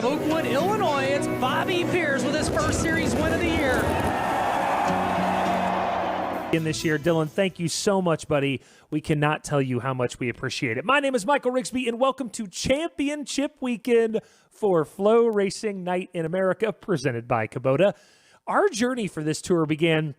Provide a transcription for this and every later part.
of Oakwood, Illinois. It's Bobby Pierce with his first series win of the year. In this year, Dylan, thank you so much, buddy. We cannot tell you how much we appreciate it. My name is Michael Rigsby, and welcome to Championship Weekend for FloRacing Night in America, presented by Kubota. Our journey for this tour began,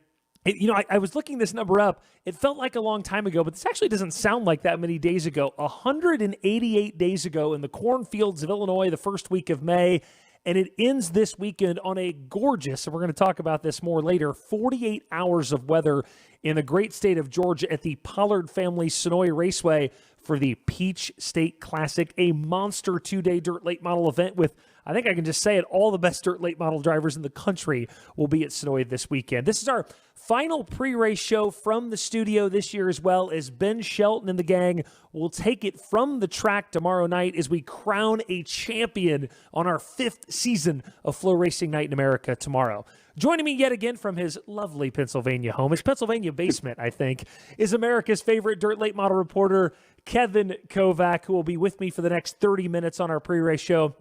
I was looking this number up. It felt like a long time ago, but this actually doesn't sound like that many days ago. 188 days ago in the cornfields of Illinois, the first week of May. And it ends this weekend on a gorgeous, and we're going to talk about this more later, 48 hours of weather in the great state of Georgia at the Pollard family Senoia Raceway for the Peach State Classic, a monster two-day dirt late model event with, I think I can just say it, all the best dirt late model drivers in the country will be at Senoia this weekend. This is our final pre-race show from the studio this year, as well as Ben Shelton and the gang will take it from the track tomorrow night as we crown a champion on our 5th season of FloRacing Night in America tomorrow. Joining me yet again from his lovely Pennsylvania home, his Pennsylvania basement, I think, is America's favorite dirt late model reporter, Kevin Kovac, who will be with me for the next 30 minutes on our pre-race show.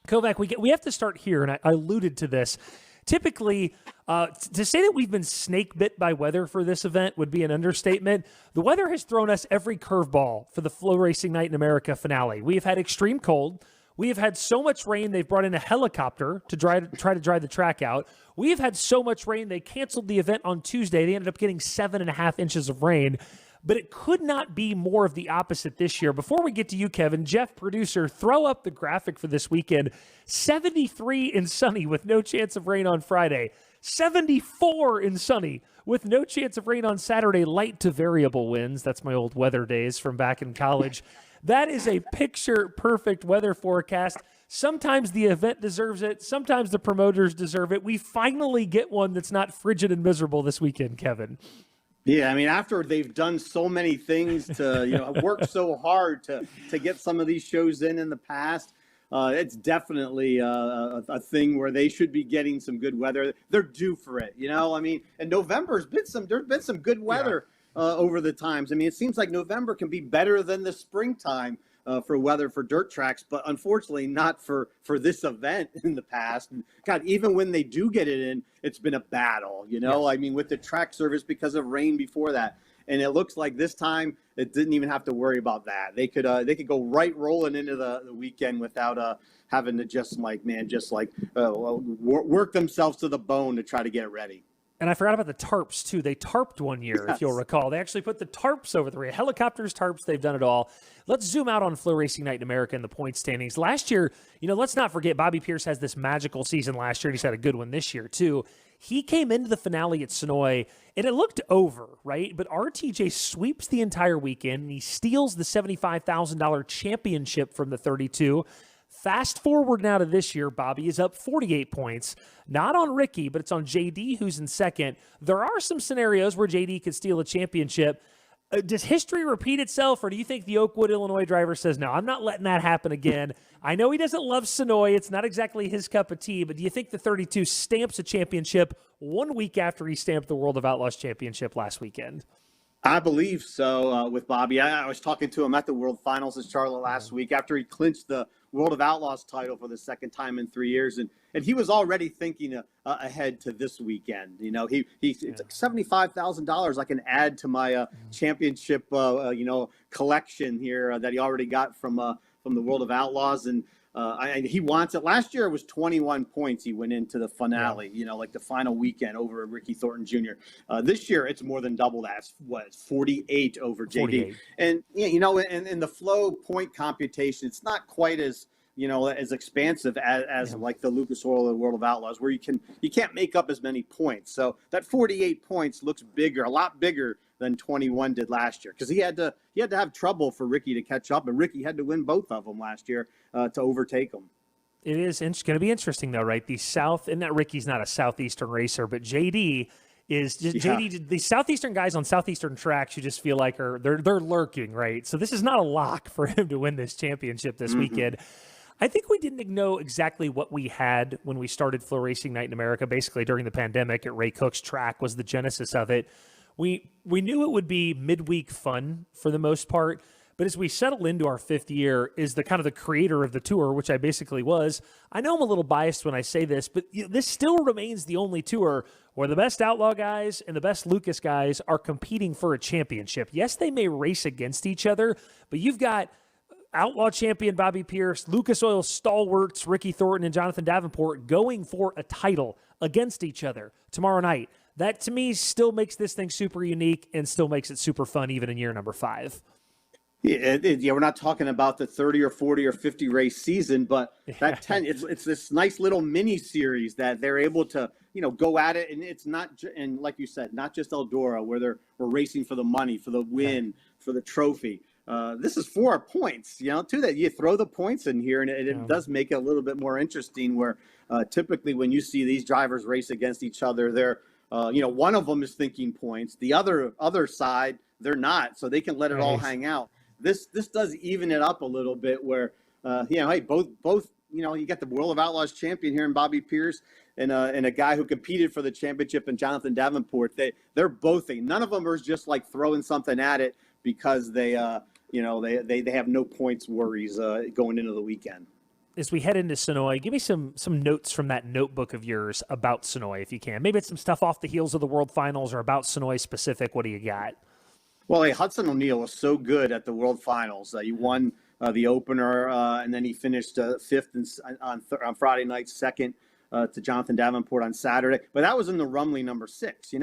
Kovac, we have to start here, and I alluded to this. Typically, to say that we've been snake bit by weather for this event would be an understatement. The weather has thrown us every curveball for the FloRacing Night in America finale. We have had extreme cold. We have had so much rain, they've brought in a helicopter to try to dry the track out. We have had so much rain, they canceled the event on Tuesday. They ended up getting 7.5 inches of rain. But it could not be more of the opposite this year. Before we get to you, Kevin, Jeff, producer, throw up the graphic for this weekend. 73 and sunny with no chance of rain on Friday. 74 and sunny with no chance of rain on Saturday. Light to variable winds. That's my old weather days from back in college. That is a picture-perfect weather forecast. Sometimes the event deserves it. Sometimes the promoters deserve it. We finally get one that's not frigid and miserable this weekend, Kevin. Yeah, I mean, after they've done so many things to, work so hard to get some of these shows in the past, it's definitely a thing where they should be getting some good weather. They're due for it, I mean, and there's been some good weather over the times. I mean, it seems like November can be better than the springtime for weather for dirt tracks, but unfortunately not for this event in the past. And God, even when they do get it in, it's been a battle, Yes. I mean, with the track service because of rain before that. And it looks like this time it didn't even have to worry about that. They could go right rolling into the weekend without having to work themselves to the bone to try to get it ready. And I forgot about the tarps, too. They tarped one year, If you'll recall. They actually put the tarps over the race. Helicopters, tarps, they've done it all. Let's zoom out on FloRacing Night in America and the point standings. Last year, let's not forget, Bobby Pierce has this magical season last year, and he's had a good one this year, too. He came into the finale at Senoia, and it looked over, right? But RTJ sweeps the entire weekend, and he steals the $75,000 championship from the 32. Fast forward now to this year, Bobby is up 48 points. Not on Ricky, but it's on JD, who's in second. There are some scenarios where JD could steal a championship. Does history repeat itself, or do you think the Oakwood, Illinois driver says, no, I'm not letting that happen again? I know he doesn't love Senoia. It's not exactly his cup of tea, but do you think the 32 stamps a championship 1 week after he stamped the World of Outlaws championship last weekend? I believe so with Bobby. I was talking to him at the World Finals in Charlotte last week after he clinched the World of Outlaws title for the second time in 3 years. And he was already thinking ahead to this weekend. It's like $75,000 I can add to my championship, collection here that he already got from the World of Outlaws. And he wants it. Last year it was 21 points he went into the finale, like the final weekend over Ricky Thornton Jr. This year it's more than double that. It's 48 over JD. 48. And in the flow point computation, it's not quite as as expansive as like the Lucas Oil or World of Outlaws, where you can't make up as many points. So that 48 points looks bigger, a lot bigger than 21 did last year, because he had to have trouble for Ricky to catch up, and Ricky had to win both of them last year to overtake him. It is going to be interesting, though, right? And that Ricky's not a Southeastern racer, but JD is just JD. The Southeastern guys on Southeastern tracks, you just feel like they're lurking, right? So this is not a lock for him to win this championship this weekend. I think we didn't know exactly what we had when we started FloRacing Night in America. Basically, during the pandemic, at Ray Cook's track was the genesis of it. We knew it would be midweek fun for the most part, But as we settle into our 5th year, is the kind of the creator of the tour, which I basically was. I know I'm a little biased when I say this, but this still remains the only tour where the best Outlaw guys and the best Lucas guys are competing for a championship. Yes, they may race against each other, but you've got Outlaw champion Bobby Pierce, Lucas Oil stalwarts Ricky Thornton and Jonathan Davenport going for a title against each other tomorrow night. That, to me, still makes this thing super unique and still makes it super fun even in year number 5. Yeah, we're not talking about the 30 or 40 or 50 race season, but that 10, it's this nice little mini series that they're able to, go at it. And it's not, and like you said, not just Eldora where we're racing for the money, for the win, for the trophy. This is 4 points, too, that you throw the points in here, and it does make it a little bit more interesting where typically when you see these drivers race against each other, they're, one of them is thinking points. The other side, they're not, so they can let it all hang out. This does even it up a little bit where, hey, both, you got the World of Outlaws champion here in Bobby Pierce and a guy who competed for the championship in Jonathan Davenport. They're both, none of them are just like throwing something at it because they have no points worries going into the weekend. As we head into Senoia, give me some notes from that notebook of yours about Senoia, if you can. Maybe it's some stuff off the heels of the World Finals or about Senoia specific. What do you got? Well, hey, Hudson O'Neal was so good at the World Finals. He won the opener, and then he finished 5th on Friday night, 2nd to Jonathan Davenport on Saturday. But that was in the Rumley number 6.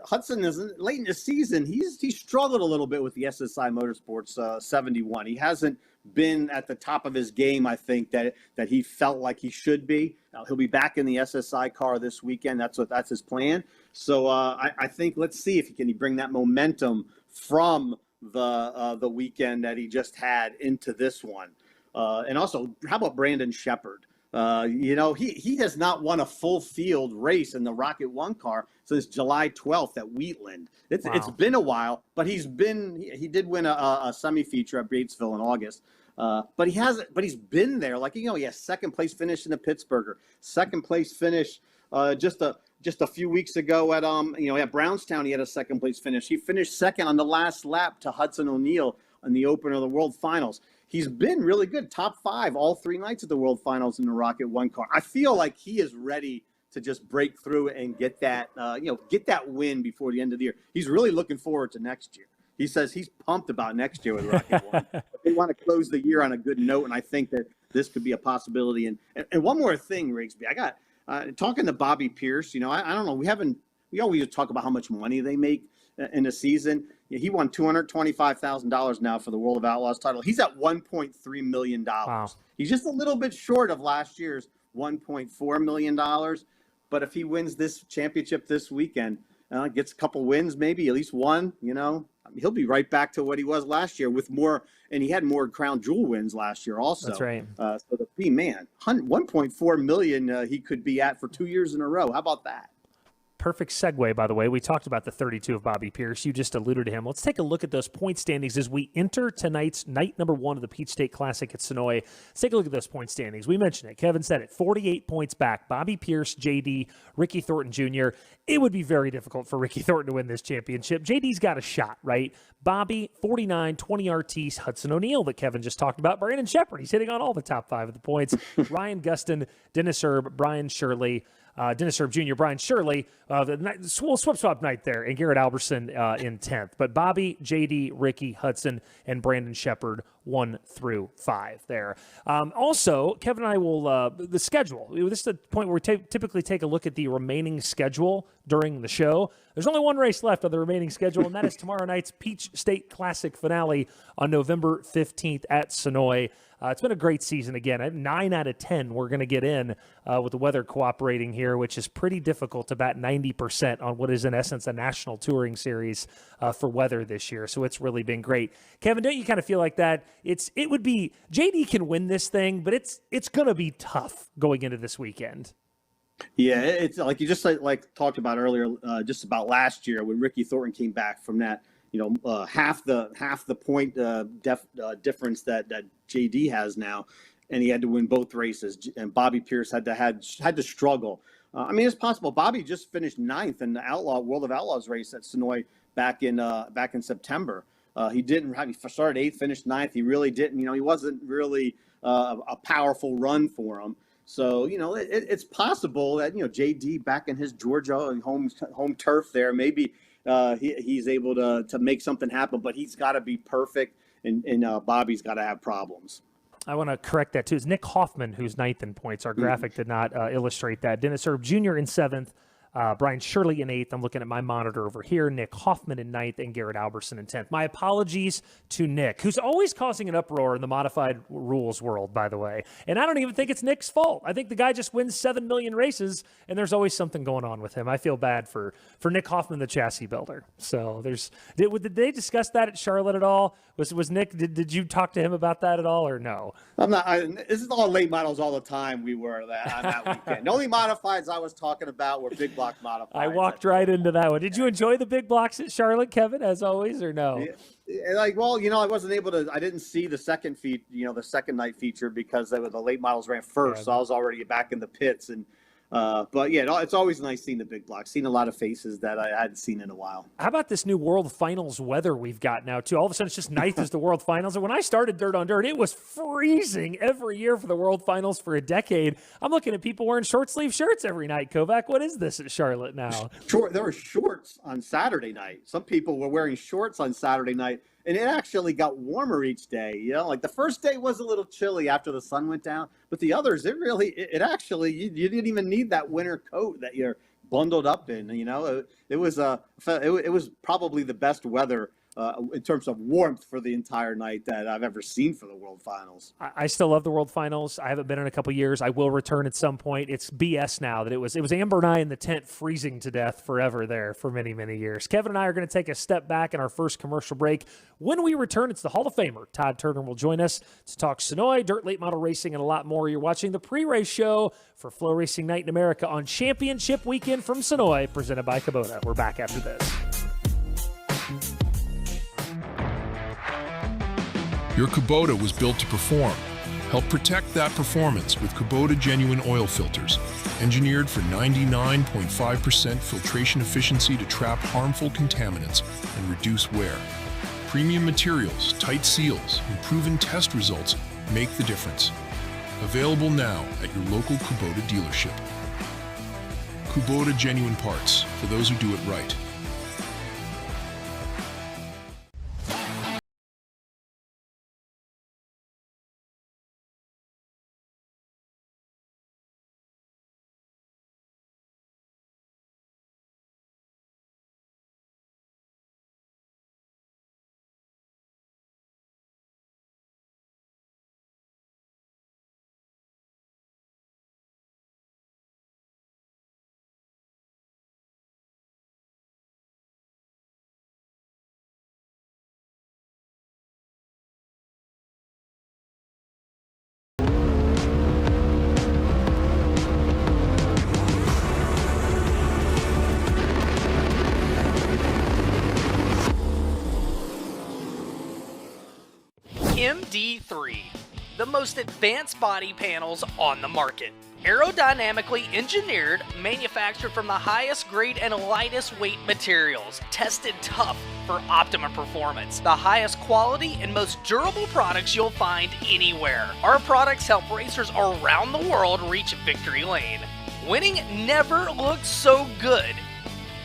Hudson is late in the season. He struggled a little bit with the SSI Motorsports 71. He hasn't been at the top of his game, I think, that he felt like he should be. He'll be back in the SSI car this weekend. That's his plan. So I think let's see if he can bring that momentum from the weekend that he just had into this one. And also, how about Brandon Shepard? He has not won a full field race in the Rocket One car since July 12th at Wheatland. It's been a while, but he did win a semi-feature at Batesville in August. But he's been there. He has 2nd place finish in the Pittsburgher, 2nd place finish just a few weeks ago at Brownstown. He had a 2nd place finish. He finished 2nd on the last lap to Hudson O'Neal in the opener of the World Finals. He's been really good, top 5 all 3 nights at the World Finals in the Rocket One car. I feel like he is ready to just break through and get that win before the end of the year. He's really looking forward to next year. He says he's pumped about next year with Rocket One. They want to close the year on a good note, and I think that this could be a possibility. And one more thing, Rigsby, I got talking to Bobby Pierce. I don't know. We always talk about how much money they make in a season. He won $225,000 now for the World of Outlaws title. He's at $1.3 million. Wow. He's just a little bit short of last year's $1.4 million. But if he wins this championship this weekend, gets a couple wins, maybe at least one, he'll be right back to what he was last year with more. And he had more Crown Jewel wins last year also. That's right. So the $1.4 million he could be at for 2 years in a row. How about that? Perfect segue, by the way. We talked about the 32 of Bobby Pierce. You just alluded to him. Let's take a look at those point standings as we enter tonight's night number 1 of the Peach State Classic at Senoia. Let's take a look at those point standings. We mentioned it. Kevin said it. 48 points back. Bobby Pierce, JD, Ricky Thornton Jr. It would be very difficult for Ricky Thornton to win this championship. JD's got a shot, right? Bobby, 49, 20 Artis, Hudson O'Neal that Kevin just talked about. Brandon Shepard, he's hitting on all the top 5 of the points. Ryan Gustin, Dennis Erb, Brian Shirley, Dennis Erb Jr., Brian Shirley, the swap night there, and Garrett Alberson in 10th. But Bobby, JD, Ricky, Hudson, and Brandon Shepard 1 through 5 there. Also, Kevin and I will, the schedule. This is the point where we typically take a look at the remaining schedule during the show. There's only one race left on the remaining schedule, and that is tomorrow night's Peach State Classic finale on November 15th at Senoia. It's been a great season again. 9 out of 10 we're going to get in with the weather cooperating here, which is pretty difficult to bat 90% on what is in essence a national touring series for weather this year. So it's really been great. Kevin, don't you kind of feel like that? It would be JD can win this thing, but it's going to be tough going into this weekend. Yeah, it's like you just talked about earlier, just about last year when Ricky Thornton came back from that. Half the point difference that JD has now, and he had to win both races. And Bobby Pierce had to struggle. It's possible. Bobby just finished 9th in the World of Outlaws race at Senoia back in September. He started 8th, finished 9th. He really didn't, he wasn't really a powerful run for him. So, it's possible that, JD back in his Georgia home turf there, maybe he's able to make something happen, but he's got to be perfect, and Bobby's got to have problems. I want to correct that, too. It's Nick Hoffman who's 9th in points. Our graphic did not illustrate that. Dennis Erb Jr. in 7th. Brian Shirley in 8th. I'm looking at my monitor over here. Nick Hoffman in 9th and Garrett Alberson in 10th. My apologies to Nick, who's always causing an uproar in the modified rules world, by the way. And I don't even think it's Nick's fault. I think the guy just wins 7 million races, and there's always something going on with him. I feel bad for Nick Hoffman, the chassis builder. So did they discuss that at Charlotte at all? Was Nick, did you talk to him about that at all, or no? This is all late models all the time we were on that weekend. The only modifieds I was talking about were big block modifieds. I walked right into that one. Did you enjoy the big blocks at Charlotte, Kevin, as always, or no? I wasn't able to. I didn't see the second the second night feature because the late models ran first, so I was already back in the pits. But yeah, it's always nice seeing the big blocks. Seen a lot of faces that I hadn't seen in a while. How about this new World Finals weather we've got now, too? All of a sudden, it's just ninth as the World Finals. And when I started Dirt on Dirt, it was freezing every year for the World Finals for a decade. I'm looking at people wearing short-sleeve shirts every night, Kovac. What is this at Charlotte now? There were shorts on Saturday night. Some people were wearing shorts on Saturday night. And it actually got warmer each day. Like the first day was a little chilly after the sun went down, but the others, it actually, you didn't even need that winter coat that you're bundled up in. It was probably the best weather in terms of warmth for the entire night that I've ever seen for the World Finals. I still love the World Finals. I haven't been in a couple years. I will return at some point. It's BS now that it was Amber and I in the tent freezing to death forever there for many, many years. Kevin and I are going to take a step back in our first commercial break. When we return, it's the Hall of Famer, Todd Turner, will join us to talk Senoia, dirt late model racing, and a lot more. You're watching the pre-race show for FloRacing Night in America on Championship Weekend from Senoia, presented by Kubota. We're back after this. Your Kubota was built to perform. Help protect that performance with Kubota Genuine Oil Filters, engineered for 99.5% filtration efficiency to trap harmful contaminants and reduce wear. Premium materials, tight seals, and proven test results make the difference. Available now at your local Kubota dealership. Kubota Genuine Parts, for those who do it right. MD3, the most advanced body panels on the market. Aerodynamically engineered, manufactured from the highest grade and lightest weight materials, tested tough for optimum performance. The highest quality and most durable products you'll find anywhere. Our products help racers around the world reach victory lane. Winning never looked so good.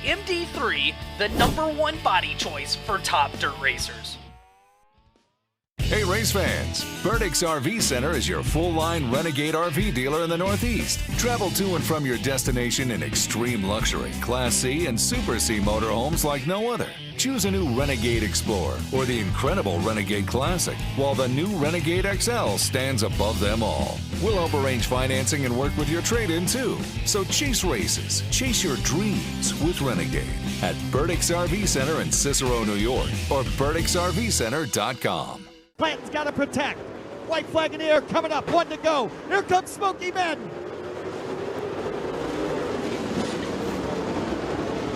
MD3, the #1 body choice for top dirt racers. Hey race fans, Burdick's RV Center is your full-line Renegade RV dealer in the Northeast. Travel to and from your destination in extreme luxury, Class C and Super C motorhomes like no other. Choose a new Renegade Explorer or the incredible Renegade Classic, while the new Renegade XL stands above them all. We'll help arrange financing and work with your trade-in too. So chase races, chase your dreams with Renegade at Burdick's RV Center in Cicero, New York, or Burdick'sRVCenter.com. Clanton's got to protect. White flag in the air, coming up, 1 to go. Here comes Smokey Madden.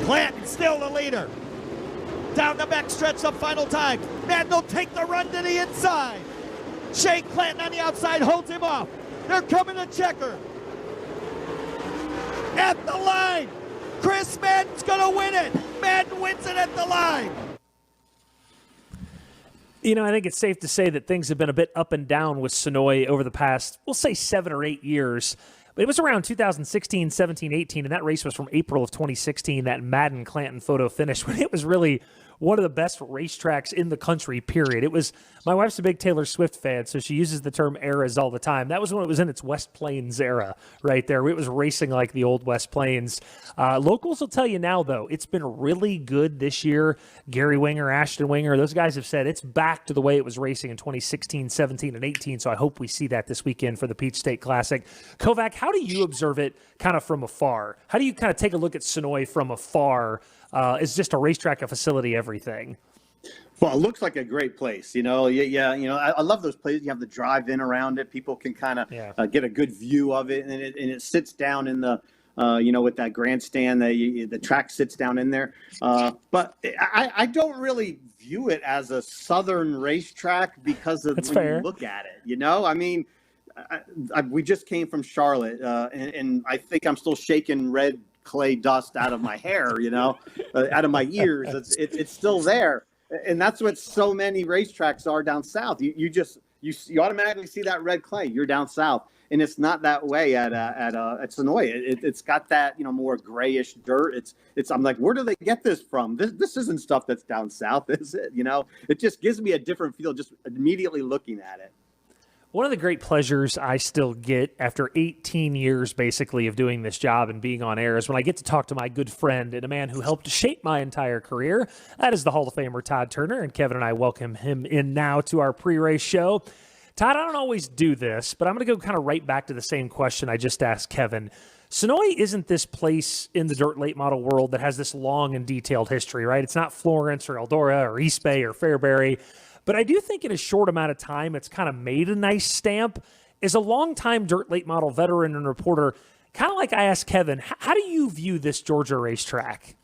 Clanton still the leader. Down the back stretch, the final time. Madden will take the run to the inside. Shane Clanton on the outside holds him off. They're coming to checker. At the line. Chris Madden's going to win it. Madden wins it at the line. I think it's safe to say that things have been a bit up and down with Senoia over the past, we'll say 7 or 8 years. But it was around 2016, 17, 18, and that race was from April of 2016, that Madden Clanton photo finish, when it was really one of the best racetracks in the country, period. It was, my wife's a big Taylor Swift fan, so she uses the term eras all the time. That was when it was in its West Plains era right there. It was racing like the old West Plains. Locals will tell you now, though, it's been really good this year. Gary Winger, Ashton Winger, those guys have said it's back to the way it was racing in 2016, 17, and 18, so I hope we see that this weekend for the Peach State Classic. Kovac, how do you observe it kind of from afar? How do you kind of take a look at Senoia from afar? Is just a racetrack, a facility, everything? Well, it looks like a great place, Yeah, I love those places. You have the drive-in around it. People can kind of get a good view of it, and it sits down in the, with that grandstand. The track sits down in there. But I don't really view it as a southern racetrack because of That's when fair. you look at it. I mean, we just came from Charlotte, and I think I'm still shaking red clay dust out of my hair, out of my ears. It's still there. And that's what so many racetracks are down south. You automatically see that red clay. You're down south, and it's not that way at Senoia. It's got that more grayish dirt. I'm like, where do they get this from? This isn't stuff that's down south, is it? It just gives me a different feel just immediately looking at it. One of the great pleasures I still get after 18 years basically of doing this job and being on air is when I get to talk to my good friend and a man who helped shape my entire career. That is the Hall of Famer Todd Turner, and Kevin and I welcome him in now to our pre-race show. Todd, I don't always do this, but I'm going to go kind of right back to the same question I just asked Kevin. Senoia isn't this place in the dirt late model world that has this long and detailed history, right? It's not Florence or Eldora or East Bay or Fairbury. But I do think in a short amount of time, it's kind of made a nice stamp. As a longtime dirt late model veteran and reporter, kind of like I asked Kevin, how do you view this Georgia racetrack?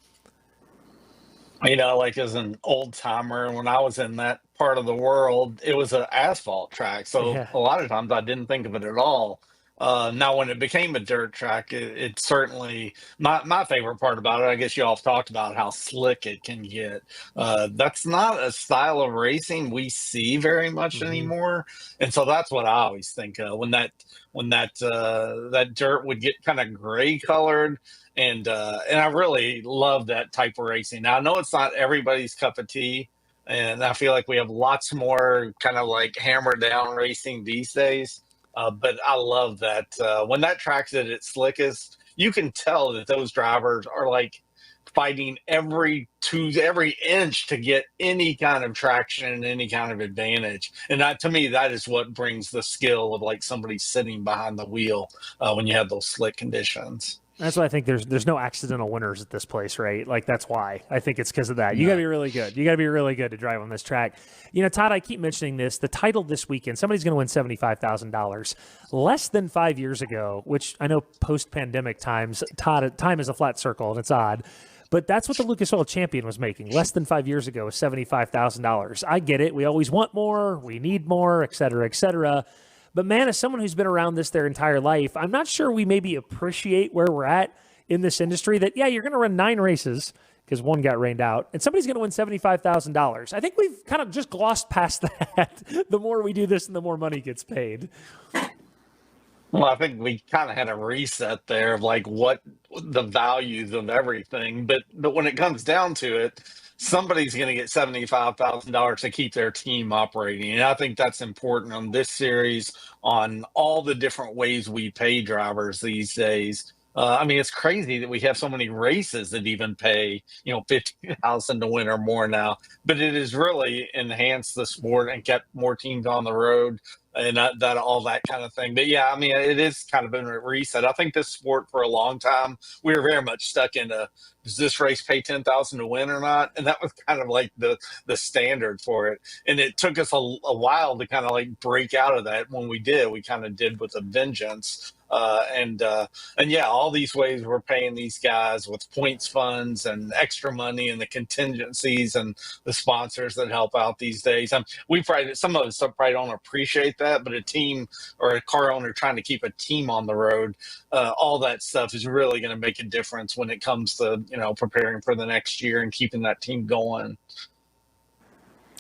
Like as an old timer, when I was in that part of the world, it was an asphalt track. So a lot of times I didn't think of it at all. Now, when it became a dirt track, it certainly, my favorite part about it, I guess you all have talked about how slick it can get. That's not a style of racing we see very much anymore. And so that's what I always think of when that dirt would get kind of gray colored. And I really love that type of racing. Now, I know it's not everybody's cup of tea, and I feel like we have lots more kind of like hammer down racing these days. But I love that when that track's at its slickest, you can tell that those drivers are like fighting every inch to get any kind of traction and any kind of advantage. And that, to me, that is what brings the skill of like somebody sitting behind the wheel when you have those slick conditions. That's why I think there's no accidental winners at this place, right? Like, that's why. I think it's because of that. You got to be really good. You got to be really good to drive on this track. Todd, I keep mentioning this. The title this weekend, somebody's going to win $75,000. Less than 5 years ago, which I know post-pandemic times, Todd, time is a flat circle, and it's odd. But that's what the Lucas Oil champion was making. Less than 5 years ago was $75,000. I get it. We always want more. We need more, et cetera, et cetera. But man, as someone who's been around this their entire life, I'm not sure we maybe appreciate where we're at in this industry that, you're going to run 9 races because one got rained out, and somebody's going to win $75,000. I think we've kind of just glossed past that. The more we do this and the more money gets paid. Well, I think we kind of had a reset there of like what the values of everything. But when it comes down to it, somebody's going to get $75,000 to keep their team operating. And I think that's important on this series, on all the different ways we pay drivers these days. It's crazy that we have so many races that even pay, $50,000 to win or more now. But it has really enhanced the sport and kept more teams on the road and that all that kind of thing. But it is kind of been a reset. I think this sport for a long time, we were very much stuck into, does this race pay $10,000 to win or not? And that was kind of like the standard for it. And it took us a while to kind of like break out of that. When we did, we kind of did with a vengeance. All these ways we're paying these guys with points funds and extra money and the contingencies and the sponsors that help out these days. Some of us probably don't appreciate that, but a team or a car owner trying to keep a team on the road, all that stuff is really going to make a difference when it comes to preparing for the next year and keeping that team going.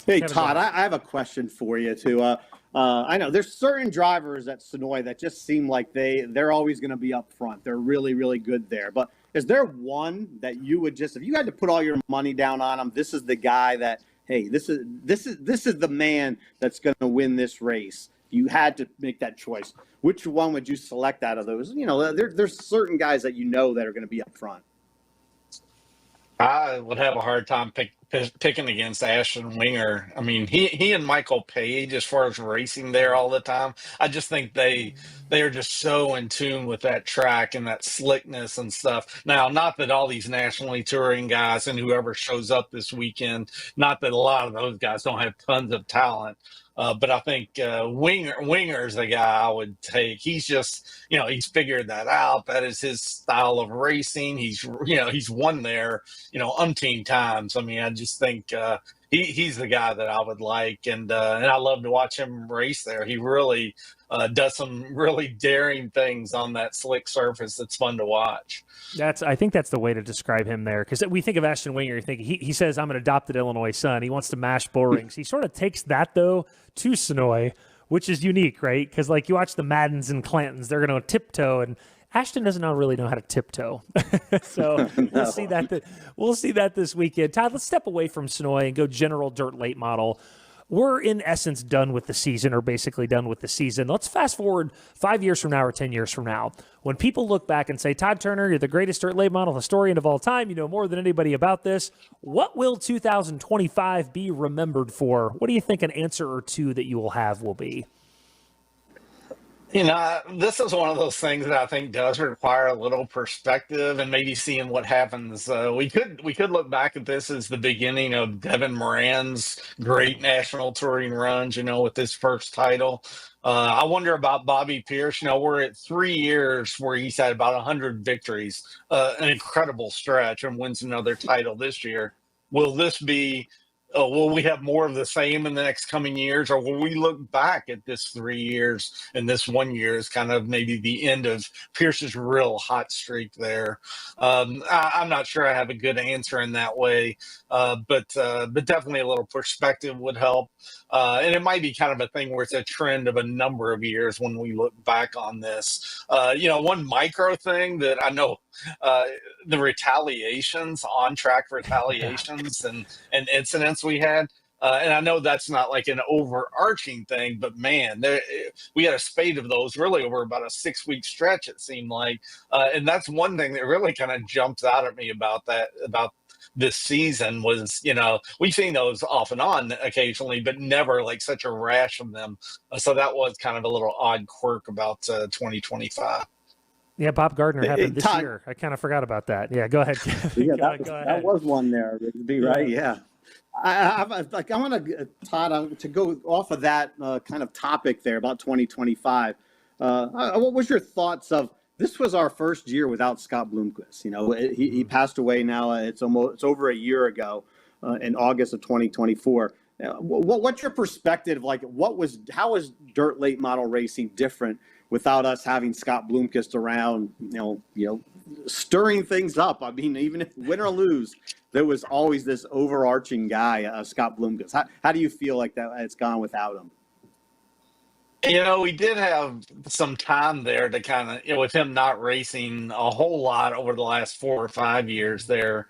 Hey, Kevin, Todd, I have a question for you too. I know there's certain drivers at Senoia that just seem like they're always going to be up front. They're really, really good there. But is there one that you would just, if you had to put all your money down on him, this is the guy that, hey, this is the man that's going to win this race? You had to make that choice. Which one would you select out of those? You know, there's certain guys that you know that are going to be up front. I would have a hard time picking against Ashton Winger. I mean, he and Michael Page, as far as racing there all the time, I just think they are just so in tune with that track and that slickness and stuff. Now, not that all these nationally touring guys and whoever shows up this weekend, not that a lot of those guys don't have tons of talent. But I think Winger's the guy I would take. He's just, he's figured that out. That is his style of racing. He's won there, umpteen times. I mean, I just think he's the guy that I would like, and I love to watch him race there. He really does some really daring things on that slick surface that's fun to watch. I think that's the way to describe him there, because we think of Ashton Winger, you think he says, I'm an adopted Illinois son. He wants to mash bull rings. He sort of takes that, though, to Senoia, which is unique, right? Because, like, you watch the Maddens and Clantons, they're going to tiptoe, and Ashton doesn't really know how to tiptoe. So we'll see that. We'll see that this weekend. Todd, let's step away from Senoia and go general dirt late model. We're, in essence, done with the season, or basically done with the season. Let's fast forward 5 years from now or 10 years from now. When people look back and say, Todd Turner, you're the greatest dirt late model historian of all time. You know more than anybody about this. What will 2025 be remembered for? What do you think an answer or two that you will have will be? This is one of those things that I think does require a little perspective and maybe seeing what happens. We could look back at this as the beginning of Devin Moran's great national touring runs, with his first title. I wonder about Bobby Pierce. We're at 3 years where he's had about 100 victories, an incredible stretch, and wins another title this year. Will this be will we have more of the same in the next coming years, or will we look back at this 3 years and this 1 year as kind of maybe the end of Pierce's real hot streak there? I'm not sure I have a good answer in that way, but definitely a little perspective would help. And it might be kind of a thing where it's a trend of a number of years when we look back on this. One micro thing that I know, the retaliations, on-track retaliations and incidents we had. And I know that's not like an overarching thing, but man, we had a spate of those really over about a 6-week stretch, it seemed like. And that's one thing that really kind of jumps out at me about this season was, we've seen those off and on occasionally, but never like such a rash of them. So that was kind of a little odd quirk about 2025. Yeah, Bob Gardner happened this year. I kind of forgot about that. Yeah, go ahead. Yeah, that was one there, Rigsby, right? Yeah. I want to, Todd, to go off of that kind of topic there about 2025. What was your thoughts of, this was our first year without Scott Bloomquist. He passed away now. It's over a year ago, in August of 2024. What's your perspective? Like, how was dirt late model racing different without us having Scott Bloomquist around, stirring things up? I mean, even if win or lose, there was always this overarching guy, Scott Bloomquist. How do you feel like that it's gone without him? We did have some time there to kind of, with him not racing a whole lot over the last 4 or 5 years that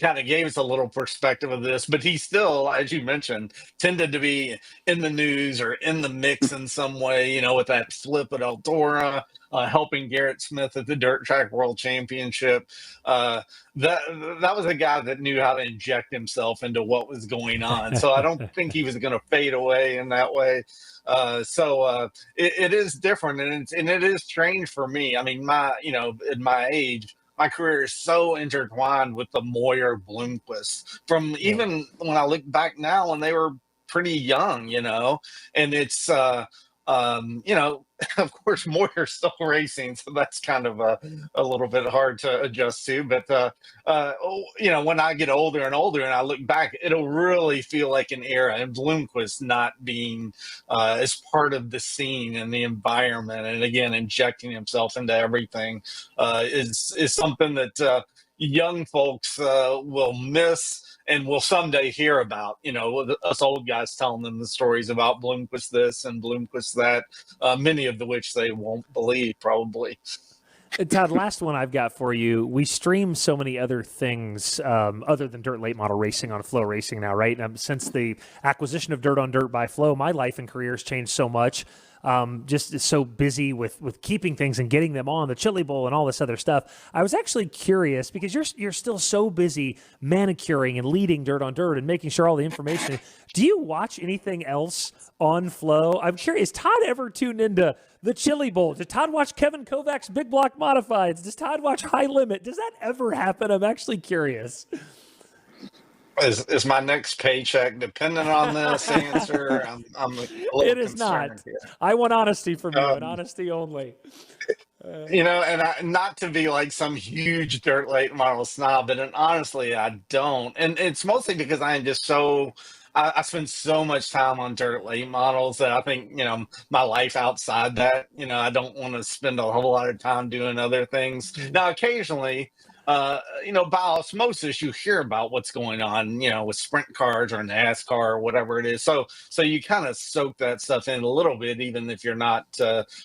kind of gave us a little perspective of this. But he still, as you mentioned, tended to be in the news or in the mix in some way, with that flip at Eldora, helping Garrett Smith at the Dirt Track World Championship. That was a guy that knew how to inject himself into what was going on. So I don't think he was going to fade away in that way. It is different, and it is strange for me. I mean, at my age, my career is so intertwined with the Moyer Bloomquist from even when I look back now when they were pretty young, and it's, of course, Moyer's still racing, so that's kind of a little bit hard to adjust to. But, when I get older and older and I look back, it'll really feel like an era. And Bloomquist not being as part of the scene and the environment, and again, injecting himself into everything is something that young folks will miss. and we'll someday hear about, us old guys telling them the stories about Bloomquist this and Bloomquist that, many of which they won't believe probably. Todd, last one I've got for you. We stream so many other things other than dirt late model racing on FloRacing now, right? Since the acquisition of Dirt on Dirt by Flo, my life and career has changed so much. Just so busy with keeping things and getting them on the Chili Bowl and all this other stuff. I was actually curious because you're still so busy manicuring and leading Dirt on Dirt and making sure all the information. Do you watch anything else on Flo? I'm curious. Todd ever tuned into the Chili Bowl? Did Todd watch Kevin Kovac's Big Block Modifieds? Does Todd watch High Limit? Does that ever happen? I'm actually curious. Is my next paycheck dependent on this answer? I'm a little It is not. here. I want honesty from you, and honesty only. And not to be like some huge dirt late model snob, but honestly, I don't. And it's mostly because I am just I spend so much time on dirt late models that I think, my life outside that, I don't want to spend a whole lot of time doing other things. Now, occasionally, by osmosis, you hear about what's going on, with sprint cars or NASCAR or whatever it is. So you kind of soak that stuff in a little bit, even if you're not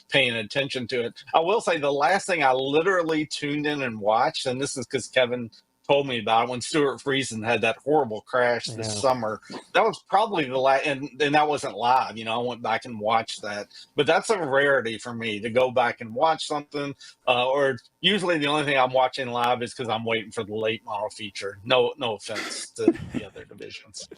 paying attention to it. I will say the last thing I literally tuned in and watched, and this is because Kevin told me about it, when Stuart Friesen had that horrible crash this summer. That was probably the last, and that wasn't live. I went back and watched that. But that's a rarity for me to go back and watch something. Or usually the only thing I'm watching live is because I'm waiting for the late model feature. No offense to the other divisions.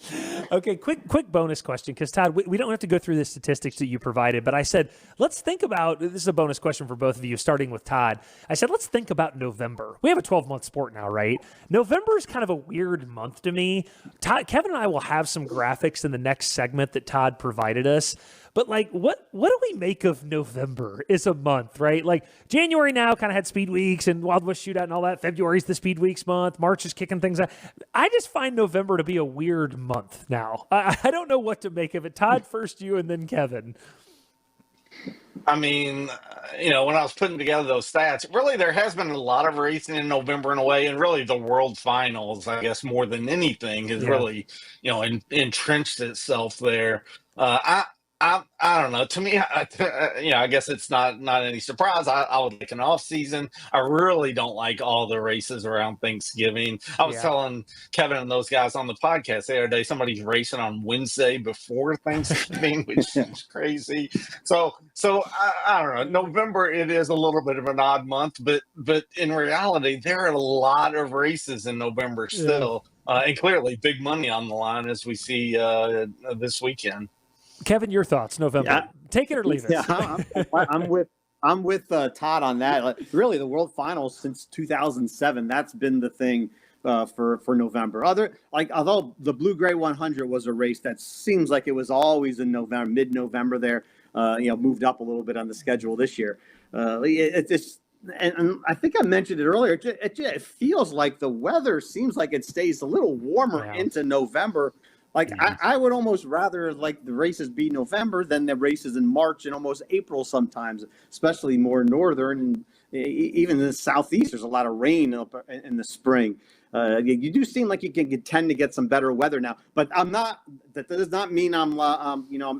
Okay, quick bonus question, because Todd, we don't have to go through the statistics that you provided, but I said, let's think about, this is a bonus question for both of you, starting with Todd. I said, let's think about November. We have a 12-month sport now, right? November is kind of a weird month to me. Kevin and I will have some graphics in the next segment that Todd provided us. But what do we make of November as a month, right? Like January now kind of had speed weeks and Wild West Shootout and all that. February's the speed weeks month. March is kicking things out. I just find November to be a weird month now. I don't know what to make of it. Todd, first you and then Kevin. I mean, when I was putting together those stats, really there has been a lot of racing in November in a way, and really the World Finals, I guess, more than anything, has really, entrenched itself there. I don't know. To me, I guess it's not any surprise. I would like an off season. I really don't like all the races around Thanksgiving. I was telling Kevin and those guys on the podcast the other day, somebody's racing on Wednesday before Thanksgiving, which is crazy. So I don't know. November, it is a little bit of an odd month, but in reality, there are a lot of races in November still, and clearly big money on the line as we see this weekend. Kevin, your thoughts, November. Yeah. Take it or leave it. Yeah, I'm with Todd on that. Really, the World Finals since 2007, that's been the thing for November. Although the Blue Gray 100 was a race that seems like it was always in November, mid-November there, moved up a little bit on the schedule this year. And I think I mentioned it earlier. It feels like the weather seems like it stays a little warmer into November. I would almost rather the races be November than the races in March and almost April sometimes, especially more northern and even in the southeast. There's a lot of rain up in the spring. You do seem like you can tend to get some better weather now, but I'm not. That does not mean I'm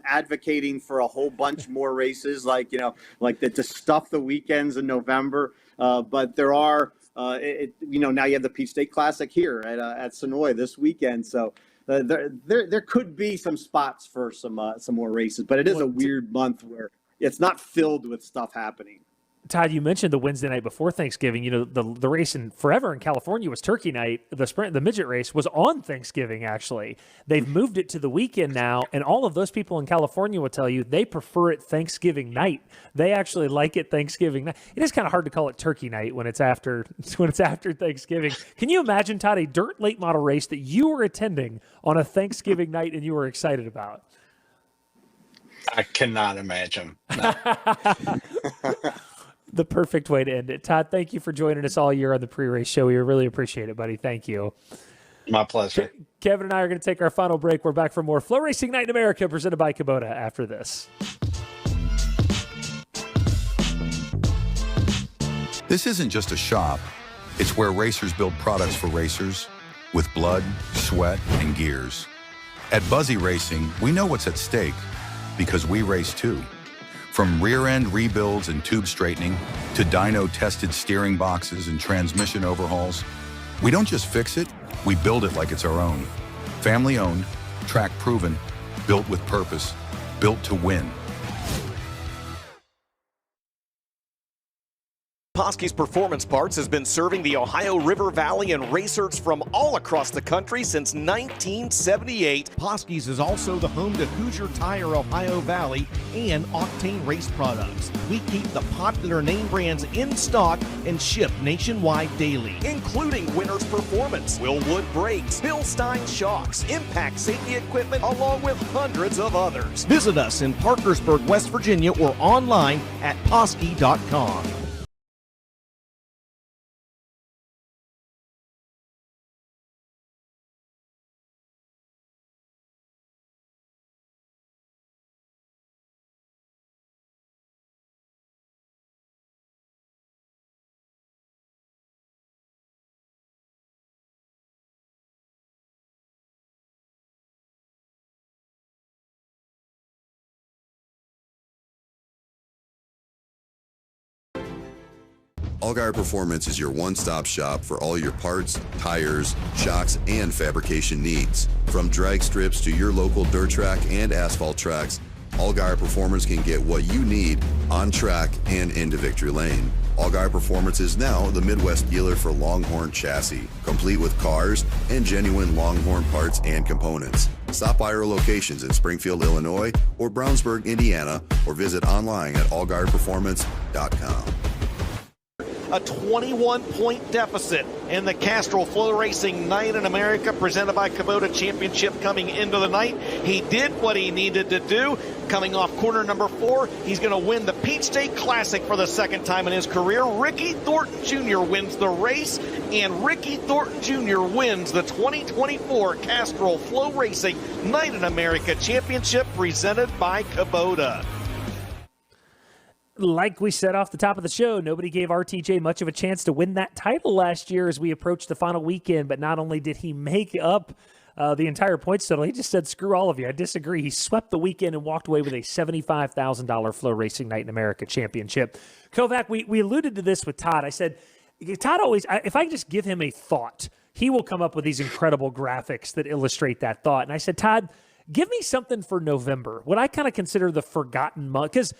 advocating for a whole bunch more races to stuff the weekends in November. But there are, now you have the Peach State Classic here at Senoia this weekend, so. There could be some spots for some more races, but it is a weird month where it's not filled with stuff happening. Todd, you mentioned the Wednesday night before Thanksgiving. The race forever in California was Turkey Night. The midget race was on Thanksgiving, actually. They've moved it to the weekend now, and all of those people in California will tell you they prefer it Thanksgiving night. They actually like it Thanksgiving night. It is kind of hard to call it Turkey Night when it's after Thanksgiving. Can you imagine, Todd, a dirt late model race that you were attending on a Thanksgiving night and you were excited about? I cannot imagine. No. The perfect way to end it. Todd, thank you for joining us all year on the pre-race show. We really appreciate it, buddy. Thank you. My pleasure. Kevin and I are going to take our final break. We're back for more FloRacing Night in America presented by Kubota after this. This isn't just a shop. It's where racers build products for racers with blood, sweat, and gears. At Buzzy Racing, we know what's at stake because we race too. From rear-end rebuilds and tube straightening to dyno-tested steering boxes and transmission overhauls, we don't just fix it, we build it like it's our own. Family-owned, track-proven, built with purpose, built to win. Poske's Performance Parts has been serving the Ohio River Valley and racers from all across the country since 1978. Poske's is also the home to Hoosier Tire Ohio Valley and Octane Race Products. We keep the popular name brands in stock and ship nationwide daily, Including Winners Performance, Willwood Brakes, Bill Stein Shocks, Impact Safety Equipment, along with hundreds of others. Visit us in Parkersburg, West Virginia, or online at Poske.com. Allgaier Performance is your one-stop shop for all your parts, tires, shocks, and fabrication needs. From drag strips to your local dirt track and asphalt tracks, Allgaier Performance can get what you need on track and into victory lane. Allgaier Performance is now the Midwest dealer for Longhorn chassis, complete with cars and genuine Longhorn parts and components. Stop by our locations in Springfield, Illinois, or Brownsburg, Indiana, or visit online at allgaierperformance.com. A 21-point deficit in the Castrol FloRacing Night in America presented by Kubota Championship coming into the night. He did what he needed to do. Coming off corner number 4, he's going to win the Peach State Classic for the second time in his career. Ricky Thornton Jr. wins the race, and Ricky Thornton Jr. wins the 2024 Castrol FloRacing Night in America Championship presented by Kubota. Like we said off the top of the show, nobody gave RTJ much of a chance to win that title last year as we approached the final weekend, but not only did he make up the entire points total, he just said, screw all of you. I disagree. He swept the weekend and walked away with a $75,000 FloRacing Night in America championship. Kovac, we alluded to this with Todd. I said, Todd always, if I just give him a thought, he will come up with these incredible graphics that illustrate that thought. And I said, Todd, give me something for November, what I kind of consider the forgotten month, because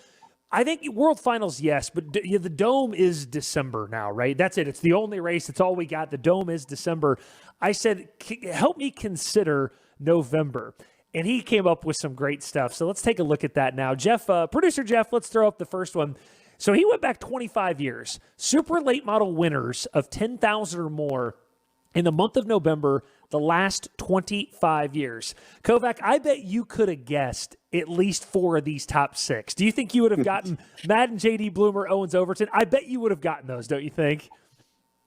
I think World Finals, yes, but the Dome is December now, right? That's it. It's the only race. It's all we got. The Dome is December. I said, help me consider November. And he came up with some great stuff. So let's take a look at that now. Jeff, producer Jeff, let's throw up the first one. So he went back 25 years. Super late model winners of 10,000 or more in the month of November, the last 25 years. Kovac, I bet you could have guessed at least 4 of these top 6. Do you think you would have gotten Madden, J.D. Bloomer, Owens, Overton? I bet you would have gotten those, don't you think?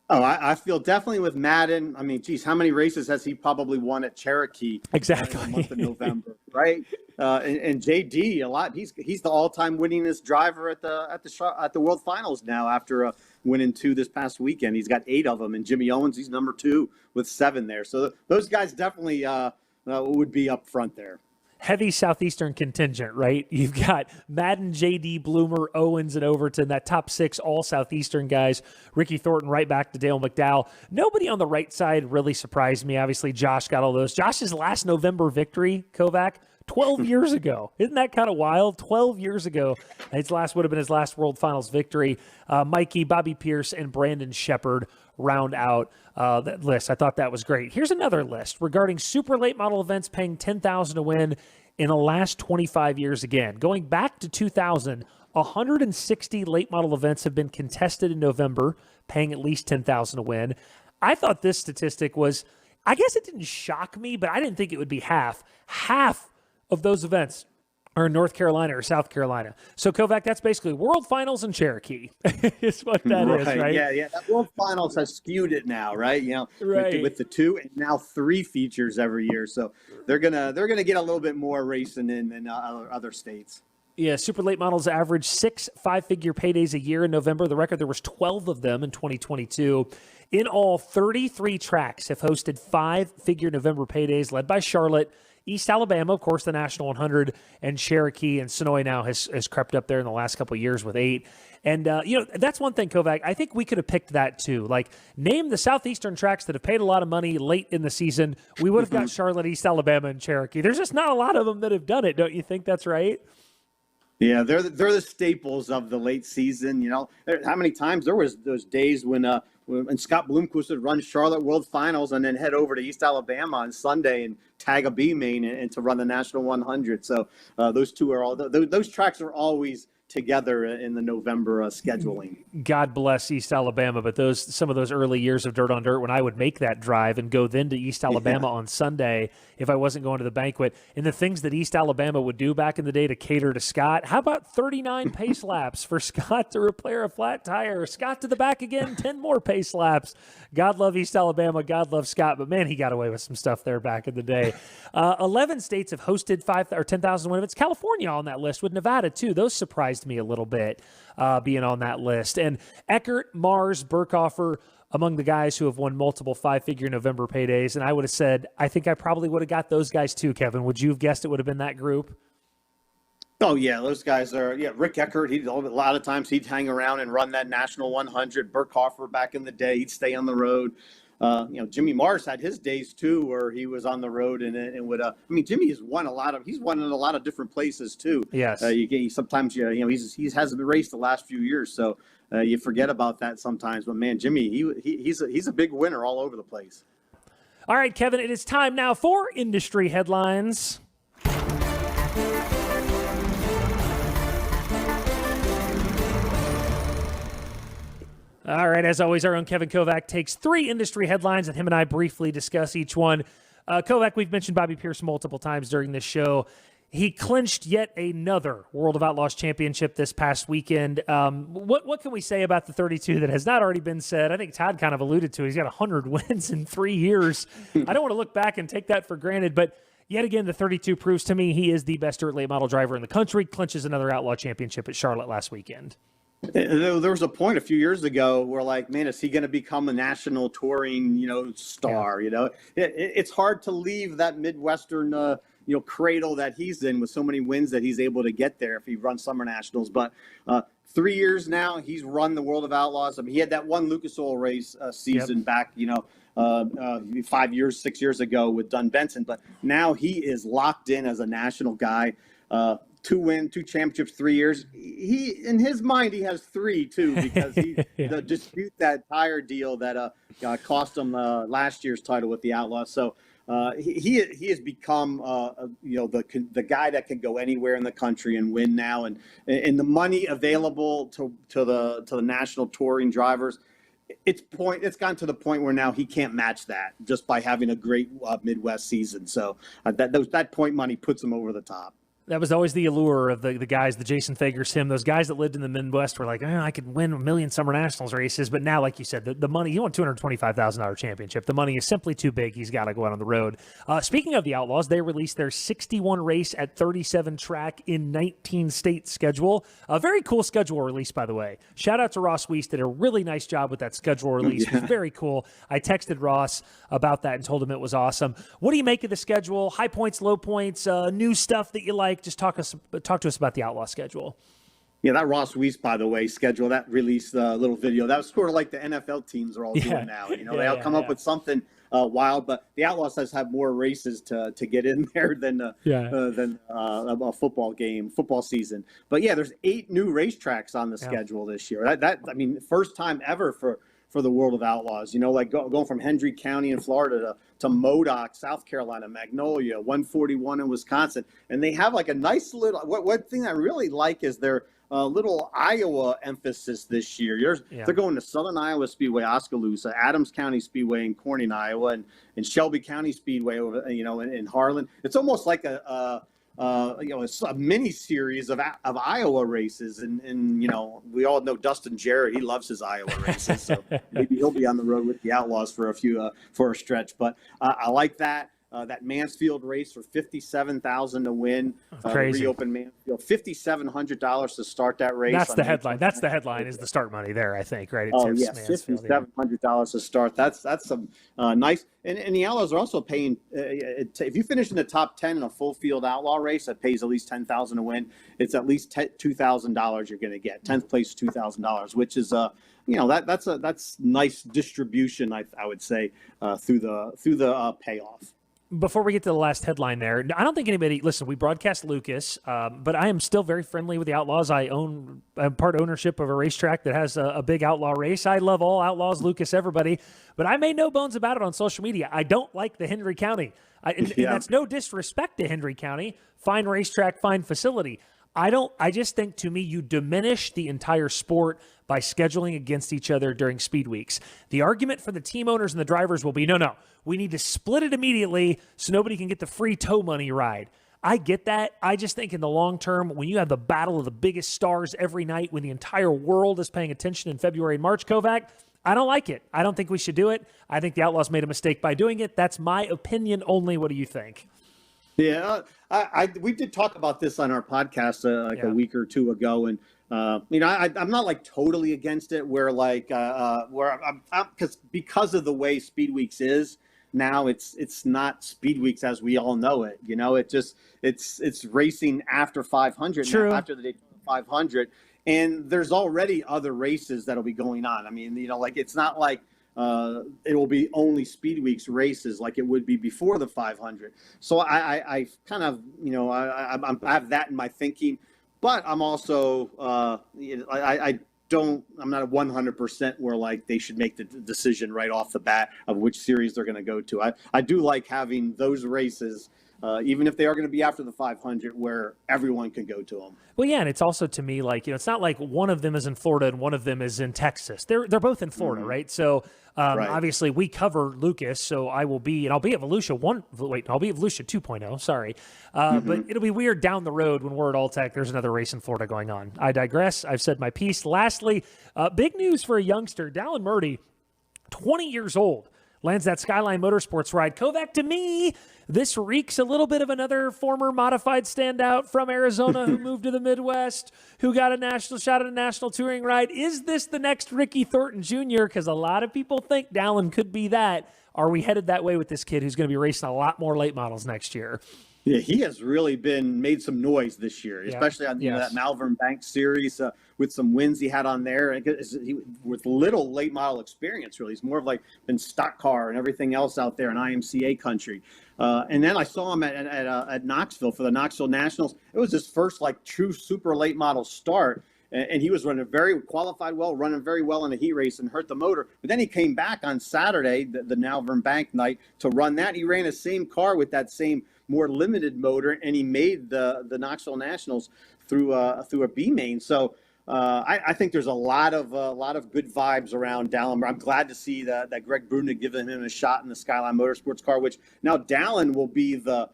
Oh, I feel definitely with Madden. I mean, geez, how many races has he probably won at Cherokee? Exactly. In the month of November, right? And JD a lot. He's the all-time winningest driver at the World Finals now after winning 2 this past weekend. He's got 8 of them, and Jimmy Owens, he's number 2 with 7 there. So those guys definitely would be up front there. Heavy Southeastern contingent, right? You've got Madden, J.D. Bloomer, Owens, and Overton, that top 6 all Southeastern guys. Ricky Thornton right back to Dale McDowell. Nobody on the right side really surprised me. Obviously, Josh got all those. Josh's last November victory, Kovac, 12 years ago. Isn't that kind of wild? 12 years ago. His last would have been his last World Finals victory. Mikey, Bobby Pierce, and Brandon Shepard round out that list. I thought that was great. Here's another list regarding super late model events paying $10,000 to win in the last 25 years again. Going back to 2000, 160 late model events have been contested in November, paying at least $10,000 to win. I thought this statistic was, I guess it didn't shock me, but I didn't think it would be half. Half of those events are in North Carolina or South Carolina. So, Kovac, that's basically World Finals and Cherokee is what that is, right? Yeah. That World Finals has skewed it now, right? You know, right. With the 2 and now 3 features every year. So they're gonna get a little bit more racing in than other states. Yeah, super late models average 6 five-figure paydays a year in November. The record, there was 12 of them in 2022. In all, 33 tracks have hosted five-figure November paydays, led by Charlotte, East Alabama, of course, the National 100, and Cherokee, and Senoia now has crept up there in the last couple of years with 8. And, that's one thing, Kovac. I think we could have picked that, too. Like, name the Southeastern tracks that have paid a lot of money late in the season. We would have got Charlotte, East Alabama, and Cherokee. There's just not a lot of them that have done it. Don't you think that's right? Yeah, they're the staples of the late season. How many times there was those days when Scott Bloomquist would run Charlotte World Finals and then head over to East Alabama on Sunday and tag a B main and to run the National 100. So those two are those tracks are always together in the November scheduling. God bless East Alabama, but some of those early years of Dirt on Dirt when I would make that drive and go then to East Alabama on Sunday if I wasn't going to the banquet, and the things that East Alabama would do back in the day to cater to Scott. How about 39 pace laps for Scott to repair a flat tire? Scott to the back again, 10 more pace laps. God love East Alabama. God love Scott, but man, he got away with some stuff there back in the day. 11 states have hosted 5 or 10,000 events. California on that list with Nevada too. Those surprised me a little bit being on that list. And Eckert, Mars, Burkhofer, among the guys who have won multiple five-figure November paydays. And I would have said, I think I probably would have got those guys too, Kevin. Would you have guessed it would have been that group? Oh, yeah, those guys are, Rick Eckert, a lot of times he'd hang around and run that National 100. Burkhofer back in the day, he'd stay on the road. Jimmy Mars had his days too, where he was on the road and would. Jimmy has won he's won in a lot of different places too. Yes. Sometimes he hasn't raced the last few years, so you forget about that sometimes. But man, Jimmy, he's a big winner all over the place. All right, Kevin, it is time now for industry headlines. All right, as always, our own Kevin Kovac takes 3 industry headlines, and him and I briefly discuss each one. Kovac, we've mentioned Bobby Pierce multiple times during this show. He clinched yet another World of Outlaws championship this past weekend. What can we say about the 32 that has not already been said? I think Todd kind of alluded to it. He's got 100 wins in 3 years. I don't want to look back and take that for granted, but yet again, the 32 proves to me he is the best dirt late model driver in the country, clinches another Outlaw championship at Charlotte last weekend. There was a point a few years ago where, man, is he going to become a national touring, star? Yeah. It's hard to leave that Midwestern, cradle that he's in with so many wins that he's able to get there if he runs Summer Nationals. But 3 years now, he's run the World of Outlaws. He had that one Lucas Oil race season back, 6 years ago with Dunn Benson. But now he is locked in as a national guy. 2 championships, 3 years. He, in his mind, he has 3 too, because he the dispute that tire deal that cost him last year's title with the Outlaws. So he has become the guy that can go anywhere in the country and win now, and the money available to the national touring drivers. It's gotten to the point where now he can't match that just by having a great Midwest season. So that point money puts him over the top. That was always the allure of the guys, the Jason Fagers, him, those guys that lived in the Midwest were like, I could win 1 million Summer Nationals races. But now, like you said, the money, he won $225,000 championship. The money is simply too big. He's got to go out on the road. Speaking of the Outlaws, they released their 61 race at 37 track in 19 state schedule. A very cool schedule release, by the way. Shout out to Ross Weiss, did a really nice job with that schedule release. It was very cool. I texted Ross about that and told him it was awesome. What do you make of the schedule? High points, low points, new stuff that you like? Just talk to us about the Outlaw schedule. Yeah, that Ross Weiss, by the way, schedule, that released little video, that was sort of like the NFL teams are all doing now. They all come up with something wild, but the Outlaws have more races to get in there than a football season. But yeah, there's 8 new racetracks on the schedule this year. First time ever for the World of Outlaws, going from Hendry County in Florida to Modoc, South Carolina, Magnolia, 141 in Wisconsin. And they have a nice little, one thing I really like is their little Iowa emphasis this year. They're going to Southern Iowa Speedway, Oskaloosa, Adams County Speedway in Corning, Iowa, and Shelby County Speedway over, in Harlan. It's almost like a mini series of Iowa races, and we all know Dustin Jarrett. He loves his Iowa races, so maybe he'll be on the road with the Outlaws for a stretch. But I like that. that Mansfield race for $57,000 to win. Crazy. Reopen Mansfield, $5,700 to start that race. That's the headline. That's the headline. Is the start money there? I think, right? Oh yeah, $5,700 to start. That's some nice. And the Outlaws are also paying. If you finish in the top 10 in a full field outlaw race, that pays at least $10,000 to win. It's at least $2,000 you're going to get. 10th place, $2,000, which is that's nice distribution. I would say through the payoff. Before we get to the last headline there, I don't think anybody, listen, we broadcast Lucas, but I am still very friendly with the Outlaws. I'm part ownership of a racetrack that has a big outlaw race. I love all Outlaws, Lucas, everybody, but I made no bones about it on social media. I don't like the Hendry County. And that's no disrespect to Hendry County. Fine racetrack, fine facility. I just think, to me, you diminish the entire sport by scheduling against each other during speed weeks. The argument for the team owners and the drivers will be, no, we need to split it immediately so nobody can get the free tow money ride. I get that. I just think in the long term, when you have the battle of the biggest stars every night, when the entire world is paying attention in February and March, Kovac, I don't like it. I don't think we should do it. I think the Outlaws made a mistake by doing it. That's my opinion only. What do you think? Yeah, we did talk about this on our podcast a week or two ago, and I'm not like totally against it. Where because of the way Speed Weeks is now, it's not Speed Weeks as we all know it. It's racing after 500 now, after the Daytona 500, and there's already other races that'll be going on. I mean, it's not like it will be only Speed Weeks races like it would be before the 500. So I kind of, I have that in my thinking, but I'm also, I'm not 100% where like they should make the decision right off the bat of which series they're going to go to. I do like having those races, even if they are going to be after the 500, where everyone can go to them. Well, yeah, and it's also, to me, like, it's not like one of them is in Florida and one of them is in Texas. They're both in Florida, right? So obviously we cover Lucas, so I'll be at Volusia 2.0, sorry. But it'll be weird down the road when we're at Alltech, there's another race in Florida going on. I digress. I've said my piece. Lastly, big news for a youngster, Dallin Murdy, 20 years old. Lands that Skyline Motorsports ride. Kovac, to me, this reeks a little bit of another former modified standout from Arizona who moved to the Midwest, who got a national shot at a national touring ride. Is this the next Ricky Thornton Jr.? Because a lot of people think Dallin could be that. Are we headed that way with this kid who's going to be racing a lot more late models next year? Yeah, he has really made some noise this year, especially on that Malvern Bank series with some wins he had on there. With little late model experience, really. He's more of like been stock car and everything else out there in IMCA country. And then I saw him at Knoxville for the Knoxville Nationals. It was his first like true super late model start. And he was running running very well in a heat race and hurt the motor. But then he came back on Saturday, the Malvern Bank night, to run that. He ran the same car with that same more limited motor, and he made the Knoxville Nationals through a B main. So I think there's a lot of good vibes around Dallin. I'm glad to see that Greg Brunig giving him a shot in the Skyline Motorsports car, which now Dallin will be the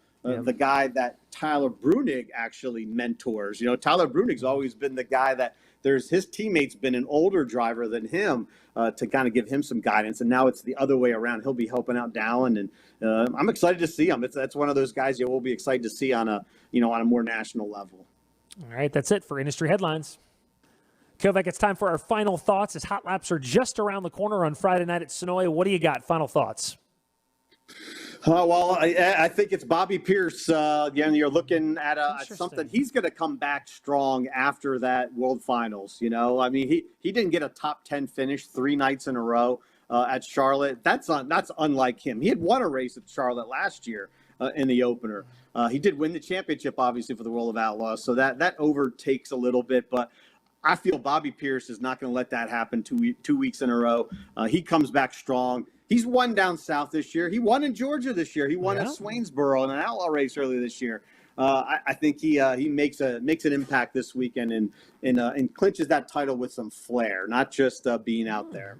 guy that Tyler Brunig actually mentors. Tyler Brunig's always been the guy that his teammate's been an older driver than him to kind of give him some guidance, and now it's the other way around. He'll be helping out Dallin, and I'm excited to see him. That's one of those guys we'll be excited to see on a more national level. All right, that's it for industry headlines. Kovac, it's time for our final thoughts as hot laps are just around the corner on Friday night at Senoia. What do you got? Final thoughts. Well, I think it's Bobby Pierce. You're looking at something. He's going to come back strong after that World Finals. I mean, he didn't get a top 10 finish 3 nights in a row at Charlotte. That's unlike him. He had won a race at Charlotte last year in the opener. He did win the championship, obviously, for the World of Outlaws. So that overtakes a little bit, but I feel Bobby Pierce is not going to let that happen 2 weeks in a row. He comes back strong. He's won down south this year. He won in Georgia this year. He won at Swainsboro in an outlaw race earlier this year. I think he makes an impact this weekend and clinches that title with some flair, not just being out there.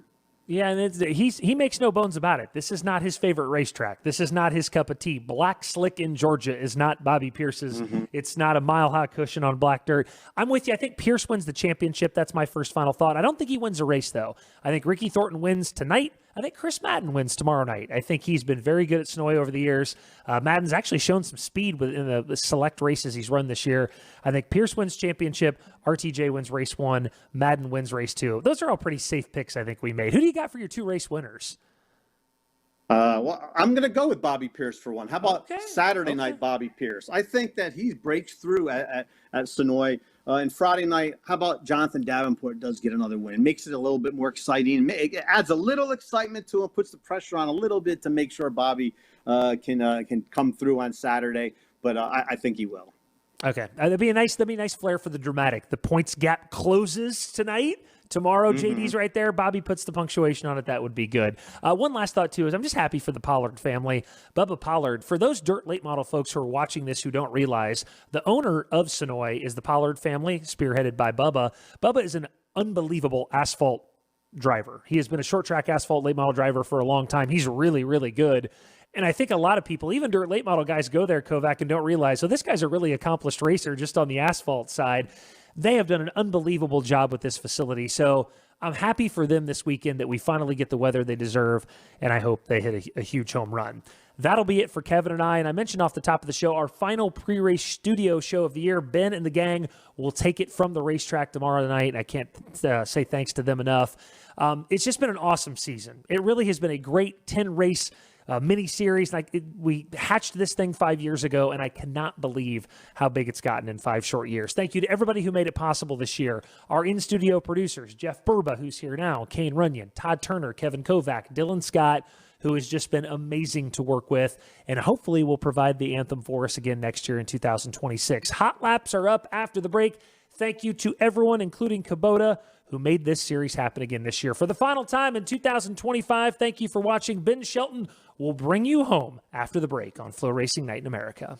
Yeah, and he makes no bones about it. This is not his favorite racetrack. This is not his cup of tea. Black Slick in Georgia is not Bobby Pierce's. It's not a mile-high cushion on black dirt. I'm with you. I think Pierce wins the championship. That's my first final thought. I don't think he wins a race, though. I think Ricky Thornton wins tonight. I think Chris Madden wins tomorrow night. I think he's been very good at Senoia over the years. Madden's actually shown some speed in the select races he's run this year. I think Pierce wins championship. RTJ wins race 1. Madden wins race 2. Those are all pretty safe picks I think we made. Who do you got for your 2 race winners? Well, I'm going to go with Bobby Pierce for one. How about Saturday night Bobby Pierce? I think that he breaks through at Senoia. And Friday night, how about Jonathan Davenport does get another win? It makes it a little bit more exciting. It adds a little excitement to him, puts the pressure on a little bit to make sure Bobby can come through on Saturday. But I think he will. Okay, that'd be a nice flair for the dramatic. The points gap closes tonight. Tomorrow, JD's right there. Bobby puts the punctuation on it. That would be good. One last thought, too, is I'm just happy for the Pollard family. Bubba Pollard, for those dirt late model folks who are watching this who don't realize, the owner of Senoia is the Pollard family, spearheaded by Bubba. Bubba is an unbelievable asphalt driver. He has been a short track asphalt late model driver for a long time. He's really, really good. And I think a lot of people, even dirt late model guys, go there, Kovac, and don't realize, so this guy's a really accomplished racer just on the asphalt side. They have done an unbelievable job with this facility. So I'm happy for them this weekend that we finally get the weather they deserve, and I hope they hit a huge home run. That'll be it for Kevin and I. And I mentioned off the top of the show, our final pre-race studio show of the year. Ben and the gang will take it from the racetrack tomorrow night. I can't say thanks to them enough. It's just been an awesome season. It really has been a great 10-race mini-series. We hatched this thing 5 years ago, and I cannot believe how big it's gotten in 5 short years. Thank you to everybody who made it possible this year. Our in-studio producers, Jeff Burba, who's here now, Kane Runyon, Todd Turner, Kevin Kovac, Dylan Scott, who has just been amazing to work with, and hopefully will provide the anthem for us again next year in 2026. Hot laps are up after the break. Thank you to everyone, including Kubota, who made this series happen again this year. For the final time in 2025, thank you for watching. Ben Shelton will bring you home after the break on FloRacing Night in America.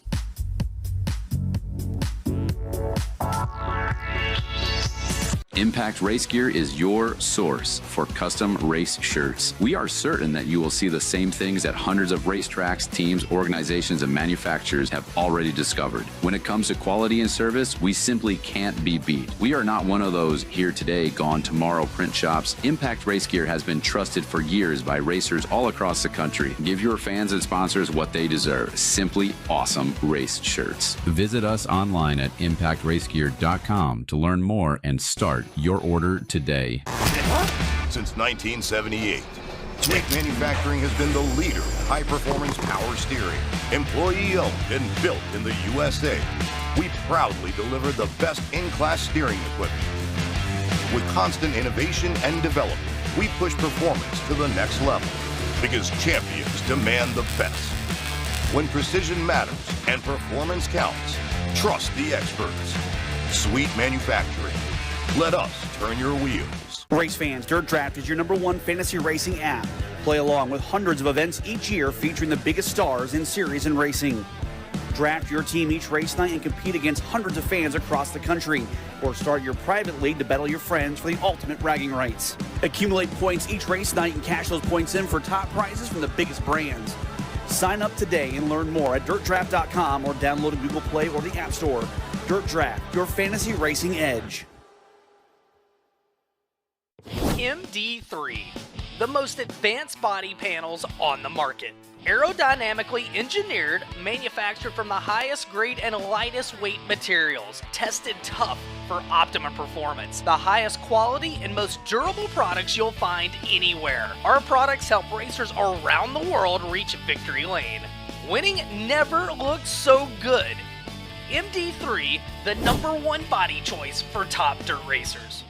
Impact Race Gear is your source for custom race shirts. We are certain that you will see the same things that hundreds of racetracks, teams, organizations, and manufacturers have already discovered. When it comes to quality and service, we simply can't be beat. We are not one of those here today, gone tomorrow print shops. Impact Race Gear has been trusted for years by racers all across the country. Give your fans and sponsors what they deserve. Simply awesome race shirts. Visit us online at impactracegear.com to learn more and start your order today. Since 1978, Snake Manufacturing has been the leader in high-performance power steering. Employee-owned and built in the USA, we proudly deliver the best in-class steering equipment. With constant innovation and development, we push performance to the next level because champions demand the best. When precision matters and performance counts, trust the experts. Sweet Manufacturing. Let us turn your wheels. Race fans, Dirt Draft is your #1 fantasy racing app. Play along with hundreds of events each year featuring the biggest stars in series and racing. Draft your team each race night and compete against hundreds of fans across the country. Or start your private league to battle your friends for the ultimate bragging rights. Accumulate points each race night and cash those points in for top prizes from the biggest brands. Sign up today and learn more at dirtdraft.com or download in Google Play or the App Store. Dirt Draft, your fantasy racing edge. MD3, the most advanced body panels on the market. Aerodynamically engineered, manufactured from the highest grade and lightest weight materials, tested tough for optimum performance. The highest quality and most durable products you'll find anywhere. Our products help racers around the world reach victory lane. Winning never looked so good. MD3, the #1 body choice for top dirt racers.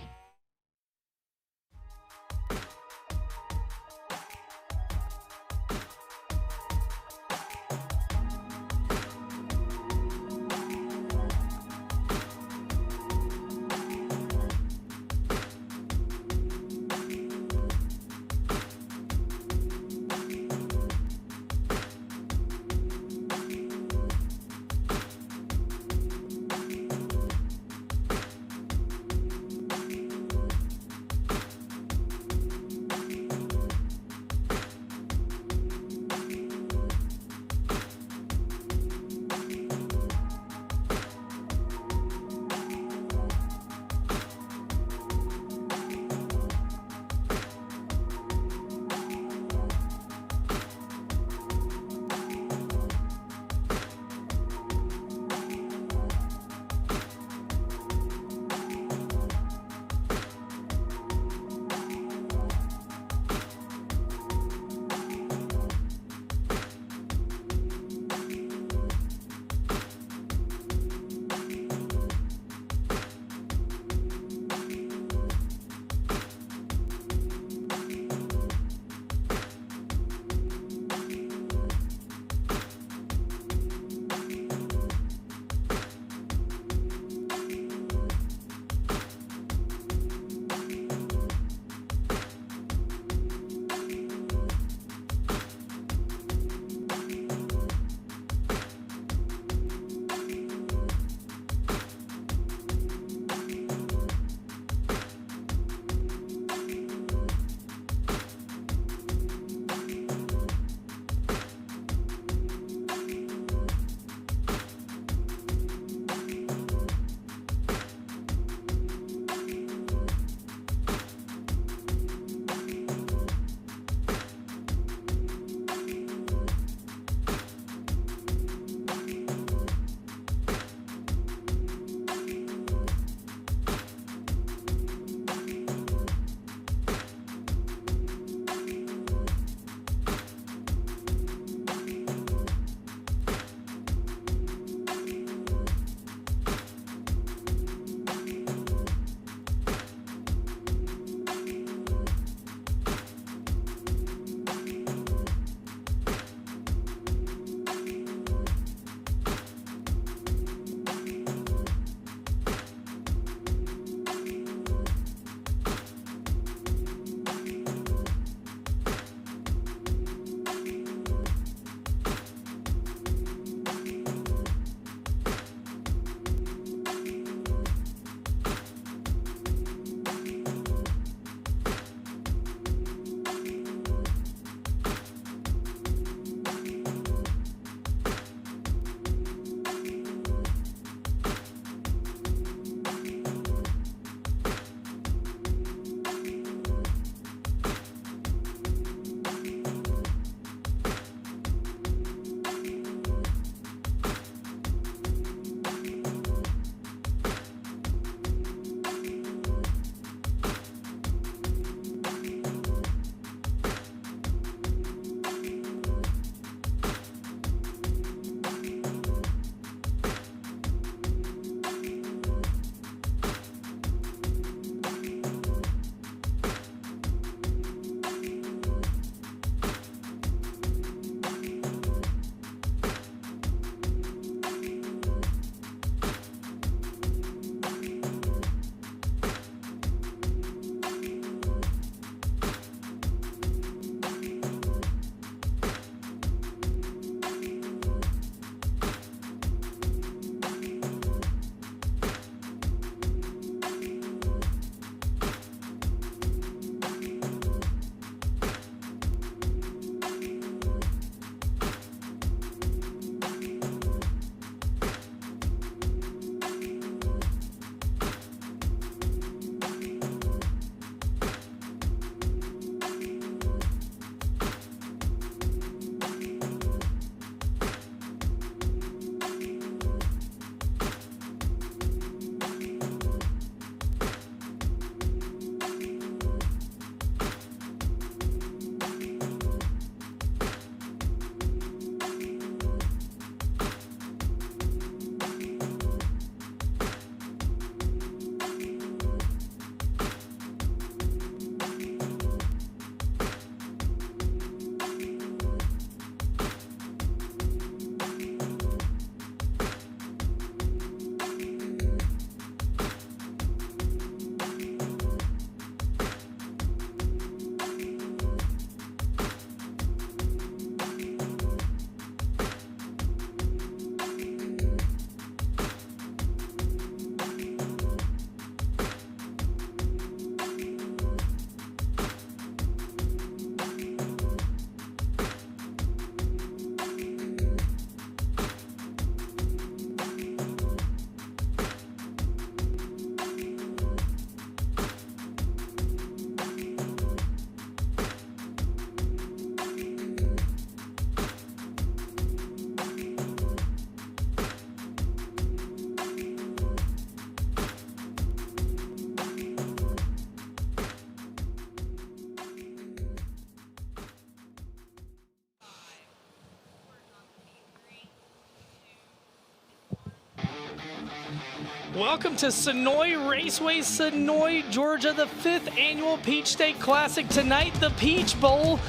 Welcome to Senoia Raceway, Senoia, Georgia, the 5th annual Peach State Classic. Tonight, the Peach Bowl.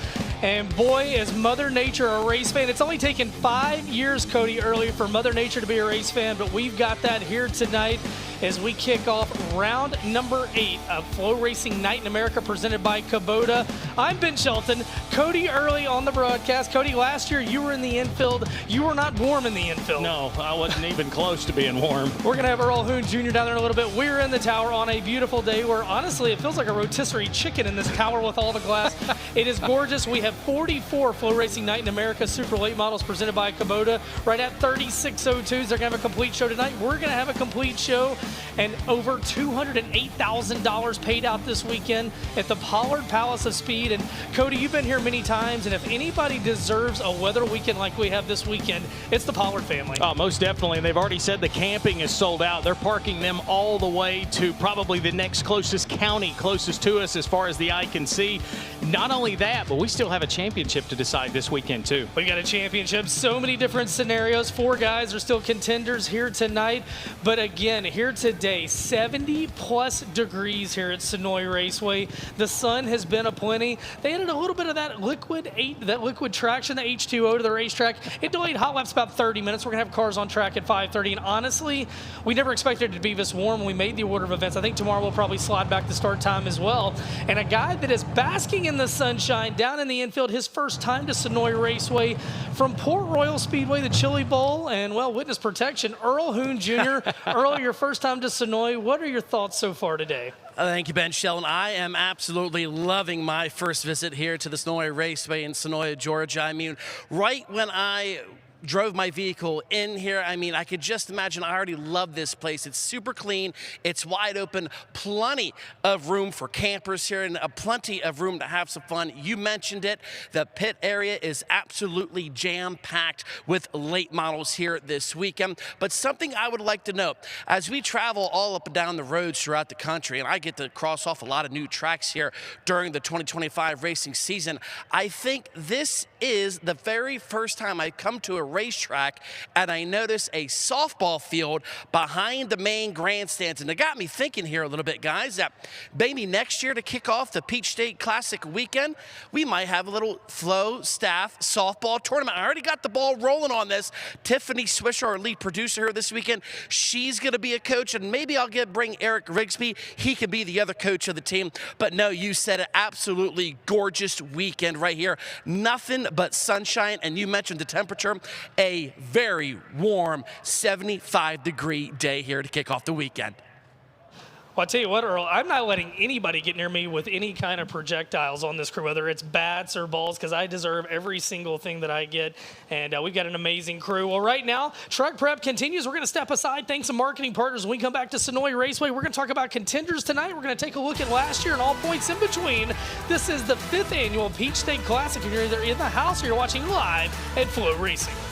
And boy, is Mother Nature a race fan. It's only taken 5 years, Cody, earlier for Mother Nature to be a race fan, but we've got that here tonight as we kick off round number 8 of FloRacing Night in America presented by Kubota. I'm Ben Shelton. Cody early on the broadcast. Cody, last year you were in the infield. You were not warm in the infield. No, I wasn't even close to being warm. We're going to have Earl Hoon Jr. down there in a little bit. We're in the tower on a beautiful day where, honestly, it feels like a rotisserie chicken in this tower with all the glass. It is gorgeous. We have 44 FloRacing Night in America Super Late models presented by Kubota. Right at 3602s, they're going to have a complete show tonight. We're going to have a complete show, and over $208,000 paid out this weekend at the Pollard Palace of Speed. And Cody, you've been here many times, and if anybody deserves a weather weekend like we have this weekend, it's the Pollard family. Oh, most definitely. And they've already said the camping is sold out. They're parking them all the way to probably the next closest county closest to us as far as the eye can see. Not only that, but we still have a championship to decide this weekend too. We got a championship, so many different scenarios. 4 guys are still contenders here tonight. But again, here today, 70+ degrees here at Senoia Raceway. The sun has been aplenty. They added a little bit of that liquid traction, the H2O, to the racetrack. It delayed hot laps about 30 minutes. We're going to have cars on track at 5:30. And honestly, we never expected it to be this warm when we made the order of events. I think tomorrow we'll probably slide back the start time as well. And a guy that is basking in the sunshine down in the infield, his first time to Senoia Raceway from Port Royal Speedway, the Chili Bowl, and, well, witness protection, Earl Hoon Jr. Earl, your first time to Senoia. What are your thoughts so far today? Thank you, Ben Sheldon. I am absolutely loving my first visit here to the Senoia Raceway in Senoia, Georgia. I mean, right when I drove my vehicle in here, I mean, I could just imagine. I already love this place. It's super clean. It's wide open. Plenty of room for campers here, and plenty of room to have some fun. You mentioned it. The pit area is absolutely jam-packed with late models here this weekend. But something I would like to note, as we travel all up and down the roads throughout the country, and I get to cross off a lot of new tracks here during the 2025 racing season, I think this is the very first time I come to a racetrack and I notice a softball field behind the main grandstands. And it got me thinking here a little bit, guys, that maybe next year to kick off the Peach State Classic weekend, we might have a little Flo staff softball tournament. I already got the ball rolling on this. Tiffany Swisher, our lead producer here this weekend, she's going to be a coach, and maybe I'll bring Eric Rigsby. He can be the other coach of the team. But no, you said it, absolutely gorgeous weekend right here. Nothing but sunshine, and you mentioned the temperature. A very warm 75-degree day here to kick off the weekend. Well, I'll tell you what, Earl, I'm not letting anybody get near me with any kind of projectiles on this crew, whether it's bats or balls, because I deserve every single thing that I get, and we've got an amazing crew. Well, right now, truck prep continues. We're going to step aside. Thanks to marketing partners. When we come back to Senoia Raceway, we're going to talk about contenders tonight. We're going to take a look at last year and all points in between. This is the 5th annual Peach State Classic, and you're either in the house or you're watching live at FloRacing.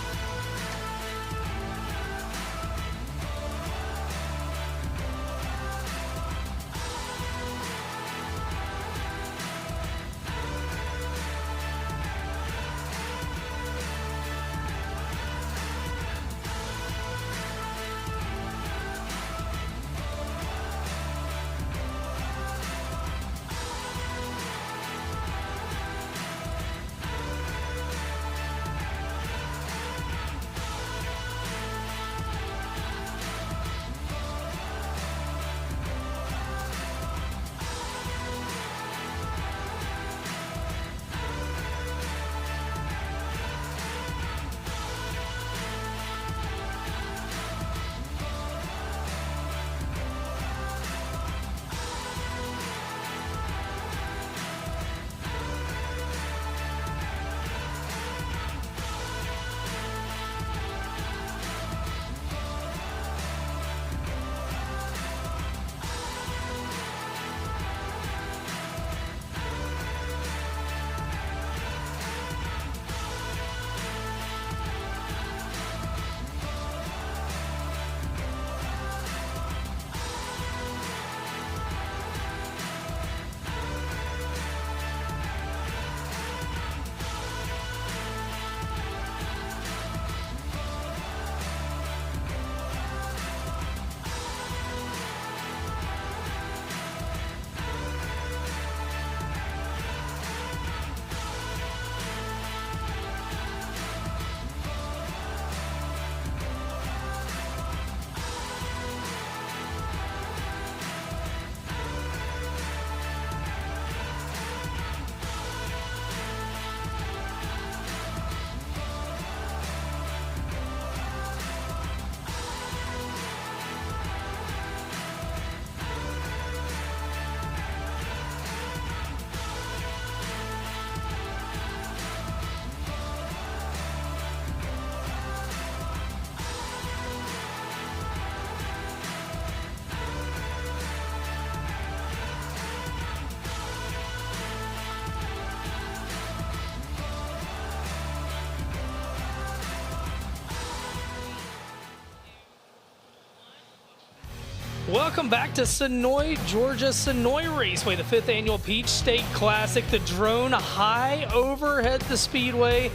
Welcome back to Senoia, Georgia, Senoia Raceway, the 5th annual Peach State Classic. The drone high overhead the speedway.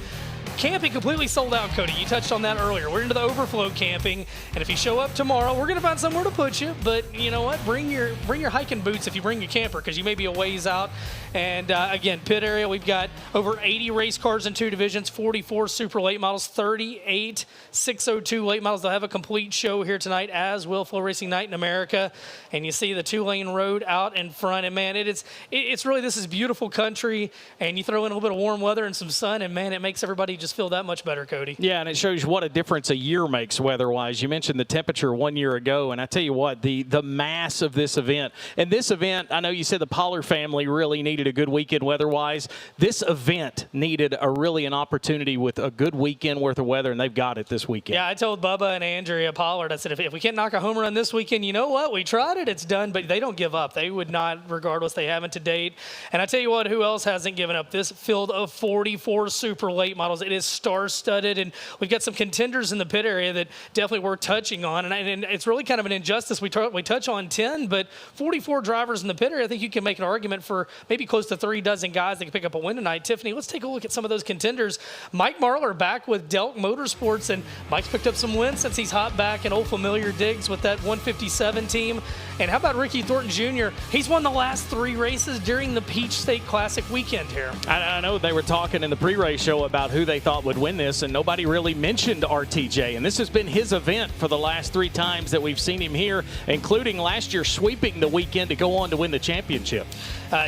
Camping completely sold out, Cody. You touched on that earlier. We're into the overflow camping, and if you show up tomorrow, we're going to find somewhere to put you. But you know what? Bring your hiking boots if you bring your camper, because you may be a ways out. And again, pit area, we've got over 80 race cars in 2 divisions, 44 super late models, 38 602 late models. They'll have a complete show here tonight, as will FloRacing Night in America. And you see the 2-lane road out in front. And man, it's really, this is beautiful country. And you throw in a little bit of warm weather and some sun, and man, it makes everybody just feel that much better, Cody. Yeah, and it shows you what a difference a year makes weather-wise. You mentioned the temperature 1 year ago, and I tell you what, the mass of this event. And this event, I know you said the Pollard family really needed a good weekend weather-wise. This event needed an opportunity with a good weekend worth of weather, and they've got it this weekend. Yeah, I told Bubba and Andrea Pollard, I said, if we can't knock a home run this weekend, you know what? We tried it, it's done, but they don't give up. They would not, regardless. They haven't to date. And I tell you what, who else hasn't given up? This field of 44 super late models. It is star-studded, and we've got some contenders in the pit area that definitely worth touching on. And it's really kind of an injustice. We touch on 10, but 44 drivers in the pit area. I think you can make an argument for maybe close to 3 dozen guys that can pick up a win tonight. Tiffany, let's take a look at some of those contenders. Mike Marlar back with Delk Motorsports, and Mike's picked up some wins since he's hot back in old familiar digs with that 157 team. And how about Ricky Thornton Jr.? He's won the last 3 races during the Peach State Classic weekend here. I know they were talking in the pre-race show about who they thought would win this, and nobody really mentioned RTJ. And this has been his event for the last 3 times that we've seen him here, including last year sweeping the weekend to go on to win the championship.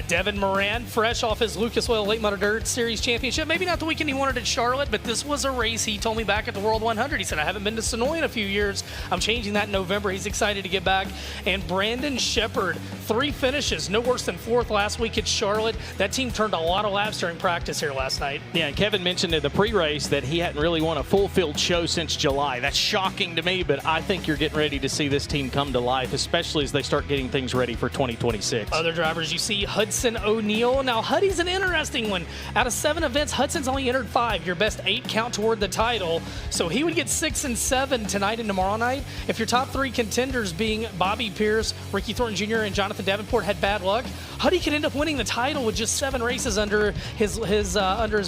Devin Moran, fresh off his Lucas Oil Late Model Dirt Series championship. Maybe not the weekend he wanted at Charlotte, but this was a race he told me back at the World 100. He said, I haven't been to Senoia in a few years. I'm changing that in November. He's excited to get back. And Brandon Shepard, 3 finishes, no worse than 4th last week at Charlotte. That team turned a lot of laps during practice here last night. Yeah, and Kevin mentioned in the pre-race that he hadn't really won a full field show since July. That's shocking to me, but I think you're getting ready to see this team come to life, especially as they start getting things ready for 2026. Other drivers, you see Hudson O'Neal. Now, Huddy's an interesting one. Out of 7 events, Hudson's only entered 5. Your best 8 count toward the title. So he would get 6 and 7 tonight and tomorrow night. If your top 3 contenders being Bobby Pierce, Ricky Thornton Jr., and Jonathan Davenport had bad luck, Huddy could end up winning the title with just 7 races under his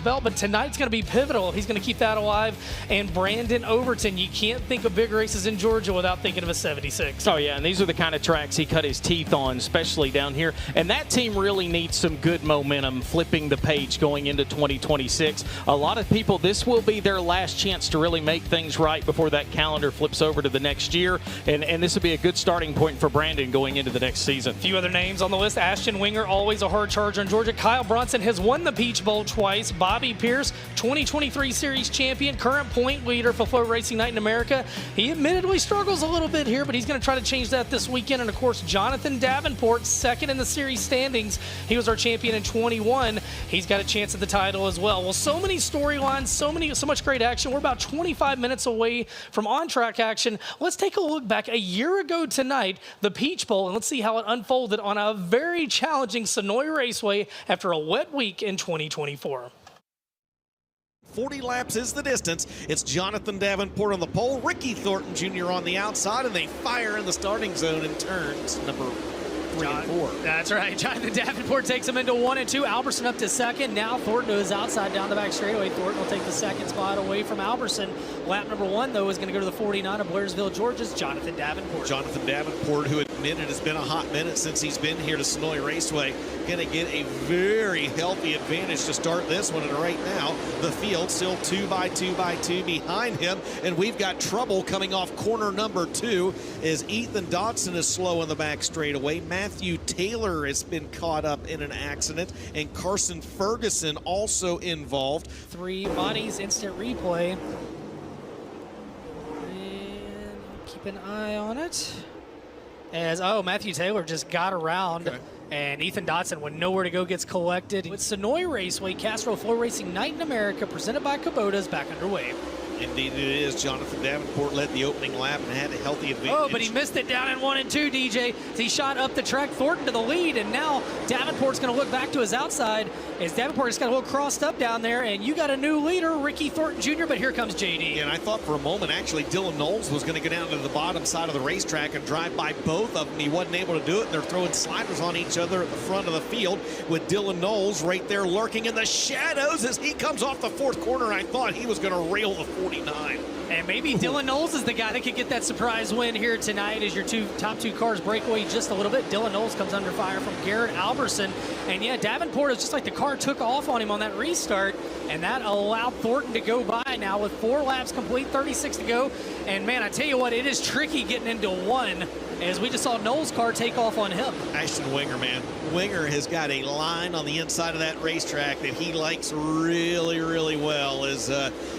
belt. But tonight's going to be pivotal. He's going to keep that alive. And Brandon Overton, you can't think of big races in Georgia without thinking of a 76. Oh, yeah, and these are the kind of tracks he cut his teeth on, especially down here. And that team really needs some good momentum flipping the page going into 2026. A lot of people, this will be their last chance to really make things right before that calendar flips over to the next year. And this will be a good starting point for Brandon going into the next season. A few other names on the list. Ashton Winger, always a hard charger in Georgia. Kyle Bronson has won the Peach Bowl twice. Bobby Pierce, 2023 Series champion, current point leader for FloRacing Night in America. He admittedly struggles a little bit here, but he's going to try to change that this weekend. And of course, Jonathan Davenport, 2nd in the series standings. He was our champion in 21. He's got a chance at the title as well. Well, so many storylines, so much great action. We're about 25 minutes away from on-track action. Let's take a look back a year ago tonight, the Peach Bowl, and let's see how it unfolded on a very challenging Senoia Raceway after a wet week in 2024. 40 laps is the distance. It's Jonathan Davenport on the pole, Ricky Thornton Jr. on the outside, and they fire in the starting zone in turns number 3 and 4. That's right. Jonathan Davenport takes him into 1 and 2. Alberson up to 2nd. Now Thornton to his outside down the back straightaway. Thornton will take the 2nd spot away from Alberson. Lap number 1, though, is going to go to the 49 of Blairsville, Georgia's Jonathan Davenport. Jonathan Davenport, who admitted it's been a hot minute since he's been here to Senoia Raceway, going to get a very healthy advantage to start this one. And right now, the field still 2 by 2 by 2 behind him. And we've got trouble coming off corner number 2 as Ethan Dodson is slow in the back straightaway. Matthew Taylor has been caught up in an accident, and Carson Ferguson also involved. 3 bodies, instant replay. And keep an eye on it. As, Matthew Taylor just got around. Okay. And Ethan Dodson, with nowhere to go, gets collected. With Senoia Raceway, Castro FloRacing Night in America, presented by Kubota, is back underway. Indeed it is. Jonathan Davenport led the opening lap and had a healthy advantage. Oh, but he missed it down in 1 and 2, DJ. He shot up the track, Thornton to the lead, and now Davenport's going to look back to his outside as Davenport just got a little crossed up down there, and you got a new leader, Ricky Thornton Jr., but here comes JD. Yeah, and I thought for a moment, actually, Dylan Knowles was going to go down to the bottom side of the racetrack and drive by both of them. He wasn't able to do it, and they're throwing sliders on each other at the front of the field with Dylan Knowles right there lurking in the shadows as he comes off the fourth corner. I thought he was going to rail the 49. And maybe Dylan Knowles is the guy that could get that surprise win here tonight as your top two cars break away just a little bit. Dylan Knowles comes under fire from Garrett Alberson. And yeah, Davenport is just like the car took off on him on that restart, and that allowed Thornton to go by now with 4 laps complete, 36 to go. And man, I tell you what, it is tricky getting into one as we just saw Knowles' car take off on him. Ashton Winger, man. Winger has got a line on the inside of that racetrack that he likes really, really well. As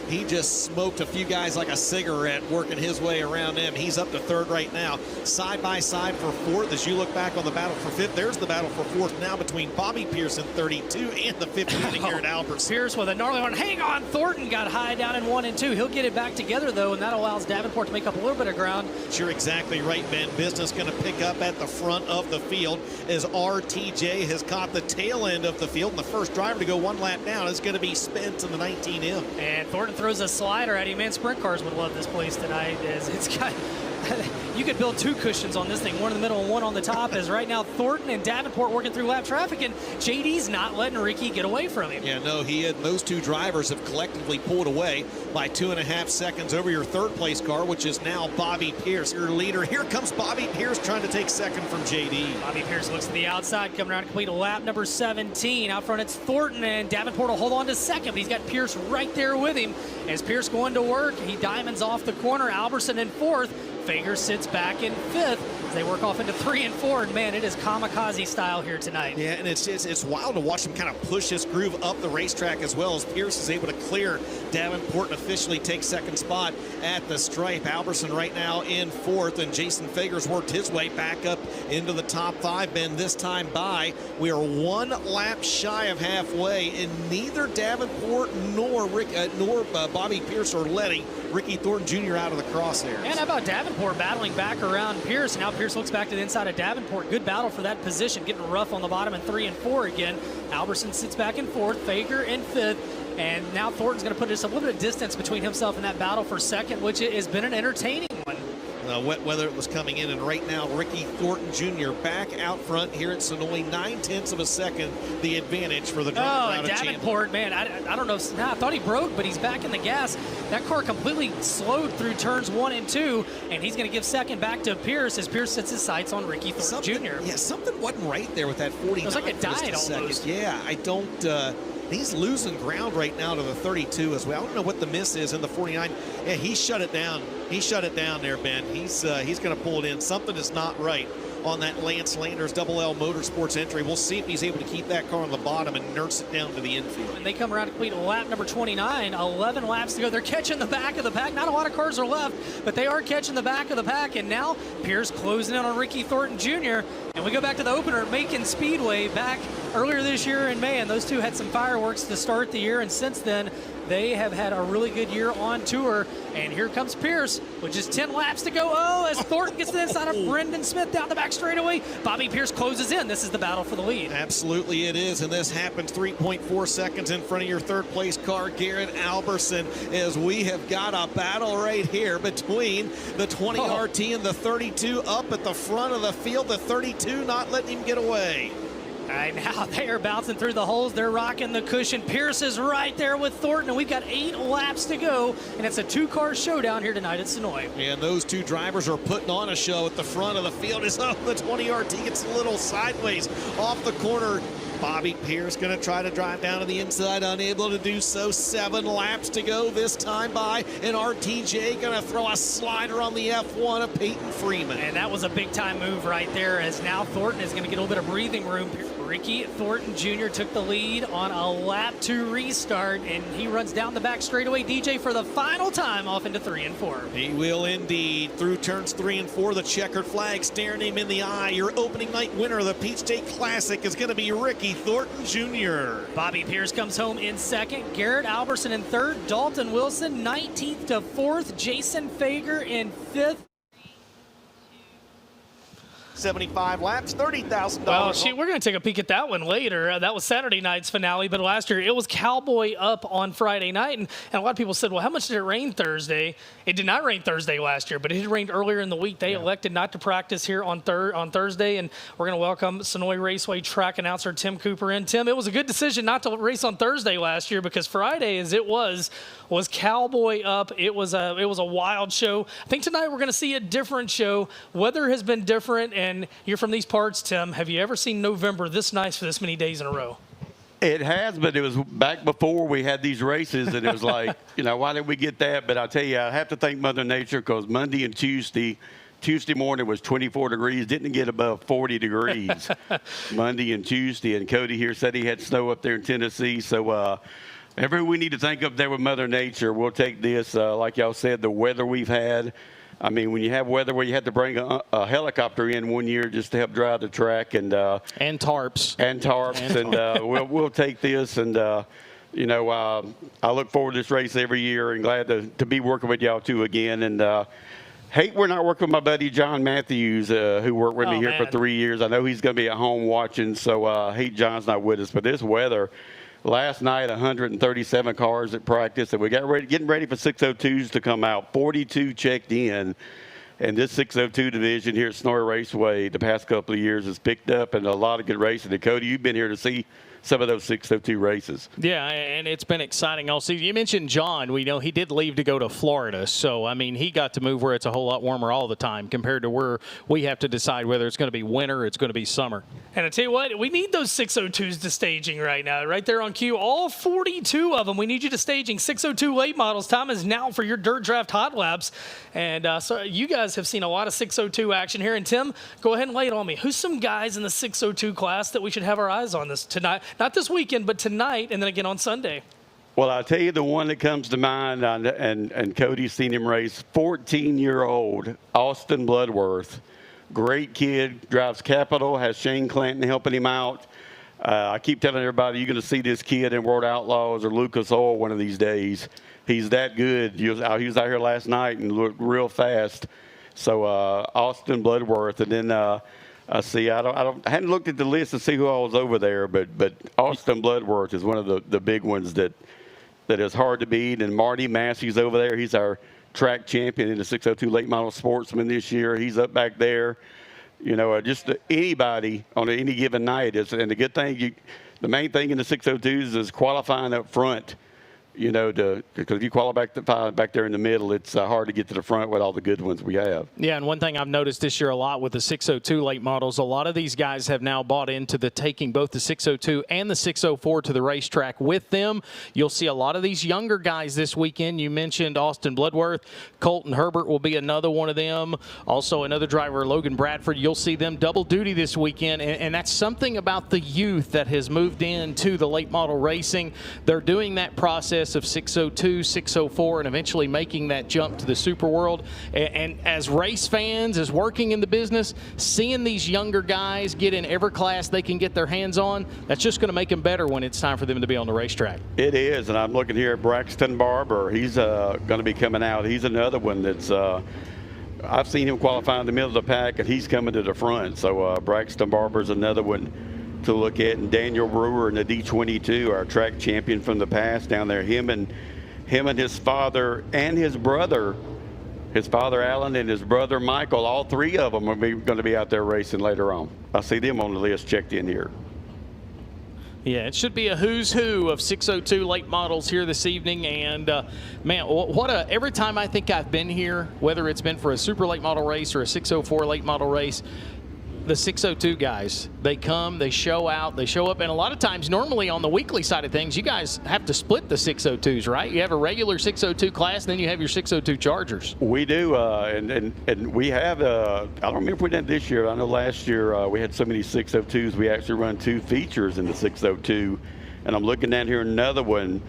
he just smoked a few guys like a cigarette working his way around them. He's up to third right now. Side by side for fourth. As you look back on the battle for fifth, there's the battle for fourth now between Bobby Pierce in 32 and the 15 Garrett Alberson. Pierce with a gnarly one. Hang on, Thornton got high down in 1 and 2. He'll get it back together though, and that allows Davenport to make up a little bit of ground. You're exactly right, Ben. Business going to pick up at the front of the field as RTJ has caught the tail end of the field, and the first driver to go 1 lap down is going to be Spence in the 19M. And Thornton throws a slider at him. Man, sprint cars would love this place tonight as it's got you could build 2 cushions on this thing, one in the middle and one on the top, as right now Thornton and Davenport working through lap traffic, and JD's not letting Ricky get away from him. Yeah, no, those 2 drivers have collectively pulled away by 2.5 seconds over your third place car, which is now Bobby Pierce, your leader. Here comes Bobby Pierce trying to take second from JD. Bobby Pierce looks to the outside, coming around to complete lap number 17. Out front, it's Thornton, and Davenport will hold on to second, but he's got Pierce right there with him. As Pierce going to work, he diamonds off the corner. Alberson in fourth. Fager sits back in fifth as they work off into 3 and 4, and man, it is kamikaze style here tonight. Yeah, and it's wild to watch him kind of push his groove up the racetrack as well as Pierce is able to clear Davenport and officially take second spot at the stripe. Alberson right now in fourth, and Jason Fager's worked his way back up into the top 5. Ben, this time by, we are 1 lap shy of halfway, and neither Davenport nor Bobby Pierce are letting Ricky Thornton Jr. out of the crosshairs. And how about Davenport battling back around Pierce? And now Pierce looks back to the inside of Davenport. Good battle for that position, getting rough on the bottom in 3 and 4 again. Alberson sits back in fourth, Fager in fifth, and now Thornton's going to put just a little bit of distance between himself and that battle for second, which has been an entertaining one. Wet weather was coming in, and right now Ricky Thornton Jr. back out front here at Senoia, 9/10 of a second the advantage for the driver. Oh, Davenport, man, I don't know. I thought he broke, but he's back in the gas. That car completely slowed through turns 1 and 2, and he's going to give second back to Pierce as Pierce sets his sights on Ricky Thornton Jr. Yeah, something wasn't right there with that 49. It was like it died almost. Yeah, I don't. He's losing ground right now to the 32 as well. I don't know what the miss is in the 49. Yeah, he shut it down. He shut it down there, Ben. He's going to pull it in. Something is not right on that Lance Landers Double L Motorsports entry. We'll see if he's able to keep that car on the bottom and nurse it down to the infield. And they come around to complete lap number 29. 11 laps to go. They're catching the back of the pack. Not a lot of cars are left, but they are catching the back of the pack. And now Pierce closing in on Ricky Thornton Jr. And we go back to the opener at Macon Speedway back earlier this year in May. And those two had some fireworks to start the year. And since then, they have had a really good year on tour. And here comes Pierce with just 10 laps to go. Oh, as Thornton gets to the inside of Brendan Smith down the back straightaway. Bobby Pierce closes in. This is the battle for the lead. Absolutely it is. And this happens 3.4 seconds in front of your third place car, Garrett Alberson, as we have got a battle right here between the 20 RT and the 32 up at the front of the field. The 32 not letting him get away. All right, now they are bouncing through the holes. They're rocking the cushion. Pierce is right there with Thornton, and we've got 8 laps to go, and it's a 2-car showdown here tonight at Senoia. And those 2 drivers are putting on a show at the front of the field. As the 20 RT gets a little sideways off the corner. Bobby Pierce going to try to drive down to the inside, unable to do so. 7 laps to go this time by, and RTJ going to throw a slider on the F1 of Peyton Freeman. And that was a big-time move right there, as now Thornton is going to get a little bit of breathing room. Ricky Thornton Jr. took the lead on a lap 2 restart, and he runs down the back straightaway, DJ, for the final time off into 3 and 4. He will indeed. Through turns 3 and 4, the checkered flag staring him in the eye. Your opening night winner of the Peach State Classic is going to be Ricky Thornton Jr. Bobby Pierce comes home in second. Garrett Alberson in third. Dalton Wilson 19th to 4th. Jason Fager in 5th. 75 laps, $30,000. Well, we're going to take a peek at that one later. That was Saturday night's finale, but last year it was Cowboy Up on Friday night. And a lot of people said, well, how much did it rain Thursday? It did not rain Thursday last year, but it had rained earlier in the week. They elected not to practice here on Thursday, and we're going to welcome Senoia Raceway track announcer Tim Cooper in. Tim, it was a good decision not to race on Thursday last year, because Friday, as it was Cowboy Up. It was a wild show. I think tonight we're going to see a different show. Weather has been different, and you're from these parts, Tim. Have you ever seen November this nice for this many days in a row? It has, but it was back before we had these races, and it was like, why did we get that? But I tell you, I have to thank Mother Nature, because Monday and Tuesday morning was 24 degrees, didn't get above 40 degrees Monday and Tuesday. And Cody here said he had snow up there in Tennessee, so everything we need to thank up there with Mother Nature. We'll take this, like y'all said, the weather we've had. I mean, when you have weather where you had to bring a helicopter in one year just to help drive the track, and tarps, and we'll take this, and I look forward to this race every year, and glad to be working with y'all too again. And hate we're not working with my buddy John Matthews, who worked with me here for 3 years. I know he's going to be at home watching, so hate John's not with us. But this weather. Last night, 137 cars at practice, and we getting ready for 602s to come out. 42 checked in, and this 602 division here at Senoia Raceway the past couple of years has picked up, and a lot of good racing. And Cody, you've been here to see some of those 602 races. Yeah, and it's been exciting all season. You mentioned John. We know he did leave to go to Florida, so, I mean, he got to move where it's a whole lot warmer all the time compared to where we have to decide whether it's going to be winter or it's going to be summer. And I tell you what, we need those 602s to staging right now, right there on cue. All 42 of them, we need you to staging. 602 late models. Time is now for your Dirt Draft Hot Laps. And so you guys have seen a lot of 602 action here. And, Tim, go ahead and lay it on me. Who's some guys in the 602 class that we should have our eyes on this tonight? Not this weekend, but tonight, and then again on Sunday. Well, I'll tell you the one that comes to mind, and Cody's seen him race, 14-year-old Austin Bloodworth. Great kid, drives Capital, has Shane Clanton helping him out. I keep telling everybody, you're going to see this kid in World Outlaws or Lucas Oil one of these days. He's that good. He was out here last night and looked real fast. So Austin Bloodworth, and then I hadn't looked at the list to see who all was over there, but Austin Bloodworth is one of the big ones that is hard to beat. And Marty Massey's over there. He's our track champion in the 602 late model sportsman this year. He's up back there. Just anybody on any given night is, and the good thing, the main thing in the 602s is qualifying up front. Because if you qualify back there in the middle, it's hard to get to the front with all the good ones we have. Yeah, and one thing I've noticed this year a lot with the 602 late models, a lot of these guys have now bought into taking both the 602 and the 604 to the racetrack with them. You'll see a lot of these younger guys this weekend. You mentioned Austin Bloodworth. Colton Herbert will be another one of them. Also another driver, Logan Bradford. You'll see them double duty this weekend, and that's something about the youth that has moved into the late model racing. They're doing that process of 602, 604, and eventually making that jump to the Super World. And as race fans, as working in the business, seeing these younger guys get in every class they can get their hands on, that's just going to make them better when it's time for them to be on the racetrack. It is, and I'm looking here at Braxton Barber. He's going to be coming out. He's another one that's I've seen him qualify in the middle of the pack, and he's coming to the front. So Braxton Barber's another one to look at, and Daniel Brewer in the D22, our track champion from the past down there. Him and his father and his brother Alan and his brother Michael, all three of them are going to be out there racing later on. I see them on the list checked in here. Yeah, it should be a who's who of 602 late models here this evening. And, man, every time I think I've been here, whether it's been for a super late model race or a 604 late model race, the 602 guys. They come, they show out, they show up, and a lot of times, normally on the weekly side of things, you guys have to split the 602s, right? You have a regular 602 class, then you have your 602 Chargers. We do, and we have, I don't remember if we did this year. I know last year we had so many 602s, we actually run 2 features in the 602, and I'm looking down here another one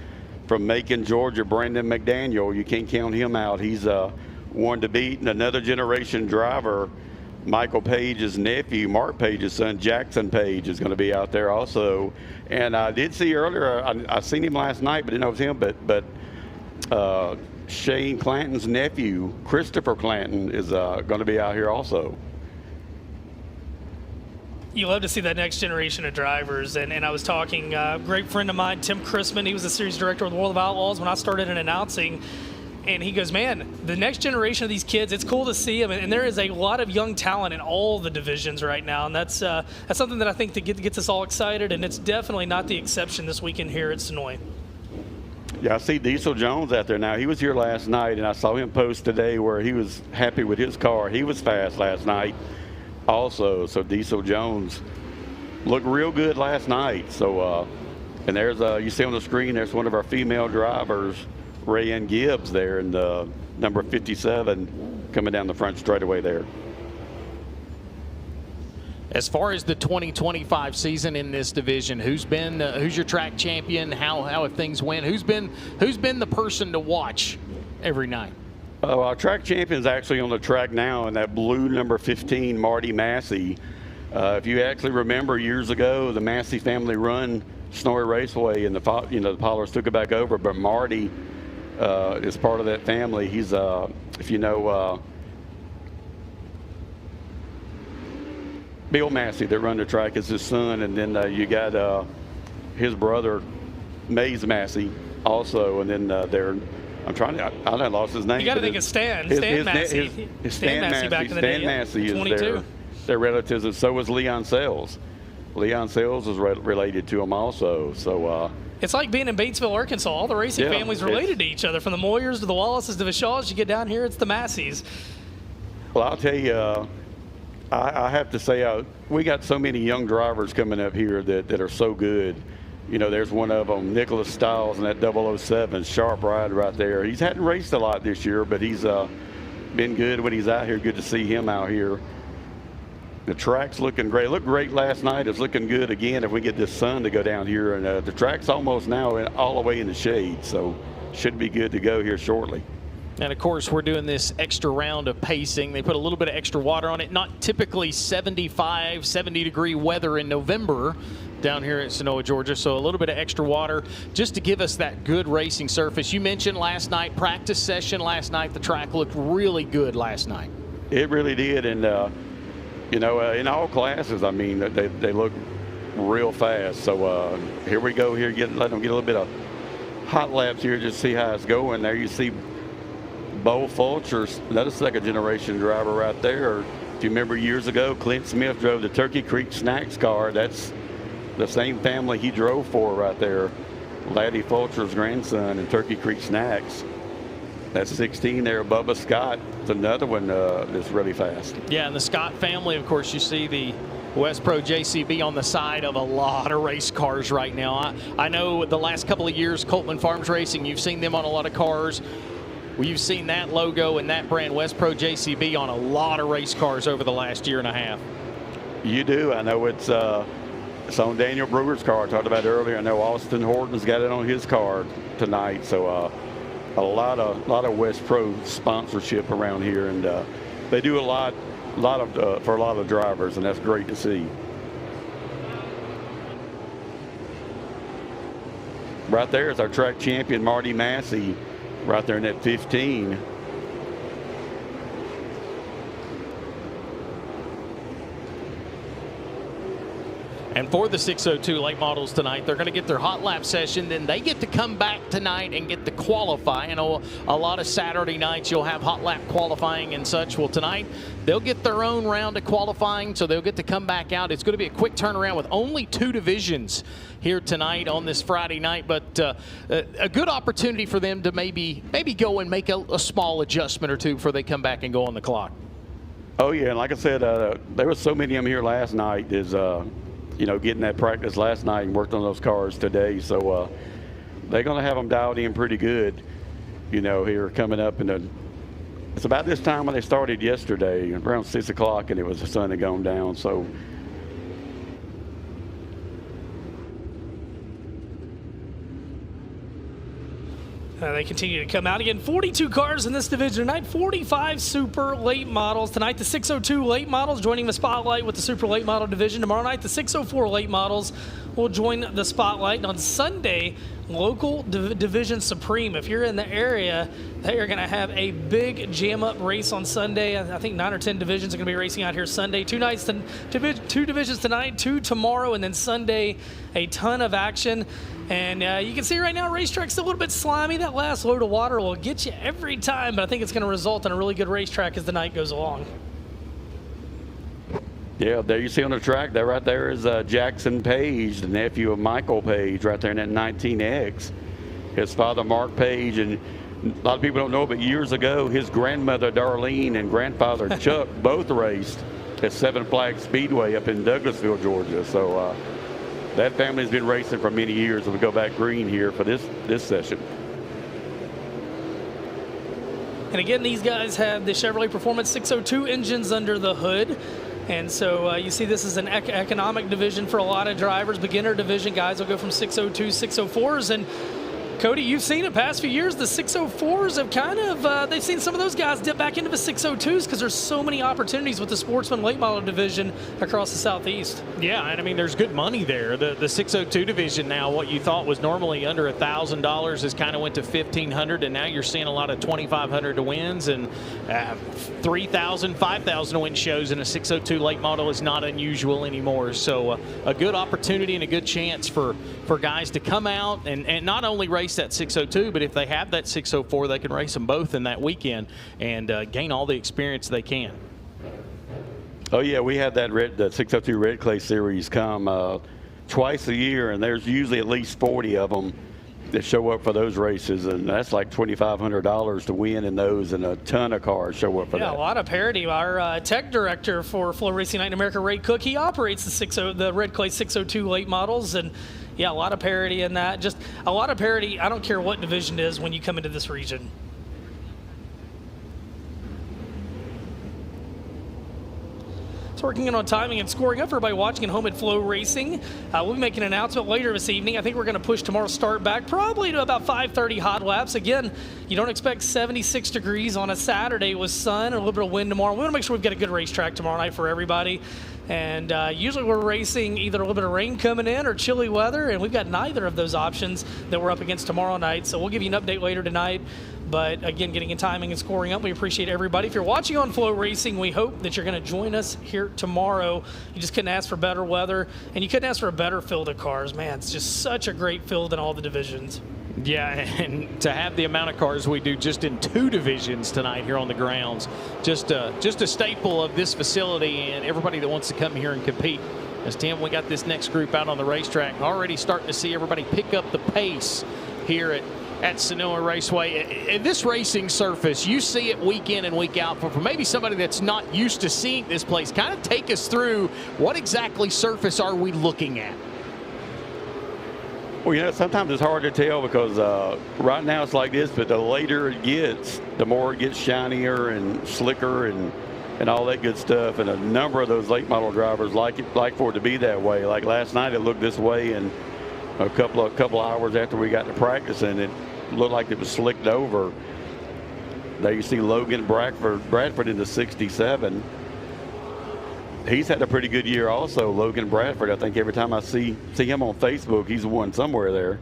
from Macon, Georgia, Brandon McDaniel. You can't count him out. He's one to beat, and another generation driver, Michael Page's nephew, Mark Page's son, Jackson Page, is going to be out there also. And I did see earlier, I seen him last night, but didn't know it was him, but Shane Clanton's nephew, Christopher Clanton, is going to be out here also. You love to see that next generation of drivers. And I was talking, a great friend of mine, Tim Chrisman, he was the series director of the World of Outlaws when I started in announcing. And he goes, man, the next generation of these kids, it's cool to see them. And there is a lot of young talent in all the divisions right now. And that's something that I think that gets us all excited. And it's definitely not the exception this weekend here at Senoia. Yeah, I see Diesel Jones out there now. He was here last night, and I saw him post today where he was happy with his car. He was fast last night also. So Diesel Jones looked real good last night. So, and there's, you see on the screen, there's one of our female drivers, Rayanne Gibbs there, and number 57 coming down the front straightaway there. As far as the 2025 season in this division, who's your track champion? How have things went? Who's been the person to watch every night? Our track champion's actually on the track now in that blue number 15, Marty Massey. If you actually remember years ago, the Massey family run Senoia Raceway, and the Pollers took it back over, but Marty is part of that family. He's, if you know, Bill Massey that run the track is his son, and then you got his brother, Maze Massey, also, and then I done lost his name. You got to think of Stan Massey. Stan Massey back in the day. Stan Massey is their relatives, and so was Leon Sales. Leon Sales is related to him also, so. It's like being in Batesville, Arkansas. All the racing families related to each other, from the Moyers to the Wallaces to the Vishaws. You get down here, it's the Masseys. Well, I'll tell you, I have to say, we got so many young drivers coming up here that are so good. You know, there's one of them, Nicholas Stiles, in that 007, sharp ride right there. He hadn't raced a lot this year, but he's been good when he's out here. Good to see him out here. The track's looking great. It looked great last night. It's looking good again if we get this sun to go down here. And the track's almost now all the way in the shade, so should be good to go here shortly. And, of course, we're doing this extra round of pacing. They put a little bit of extra water on it. Not typically 75, 70-degree weather in November down here at Senoia, Georgia, so a little bit of extra water just to give us that good racing surface. You mentioned last night, practice session last night. The track looked really good last night. It really did, and you know, in all classes, I mean, they look real fast. So here we go here, let them get a little bit of hot laps here, just see how it's going. There you see Bo Fulcher, another second-generation driver right there. If you remember years ago, Clint Smith drove the Turkey Creek Snacks car. That's the same family he drove for right there. Laddie Fulcher's grandson in Turkey Creek Snacks. That's 16 there. Bubba Scott, it's another one that's really fast. Yeah, and the Scott family, of course, you see the West Pro JCB on the side of a lot of race cars right now. I know the last couple of years, Coltman Farms Racing, you've seen them on a lot of cars. Well, you've seen that logo and that brand, West Pro JCB, on a lot of race cars over the last year and a half. You do. I know it's on Daniel Brewer's car I talked about earlier. I know Austin Horton's got it on his car tonight. So a lot of West Pro sponsorship around here, and they do a lot for a lot of drivers, and that's great to see. Right there is our track champion, Marty Massey, right there in that 15. And for the 602 late models tonight, they're going to get their hot lap session. Then they get to come back tonight and get to qualify. You know, a lot of Saturday nights you'll have hot lap qualifying and such. Well, tonight they'll get their own round of qualifying, so they'll get to come back out. It's going to be a quick turnaround with only 2 divisions here tonight on this Friday night, but a good opportunity for them to maybe go and make a small adjustment or two before they come back and go on the clock. Oh, yeah, and like I said, there was so many of them here last night is, getting that practice last night and worked on those cars today. So they're going to have them dialed in pretty good, here coming up. It's about this time when they started yesterday, around 6 o'clock, and it was the sun had gone down. So they continue to come out again. 42 cars in this division tonight, 45 super late models. Tonight, the 602 late models joining the spotlight with the super late model division. Tomorrow night, the 604 late models will join the spotlight. And on Sunday, local division supreme. If you're in the area, they are going to have a big jam-up race on Sunday. I think 9 or 10 divisions are going to be racing out here Sunday. Two divisions tonight, 2 tomorrow, and then Sunday, a ton of action. And you can see right now, racetrack's a little bit slimy. That last load of water will get you every time, but I think it's going to result in a really good racetrack as the night goes along. Yeah, there you see on the track, that right there is Jackson Page, the nephew of Michael Page, right there in that 19X. His father, Mark Page, and a lot of people don't know, but years ago, his grandmother, Darlene, and grandfather, Chuck, both raced at Seven Flags Speedway up in Douglasville, Georgia. So that family's been racing for many years, and we go back green here for this session. And again, these guys have the Chevrolet Performance 602 engines under the hood. And so you see this is an economic division for a lot of drivers. Beginner division, guys will go from 602s, 604s. And Cody, you've seen it past few years, the 604s have kind of, they've seen some of those guys dip back into the 602s because there's so many opportunities with the Sportsman late model division across the Southeast. Yeah, and I mean, there's good money there. The 602 division now, what you thought was normally under $1,000 has kind of went to $1,500, and now you're seeing a lot of $2,500 to wins, and $3,000, $5,000 to win shows in a 602 late model is not unusual anymore. So a good opportunity and a good chance for guys to come out and not only race that 602, but if they have that 604, they can race them both in that weekend and gain all the experience they can. Oh yeah, we have that the 602 Red Clay Series come twice a year, and there's usually at least 40 of them that show up for those races, and that's like $2,500 to win in those, and a ton of cars show up for that. Yeah, a lot of parity. Our tech director for FloRacing Night in America, Ray Cook, he operates the Red Clay 602 late models, and yeah, a lot of parity in that. Just a lot of parity. I don't care what division it is when you come into this region. So working in on timing and scoring up for everybody watching at home at FloRacing. We'll be making an announcement later this evening. I think we're going to push tomorrow's start back probably to about 5:30 hot laps. Again, you don't expect 76 degrees on a Saturday with sun and a little bit of wind tomorrow. We want to make sure we've got a good racetrack tomorrow night for everybody. And usually we're racing either a little bit of rain coming in or chilly weather, and we've got neither of those options that we're up against tomorrow night. So we'll give you an update later tonight. But again, getting in timing and scoring up, we appreciate everybody. If you're watching on FloRacing, we hope that you're going to join us here tomorrow. You just couldn't ask for better weather, and you couldn't ask for a better field of cars. Man, it's just such a great field in all the divisions. Yeah, and to have the amount of cars we do just in 2 divisions tonight here on the grounds, just a staple of this facility and everybody that wants to come here and compete. As Tim, we got this next group out on the racetrack, already starting to see everybody pick up the pace here at Senoia Raceway. And this racing surface, you see it week in and week out. For maybe somebody that's not used to seeing this place, kind of take us through what exactly surface are we looking at? Well, sometimes it's hard to tell because right now it's like this, but the later it gets, the more it gets shinier and slicker and all that good stuff. And a number of those late model drivers like for it to be that way. Like last night, it looked this way, and a couple hours after we got to practicing, it looked like it was slicked over. There you see Logan Bradford in the 67. He's had a pretty good year also, Logan Bradford. I think every time I see him on Facebook, he's won somewhere there.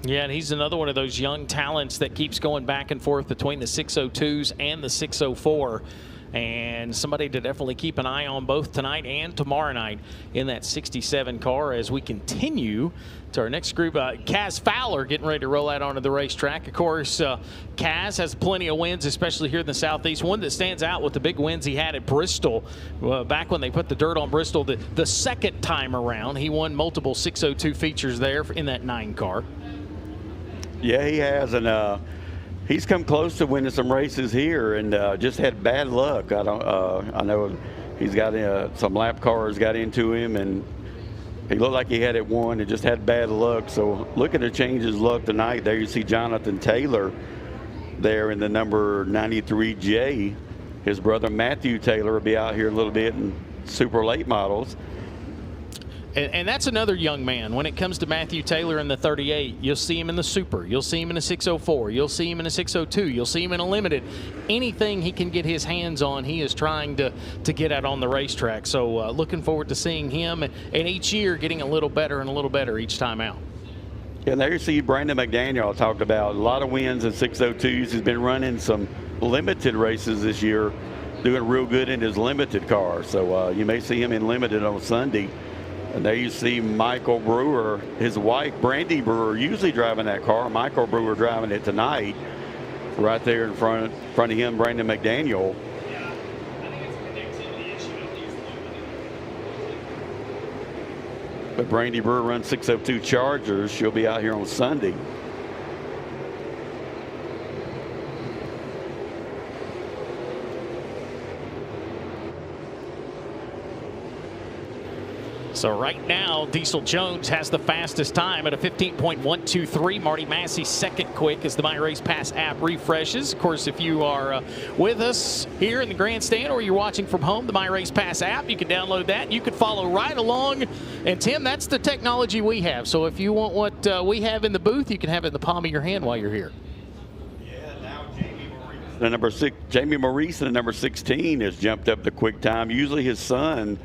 Yeah, and he's another one of those young talents that keeps going back and forth between the 602s and the 604. And somebody to definitely keep an eye on both tonight and tomorrow night in that 67 car as we continue to our next group. Kaz Fowler getting ready to roll out onto the racetrack. Of course, Kaz has plenty of wins, especially here in the Southeast. One that stands out with the big wins he had at Bristol back when they put the dirt on Bristol the second time around. He won multiple 602 features there in that 9 car. Yeah, he has. And He's come close to winning some races here, and just had bad luck. I know he's got some lap cars got into him, and he looked like he had it won and just had bad luck. So looking to change his luck tonight. There you see Jonathan Taylor there in the number 93J. His brother Matthew Taylor will be out here a little bit in super late models. And that's another young man. When it comes to Matthew Taylor in the 38, you'll see him in the Super. You'll see him in a 604. You'll see him in a 602. You'll see him in a Limited. Anything he can get his hands on, he is trying to get out on the racetrack. So looking forward to seeing him, and each year getting a little better and a little better each time out. And there you see Brandon McDaniel. I talked about a lot of wins in 602s. He's been running some limited races this year, doing real good in his limited car. So you may see him in limited on Sunday. And there you see Michael Brewer, his wife, Brandy Brewer, usually driving that car. Michael Brewer driving it tonight. Right there in front of him, Brandon McDaniel. But Brandy Brewer runs 602 Chargers. She'll be out here on Sunday. So right now, Diesel Jones has the fastest time at a 15.123. Marty Massey second quick as the My Race Pass app refreshes. Of course, if you are with us here in the grandstand or you're watching from home, the My Race Pass app, you can download that. You can follow right along. And Tim, that's the technology we have. So if you want what we have in the booth, you can have it in the palm of your hand while you're here. The number 6, Jamie Maurice, in the number 16, has jumped up to quick time. Usually his son,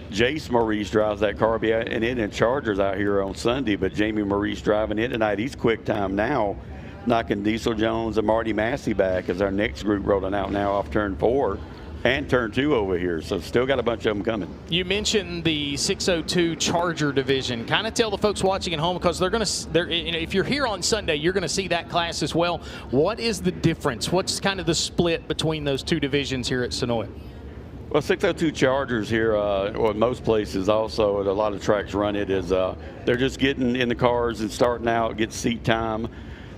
Jace Maurice, drives that car and in Chargers out here on Sunday, but Jamie Maurice driving it tonight. He's quick time now, knocking Diesel Jones and Marty Massey back as our next group rolling out now off turn 4 and turn 2 over here. So still got a bunch of them coming. You mentioned the 602 Charger division. Kind of tell the folks watching at home, because if you're here on Sunday, you're going to see that class as well. What is the difference? What's kind of the split between those two divisions here at Senoia? Well, 602 Chargers here, or most places also, a lot of tracks run it, is they're just getting in the cars and starting out, get seat time.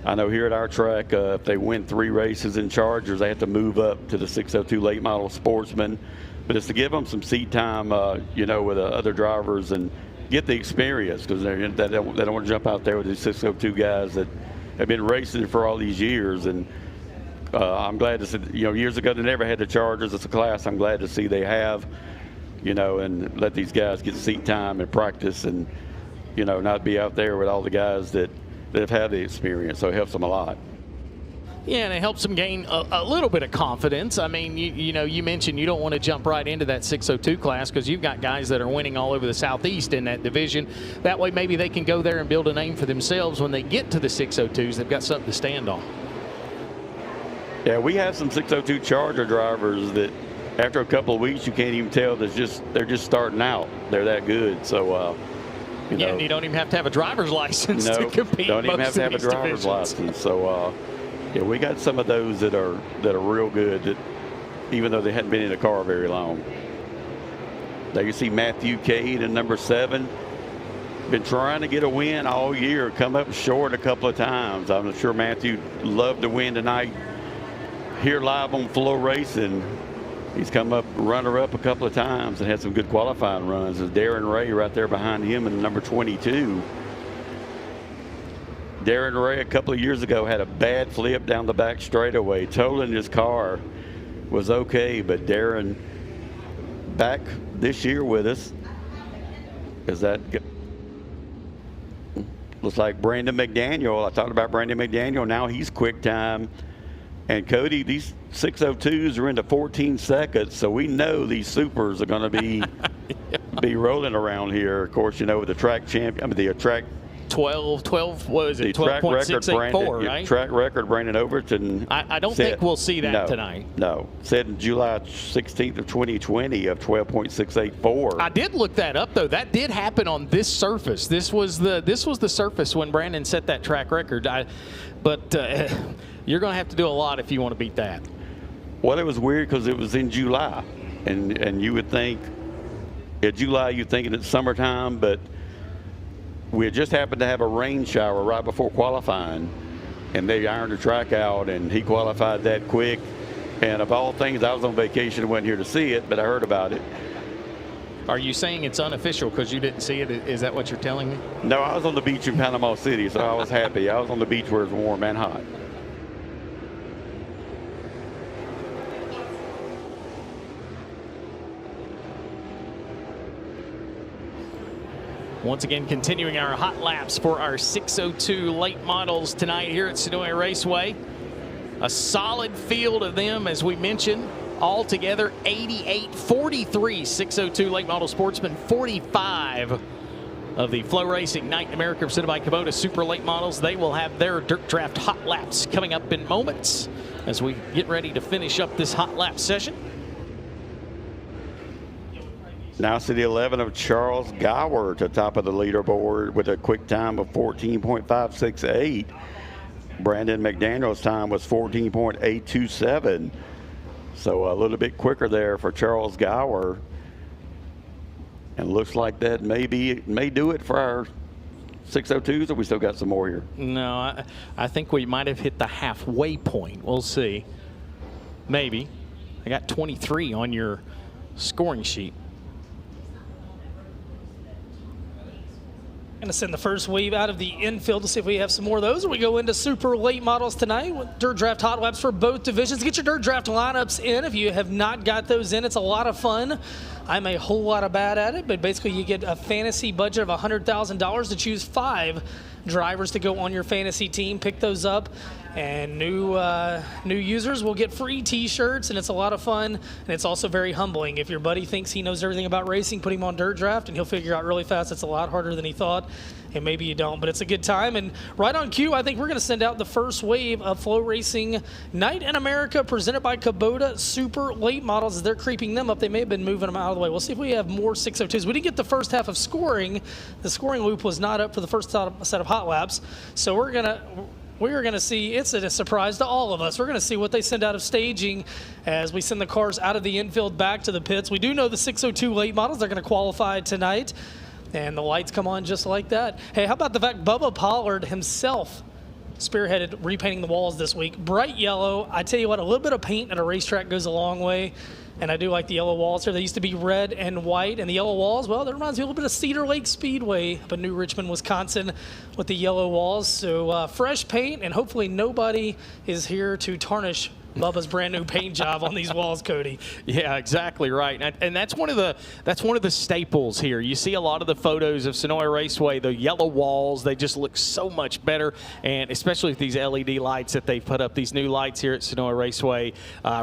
I know here at our track, if they win 3 races in Chargers, they have to move up to the 602 late model Sportsman. But it's to give them some seat time, with other drivers and get the experience, because they don't want to jump out there with these 602 guys that have been racing for all these years. And I'm glad to see, years ago they never had the Chargers as a class. I'm glad to see they have, and let these guys get seat time and practice and, not be out there with all the guys that have had the experience. So it helps them a lot. Yeah, and it helps them gain a little bit of confidence. I mean, you mentioned you don't want to jump right into that 602 class because you've got guys that are winning all over the Southeast in that division. That way maybe they can go there and build a name for themselves when they get to the 602s. They've got something to stand on. Yeah, we have some 602 Charger drivers that after a couple of weeks you can't even tell they're just starting out. They're that good. So, and you don't even have to have a driver's license to compete. Don't even have to have a driver's license. So, yeah, we got some of those that are real good, that even though they hadn't been in a car very long. There you see Matthew Cade in number 7. Been trying to get a win all year, come up short a couple of times. I'm sure Matthew loved to win tonight. Here live on FloRacing, he's come up runner-up a couple of times and had some good qualifying runs. There's Darren Ray right there behind him in number 22. Darren Ray a couple of years ago had a bad flip down the back straightaway. Totaling his car was okay, but Darren back this year with us. Looks like Brandon McDaniel. I talked about Brandon McDaniel. Now he's quick time. And Cody, these 602s are into 14 seconds, so we know these supers are going to be rolling around here. Of course, with the track champion, the track 12, what is it? 12.684, right? Track record, Brandon Overton. I don't think we'll see that tonight. No, said in July 16th of 2020 of 12.684. I did look that up though. That did happen on this surface. This was the surface when Brandon set that track record. But you're going to have to do a lot if you want to beat that. Well, it was weird because it was in July, and you would think in July you're thinking it's summertime, but we had just happened to have a rain shower right before qualifying, and they ironed the track out, and he qualified that quick. And of all things, I was on vacation and wasn't here to see it, but I heard about it. Are you saying it's unofficial because you didn't see it? Is that what you're telling me? No, I was on the beach in Panama City, so I was happy. I was on the beach where it's warm and hot. Once again, continuing our hot laps for our 602 late models tonight here at Senoia Raceway. A solid field of them, as we mentioned, all together 88, 43 602 late model sportsmen, 45 of the FloRacing Night in America presented by Kubota Super Late Models. They will have their Dirt Draft hot laps coming up in moments as we get ready to finish up this hot lap session. Now to the 11 of Charles Gower to top of the leaderboard with a quick time of 14.568. Brandon McDaniel's time was 14.827. So a little bit quicker there for Charles Gower. And looks like that may do it for our 602s, or we still got some more here? No, I think we might have hit the halfway point. We'll see. Maybe. I got 23 on your scoring sheet. Going to send the first wave out of the infield to see if we have some more of those. We go into super late models tonight with Dirt Draft hot laps for both divisions. Get your Dirt Draft lineups in. If you have not got those in, it's a lot of fun. I'm a whole lot of bad at it, but basically you get a fantasy budget of $100,000 to choose 5 drivers to go on your fantasy team. Pick those up, and new users will get free t-shirts, and it's a lot of fun, and it's also very humbling. If your buddy thinks he knows everything about racing, put him on Dirt Draft, and he'll figure out really fast it's a lot harder than he thought, and maybe you don't, but it's a good time. And right on cue, I think we're going to send out the first wave of FloRacing Night in America presented by Kubota Super Late Models. As they're creeping them up, they may have been moving them out of the way. We'll see if we have more 602s. We didn't get the first half of scoring. The scoring loop was not up for the first set of hot laps, so we're going to see, it's a surprise to all of us. We're going to see what they send out of staging as we send the cars out of the infield back to the pits. We do know the 602 late models, they're going to qualify tonight, and the lights come on just like that. Hey, how about the fact Bubba Pollard himself spearheaded repainting the walls this week? Bright yellow. I tell you what, a little bit of paint at a racetrack goes a long way. And I do like the yellow walls here. They used to be red and white. And the yellow walls, well, that reminds me a little bit of Cedar Lake Speedway up in New Richmond, Wisconsin with the yellow walls. So fresh paint, and hopefully nobody is here to tarnish Bubba's brand new paint job on these walls, Cody. Yeah, exactly right. And that's one of the staples here. You see a lot of the photos of Senoia Raceway, the yellow walls, they just look so much better. And especially with these LED lights that they've put up, these new lights here at Senoia Raceway,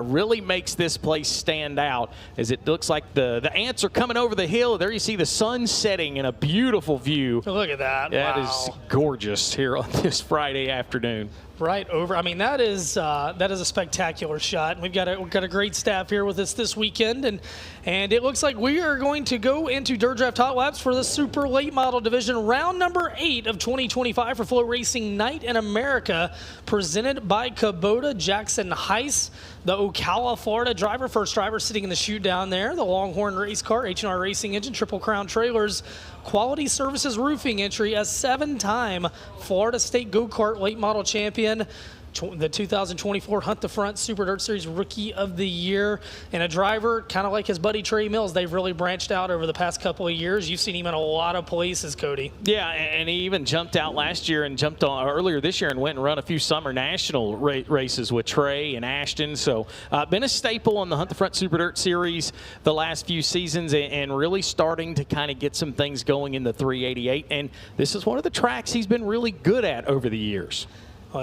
really makes this place stand out, as it looks like the ants are coming over the hill. There you see the sun setting in a beautiful view. Look at that. That wow. is gorgeous here on this Friday afternoon. Right over. I mean, that is a spectacular shot. We've got a great staff here with us this weekend, and it looks like we are going to go into Dirt Draft hot laps for the super late model division, round number 8 of 2025 for FloRacing Night in America, presented by Kubota. Jackson Heiss, the Ocala, Florida driver, first driver sitting in the chute down there. The Longhorn race car, H&R Racing engine, Triple Crown trailers, Quality Services roofing entry, a 7-time Florida State Go-Kart late model champion, the 2024 Hunt the Front Super Dirt Series Rookie of the Year, and a driver kind of like his buddy Trey Mills. They've really branched out over the past couple of years. You've seen him in a lot of places, Cody. Yeah, and he even jumped out last year and jumped on earlier this year and went and run a few summer national races with Trey and Ashton. So been a staple on the Hunt the Front Super Dirt Series the last few seasons, and really starting to kind of get some things going in the 388. And this is one of the tracks he's been really good at over the years.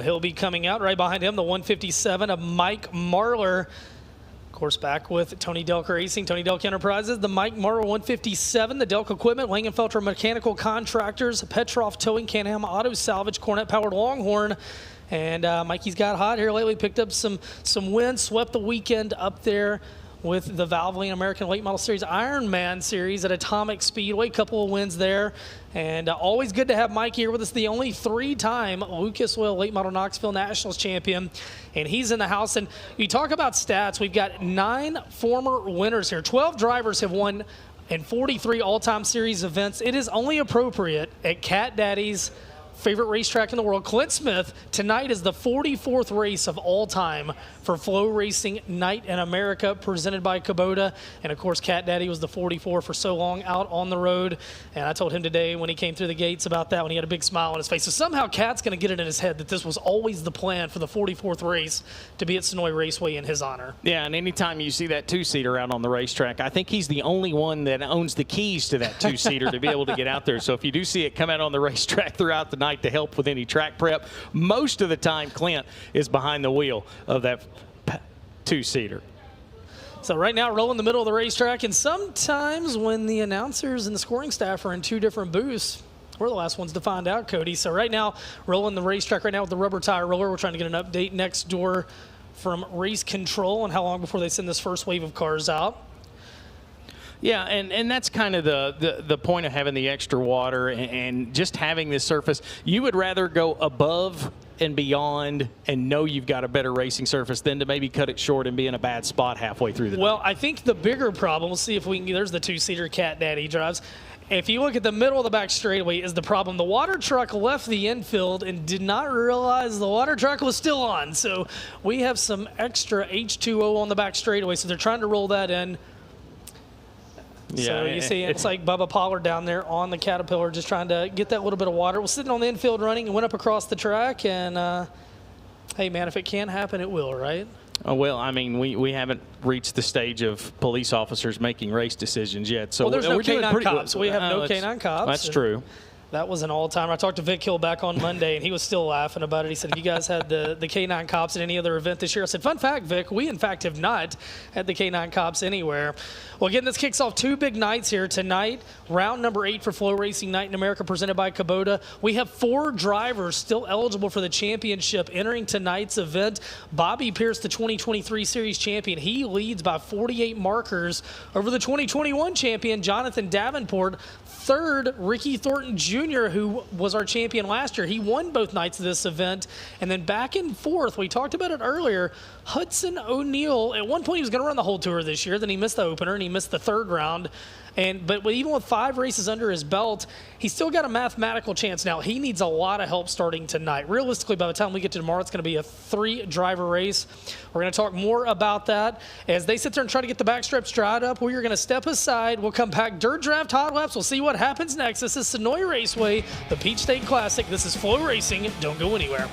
He'll be coming out right behind him, the 157 of Mike Marlar. Of course, back with Tony Delk Racing, Tony Delk Enterprises, the Mike Marlar 157, the Delk Equipment, Langenfelter Mechanical Contractors, Petroff Towing, Can-Am Auto Salvage, Cornet-powered Longhorn. And Mikey's got hot here lately, picked up some wins, swept the weekend up there with the Valvoline American Late Model Series Ironman Series at Atomic Speedway. Couple of wins there. And always good to have Mike here with us, the only 3-time Lucas Oil Late Model Knoxville Nationals champion. And he's in the house. And you talk about stats, we've got 9 former winners here. 12 drivers have won in 43 all-time series events. It is only appropriate at Cat Daddy's favorite racetrack in the world. Clint Smith, tonight is the 44th race of all time for FloRacing Night in America, presented by Kubota. And of course, Cat Daddy was the 44 for so long out on the road. And I told him today when he came through the gates about that, when he had a big smile on his face. So somehow Cat's going to get it in his head that this was always the plan for the 44th race to be at Senoia Raceway in his honor. Yeah, and anytime you see that two-seater out on the racetrack, I think he's the only one that owns the keys to that two-seater to be able to get out there. So if you do see it come out on the racetrack throughout the night to help with any track prep, most of the time Clint is behind the wheel of that two-seater. So right now, rolling the middle of the racetrack, and sometimes when the announcers and the scoring staff are in two different booths, we're the last ones to find out, Cody. So right now, rolling the racetrack right now with the rubber tire roller. We're trying to get an update next door from race control on how long before they send this first wave of cars out. Yeah, and that's kind of the point of having the extra water and just having this surface. You would rather go above and beyond and know you've got a better racing surface than to maybe cut it short and be in a bad spot halfway through the Well, night. I think the bigger problem, we'll see if we can, there's the two-seater Cat Daddy drives. If you look at the middle of the back straightaway is the problem. The water truck left the infield and did not realize the water truck was still on. So we have some extra H2O on the back straightaway, so they're trying to roll that in. Yeah, so you see, it's like Bubba Pollard down there on the Caterpillar just trying to get that little bit of water. We're sitting on the infield running and went up across the track. And, hey, man, if it can happen, it will, right? Oh, well, I mean, we haven't reached the stage of police officers making race decisions yet. So well, there's no we're doing canine pretty cops. We have no canine cops. That's true. That was an all-timer. I talked to Vic Hill back on Monday, and he was still laughing about it. He said, have you guys had the K9 cops at any other event this year? I said, fun fact, Vic, we, in fact, have not had the K9 cops anywhere. Well, again, this kicks off two big nights here tonight. Round number 8 for FloRacing Night in America, presented by Kubota. We have 4 drivers still eligible for the championship entering tonight's event. Bobby Pierce, the 2023 Series champion. He leads by 48 markers over the 2021 champion, Jonathan Davenport. Third, Ricky Thornton Jr., who was our champion last year. He won both nights of this event. And then back and forth, we talked about it earlier, Hudson O'Neal. At one point, he was going to run the whole tour this year. Then he missed the opener, and he missed the third round. But even with 5 races under his belt, he's still got a mathematical chance. Now, he needs a lot of help starting tonight. Realistically, by the time we get to tomorrow, it's going to be a 3-driver race. We're going to talk more about that. As they sit there and try to get the backstraps dried up, we are going to step aside. We'll come back. Dirt Draft Hot Laps. We'll see what happens next. This is Senoia Raceway, the Peach State Classic. This is FloRacing. Don't go anywhere.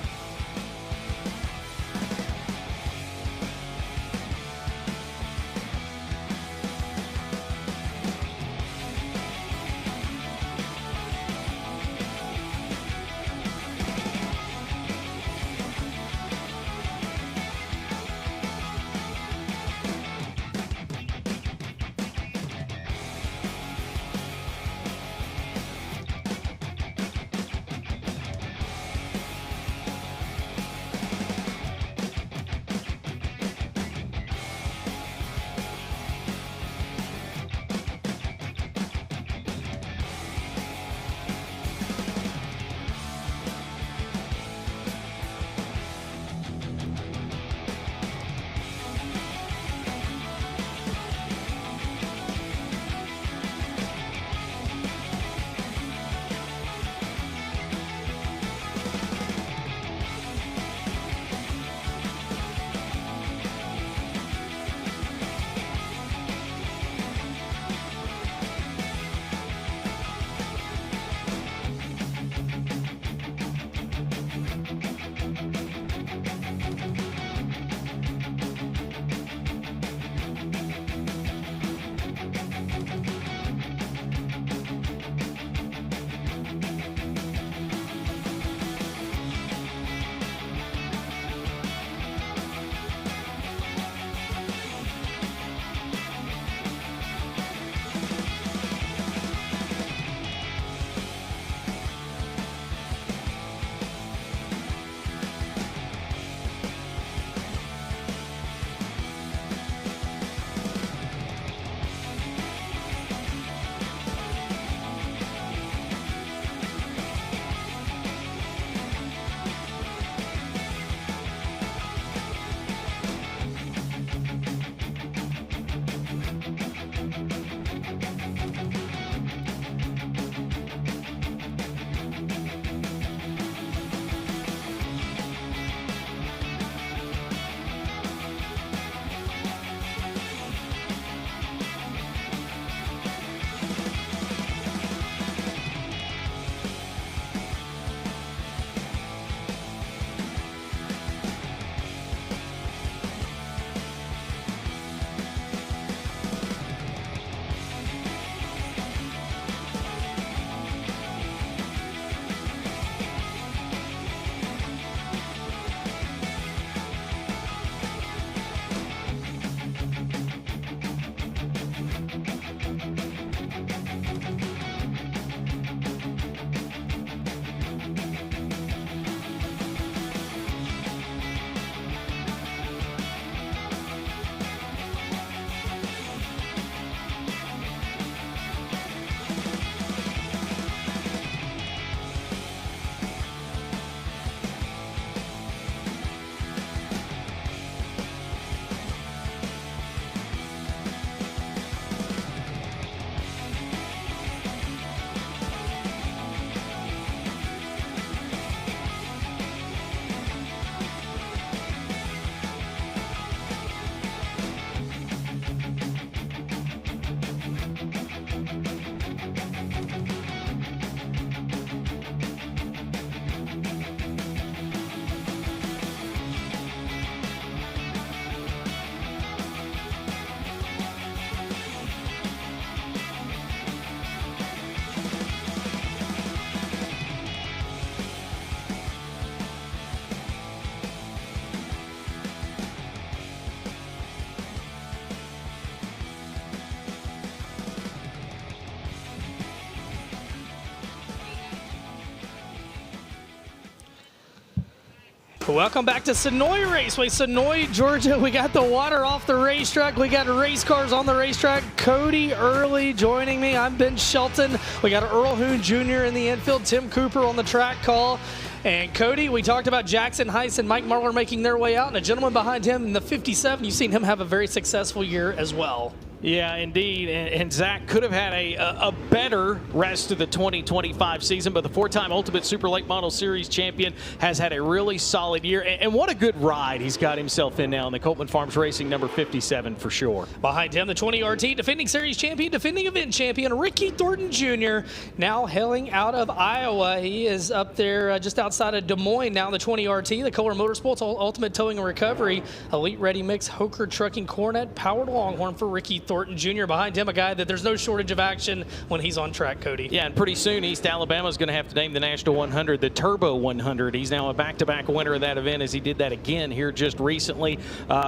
Welcome back to Senoia Raceway, Senoia, Georgia. We got the water off the racetrack. We got race cars on the racetrack. Cody Early joining me. I'm Ben Shelton. We got Earl Hoon Jr. in the infield. Tim Cooper on the track call. And Cody, we talked about Jackson Heiss and Mike Marlar making their way out, and a gentleman behind him in the 57. You've seen him have a very successful year as well. Yeah, indeed. And Zach could have had a better rest of the 2025 season, but the four-time Ultimate Super Late Model Series champion has had a really solid year. And what a good ride he's got himself in now in the Copeland Farms Racing number 57 for sure. Behind him, the 20RT defending series champion, defending event champion, Ricky Thornton Jr., now hailing out of Iowa. He is up there just outside of Des Moines now in the 20RT, the Kohler Motorsports Ultimate Towing and Recovery, Elite Ready Mix, Hoker Trucking Cornet, Powered Longhorn for Ricky Thornton Jr. Behind him, a guy that there's no shortage of action when he's on track, Cody. Yeah, and pretty soon East Alabama is going to have to name the National 100 the Turbo 100. He's now a back-to-back winner of that event as he did that again here just recently.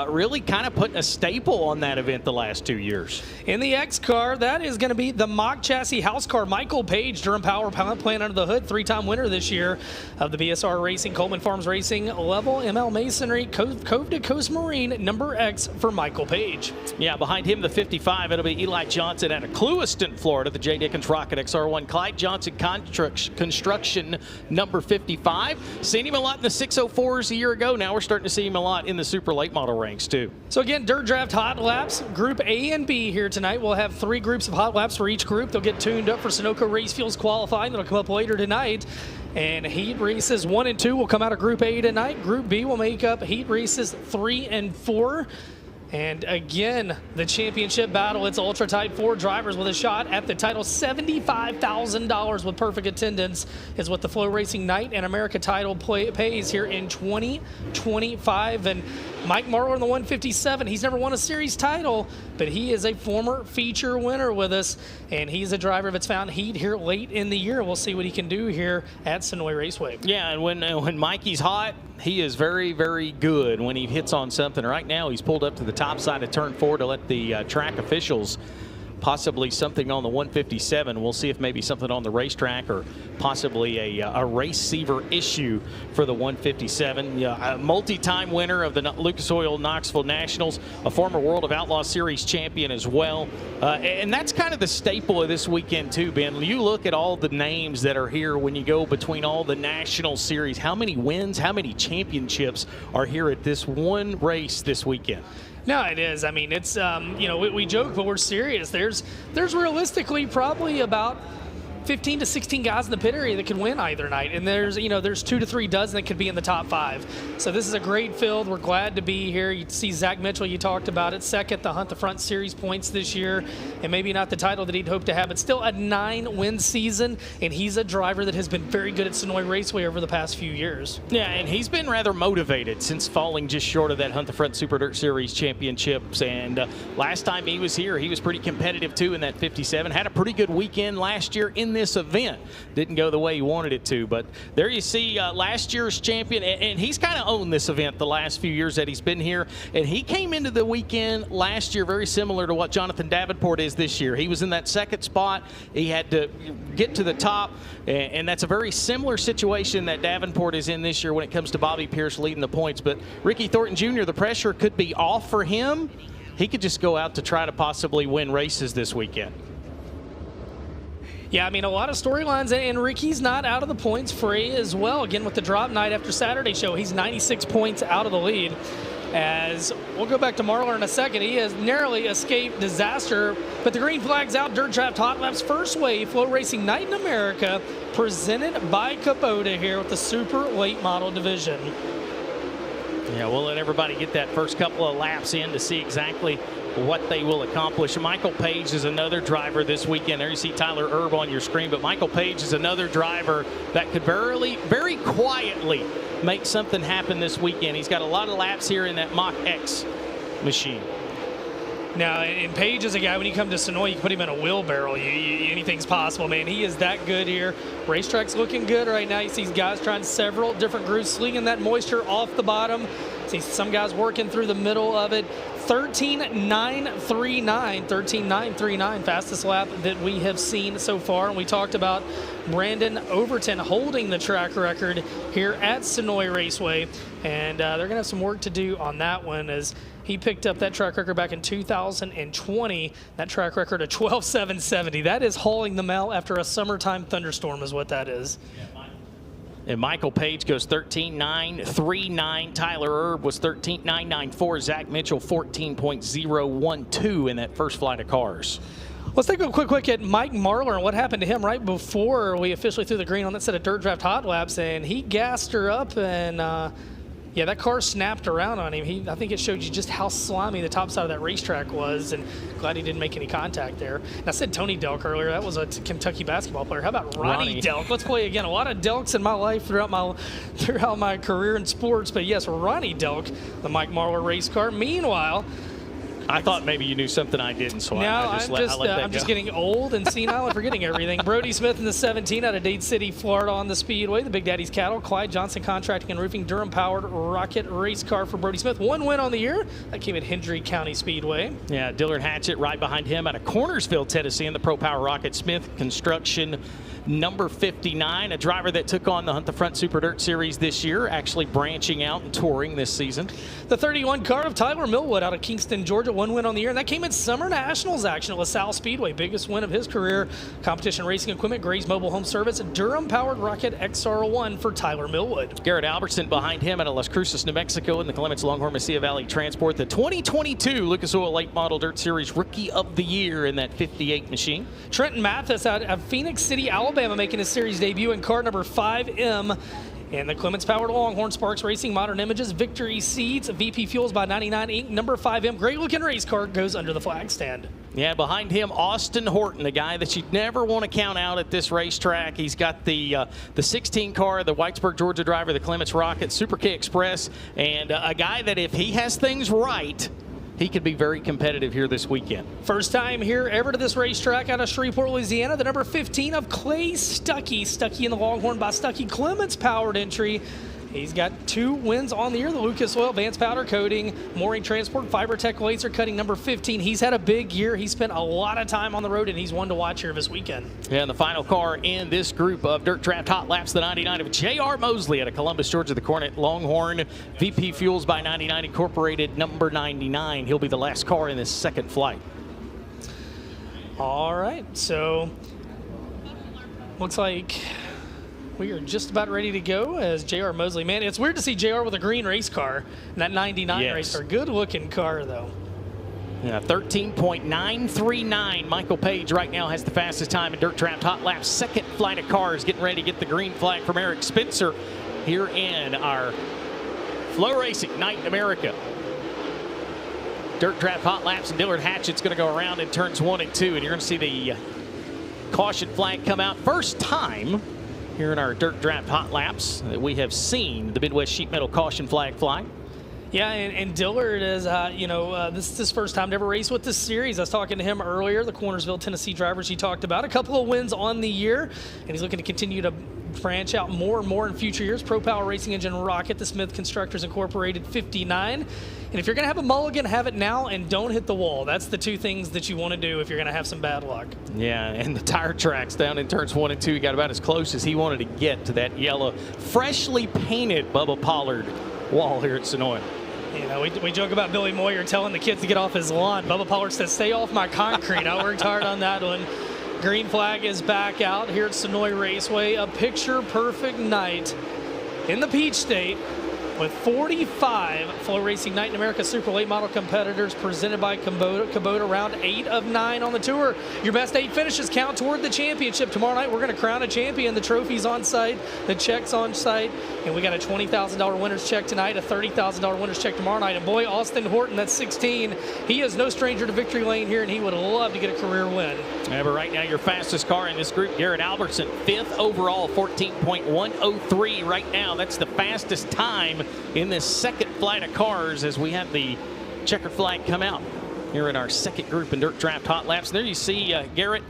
Really kind of putting a staple on that event the last 2 years. In the X car, that is going to be the mock chassis house car. Michael Page, Durham Power Plant under the hood, three-time winner this year of the BSR Racing, Coleman Farms Racing, Level, ML Masonry, Cove to Coast Marine, number X for Michael Page. Yeah, behind him, the 55, it'll be Eli Johnson out of Clewiston, Florida, the J. Dickens Rocket XR1. Clyde Johnson Construction, number 55. Seen him a lot in the 604s a year ago. Now we're starting to see him a lot in the super late model ranks, too. So again, Dirt Draft Hot Laps, Group A and B here tonight. We'll have 3 groups of hot laps for each group. They'll get tuned up for Sunoco Race Fuels qualifying. That'll come up later tonight. And heat races 1 and 2 will come out of Group A tonight. Group B will make up heat races 3 and 4. And again, the championship battle, it's Ultra Type 4 drivers with a shot at the title. $75,000 with perfect attendance is what the FloRacing Night in America title pays here in 2025. And Mike Marlar in the 157, he's never won a series title, but he is a former feature winner with us, and he's a driver that's found heat here late in the year. We'll see what he can do here at Senoia Raceway. Yeah, and when Mikey's hot, he is very, very good when he hits on something. Right now, he's pulled up to the top side of turn 4 to let the track officials possibly something on the 157. We'll see if maybe something on the racetrack or possibly a race-seaver issue for the 157. A multi-time winner of the Lucas Oil Knoxville Nationals, a former World of Outlaw Series champion as well. And that's kind of the staple of this weekend too, Ben. You look at all the names that are here when you go between all the National Series. How many wins, how many championships are here at this one race this weekend? No, it is. I mean, it's, we joke, but we're serious. There's realistically probably about 15 to 16 guys in the pit area that can win either night. And there's 2 to 3 dozen that could be in the top 5. So this is a great field. We're glad to be here. You see Zach Mitchell, you talked about it, second to Hunt the Front Series points this year. And maybe not the title that he'd hoped to have, but still a 9-win season. And he's a driver that has been very good at Senoia Raceway over the past few years. Yeah, and he's been rather motivated since falling just short of that Hunt the Front Super Dirt Series championships. And last time he was here, he was pretty competitive too in that 57. Had a pretty good weekend last year in this event. Didn't go the way he wanted it to, but there you see last year's champion, and he's kind of owned this event the last few years that he's been here, and he came into the weekend last year very similar to what Jonathan Davenport is this year. He was in that second spot. He had to get to the top, and that's a very similar situation that Davenport is in this year when it comes to Bobby Pierce leading the points. But Ricky Thornton Jr., the pressure could be off for him. He could just go out to try to possibly win races this weekend. Yeah, I mean, a lot of storylines, and Ricky's not out of the points fray as well. Again, with the drop night after Saturday show, he's 96 points out of the lead. As we'll go back to Marlar in a second, he has narrowly escaped disaster, but the green flag's out. Dirt Draft Hot Laps first wave, FloRacing Night in America, presented by Kubota here with the Super Late Model Division. Yeah, we'll let everybody get that first couple of laps in to see exactly what they will accomplish. Michael Page is another driver this weekend. There you see Tyler Erb on your screen, but Michael Page is another driver that could very quietly make something happen this weekend. He's got a lot of laps here in that Mach X machine. Now, and Page is a guy, when you come to Senoia, you can put him in a wheelbarrow. Anything's possible, man. He is that good here. Racetrack's looking good right now. You see these guys trying several different grooves, slinging that moisture off the bottom. See some guys working through the middle of it. 13.939, fastest lap that we have seen so far. And we talked about Brandon Overton holding the track record here at Senoia Raceway. And they're going to have some work to do on that one, as he picked up that track record back in 2020. That track record of 12.770. That is hauling the mail after a summertime thunderstorm is what that is. And Michael Page goes 13.939. Tyler Erb was 13.994. Zach Mitchell 14.012 in that first flight of cars. Let's take a quick look at Mike Marlar and what happened to him right before we officially threw the green on that set of Dirt Draft Hot Laps. And he gassed her up, and yeah, that car snapped around on him. I think it showed you just how slimy the top side of that racetrack was, and glad he didn't make any contact there. And I said Tony Delk earlier. That was a Kentucky basketball player. How about Ronnie Delk? Let's play again. A lot of Delks in my life throughout my career in sports. But yes, Ronnie Delk, the Mike Marlar race car. Meanwhile, I thought maybe you knew something I didn't, so I'm just getting old and senile and forgetting everything. Brody Smith in the 17 out of Dade City, Florida on the Speedway. The Big Daddy's Cattle, Clyde Johnson Contracting and Roofing, Durham-powered rocket race car for Brody Smith. One win on the year. That came at Hendry County Speedway. Yeah, Dillard Hatchett right behind him out of Cornersville, Tennessee, in the Pro Power Rocket. Smith Construction, number 59, a driver that took on the Hunt the Front Super Dirt Series this year, actually branching out and touring this season. The 31 car of Tyler Millwood out of Kingston, Georgia, one win on the year, and that came at Summer Nationals action at LaSalle Speedway. Biggest win of his career. Competition racing equipment, Gray's Mobile Home Service, Durham-powered rocket XR1 for Tyler Millwood. Garrett Albertson behind him out of Las Cruces, New Mexico, in the Clements Longhorn Mesilla Valley Transport. The 2022 Lucas Oil Late Model Dirt Series Rookie of the Year in that 58 machine. Trenton Mathis out of Phoenix City, Alabama, making his series debut in car number 5M. And the Clements-powered Longhorn, Sparks Racing, Modern Images, Victory Seats, VP Fuels by 99 Inc., number 5M. Great-looking race car goes under the flag stand. Yeah, behind him, Austin Horton, the guy that you'd never want to count out at this racetrack. He's got the 16 car, the Whitesburg, Georgia driver, the Clements Rocket, Super K Express, and a guy that if he has things right, he could be very competitive here this weekend. First time here ever to this racetrack out of Shreveport, Louisiana. The number 15 of Clay Stuckey. Stuckey in the Longhorn by Stuckey. Clements powered entry. He's got 2 wins on the year. The Lucas Oil Advanced Powder Coating, Mooring Transport, FiberTech Laser Cutting, number 15. He's had a big year. He spent a lot of time on the road, and he's one to watch here this weekend. Yeah, and the final car in this group of Dirt Draft Hot Laps, the 99 of J.R. Mosley out of Columbus, Georgia, the Cornet Longhorn, VP Fuels by 99 Incorporated, number 99. He'll be the last car in this second flight. All right, so looks like we are just about ready to go as J.R. Mosley. Man, it's weird to see J.R. with a green race car, and that 99 race car. Good-looking car, though. Yeah, 13.939. Michael Page right now has the fastest time in Dirt Draft Hot Laps. Second flight of cars getting ready to get the green flag from Eric Spencer here in our FloRacing Night in America. Dirt Draft Hot Laps, and Dillard Hatchett's going to go around in turns 1 and 2, and you're going to see the caution flag come out. First time here in our Dirt Draft Hot Laps that we have seen the Midwest Sheet Metal caution flag fly. Yeah, and Dillard is, this is his first time to ever race with this series. I was talking to him earlier, the Cornersville, Tennessee drivers he talked about. A couple of wins on the year, and he's looking to continue to branch out more and more in future years. Pro Power Racing Engine Rocket, the Smith Constructors Incorporated, 59. And if you're going to have a mulligan, have it now and don't hit the wall. That's the 2 things that you want to do if you're going to have some bad luck. Yeah, and the tire tracks down in turns 1 and 2, he got about as close as he wanted to get to that yellow, freshly painted Bubba Pollard wall here at Senoia. You know, we joke about Billy Moyer telling the kids to get off his lawn. Bubba Pollard says, stay off my concrete. I worked hard on that one. Green flag is back out here at Senoia Raceway. A picture-perfect night in the Peach State with 45 FloRacing Night in America Super Late Model competitors presented by Kubota, round 8 of 9 on the tour. Your best 8 finishes count toward the championship. Tomorrow night, we're going to crown a champion. The trophy's on site, the check's on site, and we got a $20,000 winner's check tonight, a $30,000 winner's check tomorrow night. And boy, Austin Horton, that's 16. He is no stranger to victory lane here, and he would love to get a career win. Yeah, but right now, your fastest car in this group, Garrett Albertson, 5th overall, 14.103 right now. That's the fastest time in this second flight of cars as we have the checker flag come out here in our second group in Dirt Draft Hot Laps. And there you see Garrett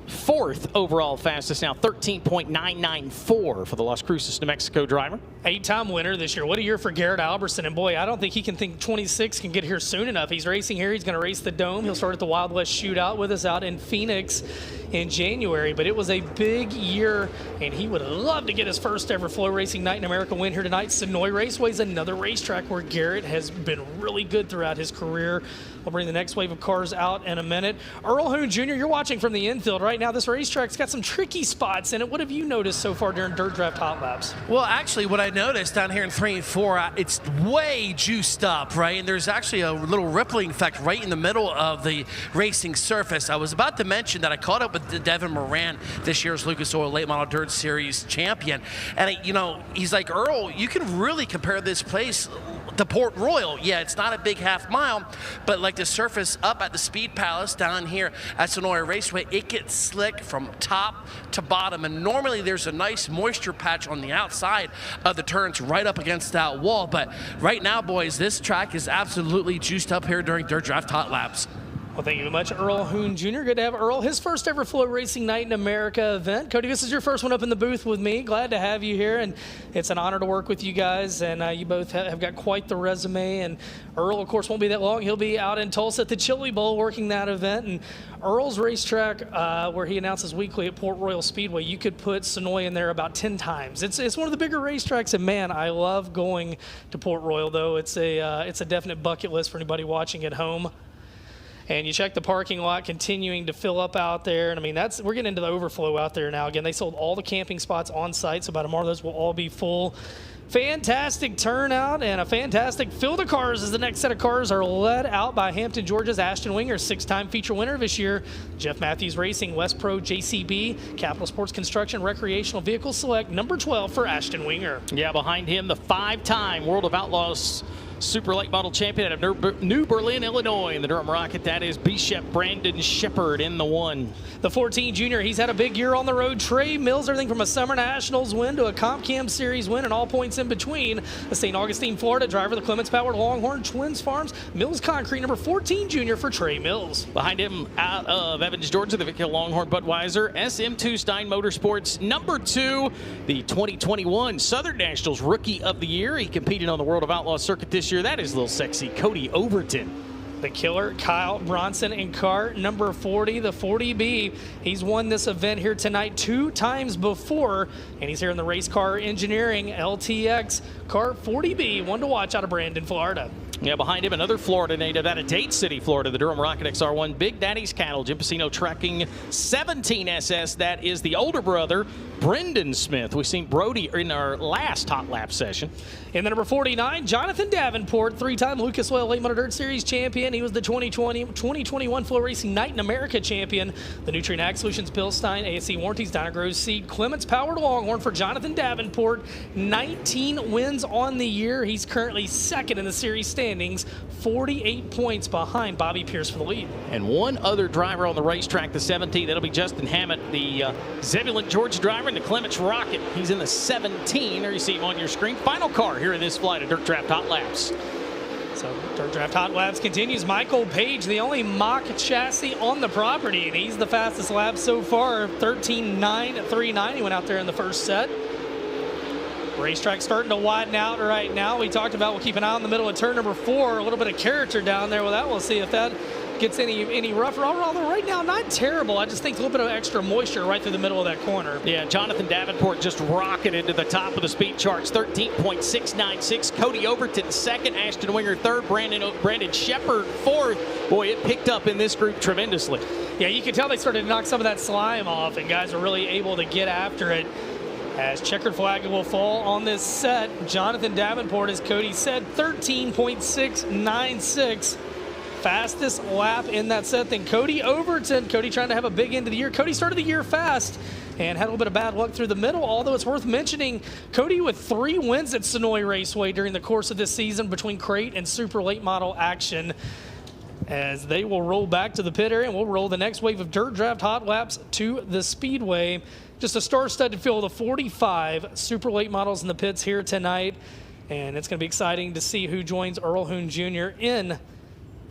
4th overall fastest now, 13.994 for the Las Cruces, New Mexico driver. 8-time winner this year. What a year for Garrett Alberson. And boy, I don't think he can think 26 can get here soon enough. He's racing here. He's going to race the Dome. He'll start at the Wild West Shootout with us out in Phoenix in January. But it was a big year, and he would love to get his first ever FloRacing Night in America win here tonight. Senoia Raceway is another racetrack where Garrett has been really good throughout his career. We'll bring the next wave of cars out in a minute. Earl Hoon Jr., you're watching from the infield right now. This racetrack's got some tricky spots in it. What have you noticed so far during Dirt Draft Hot Laps? Well, actually, what I noticed down here in 3 and 4, it's way juiced up, right? And there's actually a little rippling effect right in the middle of the racing surface. I was about to mention that I caught up with Devin Moran, this year's Lucas Oil Late Model Dirt Series champion. And, he's like, Earl, you can really compare this place to Port Royal. Yeah, it's not a big half mile, but like the surface up at the Speed Palace down here at Senoia Raceway, it gets slick from top to bottom. And normally there's a nice moisture patch on the outside of the turns right up against that wall. But right now, boys, this track is absolutely juiced up here during Dirt Draft Hot Laps. Well, thank you very much, Earl Hoon Jr. Good to have Earl. His first ever FloRacing Night in America event. Cody, this is your first one up in the booth with me. Glad to have you here, and it's an honor to work with you guys. And you both have got quite the resume. And Earl, of course, won't be that long. He'll be out in Tulsa at the Chili Bowl working that event. And Earl's racetrack, where he announces weekly at Port Royal Speedway, you could put Senoia in there about 10 times. It's one of the bigger racetracks, and man, I love going to Port Royal. Though it's a definite bucket list for anybody watching at home. And you check the parking lot continuing to fill up out there. And I mean, we're getting into the overflow out there now. Again, they sold all the camping spots on site, so by tomorrow those will all be full. Fantastic turnout and a fantastic field of cars as the next set of cars are led out by Hampton, Georgia's Ashton Winger, 6-time feature winner this year. Jeff Matthews Racing, West Pro JCB, Capital Sports Construction, Recreational Vehicle Select, number 12 for Ashton Winger. Yeah, behind him, the 5-time World of Outlaws Super Late Model Champion out of New Berlin, Illinois. In the Durham Rocket, that is Bishop Brandon Shepard in the 1. The 14 junior, he's had a big year on the road. Trey Mills, everything from a Summer Nationals win to a Comp Cam Series win and all points in between. The St. Augustine, Florida driver, the Clements Powered Longhorn Twins Farms, Mills Concrete, number 14 junior for Trey Mills. Behind him, out of Evans, Georgia, the Vic Hill Longhorn Budweiser, SM2 Stein Motorsports, number 2, the 2021 Southern Nationals Rookie of the Year. He competed on the World of Outlaws circuit this year. That is a little sexy, Cody Overton. The killer, Kyle Bronson in cart number 40, the 40B. He's won this event here tonight 2 times before, and he's here in the race car engineering LTX cart 40B, one to watch out of Brandon, Florida. Yeah, behind him, another Florida native out of Dade City, Florida, the Durham Rocket XR1 Big Daddy's Cattle, Jim Pacino Trekking 17 SS. That is the older brother, Brendan Smith. We've seen Brody in our last Hot Lap session. And the number 49, Jonathan Davenport, 3-time Lucas Oil Late Model Dirt Series champion. He was the 2021 FloRacing Night in America champion. The Nutrient Ag Solutions, Bilstein, ASC Warranties, Dynagrows Seed, Clements Powered Longhorn for Jonathan Davenport. 19 wins on the year. He's currently second in the series standings, 48 points behind Bobby Pierce for the lead. And one other driver on the racetrack, the 17, that'll be Justin Hammett, the Zebulon, Georgia driver in the Clements Rocket. He's in the 17. There you see him on your screen. Final car here in this flight of Dirt Draft Hot Laps. So Dirt Draft Hot Laps continues. Michael Page, the only mock chassis on the property, and he's the fastest lap so far, 13.939. He went out there in the first set. Racetrack starting to widen out right now. We talked about we'll keep an eye on the middle of turn number 4. A little bit of character down there with that. We'll see if that gets any rougher. Although right now, not terrible. I just think a little bit of extra moisture right through the middle of that corner. Yeah, Jonathan Davenport just rocketed to the top of the speed charts, 13.696. Cody Overton second, Ashton Winger third, Brandon Shepard fourth. Boy, it picked up in this group tremendously. Yeah, you can tell they started to knock some of that slime off, and guys are really able to get after it. As checkered flag will fall on this set, Jonathan Davenport, as Cody said, 13.696. Fastest lap in that set. Then Cody Overton. Cody trying to have a big end of the year. Cody started the year fast and had a little bit of bad luck through the middle, although it's worth mentioning Cody with 3 wins at Senoia Raceway during the course of this season between crate and super late model action. As they will roll back to the pit area, and we'll roll the next wave of Dirt Draft Hot Laps to the Speedway. Just a star-studded field of 45 super late models in the pits here tonight, and it's going to be exciting to see who joins Earl Hoon Jr. in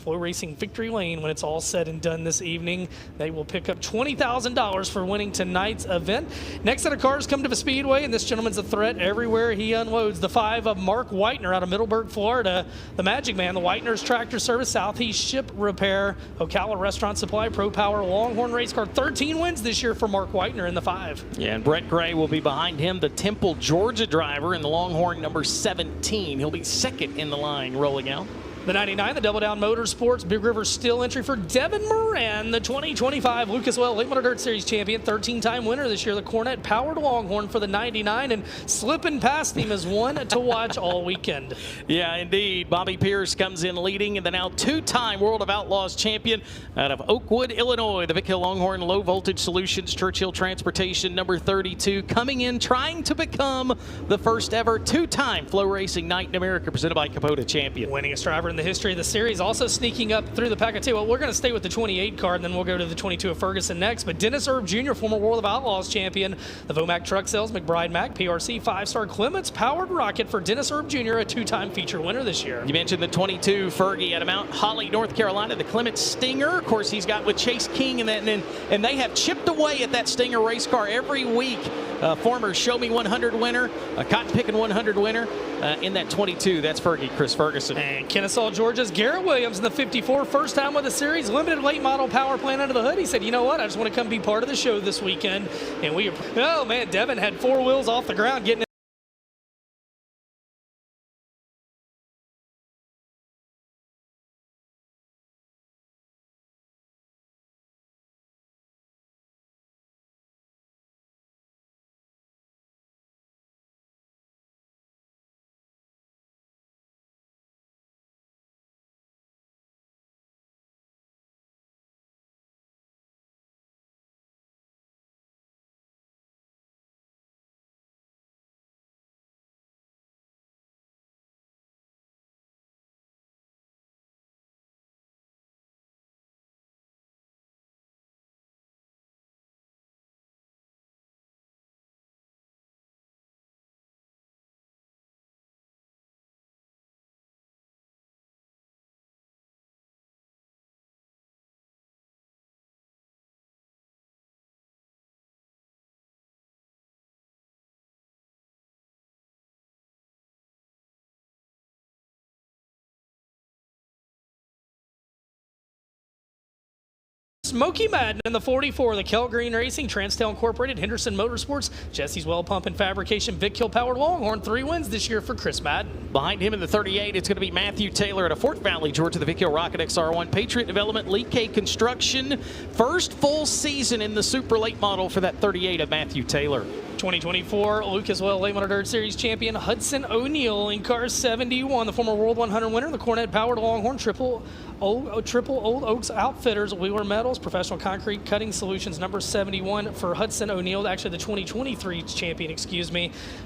FloRacing Victory Lane when it's all said and done this evening. They will pick up $20,000 for winning tonight's event. Next set of cars come to the Speedway, and this gentleman's a threat everywhere he unloads. The 5 of Mark Whitener out of Middleburg, Florida. The Magic Man, the Whitener's Tractor Service, Southeast Ship Repair, Ocala Restaurant Supply, Pro Power, Longhorn Race Car. 13 wins this year for Mark Whitener in the 5. Yeah, and Brett Gray will be behind him, the Temple, Georgia driver in the Longhorn number 17. He'll be second in the line rolling out. The 99, the Double Down Motorsports Big River Steel entry for Devin Moran, the 2025 Lucas Oil Late Model Dirt Series champion, 13-time winner this year. The Cornet powered Longhorn for the 99, and slipping past him is one to watch all weekend. Yeah, indeed. Bobby Pierce comes in leading, and the now 2-time World of Outlaws champion out of Oakwood, Illinois. The Vic Hill Longhorn Low Voltage Solutions Churchill Transportation number 32 coming in trying to become the first ever 2-time FloRacing Night in America presented by Kubota champion. Winningest driver in the history of the series, also sneaking up through the pack. I tell you what, we're going to stay with the 28 card, and then we'll go to the 22 of Ferguson next. But Dennis Erb Jr., former World of Outlaws champion, the Vomac Truck Sales, McBride Mac, PRC 5-star Clements powered rocket for Dennis Erb Jr., a 2-time feature winner this year. You mentioned the 22 Fergie out of Mount Holly, North Carolina, the Clements Stinger. Of course, he's got with Chase King, and they have chipped away at that Stinger race car every week. Former Show Me 100 winner, a Cotton Pickin' 100 winner in that 22. That's Fergie, Chris Ferguson. And Kennesaw, Georgia's Garrett Williams in the 54, first time with the series, limited late model power plant under the hood. He said, you know what, I just want to come be part of the show this weekend. And oh man, Devin had 4 wheels off the ground getting Smoky Madden in the 44, the Kell Green Racing, Transtail Incorporated, Henderson Motorsports, Jesse's Well Pump and Fabrication, Vic Hill Powered Longhorn, 3 wins this year for Chris Madden. Behind him in the 38, it's going to be Matthew Taylor out of Fort Valley, Georgia, the Vic Hill Rocket XR1, Patriot Development, Lee K Construction, first full season in the Super Late Model for that 38 of Matthew Taylor. 2024 Lucas Oil Late Model Dirt Series champion Hudson O'Neill in car 71, the former World 100 winner, the Cornet powered Longhorn, triple Old Oaks Outfitters, Wheeler Metals, Professional Concrete Cutting Solutions, number 71 for Hudson O'Neill, actually the 2023 champion,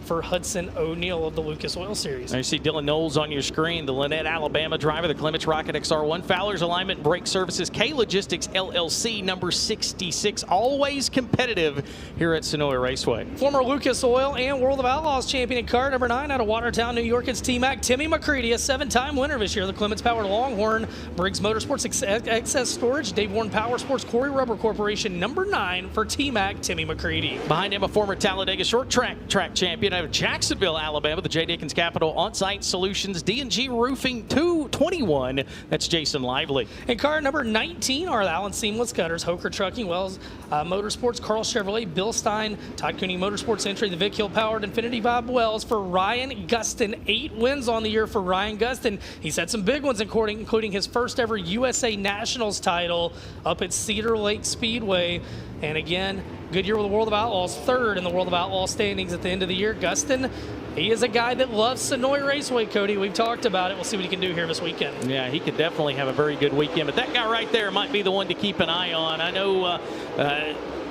for Hudson O'Neill of the Lucas Oil Series. Now you see Dylan Knowles on your screen, the Lynette, Alabama driver, the Clements Rocket XR1, Fowler's Alignment and Brake Services, K Logistics LLC, number 66, always competitive here at Senoia Raceway. Former Lucas Oil and World of Outlaws champion in car number 9 out of Watertown, New York, it's T-Mac Timmy McCready, a 7-time winner this year, the Clements powered Longhorn, Briggs Motorsports Excess Storage, Dave Warren Power Sports, Corey Rubber Corporation, number 9 for T-Mac Timmy McCready. Behind him, a former Talladega short track champion out of Jacksonville, Alabama, the J. Dickens Capital On-Site Solutions, D&G Roofing 221. That's Jason Lively. In car number 19 are Allen Seamless Gutters, Hoker Trucking, Wells Motorsports, Carl Chevrolet, Bill Stein, Todd Cooney Motorsports Entry, the Vic Hill Powered Infinity Bob Wells for Ryan Gustin. 8 wins on the year for Ryan Gustin. He's had some big ones, including his first ever USA Nationals title up at Cedar Lake Speedway. And again, good year with the World of Outlaws, 3rd in the World of Outlaws standings at the end of the year. Gustin, he is a guy that loves Senoia Raceway, Cody. We've talked about it. We'll see what he can do here this weekend. Yeah, he could definitely have a very good weekend. But that guy right there might be the one to keep an eye on. I know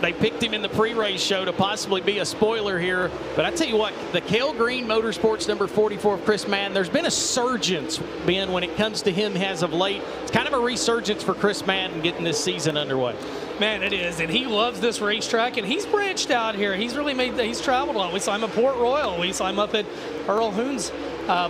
they picked him in the pre-race show to possibly be a spoiler here. But I tell you what, the Kell Green Motorsports number 44 of Chris Madden, there's been a surgence, Ben, when it comes to him as of late. It's kind of a resurgence for Chris Madden getting this season underway. Man, it is, and he loves this racetrack, and he's branched out here. He's really he's traveled a lot. We saw him at Port Royal. We saw him up at Earl Hoon's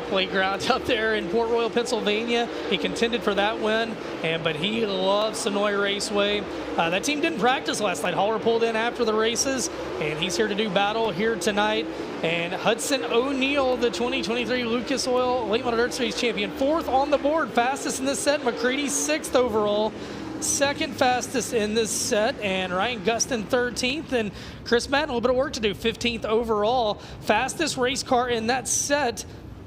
playground up there in Port Royal, Pennsylvania. He contended for that win, but he loves Senoia Raceway. That team didn't practice last night. Haller pulled in after the races, and he's here to do battle here tonight. And Hudson O'Neill, the 2023 Lucas Oil Late Model Dirt Series champion, 4th on the board, fastest in this set. McCready 6th overall, 2nd fastest in this set, and Ryan Gustin 13th, and Chris Madden, a little bit of work to do, 15th overall. Fastest race car in that set,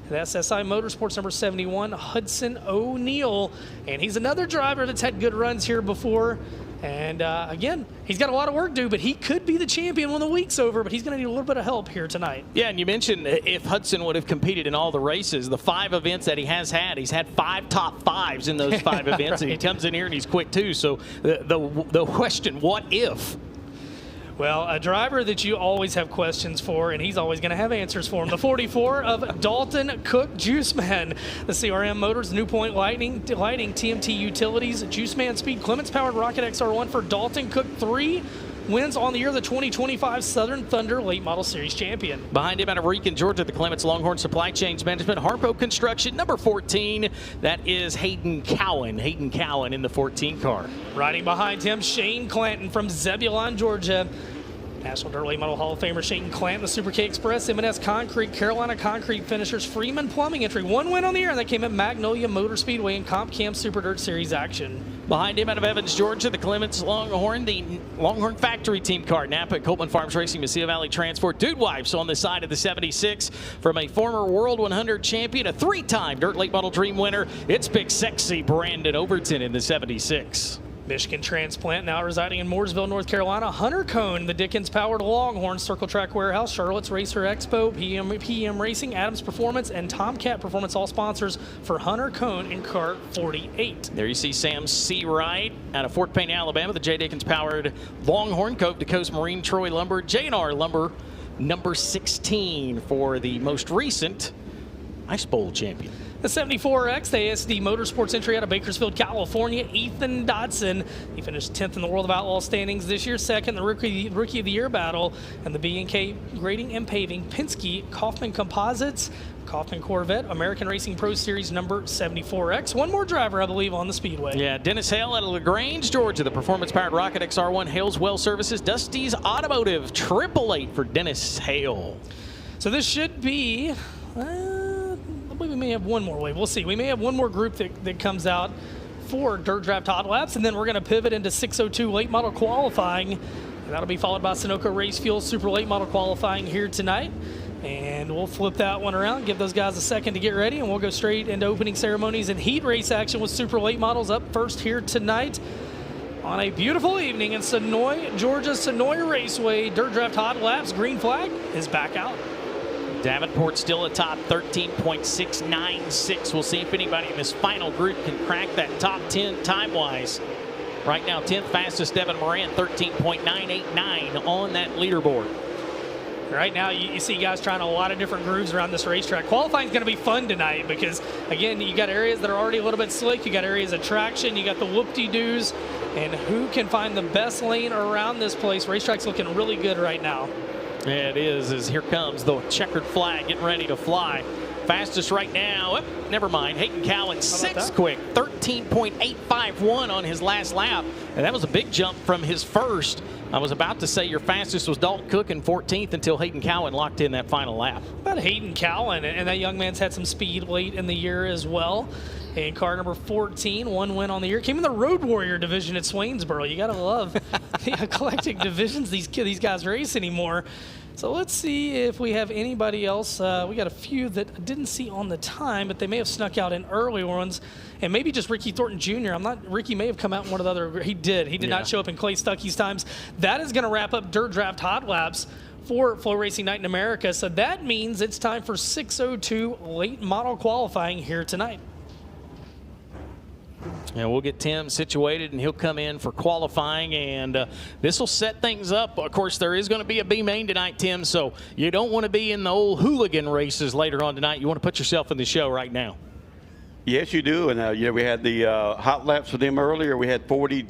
the SSI Motorsports number 71, Hudson O'Neill, and he's another driver that's had good runs here before. And again, he's got a lot of work to do, but he could be the champion when the week's over, but he's going to need a little bit of help here tonight. Yeah, and you mentioned if Hudson would have competed in all the races, the 5 events that he has had, he's had 5 top 5s in those 5 events, right. And he comes in here and he's quick too. So the question, what if? Well, a driver that you always have questions for, and he's always going to have answers for him. The 44 of Dalton Cook Juiceman. The CRM Motors, New Point Lighting, TMT Utilities, Juiceman Speed, Clements-powered Rocket XR1 for Dalton Cook. 3 wins on the year, the 2025 Southern Thunder Late Model Series champion. Behind him out of Rican, Georgia, the Clements Longhorn Supply Chains Management, Harpo Construction, number 14. That is Hayden Cowan. Hayden Cowan in the 14 car. Riding behind him, Shane Clanton from Zebulon, Georgia. National Dirt Late Model Hall of Famer Shane Clanton, the Super K Express, M&S Concrete, Carolina Concrete finishers, Freeman Plumbing entry. 1 win on the year, and that came at Magnolia Motor Speedway and Comp Cam Super Dirt Series action. Behind him out of Evans, Georgia, the Clements Longhorn, the Longhorn Factory Team car. Napa at Coleman Farms Racing, Mesilla Valley Transport. Dude Wipes on the side of the 76 from a former World 100 champion, a 3-time Dirt Late Model Dream winner. It's big, sexy Brandon Overton in the 76. Michigan transplant, now residing in Mooresville, North Carolina. Hunter Cohn, the Dickens-powered Longhorn, Circle Track Warehouse, Charlotte's Racer Expo, PM Racing, Adams Performance, and Tomcat Performance, all sponsors for Hunter Cohn in car 48. There you see Sam C. Wright out of Fort Payne, Alabama, the J. Dickens-powered Longhorn, Cove DeCoast Marine, Troy Lumber, J&R Lumber, number 16 for the most recent Ice Bowl champion. The 74X, the ASD Motorsports entry out of Bakersfield, California, Ethan Dodson. He finished 10th in the World of Outlaw standings this year, 2nd in the Rookie of the Year battle, and the B&K Grading and Paving, Penske, Kaufman Composites, Kaufman Corvette, American Racing Pro Series number 74X. One more driver, I believe, on the Speedway. Yeah, Dennis Hale out of LaGrange, Georgia, the performance-powered Rocket XR1, Hale's Well Services, Dusty's Automotive, 888 for Dennis Hale. So this should be... we may have one more wave. We'll see. We may have one more group that comes out for Dirt Draft Hot Laps, and then we're going to pivot into 602 late model qualifying. And that'll be followed by Sunoco Race Fuel Super Late Model qualifying here tonight. And we'll flip that one around, give those guys a second to get ready, and we'll go straight into opening ceremonies and heat race action with Super Late Models up first here tonight on a beautiful evening in Senoia, Georgia, Senoia Raceway. Dirt Draft Hot Laps, green flag is back out. Davenport still atop 13.696. We'll see if anybody in this final group can crack that top 10 time-wise. Right now, 10th fastest Devin Moran, 13.989 on that leaderboard. Right now, you see guys trying a lot of different grooves around this racetrack. Qualifying is going to be fun tonight because, again, you got areas that are already a little bit slick. You got areas of traction. You got the whoop-de-doos. And who can find the best lane around this place? Racetrack's looking really good right now. Yeah, it is, as here comes the checkered flag getting ready to fly. Fastest right now, never mind, Hayden Cowan, 6th quick, 13.851 on his last lap. And that was a big jump from his first. I was about to say your fastest was Dalton Cook in 14th until Hayden Cowan locked in that final lap. About Hayden Cowan, and that young man's had some speed late in the year as well. And car number 14, 1 win on the year. Came in the Road Warrior division at Swainsboro. You got to love the eclectic divisions these guys race anymore. So let's see if we have anybody else. We got a few that I didn't see on the time, but they may have snuck out in early ones. And maybe just Ricky Thornton Jr. Ricky may have come out in one of the other. He did. He did not show up in Clay Stuckey's times. That is going to wrap up Dirt Draft Hot Laps for FloRacing Night in America. So that means it's time for 602 late model qualifying here tonight. And we'll get Tim situated, and he'll come in for qualifying, and this will set things up. Of course, there is going to be a B-main tonight, Tim, so you don't want to be in the old hooligan races later on tonight. You want to put yourself in the show right now. Yes, you do. And we had the hot laps with them earlier. We had 40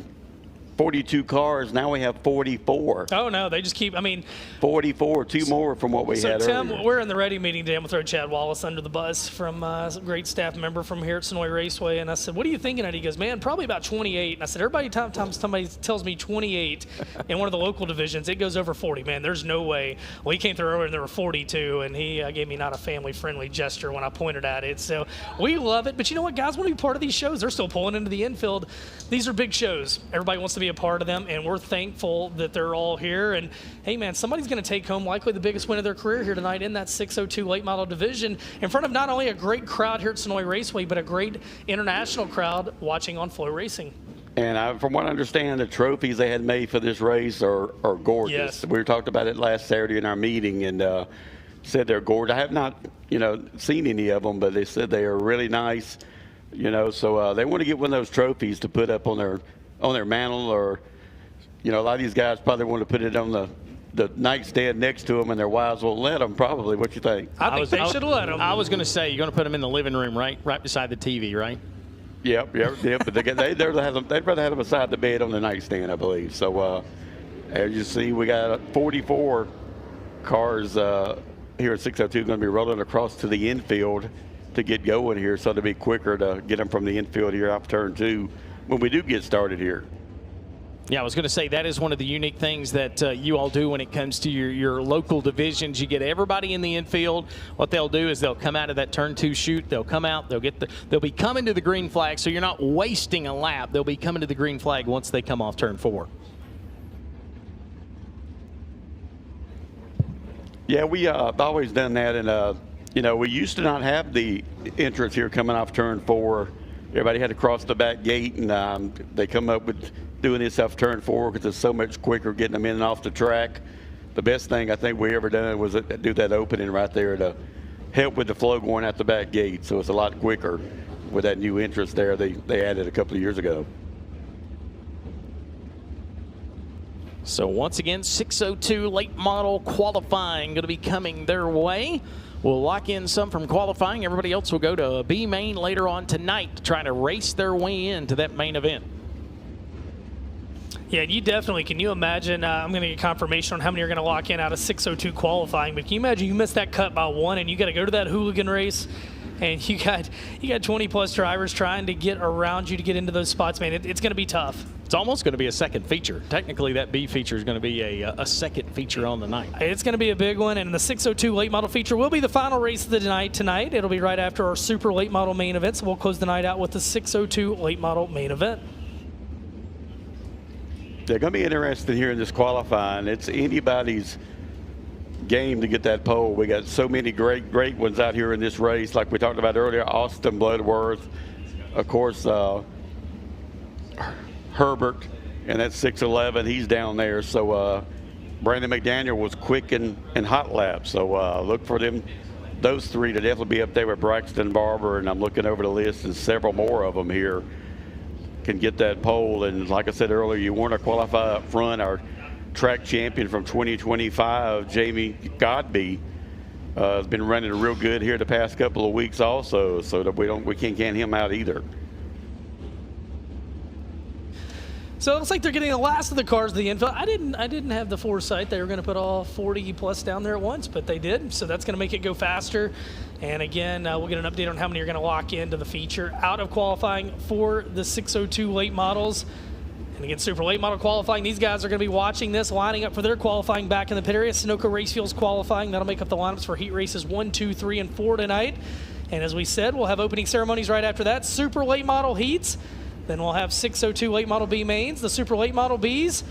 42 cars. Now we have 44. Oh, no, they just keep, 44, 2 more from what we had Tim, earlier. we're in the ready meeting today. I'm going to throw Chad Wallace under the bus from a great staff member from here at Senoia Raceway. And I said, what are you thinking? And he goes, man, probably about 28. And I said, every time somebody tells me 28 in one of the local divisions, it goes over 40. Man, there's no way. Well, he came through earlier and there were 42, and he gave me not a family-friendly gesture when I pointed at it. So we love it. But you know what, guys? Want to be part of these shows. They're still pulling into the infield. These are big shows. Everybody wants to be a part of them, and we're thankful that they're all here. And hey, man, somebody's going to take home likely the biggest win of their career here tonight in that 602 late model division in front of not only a great crowd here at Senoia Raceway, but a great international crowd watching on FloRacing. And from what I understand, the trophies they had made for this race are gorgeous. Yes. We talked about it last Saturday in our meeting, and said they're gorgeous. I have not, seen any of them, but they said they are really nice. So they want to get one of those trophies to put up on their mantle, or a lot of these guys probably want to put it on the nightstand next to them, and their wives won't let them. Probably. What you think? I think they should have let them. I was going to say you're going to put them in the living room, right beside the TV, right? Yep. But they'd rather have them beside the bed on the nightstand, I believe. So as you see, we got 44 cars here at 602 going to be rolling across to the infield to get going here, so it'll be quicker to get them from the infield here off turn 2 when we do get started here. Yeah, I was going to say that is one of the unique things that you all do when it comes to your local divisions. You get everybody in the infield. What they'll do is they'll come out of that turn 2 chute. They'll come out. They'll be coming to the green flag, so you're not wasting a lap. They'll be coming to the green flag once they come off turn 4. Yeah, I've always done that, and we used to not have the entrance here coming off turn 4. Everybody had to cross the back gate, and they come up with doing this off turn 4 because it's so much quicker getting them in and off the track. The best thing I think we ever done was do that opening right there to help with the flow going out the back gate. So it's a lot quicker with that new entrance there they added a couple of years ago. So once again, 602 late model qualifying going to be coming their way. We'll lock in some from qualifying. Everybody else will go to B main later on tonight to try to race their way into that main event. Yeah, you definitely, can you imagine, I'm going to get confirmation on how many are going to lock in out of 602 qualifying, but can you imagine you missed that cut by 1 and you got to go to that hooligan race, and you got 20 plus drivers trying to get around you to get into those spots, man. It's going to be tough. It's almost going to be a second feature. Technically, that B feature is going to be a second feature on the night. It's going to be a big one, and the 602 late model feature will be the final race of the night tonight. It'll be right after our super late model main event, so we'll close the night out with the 602 late model main event. They're going to be interested here in this qualifying. It's anybody's game to get that pole. We got so many great ones out here in this race. Like we talked about earlier, Austin Bloodworth, of course, Herbert, and that's 6'11". He's down there. So Brandon McDaniel was quick and hot lap. So look for those three to definitely be up there with Braxton Barber. And I'm looking over the list, and several more of them here can get that pole. And like I said earlier, you want to qualify up front. Our track champion from 2025, Jamie Godby, has been running real good here the past couple of weeks also, so that we can't count him out either. So it looks like they're getting the last of the cars to the infield. I didn't have the foresight they were going to put all 40 plus down there at once, but they did. So that's going to make it go faster. And again, we'll get an update on how many are going to lock into the feature out of qualifying for the 602 late models. And again, super late model qualifying, these guys are going to be watching this, lining up for their qualifying back in the pit area. Sunoco Race Fuels qualifying. That'll make up the lineups for heat races 1, 2, 3, and 4 tonight. And as we said, we'll have opening ceremonies right after that. Super late model heats. Then we'll have 602 late model B mains, the super late model Bs.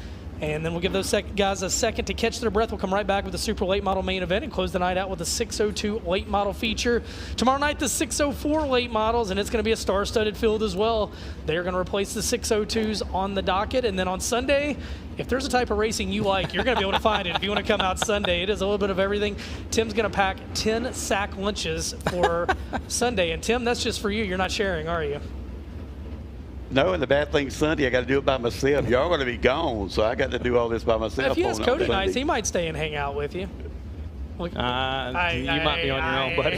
And then we'll give those guys a second to catch their breath. We'll come right back with the super late model main event and close the night out with the 602 late model feature. Tomorrow night, the 604 late models, and it's going to be a star-studded field as well. They're going to replace the 602s on the docket. And then on Sunday, if there's a type of racing you like, you're going to be able to find it if you want to come out Sunday. It is a little bit of everything. Tim's going to pack 10 sack lunches for Sunday. And Tim, that's just for you. You're not sharing, are you? No, and the bad thing Sunday, I got to do it by myself. Y'all going to be gone, so I got to do all this by myself. If you ask Cody nice, he might stay and hang out with you. You might be on your own, buddy.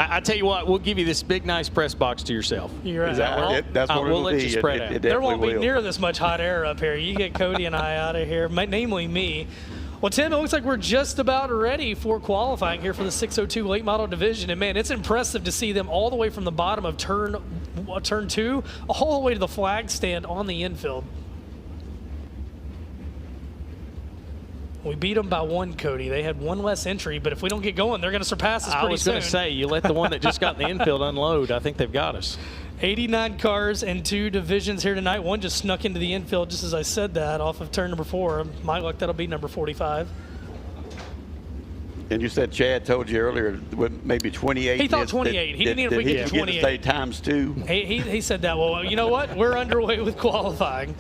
I tell you what, we'll give you this big, nice press box to yourself. You're right. That's what we'll let you spread out. There won't be near this much hot air up here. You get Cody and I out of here, namely me. Well, Tim, it looks like we're just about ready for qualifying here for the 602 late model division. And, man, it's impressive to see them all the way from the bottom of turn 2 all the way to the flag stand on the infield. We beat them by 1, Cody. They had 1 less entry, but if we don't get going, they're going to surpass us pretty soon. I was going to say, you let the one that just got in the infield unload. I think they've got us. 89 cars and 2 divisions here tonight. One just snuck into the infield just as I said that off of turn number 4. My luck, that'll be number 45. And you said Chad told you earlier maybe 28. He thought 28. He didn't even get to 28. He say times 2. He said that. Well, you know what? We're underway with qualifying.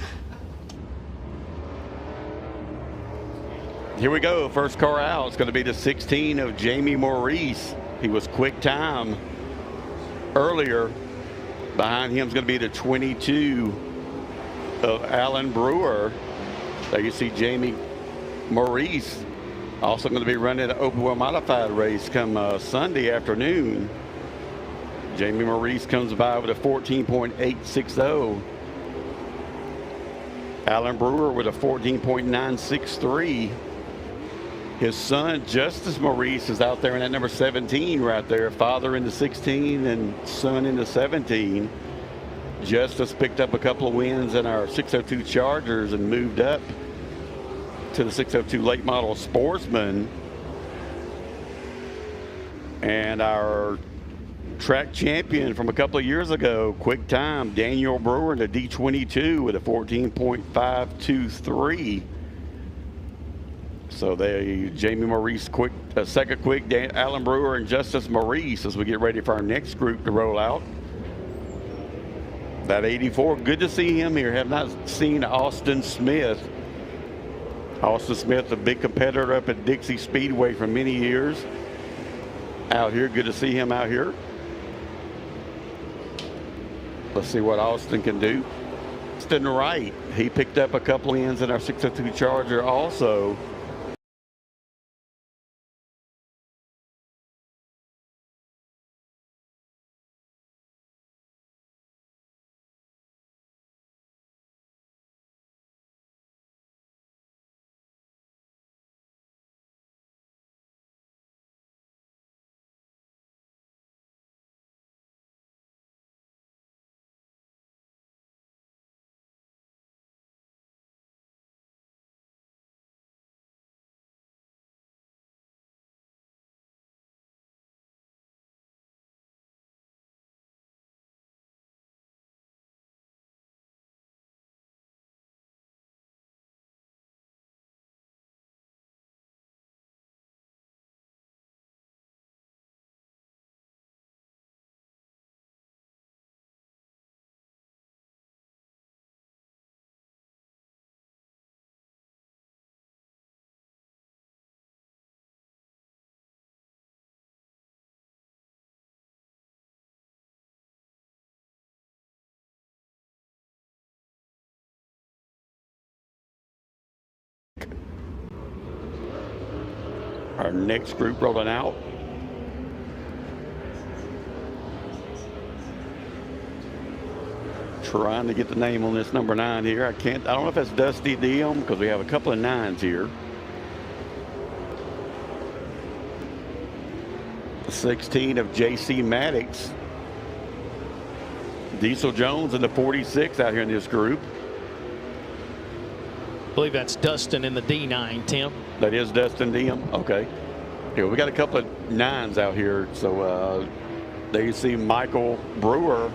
Here we go. First car out. It's going to be the 16 of Jamie Maurice. He was quick time earlier. Behind him is going to be the 22 of Alan Brewer. There you see Jamie Maurice. Also going to be running an open wheel modified race come Sunday afternoon. Jamie Maurice comes by with a 14.860. Alan Brewer with a 14.963. His son, Justice Maurice, is out there in that number 17 right there. Father in the 16 and son in the 17. Justice picked up a couple of wins in our 602 Chargers and moved up to the 602 late model Sportsman. And our track champion from a couple of years ago, quick time, Daniel Brewer in the D22 with a 14.523. So Jamie Maurice second quick, Alan Brewer and Justice Maurice as we get ready for our next group to roll out. That 84, good to see him here. Have not seen Austin Smith. Austin Smith, a big competitor up at Dixie Speedway for many years. Out here, good to see him out here. Let's see what Austin can do. Austin Wright, he picked up a couple wins in our 602 Charger also. Our next group rolling out. Trying to get the name on this number 9 here. I don't know if that's Dusty Diem because we have a couple of 9s here. The 16 of JC Maddox. Diesel Jones in the 46 out here in this group. I believe that's Dustin in the D9, Tim. That is Dustin Diem. Okay. Yeah, we got a couple of 9s out here. So there you see Michael Brewer.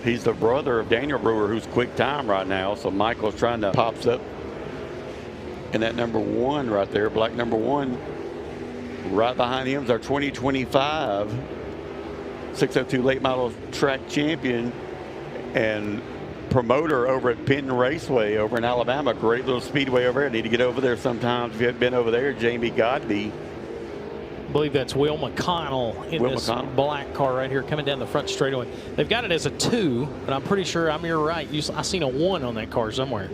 He's the brother of Daniel Brewer, who's quick time right now. So Michael's trying to pops up in that number 1 right there, black number 1. Right behind him is our 2025 602 late model track champion and promoter over at Penton Raceway over in Alabama. Great little speedway over there. Need to get over there sometimes if you haven't been over there. Jamie Godby. I believe that's Will McConnell in this black car right here coming down the front straightaway. They've got it as a 2, but I'm pretty sure you're right. I seen a 1 on that car somewhere.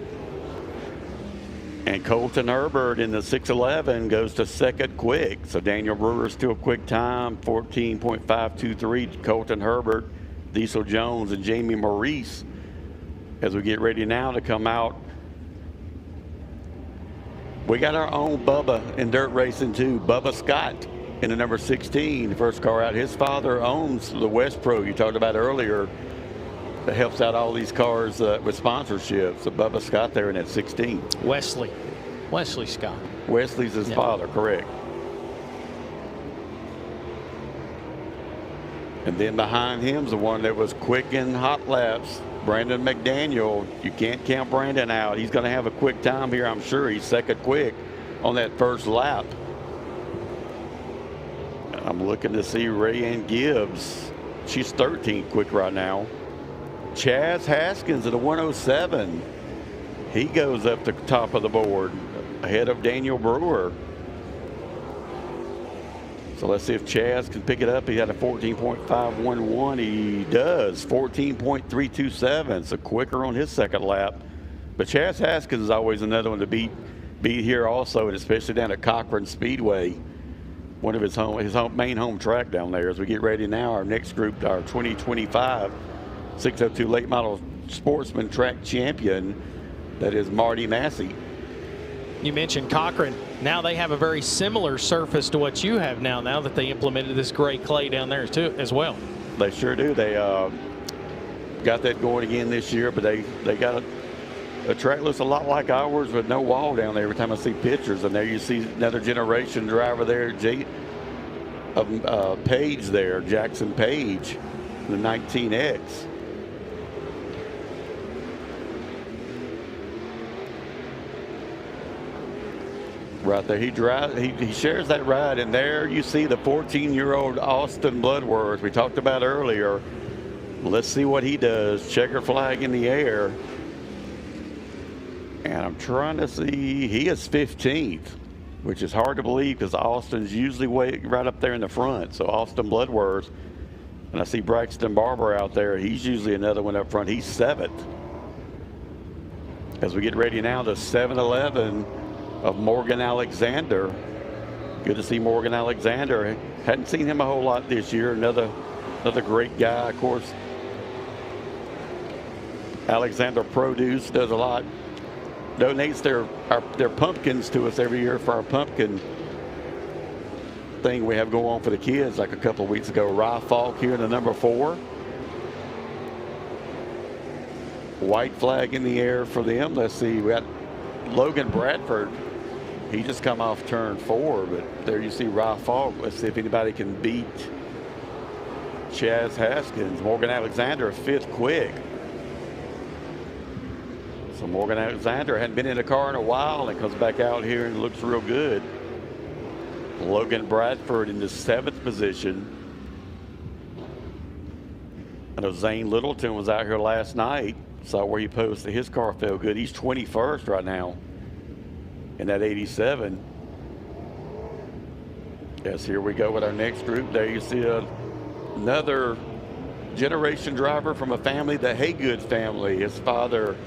And Colton Herbert in the 611 goes to second quick. So Daniel Brewer still quick time, 14.523. Colton Herbert, Diesel Jones, and Jamie Maurice as we get ready now to come out. We got our own Bubba in dirt racing too. Bubba Scott in the number 16, the first car out. His father owns the West Pro you talked about earlier that helps out all these cars with sponsorships. So Bubba Scott there in that 16. Wesley Scott. Wesley's his father, correct. And then behind him's the one that was quick in hot laps, Brandon McDaniel. You can't count Brandon out. He's going to have a quick time here, I'm sure. He's second quick on that first lap. I'm looking to see Rayanne Gibbs. She's 13th quick right now. Chaz Haskins at a 107. He goes up the top of the board ahead of Daniel Brewer. So let's see if Chaz can pick it up. He had a 14.511. He does. 14.327. So quicker on his second lap. But Chaz Haskins is always another one to beat here also, and especially down at Cochran Speedway, one of his main home track down there. As we get ready now, our next group, our 2025 602 late model sportsman track champion, that is Marty Massey. You mentioned Cochran. Now they have a very similar surface to what you have now that they implemented this gray clay down there too as well. They sure do. They got that going again this year, but they got a track looks a lot like ours with no wall down there every time I see pictures. And there you see another generation driver there, Page there, Jackson Page, the 19X. Right there, he shares that ride, and there you see the 14-year-old Austin Bloodworth we talked about earlier. Let's see what he does. Checker flag in the air. And I'm trying to see, he is 15th, which is hard to believe because Austin's usually right up there in the front. So Austin Bloodworth, and I see Braxton Barber out there. He's usually another one up front. He's 7th. As we get ready now, the 7-11 of Morgan Alexander. Good to see Morgan Alexander. Hadn't seen him a whole lot this year. Another great guy, of course. Alexander Produce does a lot. Donates their pumpkins to us every year for our pumpkin thing we have going on for the kids. Like a couple of weeks ago, Rye Falk here in the number 4. White flag in the air for them. Let's see, we got Logan Bradford. He just come off turn 4, but there you see Rye Falk. Let's see if anybody can beat Chaz Haskins. Morgan Alexander, 5th quick. So Morgan Alexander hadn't been in a car in a while and comes back out here and looks real good. Logan Bradford in the 7th position. I know Zane Littleton was out here last night. Saw where he posted. His car felt good. He's 21st right now in that 87. Yes, here we go with our next group. There you see another generation driver from a family, the Haygood family. His father,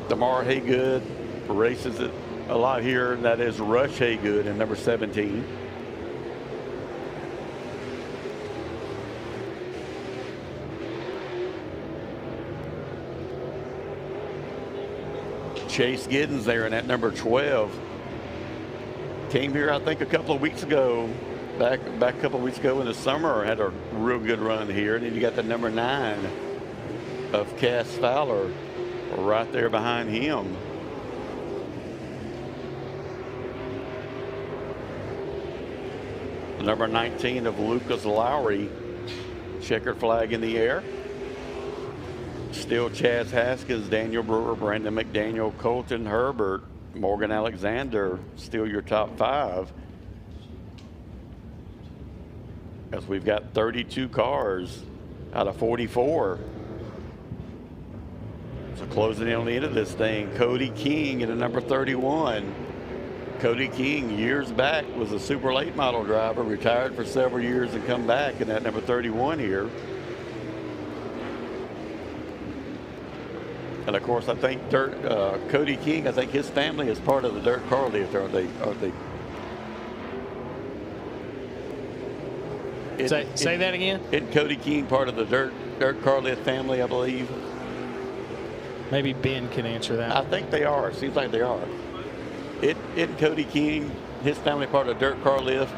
DeMar Haygood, races it a lot here, and that is Rush Haygood in number 17. Chase Giddens there in that number 12. Came here, I think, a couple of weeks ago, back a couple of weeks ago in the summer, had a real good run here. And then you got the number 9 of Cass Fowler right there behind him. Number 19 of Lucas Lowry. Checkered flag in the air. Still Chaz Haskins, Daniel Brewer, Brandon McDaniel, Colton Herbert, Morgan Alexander, still your top 5. As we've got 32 cars out of 44. So closing in on the end of this thing, Cody King in the number 31. Cody King, years back, was a super late model driver, retired for several years and come back in that number 31 here. And of course, I think Cody King, I think his family is part of the dirt car lift. Are they? Say that again? Isn't Cody King part of the dirt car lift family, I believe? Maybe Ben can answer that. I think they are. Seems like they are. Isn't Cody King, his family, part of dirt car lift?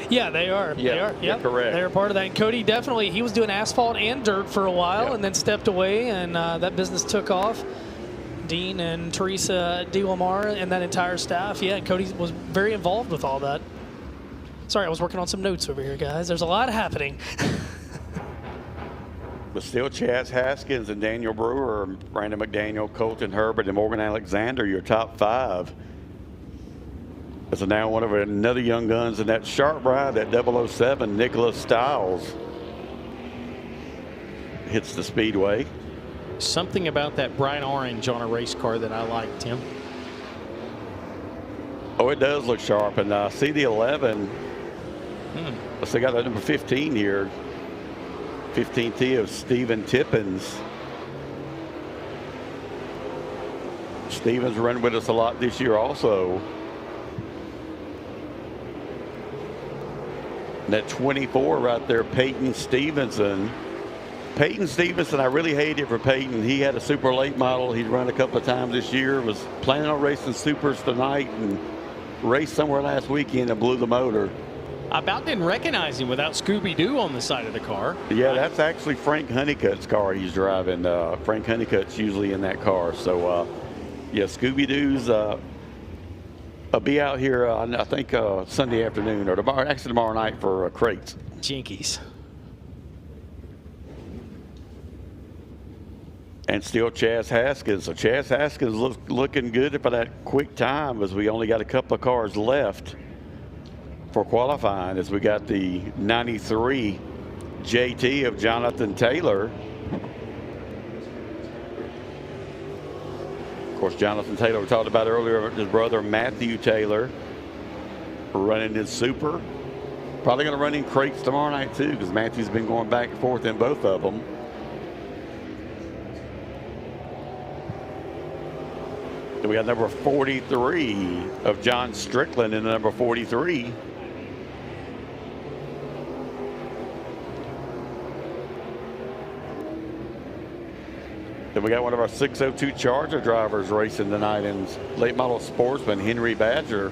Yeah, they are. Yeah, they are. Yep. correct. They're part of that. And Cody definitely, he was doing asphalt and dirt for a while and then stepped away, and that business took off. Dean and Teresa DeLamar and that entire staff. Yeah, Cody was very involved with all that. Sorry, I was working on some notes over here, guys. There's a lot happening. But still, Chaz Haskins and Daniel Brewer, Brandon McDaniel, Colton Herbert, and Morgan Alexander, your top 5. There's now another young guns in that sharp ride, that 007, Nicholas Stiles, hits the speedway. Something about that bright orange on a race car that I like, Tim. Oh, it does look sharp. And I see the 11. Let's see, got that number 15 here. 15T of Steven Tippins. Steven's run with us a lot this year also. And that 24 right there, Peyton Stevenson. Peyton Stevenson, I really hate it for Peyton. He had a super late model. He'd run a couple of times this year. Was planning on racing supers tonight and raced somewhere last weekend and blew the motor. I about didn't recognize him without Scooby-Doo on the side of the car. Yeah, that's actually Frank Honeycutt's car he's driving. Frank Honeycutt's usually in that car. So, yeah, Scooby-Doo's will be out here, I think, Sunday afternoon or tomorrow night for crates. Jinkies. And still Chaz Haskins. So Chaz Haskins looking good for that quick time, as we only got a couple of cars left for qualifying, as we got the 93 JT of Jonathan Taylor. Of course, Jonathan Taylor, we talked about earlier, his brother Matthew Taylor running his super. Probably going to run in crates tomorrow night too, because Matthew's been going back and forth in both of them. Then we got number 43 of John Strickland in number 43. Then we got one of our 602 Charger drivers racing tonight in late model sportsman, Henry Badger.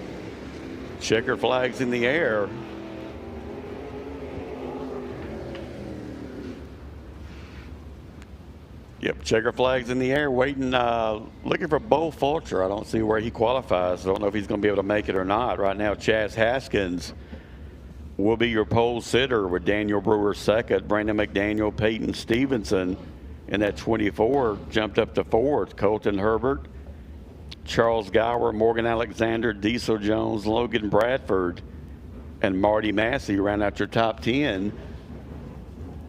Checker flags in the air. Yep, checker flags in the air, waiting, looking for Bo Fulcher. I don't see where he qualifies. I don't know if he's going to be able to make it or not. Right now, Chaz Haskins will be your pole sitter with Daniel Brewer second, Brandon McDaniel, Peyton Stevenson. And that 24 jumped up to fourth. Colton Herbert, Charles Gower, Morgan Alexander, Diesel Jones, Logan Bradford, and Marty Massey round out your top 10.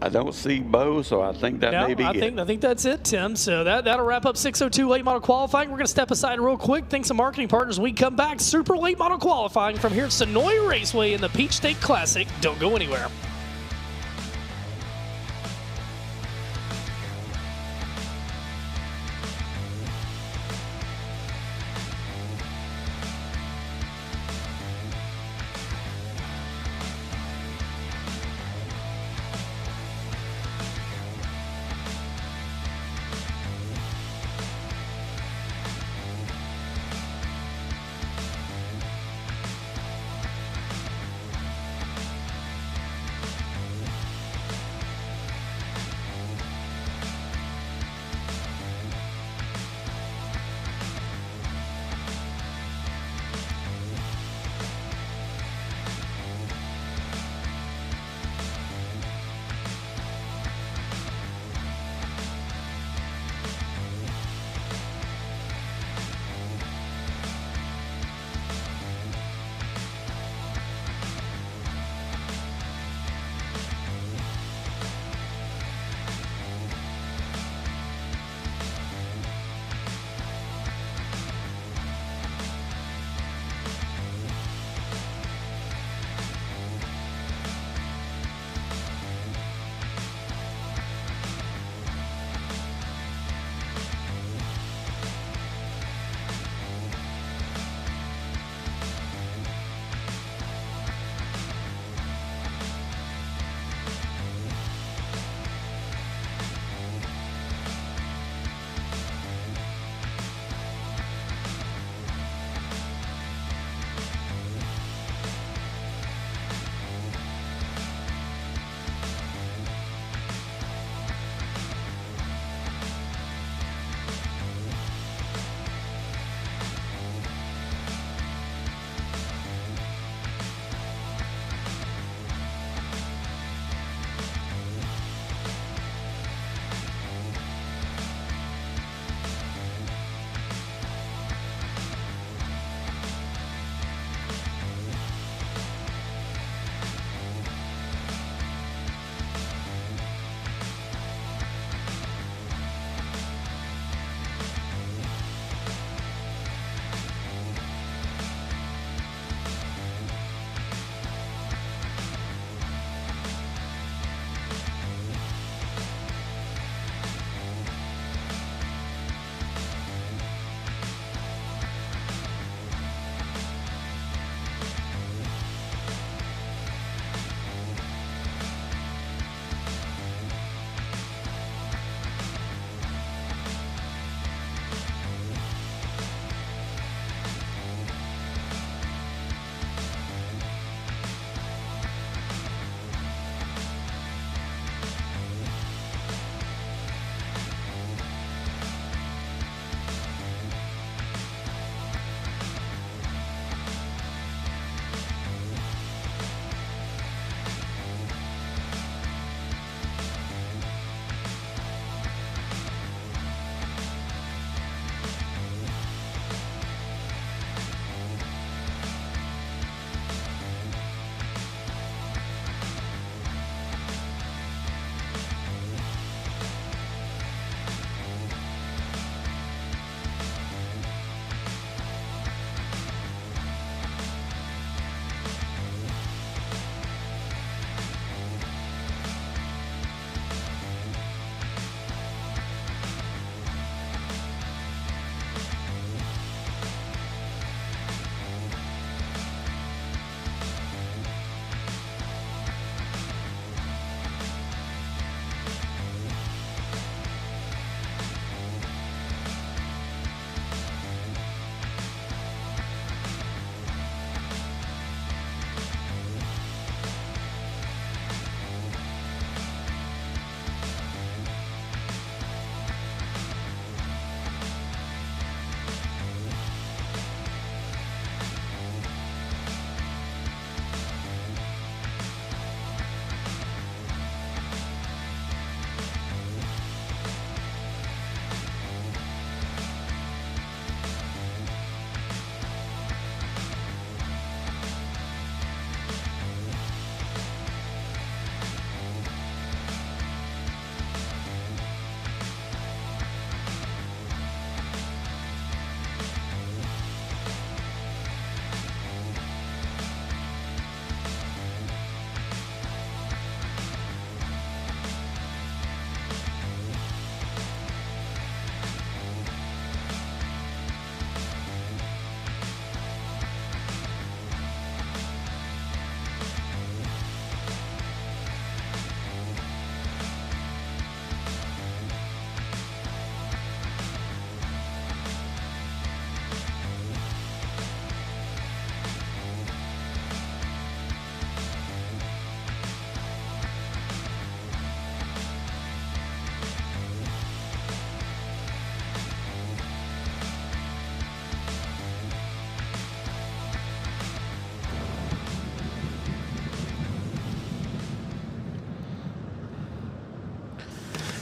I don't see Bo, so I think that may be it. I think that's it, Tim. So that'll wrap up 602 late model qualifying. We're going to step aside real quick. Thanks to marketing partners. We come back. Super late model qualifying from here at Senoia Raceway in the Peach State Classic. Don't go anywhere.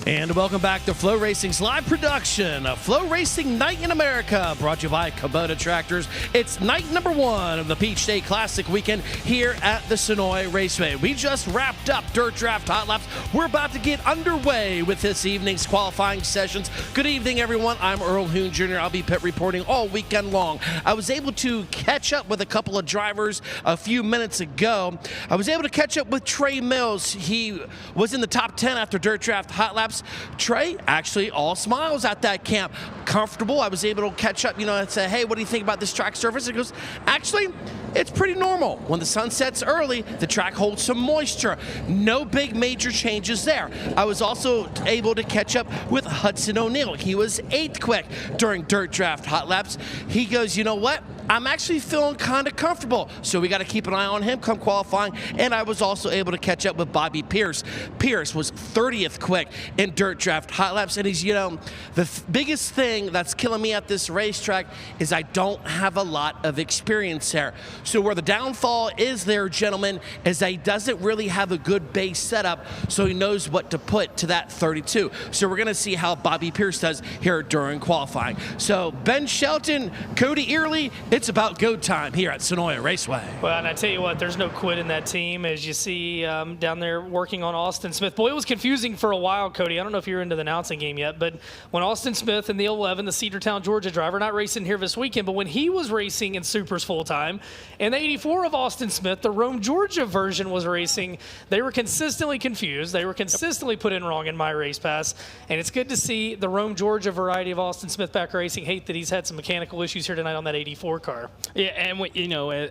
And welcome back to Flow Racing's live production of Flow Racing Night in America, brought to you by Kubota Tractors. It's night number 1 of the Peach State Classic weekend here at the Senoia Raceway. We just wrapped up Dirt Draft Hot Laps. We're about to get underway with this evening's qualifying sessions. Good evening, everyone. I'm Earl Hoon Jr. I'll be pit reporting all weekend long. I was able to catch up with a couple of drivers a few minutes ago. I was able to catch up with Trey Mills. He was in the top 10 after Dirt Draft Hot Laps. Trey, actually all smiles at that camp. Comfortable. I was able to catch up, and say, hey, what do you think about this track surface? He goes, actually, it's pretty normal. When the sun sets early, the track holds some moisture. No big major changes there. I was also able to catch up with Hudson O'Neill. He was 8th quick during Dirt Draft Hot Laps. He goes, you know what? I'm actually feeling kind of comfortable, so we got to keep an eye on him come qualifying. And I was also able to catch up with Bobby Pierce. Pierce was 30th quick in Dirt Draft Hot Laps, and he's, the biggest thing that's killing me at this racetrack is I don't have a lot of experience there. So where the downfall is there, gentlemen, is that he doesn't really have a good base setup, so he knows what to put to that 32. So we're going to see how Bobby Pierce does here during qualifying. So Ben Shelton, Cody Early, it's about go time here at Senoia Raceway. Well, and I tell you what, there's no quit in that team, as you see down there working on Austin Smith. Boy, it was confusing for a while, Cody. I don't know if you're into the announcing game yet, but when Austin Smith in the 11, the Cedartown, Georgia driver, not racing here this weekend, but when he was racing in Supers full-time, and the 84 of Austin Smith, the Rome, Georgia version was racing, they were consistently confused. They were consistently put in wrong in my race pass, and it's good to see the Rome, Georgia variety of Austin Smith back racing. Hate that he's had some mechanical issues here tonight on that 84 car. Yeah, and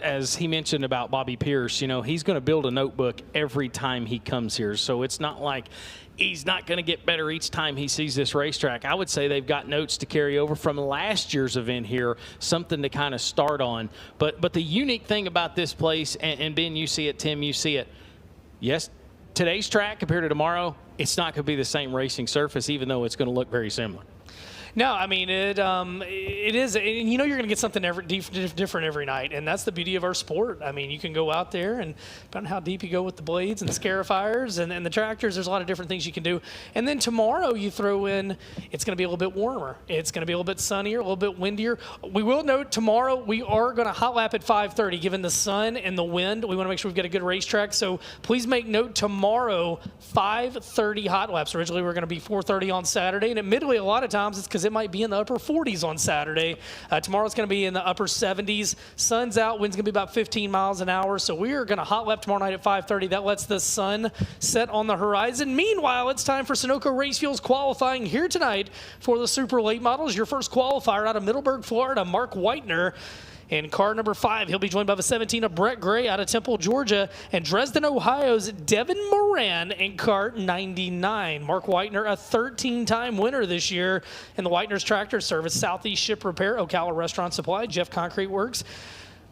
as he mentioned about Bobby Pierce, he's going to build a notebook every time he comes here. So it's not like he's not going to get better each time he sees this racetrack. I would say they've got notes to carry over from last year's event here, something to kind of start on. But the unique thing about this place, and Ben, you see it, Tim, you see it. Yes, today's track compared to tomorrow, it's not going to be the same racing surface, even though it's going to look very similar. No, I mean, it is, and you're going to get something different every night, and that's the beauty of our sport. I mean, you can go out there, and depending on how deep you go with the blades and the scarifiers and the tractors, there's a lot of different things you can do. And then tomorrow you throw in, it's going to be a little bit warmer. It's going to be a little bit sunnier, a little bit windier. We will note tomorrow we are going to hot lap at 5:30. Given the sun and the wind, we want to make sure we've got a good racetrack. So please make note tomorrow, 5:30 hot laps. Originally we were going to be 4:30 on Saturday, and admittedly a lot of times it's because it might be in the upper 40s on Saturday. Tomorrow's going to be in the upper 70s. Sun's out. Wind's going to be about 15 miles an hour. So we are going to hot lap tomorrow night at 5:30. That lets the sun set on the horizon. Meanwhile, it's time for Sunoco Race Fuels qualifying here tonight for the Super Late Models. Your first qualifier out of Middleburg, Florida, Mark Whitener. In car number 5, he'll be joined by the 17 of Brett Gray out of Temple, Georgia, and Dresden, Ohio's Devin Moran in car 99. Mark Whitener, a 13-time winner this year in the Whitener's Tractor Service, Southeast Ship Repair, Ocala Restaurant Supply, Jeff Concrete Works,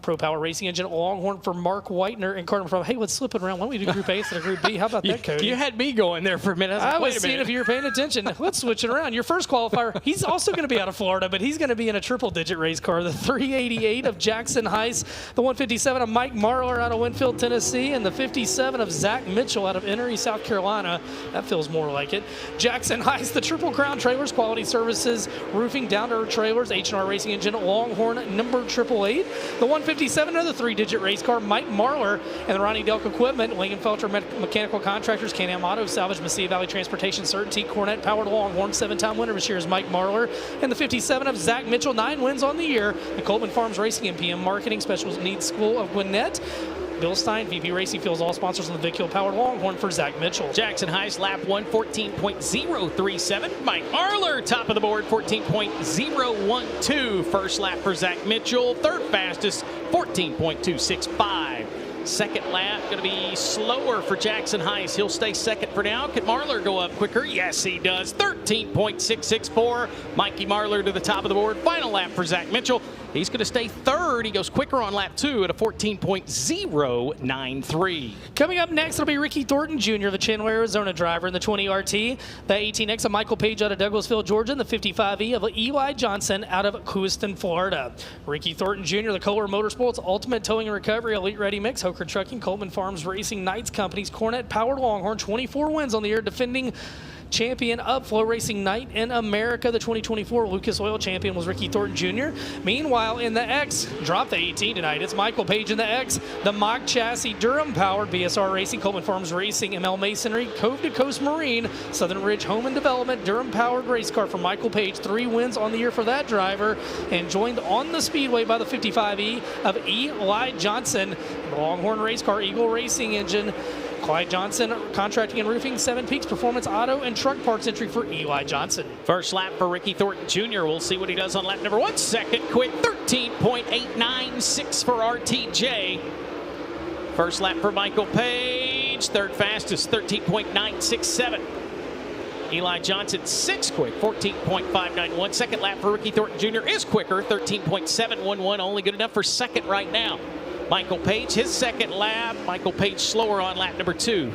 Pro Power Racing Engine at Longhorn for Mark Whitener and car number 5. Hey, let's flip it around. Why don't we do Group A instead of Group B? How about that, Cody? You had me going there for a minute. I was seeing if you were paying attention. Let's switch it around. Your first qualifier, he's also going to be out of Florida, but he's going to be in a triple-digit race car. The 388 of Jackson Heiss, the 157 of Mike Marlar out of Winfield, Tennessee, and the 57 of Zach Mitchell out of Erie, South Carolina. That feels more like it. Jackson Heiss, the Triple Crown Trailers, Quality Services, Roofing, Down-to-Earth Trailers, H&R Racing Engine, Longhorn, number 888. The 157, another three-digit race car, Mike Marlar, and the Ronnie Delk Equipment, Lingenfelter Mechanical Contractors, Can-Am Auto Salvage, Mesilla Valley Transportation, Certainty, Cornette Powered Longhorn, 7-time winner this year is Mike Marlar, and the 57 of Zach Mitchell, 9 wins on the year, the Coleman Farms Racing and PM Marketing Special Needs School of Gwinnett. Bill Stein, VP Racing Fuels, all sponsors on the Vic Hill Powered Longhorn for Zach Mitchell. Jackson Heiss, lap 1:14.037. Mike Marlar, top of the board, 14.012. First lap for Zach Mitchell. Third fastest, 14.265. Second lap going to be slower for Jackson Heiss. He'll stay second for now. Can Marlar go up quicker? Yes, he does. 13.664. Mikey Marlar to the top of the board. Final lap for Zach Mitchell. He's going to stay third. He goes quicker on lap 2 at a 14.093. Coming up next, it'll be Ricky Thornton Jr., the Chandler, Arizona driver in the 20 RT. The 18X of Michael Page out of Douglasville, Georgia, and the 55E of Eli Johnson out of Lewiston, Florida. Ricky Thornton Jr., the Kohler Motorsports Ultimate Towing and Recovery Elite Ready Mix, Hoker Trucking, Coleman Farms Racing, Knights Companies, Cornet Powered Longhorn, 24 wins on the year, defending champion of FloRacing Night in America. The 2024 Lucas Oil champion was Ricky Thornton Jr. Meanwhile, in the X, dropped the 18 tonight. It's Michael Page in the X, the Mock Chassis, Durham-powered BSR Racing, Coleman Farms Racing, ML Masonry, Cove to Coast Marine, Southern Ridge Home and Development, Durham-powered race car for Michael Page. 3 wins on the year for that driver, and joined on the speedway by the 55E of Eli Johnson, the Longhorn race car, Eagle Racing engine. Clyde Johnson, Contracting and Roofing, 7 Peaks Performance Auto and Truck Parts entry for Eli Johnson. First lap for Ricky Thornton Jr. We'll see what he does on lap number 1. Second quick, 13.896 for RTJ. First lap for Michael Page. Third fastest, 13.967. Eli Johnson, 6th quick, 14.591. Second lap for Ricky Thornton Jr. is quicker, 13.711. Only good enough for second right now. Michael Page, his second lap. Michael Page slower on lap number 2.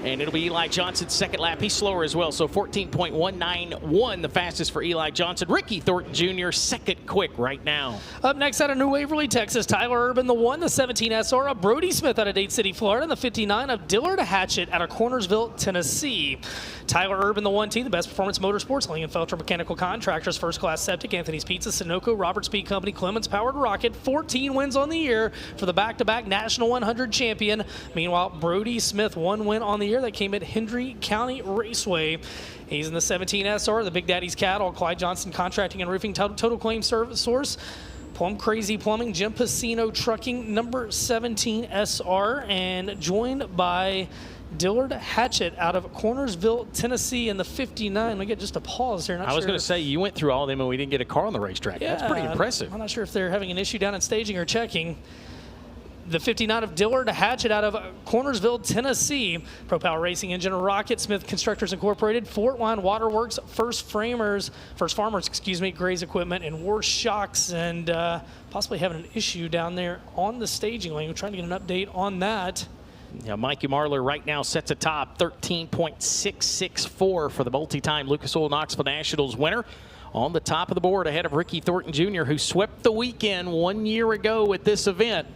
And it'll be Eli Johnson's second lap. He's slower as well, so 14.191, the fastest for Eli Johnson. Ricky Thornton Jr., second quick right now. Up next out of New Waverly, Texas, Tyler Urban, the 1, the 17 SR of Brody Smith out of Dade City, Florida, and the 59 of Dillard Hatchett out of Cornersville, Tennessee. Tyler Urban, the 1T, the Best Performance Motorsports, Lingenfelter Mechanical Contractors, First Class Septic, Anthony's Pizza, Sunoco, Robert Speed Company, Clemens Powered Rocket, 14 wins on the year for the back-to-back National 100 champion. Meanwhile, Brody Smith, 1 win on the year that came at Hendry County Raceway. He's in the 17 SR, the Big Daddy's Cattle, Clyde Johnson Contracting and Roofing, Total Claim Service Source, Plum Crazy Plumbing, Jim Pacino Trucking, number 17 SR, and joined by Dillard Hatchett out of Cornersville, Tennessee in the 59. We get just a pause here. I was going to say, you went through all of them and we didn't get a car on the racetrack. Yeah, that's pretty impressive. I'm not sure if they're having an issue down in staging or checking. The 59 of Dillard Hatchett out of Cornersville, Tennessee. Pro Power Racing Engine, Rocket Smith Constructors Incorporated, Fort Line Waterworks, First Farmers, Gray's Equipment, and War Shocks, and possibly having an issue down there on the staging lane. We're trying to get an update on that. Yeah, Mikey Marler right now sets a top 13.664 for the multi-time Lucas Oil Knoxville Nationals winner. On the top of the board ahead of Ricky Thornton Jr., who swept the weekend 1 year ago at this event.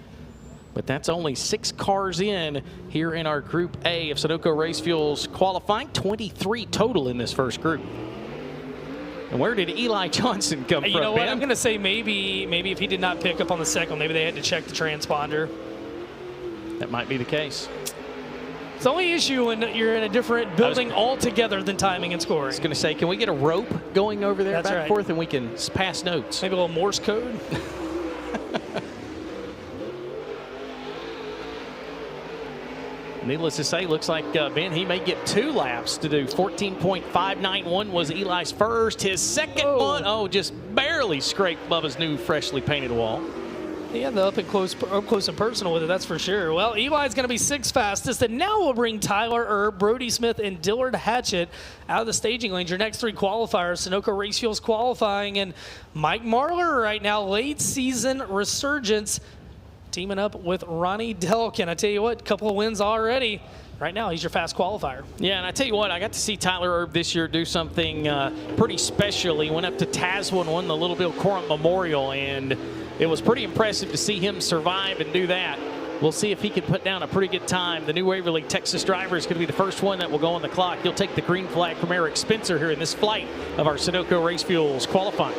But that's only 6 cars in here in our Group A of Sunoco Race Fuels qualifying. 23 total in this first group. And where did Eli Johnson come from, You know what? Ben? I'm going to say maybe if he did not pick up on the second, maybe they had to check the transponder. That might be the case. It's the only issue when you're in a different building altogether than timing and scoring. I was going to say, can we get a rope going over there That's back right. and forth and we can pass notes? Maybe a little Morse code. Needless to say, looks like Ben, he may get 2 laps to do. 14.591 was Eli's first. His second one, just barely scraped Bubba's new freshly painted wall. Yeah, the up close and personal with it, that's for sure. Well, Eli's going to be 6th fastest, and now we'll bring Tyler Erb, Brody Smith, and Dillard Hatchett out of the staging lanes. Your next 3 qualifiers, Sunoco Race Fuels qualifying, and Mike Marler right now, late season resurgence, teaming up with Ronnie Delkin. I tell you what, couple of wins already. Right now, he's your fast qualifier. Yeah, and I tell you what, I got to see Tyler Erb this year do something pretty special. He went up to Tazewell and won the Little Bill Corum Memorial, and it was pretty impressive to see him survive and do that. We'll see if he can put down a pretty good time. The New Waverly, Texas driver is going to be the first one that will go on the clock. He'll take the green flag from Eric Spencer here in this flight of our Sunoco Race Fuels qualifying.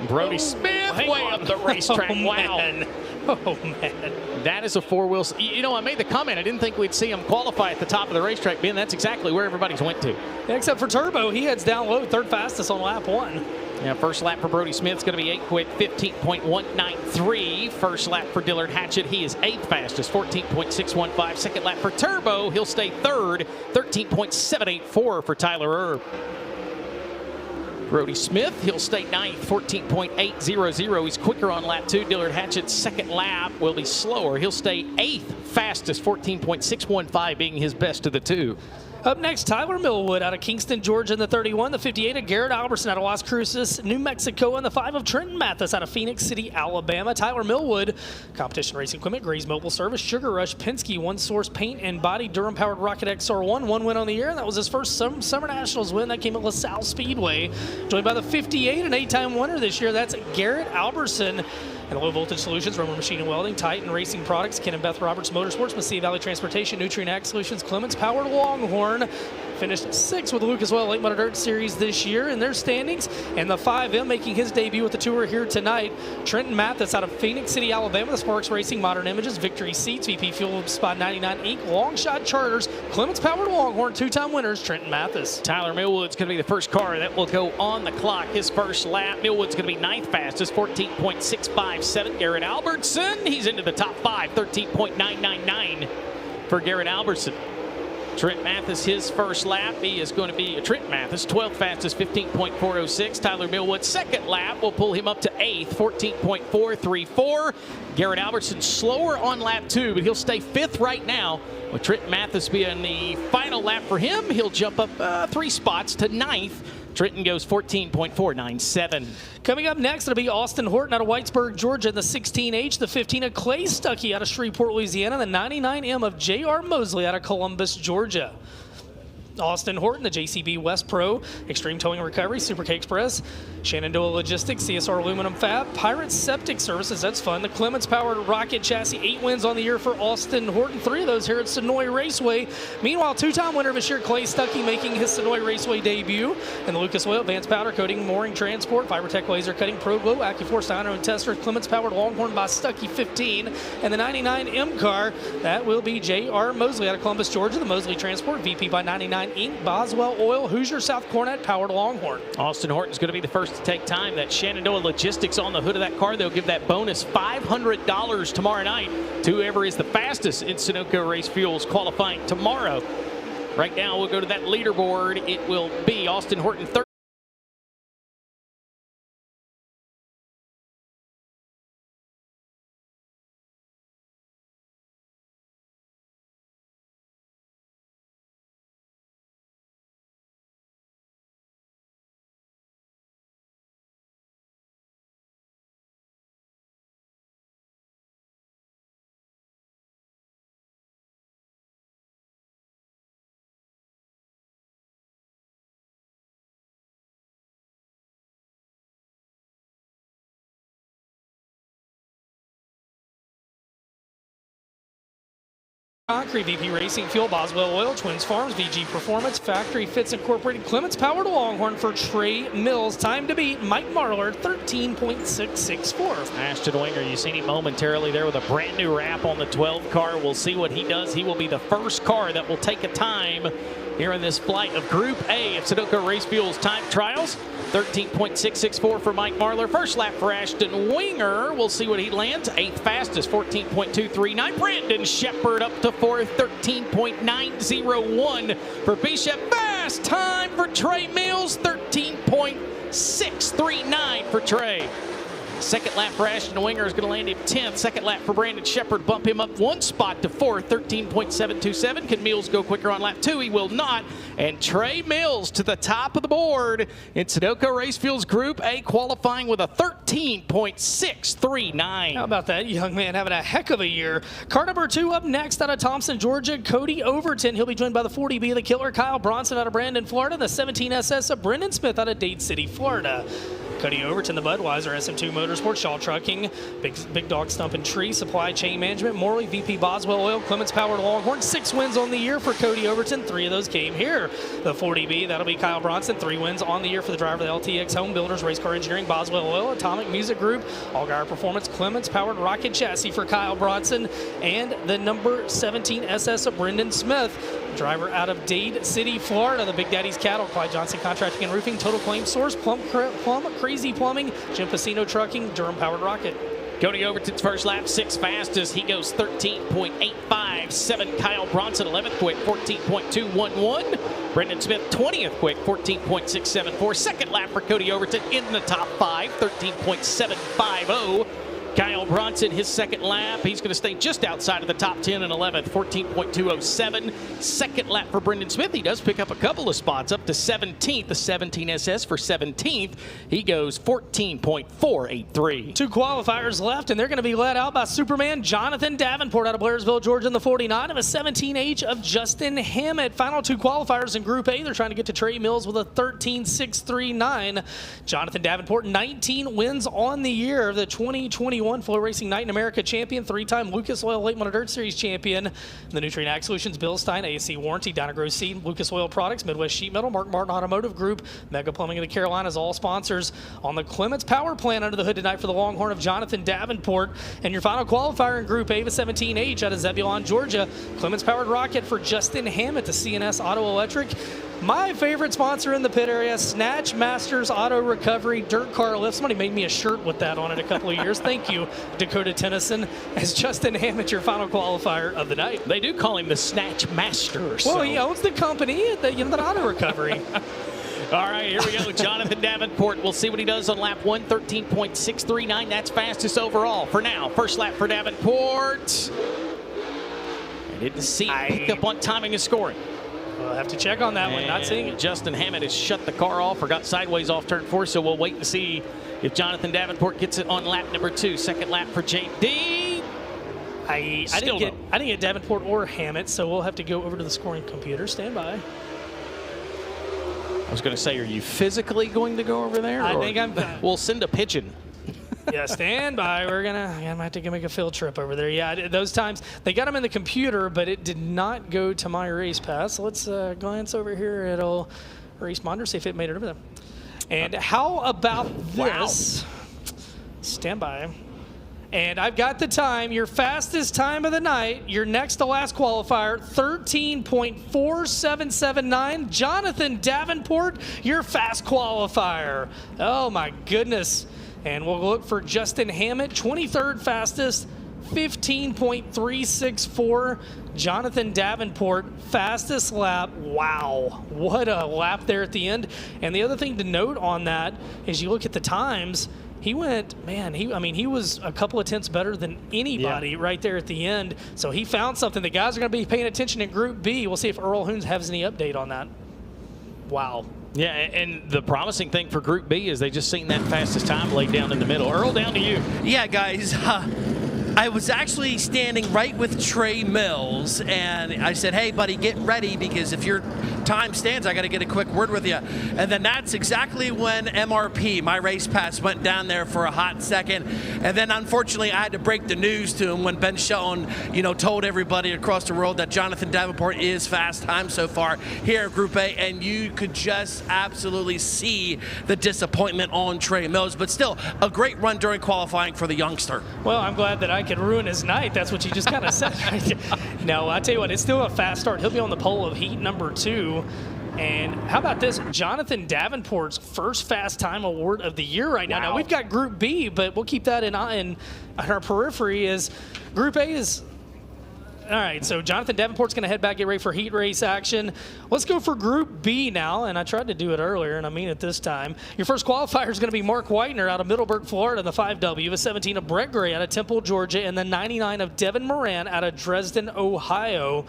Brody Smith way up the racetrack. Wow. Man. Oh, man. That is a 4-wheel. You know, I made the comment. I didn't think we'd see him qualify at the top of the racetrack, Ben. That's exactly where everybody's went to. Yeah, except for Turbo. He heads down low, 3rd fastest on lap 1. Yeah, first lap for Brody Smith's going to be 8 quick, 15.193. First lap for Dillard Hatchett. He is 8th fastest, 14.615. Second lap for Turbo. He'll stay 3rd, 13.784 for Tyler Erb. Brody Smith, he'll stay 9th, 14.800. He's quicker on lap 2. Dillard Hatchett's second lap will be slower. He'll stay 8th fastest, 14.615 being his best of the 2. Up next, Tyler Millwood out of Kingston, Georgia in the 31, the 58 of Garrett Albertson out of Las Cruces, New Mexico, and the 5 of Trenton Mathis out of Phoenix City, Alabama. Tyler Millwood, competition racing equipment, Gray's Mobile Service, Sugar Rush, Penske, One Source Paint and Body, Durham-powered Rocket XR1, 1 win on the year, and that was his first Summer Nationals win. That came at LaSalle Speedway. Joined by the 58, an 8-time winner this year, that's Garrett Albertson. And Low Voltage Solutions, Roman Machine and Welding, Titan Racing Products, Ken and Beth Roberts Motorsports, Messiah Valley Transportation, Nutrient Ag Solutions, Clements Powered Longhorn. Finished 6th with the Lucas Oil Late Model Dirt Series this year in their standings. And the 5M making his debut with the tour here tonight. Trenton Mathis out of Phoenix City, Alabama, the Sparks Racing, Modern Images, Victory Seats, VP Fuel Spot 99 Inc., Longshot Charters, Clements Powered Longhorn, 2-time winners, Trenton Mathis. Tyler Millwood's going to be the first car that will go on the clock. His first lap, Millwood's going to be 9th fastest, 14.657. Garrett Albertson, he's into the top 5, 13.999 for Garrett Albertson. Trent Mathis, his first lap, he is going to be Trent Mathis, 12th fastest, 15.406. Tyler Millwood's second lap will pull him up to 8th, 14.434. Garrett Albertson slower on lap 2, but he'll stay 5th right now. With Trent Mathis being the final lap for him, he'll jump up 3 spots to 9th. Trenton goes 14.497. Coming up next, it'll be Austin Horton out of Whitesburg, Georgia in the 16H, the 15 of Clay Stuckey out of Shreveport, Louisiana, the 99M of J.R. Mosley out of Columbus, Georgia. Austin Horton, the JCB West Pro, Extreme Towing and Recovery, Super K Express, Shenandoah Logistics, CSR Aluminum Fab, Pirate Septic Services, that's fun. The Clements Powered Rocket Chassis, 8 wins on the year for Austin Horton, 3 of those here at Senoia Raceway. Meanwhile, 2-time winner this year, Clay Stuckey, making his Senoia Raceway debut. And the Lucas Oil Advanced Powder Coating, Mooring Transport, FiberTech Laser Cutting, Pro Glow, AccuForce Dyno and Tester, Clements Powered Longhorn by Stuckey, 15. And the 99M car, that will be J.R. Mosley out of Columbus, Georgia, the Mosley Transport, VP by 99 Inc., Boswell Oil, Hoosier South Cornet, Powered Longhorn. Austin Horton's going to be the first to take time. That Shenandoah Logistics on the hood of that car, they'll give that bonus $500 tomorrow night to whoever is the fastest in Sunoco Race Fuels qualifying tomorrow. Right now, we'll go to that leaderboard. It will be Austin Horton 3rd. Concrete, VP Racing Fuel, Boswell Oil, Twins Farms, VG Performance, Factory Fits Incorporated, Clements Powered Longhorn for Trey Mills. Time to beat Mike Marlar, 13.664. Ashton Winger, you seen him momentarily there with a brand new wrap on the 12 car. We'll see what he does. He will be the first car that will take a time here in this flight of Group A of Sunoco Race Fuels time trials. 13.664 for Mike Marlar. First lap for Ashton Winger. We'll see what he lands. 8th fastest, 14.239. Brandon Shepard up to 4th, 13.901 for Bishop. Fast time for Trey Mills, 13.639 for Trey. Second lap for Ashton Winger is going to land him 10th. Second lap for Brandon Shepard, bump him up 1 spot to 4th, 13.727. Can Mills go quicker on lap 2? He will not. And Trey Mills to the top of the board in Sunoco Race Fuels Group A, qualifying with a 13.639. How about that young man having a heck of a year? Car number 2 up next out of Thompson, Georgia, Cody Overton. He'll be joined by the 40B of the Killer, Kyle Bronson out of Brandon, Florida, the 17SS of Brendan Smith out of Dade City, Florida. Cody Overton, the Budweiser, SM2 Motorsports, Shaw Trucking, Big Dog Stump and Tree, Supply Chain Management, Morley, VP Boswell Oil, Clements Powered Longhorn. 6 wins on the year for Cody Overton. 3 of those came here. The 40B, that'll be Kyle Bronson. 3 wins on the year for the driver of the LTX Home Builders, Race Car Engineering, Boswell Oil, Atomic Music Group, Allgaier Performance, Clements Powered Rocket Chassis for Kyle Bronson, and the number 17 SS of Brendan Smith, driver out of Dade City, Florida, the Big Daddy's Cattle, Clyde Johnson Contracting and Roofing, Total Claim Source, Plum Crazy Plumbing, Jim Pacino Trucking, Durham Powered Rocket. Cody Overton's first lap, 6th fastest. He goes 13.857. Kyle Bronson, 11th quick, 14.211. Brendan Smith, 20th quick, 14.674. Second lap for Cody Overton in the top 5, 13.750. Kyle Bronson, his second lap, he's going to stay just outside of the top 10 and 11th, 14.207. Second lap for Brendan Smith. He does pick up a couple of spots up to 17th, the 17SS for 17th. He goes 14.483. 2 qualifiers left, and they're going to be led out by Superman Jonathan Davenport out of Blairsville, Georgia in the 49 of a 17H of Justin Hammett. Final 2 qualifiers in Group A. They're trying to get to Trey Mills with a 13.639. Jonathan Davenport, 19 wins on the year. The 2021 FloRacing Night in America champion, 3-time Lucas Oil Late Model Dirt Series champion. The Nutrient Ag Solutions, Bill Stein, ASC Warranty, Dynagrow Seed, Lucas Oil Products, Midwest Sheet Metal, Mark Martin Automotive Group, Mega Plumbing of the Carolinas, all sponsors on the Clements Power Plant under the hood tonight for the Longhorn of Jonathan Davenport. And your final qualifier in Group A, the 17H out of Zebulon, Georgia, Clements Powered Rocket for Justin Hammett, the CNS Auto Electric. My favorite sponsor in the pit area, Snatch Masters Auto Recovery Dirt Car Lift. Somebody made me a shirt with that on it a couple of years. Thank you, Dakota Tennyson, as Justin Hammett, your final qualifier of the night. They do call him the Snatch Master. Well, so. he owns the company, that Auto Recovery. All right, here we go. Jonathan Davenport. We'll see what he does on lap 1, 13.639. That's fastest overall for now. First lap for Davenport. I didn't see it. Picked up on timing and scoring. We'll have to check on that one. Not seeing it. Justin Hammett has shut the car off or got sideways off turn 4, so we'll wait and see if Jonathan Davenport gets it on lap number 2. Second lap for JD. I didn't get Davenport or Hammett, so we'll have to go over to the scoring computer. Stand by. I was going to say, are you physically going to go over there? I think I'm. We'll send a pigeon. Yeah, stand by. We're gonna have to make a field trip over there. Yeah, those times they got them in the computer, but it did not go to my race pass. So let's glance over here at old Race Monitor, see if it made it over there. And how about this? Stand by. And I've got the time, your fastest time of the night, your next to last qualifier, 13.4779. Jonathan Davenport, your fast qualifier. Oh my goodness. And we'll look for Justin Hammett, 23rd fastest, 15.364. Jonathan Davenport, fastest lap. Wow, what a lap there at the end. And the other thing to note on that is you look at the times, he went, man, he was a couple of tenths better than anybody right there at the end. So he found something. The guys are going to be paying attention in Group B. We'll see if Earl Hoons has any update on that. Wow. Yeah, and the promising thing for Group B is they just seen that fastest time laid down in the middle. Earl, down to you. Yeah, guys. I was actually standing right with Trey Mills, and I said, hey, buddy, get ready, because if your time stands, I got to get a quick word with you. And then that's exactly when MRP, my race pass, went down there for a hot second. And then, unfortunately, I had to break the news to him when Ben Shelton, told everybody across the world that Jonathan Davenport is fast time so far here at Group A, and you could just absolutely see the disappointment on Trey Mills. But still, a great run during qualifying for the youngster. Well, I'm glad that I could ruin his night. That's what you just kind of said. No, I tell you what, it's still a fast start. He'll be on the pole of heat number 2. And how about this? Jonathan Davenport's first fast time award of the year right now. Now, we've got Group B, but we'll keep that in our periphery. Is Group A is... All right, so Jonathan Davenport's going to head back, get ready for heat race action. Let's go for Group B now, and I tried to do it earlier, and I mean it this time. Your first qualifier is going to be Mark Whitener out of Middleburg, Florida, the 5W, a 17 of Brett Gray out of Temple, Georgia, and the 99 of Devin Moran out of Dresden, Ohio.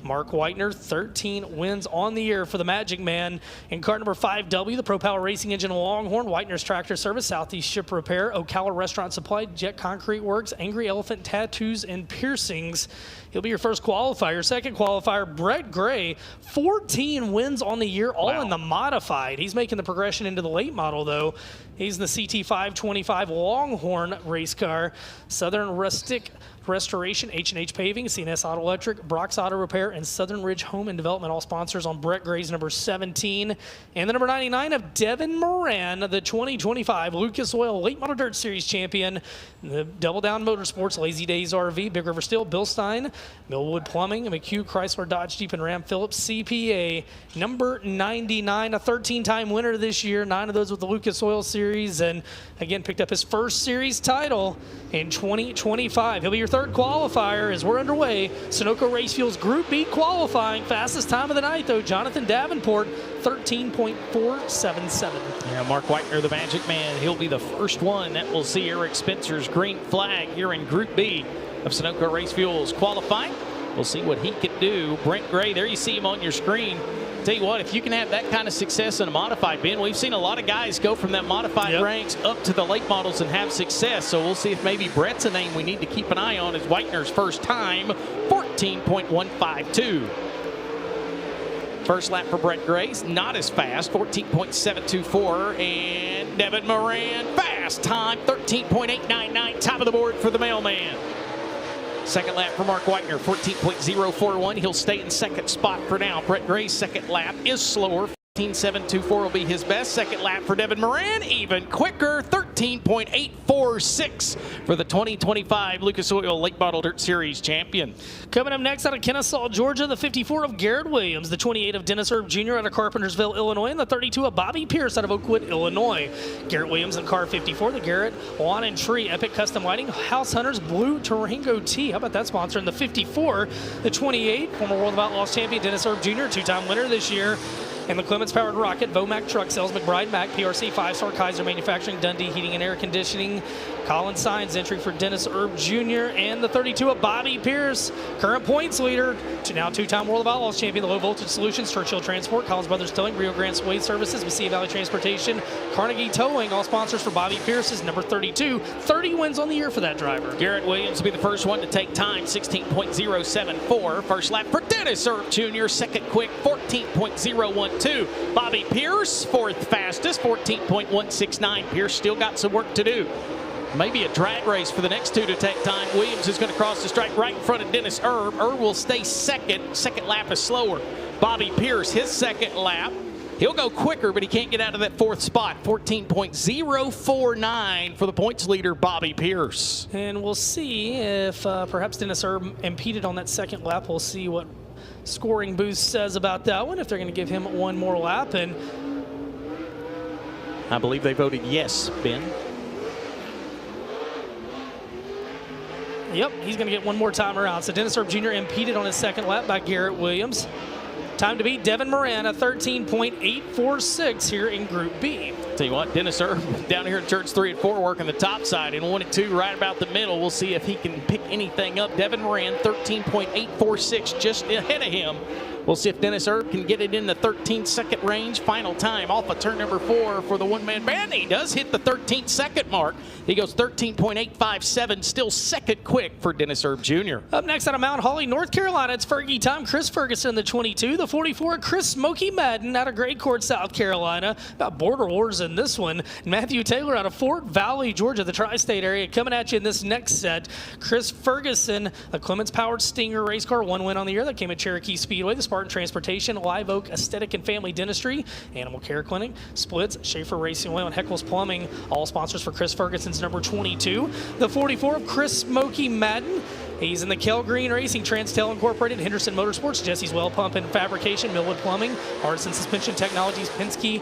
Mark Whitener, 13 wins on the year for the Magic Man. In car number 5W, the Pro Power Racing Engine Longhorn, Whitener's Tractor Service, Southeast Ship Repair, Ocala Restaurant Supply, Jet Concrete Works, Angry Elephant Tattoos and Piercings. He'll be your first qualifier. Second qualifier, Brett Gray, 14 wins on the year, all in the modified. He's making the progression into the late model, though. He's in the CT525 Longhorn race car. Southern Rustic Restoration, H&H Paving, CNS Auto Electric, Brock's Auto Repair, and Southern Ridge Home and Development, all sponsors on Brett Gray's number 17. And the number 99 of Devin Moran, the 2025 Lucas Oil Late Model Dirt Series champion. The Double Down Motorsports, Lazy Days RV, Big River Steel, Bill Stein, Millwood Plumbing, McHugh Chrysler Dodge Jeep and Ram Phillips CPA. Number 99, a 13-time winner this year, 9 of those with the Lucas Oil Series, and again picked up his first series title in 2025. He'll be your third third qualifier as we're underway. Sunoco Race Fuels Group B qualifying. Fastest time of the night, though, Jonathan Davenport, 13.477. Yeah, Mark Whitener, the Magic Man, he'll be the first one that will see Eric Spencer's green flag here in Group B of Senoia Race Fuels qualifying. We'll see what he can do. Brent Gray, there you see him on your screen. Tell you what, if you can have that kind of success in a modified, Ben, we've seen a lot of guys go from that modified ranks up to the late models and have success. So we'll see if maybe Brett's a name we need to keep an eye on as Whitener's first time, 14.152. First lap for Brett Grace, not as fast, 14.724. And Devin Moran, fast time, 13.899, top of the board for the mailman. Second lap for Mark Whitener, 14.041. He'll stay in second spot for now. Brett Gray's second lap is slower. 14.724 will be his best. Second lap for Devin Moran, even quicker, 13.846 for the 2025 Lucas Oil Late Model Dirt Series champion. Coming up next out of Kennesaw, Georgia, the 54 of Garrett Williams, the 28 of Dennis Erb Jr. out of Carpentersville, Illinois, and the 32 of Bobby Pierce out of Oakwood, Illinois. Garrett Williams in car 54, the Garrett Lawn and Tree Epic Custom Lighting House Hunters Blue Tarango Tea. How about that sponsor? In the 54, the 28, former World of Outlaws champion Dennis Erb Jr., two-time winner this year. And the Clements Powered Rocket, Vomac Truck Sales, McBride Mac, PRC, 5-Star Kaiser Manufacturing, Dundee Heating and Air Conditioning, Colin Signs, entry for Dennis Erb Jr., and the 32 of Bobby Pierce, current points leader, to now two-time World of Outlaws champion, the Low Voltage Solutions, Churchill Transport, Collins Brothers Towing, Rio Grande Wade Services, Mesilla Valley Transportation, Carnegie Towing, all sponsors for Bobby Pierce is number 32. 30 wins on the year for that driver. Garrett Williams will be the first one to take time, 16.074. First lap for Dennis Erb Jr., second quick, 14.012. Bobby Pierce, fourth fastest, 14.169. Pierce still got some work to do. Maybe a drag race for the next two to take time. Williams is going to cross the stripe right in front of Dennis Erb. Erb will stay second. Second lap is slower. Bobby Pierce, his second lap. He'll go quicker, but he can't get out of that fourth spot. 14.049 for the points leader, Bobby Pierce. And we'll see if perhaps Dennis Erb impeded on that second lap. We'll see what Scoring Boost says about that one, if they're going to give him one more lap. And I believe they voted yes, Ben. Yep, he's going to get one more time around. So Dennis Erb Jr. impeded on his second lap by Garrett Williams. Time to beat Devin Moran at 13.846 here in Group B. Tell you what, Dennis Erb down here in turns 3 and 4 working the top side, and 1 and 2 right about the middle. We'll see if he can pick anything up. Devin Moran 13.846 just ahead of him. We'll see if Dennis Erb can get it in the 13-second range. Final time off of turn number 4 for the one-man band. He does hit the 13-second mark. He goes 13.857, still second quick for Dennis Erb Jr. Up next out of Mount Holly, North Carolina, it's Fergie time. Chris Ferguson, the 22. The 44, Chris Smokey Madden out of Great Court, South Carolina. About border wars in this one. Matthew Taylor out of Fort Valley, Georgia, the tri-state area. Coming at you in this next set, Chris Ferguson, a Clements-powered Stinger race car. One win on the year. That came at Cherokee Speedway. The Spartan Transportation, Live Oak Aesthetic and Family Dentistry, Animal Care Clinic, Splits, Schaefer Racing Oil, and Heckles Plumbing. All sponsors for Chris Ferguson's number 22. The 44 of Chris Smokey Madden. He's in the Kell Green Racing, Transtel Incorporated, Henderson Motorsports, Jesse's Well Pump and Fabrication, Millwood Plumbing, Artisan Suspension Technologies, Penske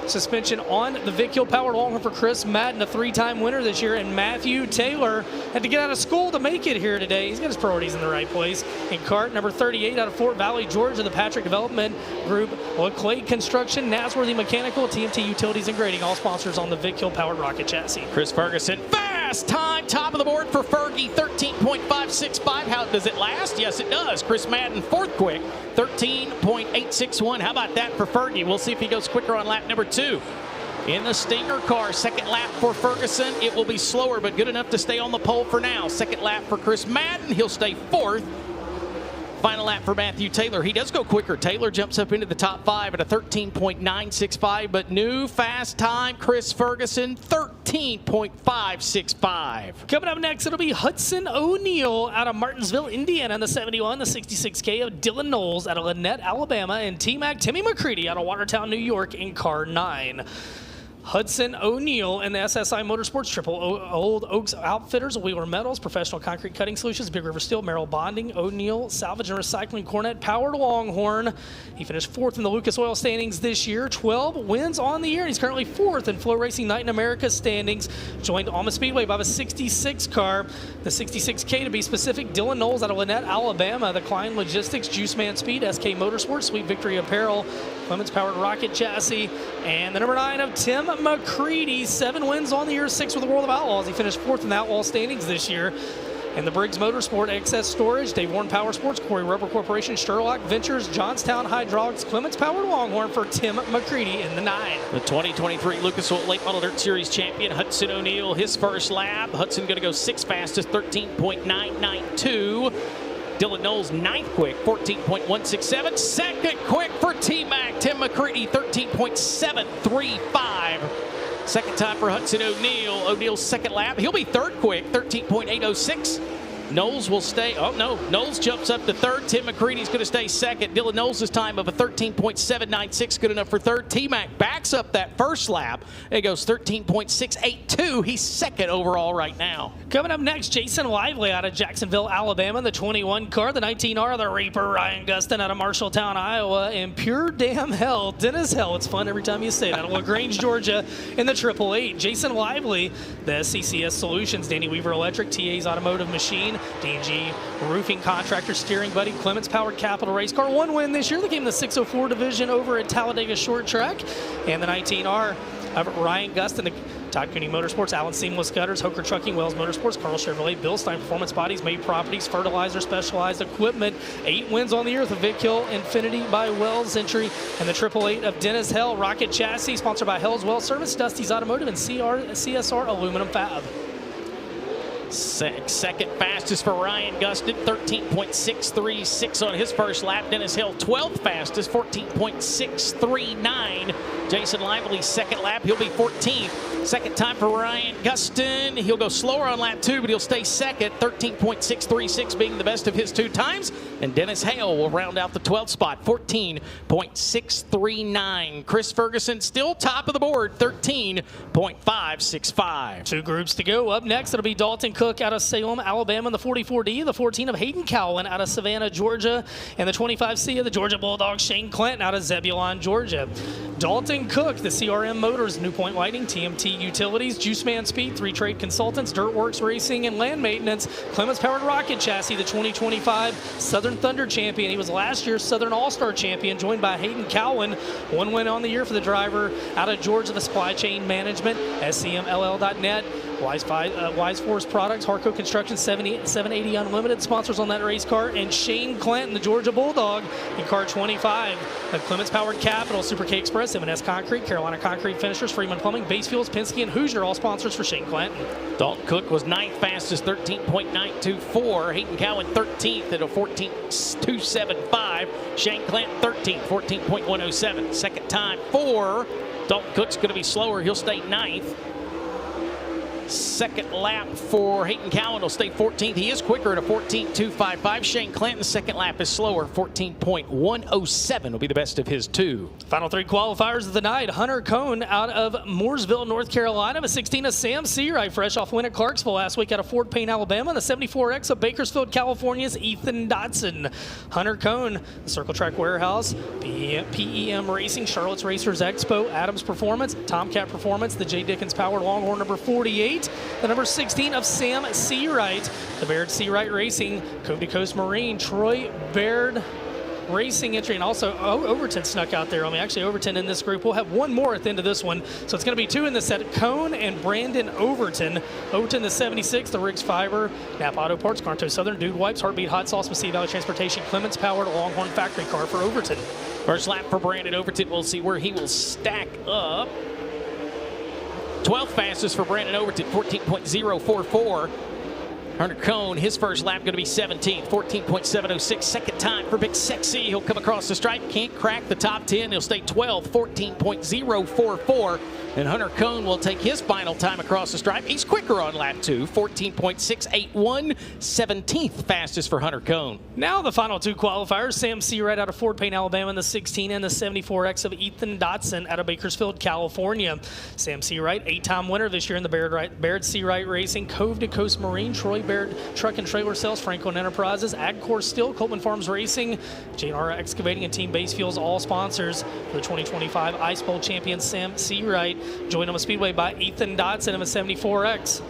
Suspension on the Vic Hill Powered Longhorn for Chris Madden, a 3-time winner this year. And Matthew Taylor had to get out of school to make it here today. He's got his priorities in the right place. In cart number 38 out of Fort Valley, Georgia, the Patrick Development Group, Clay Construction, Nasworthy Mechanical, TMT Utilities and Grading, all sponsors on the Vic Hill Powered Rocket Chassis. Chris Ferguson, fast time, top of the board for Fergie, 13.565. How does it last? Yes, it does. Chris Madden, fourth quick, 13.861. How about that for Fergie? We'll see if he goes quicker on lap number 2. In the Stinger car, second lap for Ferguson. It will be slower, but good enough to stay on the pole for now. Second lap for Chris Madden. He'll stay fourth. Final lap for Matthew Taylor. He does go quicker. Taylor jumps up into the top 5 at a 13.965, but new fast time, Chris Ferguson, 13.565. Coming up next, it'll be Hudson O'Neal out of Martinsville, Indiana, in the 71, the 66K of Dylan Knowles out of Lynette, Alabama, and T-Mac Timmy McCready out of Watertown, New York, in car 9. Hudson O'Neill and the SSI Motorsports Triple Old Oaks Outfitters, Wheeler Metals, Professional Concrete Cutting Solutions, Big River Steel, Merrill Bonding, O'Neill Salvage and Recycling, Cornet Powered Longhorn. He finished 4th in the Lucas Oil standings this year, 12 wins on the year, and he's currently 4th in FloRacing Night in America standings. Joined Alma Speedway by the 66 car, the 66K to be specific. Dylan Knowles out of Lynette, Alabama, the Klein Logistics, Juice Man Speed, SK Motorsports, Sweet Victory Apparel, Clements Powered Rocket Chassis, and the number 9 of Tim McCready, 7 wins on the year, 6 with the World of Outlaws. He finished 4th in the Outlaw standings this year. And the Briggs Motorsport, Excess Storage, Dave Warren Power Sports, Corey Rubber Corporation, Sherlock Ventures, Johnstown Hydraulics, Clements Powered Longhorn for Tim McCready in the 9. The 2023 Lucas Oil Late Model Dirt Series champion, Hudson O'Neill, his first lap. Hudson going to go 6th fastest, 13.992. Dylan Knowles, 9th quick, 14.167. Second quick for T-Mac, Tim McCready, 13.735. Second time for Hudson O'Neill. O'Neill's second lap. He'll be 3rd quick, 13.806. Knowles will stay. Oh, no. Knowles jumps up to 3rd. Tim McCready's going to stay 2nd. Dylan Knowles' time of a 13.796, good enough for 3rd. T-Mac backs up that first lap. It goes 13.682. He's 2nd overall right now. Coming up next, Jason Lively out of Jacksonville, Alabama, the 21 car, the 19R, the Reaper, Ryan Gustin out of Marshalltown, Iowa, and pure damn hell, Dennis Hell. It's fun every time you say it. Out of LaGrange, Georgia, in the 888. Jason Lively, the SCCS Solutions, Danny Weaver Electric, TA's Automotive Machine, D&G Roofing Contractor, Steering Buddy, Clements Powered Capital Race Car. 1 win this year. They came in the 604 division over at Talladega Short Track. And the 19R of Ryan Gustin, the Todd Cooney Motorsports, Allen Seamless Gutters, Hoker Trucking, Wells Motorsports, Carl Chevrolet, Bill Stein Performance Bodies, Made Properties, Fertilizer, Specialized Equipment. 8 wins on the year with the Vic Hill Infinity by Wells Entry. And the 888 of Dennis Hell, Rocket Chassis, sponsored by Hell's Well Service, Dusty's Automotive, and CSR Aluminum Fab. Second fastest for Ryan Gustin, 13.636 on his first lap. Dennis Hill, 12th fastest, 14.639. Jason Lively's second lap, he'll be 14th. Second time for Ryan Gustin. He'll go slower on lap 2, but he'll stay 2nd, 13.636 being the best of his 2 times. And Dennis Hale will round out the 12th spot, 14.639. Chris Ferguson still top of the board, 13.565. 2 groups to go. Up next, it'll be Dalton Cook out of Salem, Alabama, in the 44D, the 14 of Hayden Cowan out of Savannah, Georgia, and the 25C of the Georgia Bulldogs, Shane Clinton out of Zebulon, Georgia. Dalton Cook, the CRM Motors, New Point Lighting, TMT Utilities, Juice Man Speed, 3 Trade Consultants, Dirtworks Racing and Land Maintenance, Clements Powered Rocket Chassis, the 2025 Southern Thunder champion. He was last year's Southern All-Star champion, joined by Hayden Cowan. 1 win on the year for the driver out of Georgia, the Supply Chain Management, SCMLL.net, Wise Force Products, Harco Construction, 780 Unlimited, sponsors on that race car, and Shane Clanton, the Georgia Bulldog, in car 25. The Clements Powered Capital, Super K Express, M&S Concrete, Carolina Concrete Finishers, Freeman Plumbing, Base Fuels, Penske, and Hoosier, all sponsors for Shane Clanton. Dalton Cook was 9th fastest, 13.924. Hayden Cowan 13th at a 14.275. Shane Clanton 13th, 14.107. Second time for Dalton Cook's going to be slower. He'll stay 9th. Second lap for Hayden Cowan will stay 14th. He is quicker at a 14.255. Shane Clanton's second lap is slower. 14.107 will be the best of his 2. Final 3 qualifiers of the night. Hunter Cohn out of Mooresville, North Carolina. The 16 of Sam Seawright, fresh off win at Clarksville last week out of Fort Payne, Alabama. The 74X of Bakersfield, California's Ethan Dotson. Hunter Cohn, the Circle Track Warehouse, PEM Racing, Charlotte's Racers Expo, Adams Performance, Tomcat Performance, the J. Dickens Powered Longhorn number 48. The number 16 of Sam Seawright, the Baird Seawright Racing, Coast to Coast Marine, Troy Baird Racing entry, and also Overton snuck out there on me. Actually, Overton in this group. We'll have 1 more at the end of this one, so it's going to be 2 in this set. Cone and Brandon Overton. Overton, the 76, the Riggs Fiber, Napa Auto Parts, Carnto Southern, Dude Wipes, Heartbeat Hot Sauce, Mississippi Valley Transportation, Clements Powered Longhorn Factory Car for Overton. First lap for Brandon Overton. We'll see where he will stack up. 12th fastest for Brandon Overton, 14.044. Hunter Cohn, his first lap going to be 17th, 14.706. Second time for Big Sexy. He'll come across the stripe, can't crack the top 10. He'll stay 12th, 14.044. And Hunter Cohn will take his final time across the stripe. He's quicker on lap 2, 14.681, 17th fastest for Hunter Cohn. Now the final two qualifiers, Sam Seawright out of Fort Payne, Alabama in the 16, and the 74X of Ethan Dotson out of Bakersfield, California. Sam Seawright, 8-time winner this year in the Baird Seawright Racing, Cove to Coast Marine, Troy Baird Truck and Trailer Sales, Franklin Enterprises, Agcor Steel, Coleman Farms Racing, J&R Excavating, and Team Base Fuels, all sponsors for the 2025 Ice Bowl champion Sam Seawright, joined on the speedway by Ethan Dotson of a 74X.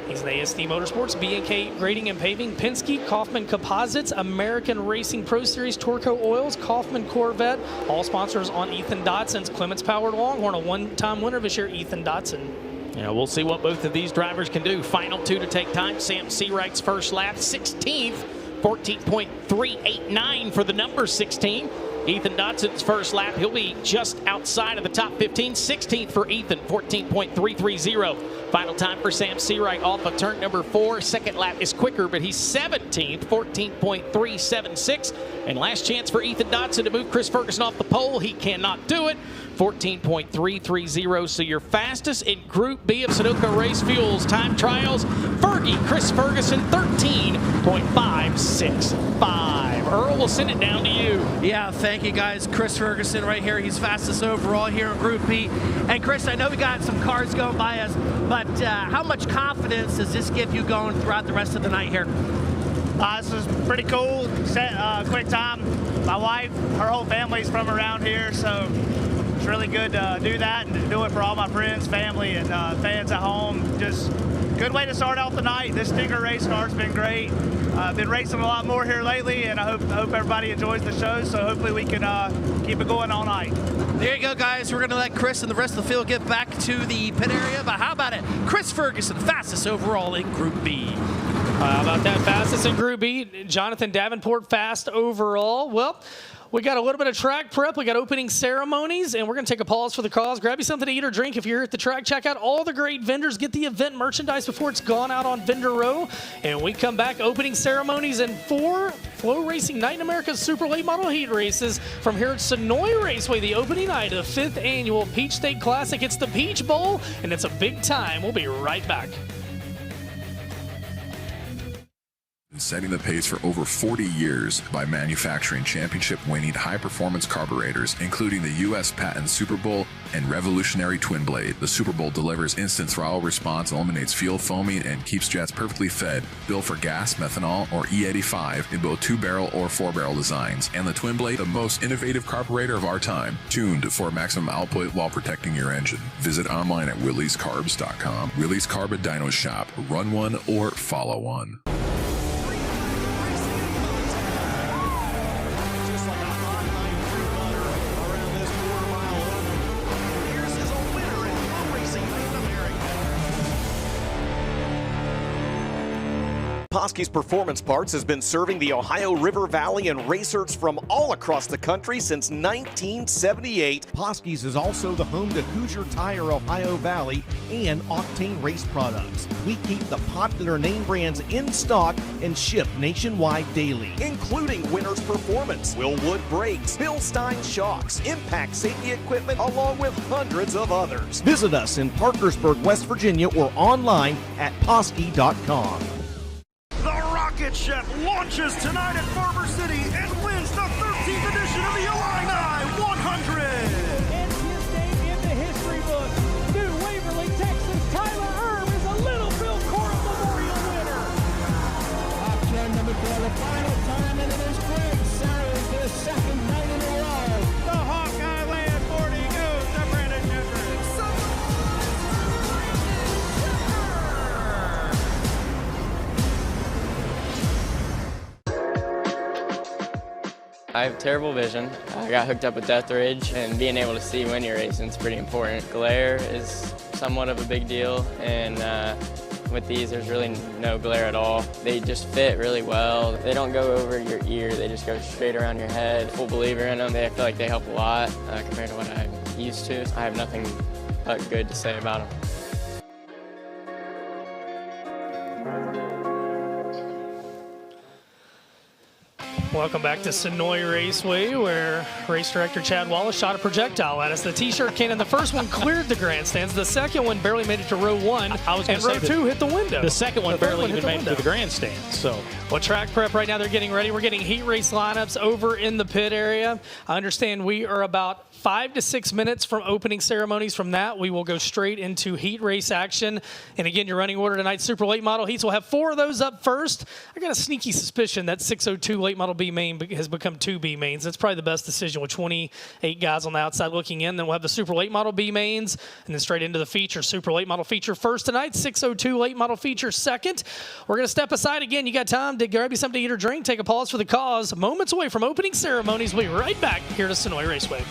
He's in ASD Motorsports, B&K Grading and Paving, Penske, Kaufman Composites, American Racing Pro Series, Torco Oils, Kaufman Corvette, all sponsors on Ethan Dotson's Clements Powered Longhorn, a one-time winner this year, Ethan Dotson. Yeah, we'll see what both of these drivers can do. Final two to take time. Sam Seawright's first lap, 16th, 14.389 for the number 16. Ethan Dotson's first lap, he'll be just outside of the top 15. 16th for Ethan, 14.330. Final time for Sam Seawright off of turn number 4. Second lap is quicker, but he's 17th, 14.376. And last chance for Ethan Dotson to move Chris Ferguson off the pole. He cannot do it. 14.330. So your fastest in Group B of Sunoco Race Fuels time trials, Fergie, Chris Ferguson, 13.565. Earl, will send it down to you. Yeah, thank you guys. Chris Ferguson right here. He's fastest overall here in Group B. And Chris, I know we got some cars going by us, but how much confidence does this give you going throughout the rest of the night here? This was pretty cool. Quick time. My wife, her whole family's from around here, so it's really good to do that and do it for all my friends, family, and fans at home. Just good way to start off the night. This Stinger race car's been great. I've been racing a lot more here lately, and I hope everybody enjoys the show, so hopefully we can keep it going all night. There you go, guys. We're going to let Chris and the rest of the field get back to the pit area, but how about it? Chris Ferguson, fastest overall in Group B. How about that? Fastest in Group B. Jonathan Davenport, fast overall. Well, we got a little bit of track prep. We got opening ceremonies, and we're going to take a pause for the cause. Grab you something to eat or drink if you're here at the track. Check out all the great vendors. Get the event merchandise before it's gone out on Vendor Row. And we come back, opening ceremonies and 4 FloRacing Night in America's Super Late Model Heat races from here at Senoia Raceway, the opening night of the 5th annual Peach State Classic. It's the Peach Bowl, and it's a big time. We'll be right back. Setting the pace for over 40 years by manufacturing championship-winning high-performance carburetors, including the U.S. patent Super Bowl and revolutionary Twin Blade. The Super Bowl delivers instant throttle response, eliminates fuel foaming, and keeps jets perfectly fed, built for gas, methanol, or E85 in both 2-barrel or 4-barrel designs. And the Twin Blade, the most innovative carburetor of our time, tuned for maximum output while protecting your engine. Visit online at Willie'sCarbs.com. Willie's Carb and Dyno Shop. Run one or follow one. Poske's Performance Parts has been serving the Ohio River Valley and racers from all across the country since 1978. Poske's is also the home to Hoosier Tire Ohio Valley and Octane Race Products. We keep the popular name brands in stock and ship nationwide daily, including Winners Performance, Willwood Brakes, Bill Stein Shocks, Impact Safety Equipment, along with hundreds of others. Visit us in Parkersburg, West Virginia, or online at Poske.com. The Rocket Chef launches tonight at Barber City and wins the 13th edition of the Illini 100. And his name in the history book. New Waverly, Texas, Tyler Erb is a Little Bill Corum Memorial winner. Option number 12, the final time, and it is Greg Sarah's the second night in a row. The Hawkeye Land 40 goes to Brandon Jeffers. I have terrible vision. I got hooked up with Death Ridge, and being able to see when you're racing is pretty important. Glare is somewhat of a big deal, and with these there's really no glare at all. They just fit really well. They don't go over your ear, they just go straight around your head. Full believer in them. I feel like they help a lot compared to what I'm used to. I have nothing but good to say about them. Welcome back to Senoia Raceway, where race director Chad Wallace shot a projectile at us. The T-shirt cannon, the first one cleared the grandstands. The second one barely made it to row 1. And row 2 hit the window. The second one barely even made it to the grandstand. So, well, track prep right now, they're getting ready. We're getting heat race lineups over in the pit area. I understand we are about 5 to 6 minutes from opening ceremonies. From that, we will go straight into heat race action. And again, your running order tonight, super late model heats. We'll have 4 of those up first. I got a sneaky suspicion that 602 late model B main has become 2 B mains. That's probably the best decision with 28 guys on the outside looking in. Then we'll have the super late model B mains and then straight into the feature. Super late model feature first tonight, 602 late model feature second. We're going to step aside again. You got time to grab you something to eat or drink, take a pause for the cause. Moments away from opening ceremonies. We'll be right back here to Senoia Raceway.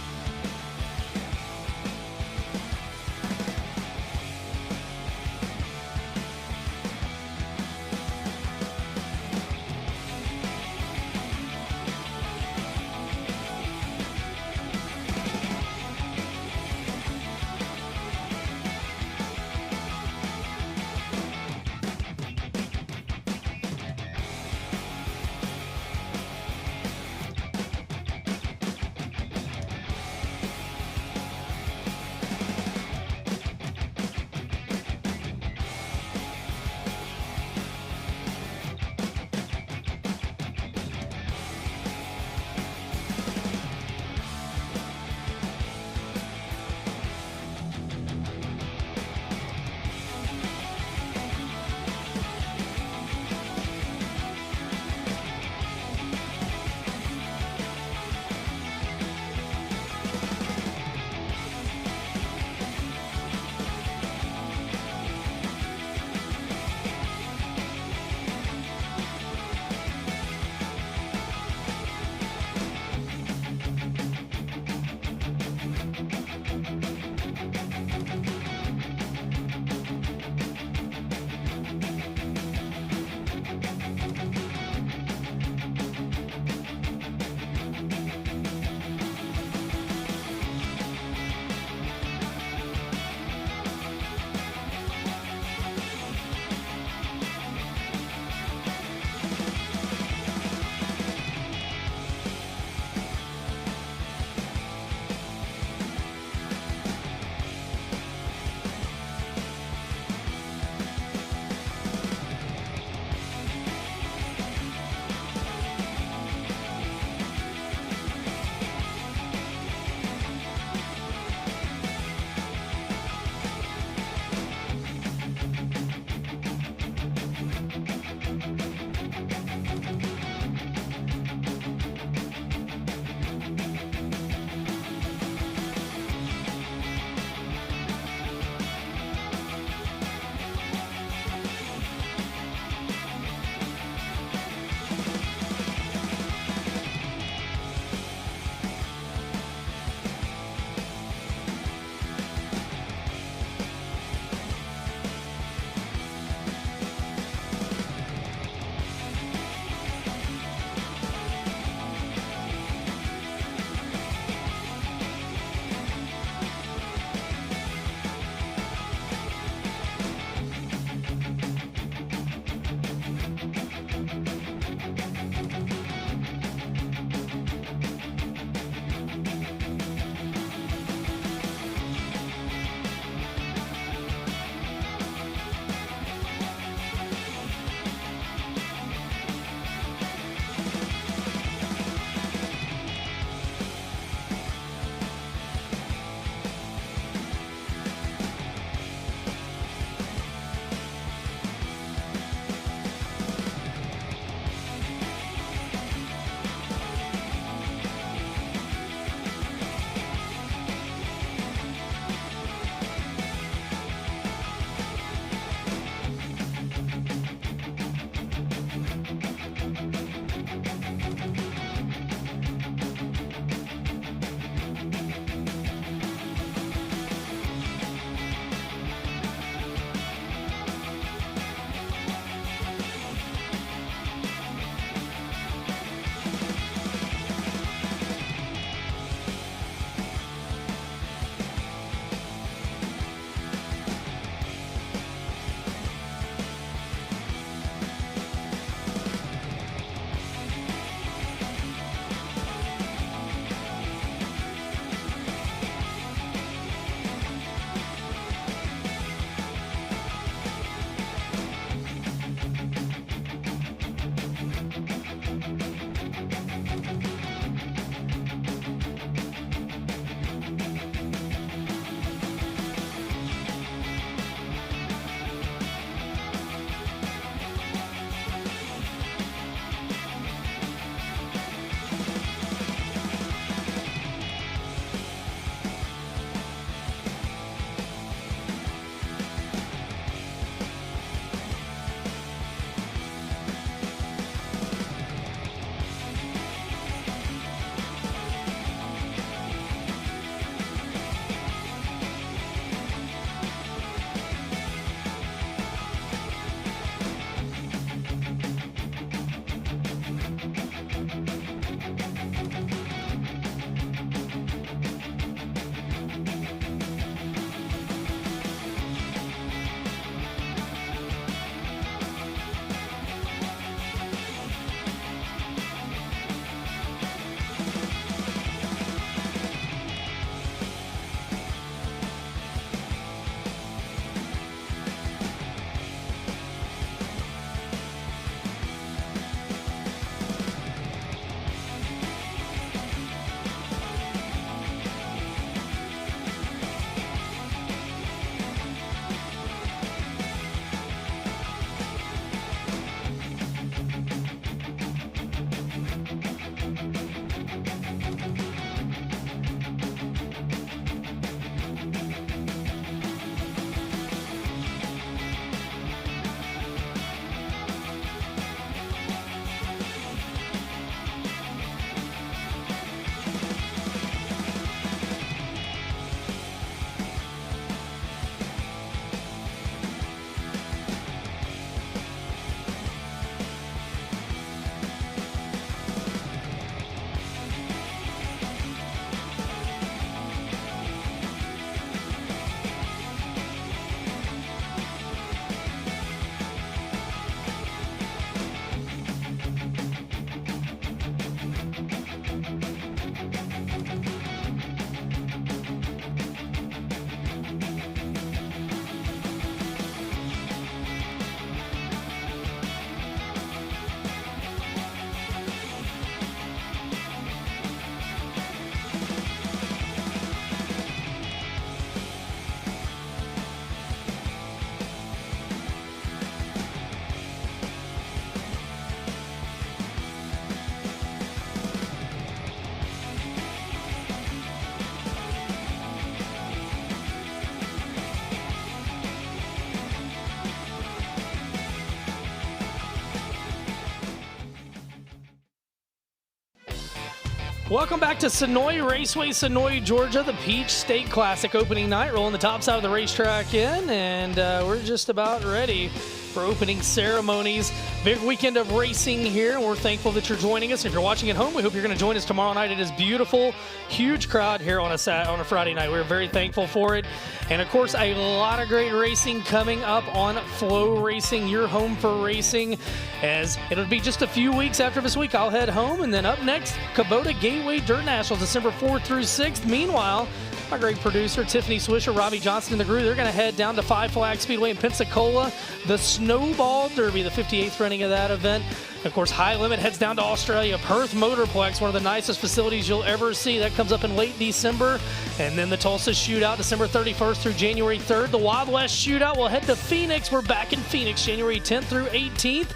Welcome back to Senoia Raceway, Senoia, Georgia, the Peach State Classic opening night. Rolling the top side of the racetrack in, and we're just about ready for opening ceremonies. Big weekend of racing here, and we're thankful that you're joining us. If you're watching at home, we hope you're going to join us tomorrow night. It is beautiful, huge crowd here on a Friday night. We're very thankful for it. And, of course, a lot of great racing coming up on FloRacing, your home for racing, as it'll be just a few weeks after this week. I'll head home, and then up next, Kubota Gateway Dirt Nationals, December 4th through 6th. Meanwhile, my great producer, Tiffany Swisher, Robbie Johnson, and the crew, they're going to head down to Five Flag Speedway in Pensacola, the Snowball Derby, the 58th running of that event. Of course, High Limit heads down to Australia. Perth Motorplex, one of the nicest facilities you'll ever see. That comes up in late December. And then the Tulsa Shootout, December 31st through January 3rd. The Wild West Shootout will head to Phoenix. We're back in Phoenix, January 10th through 18th.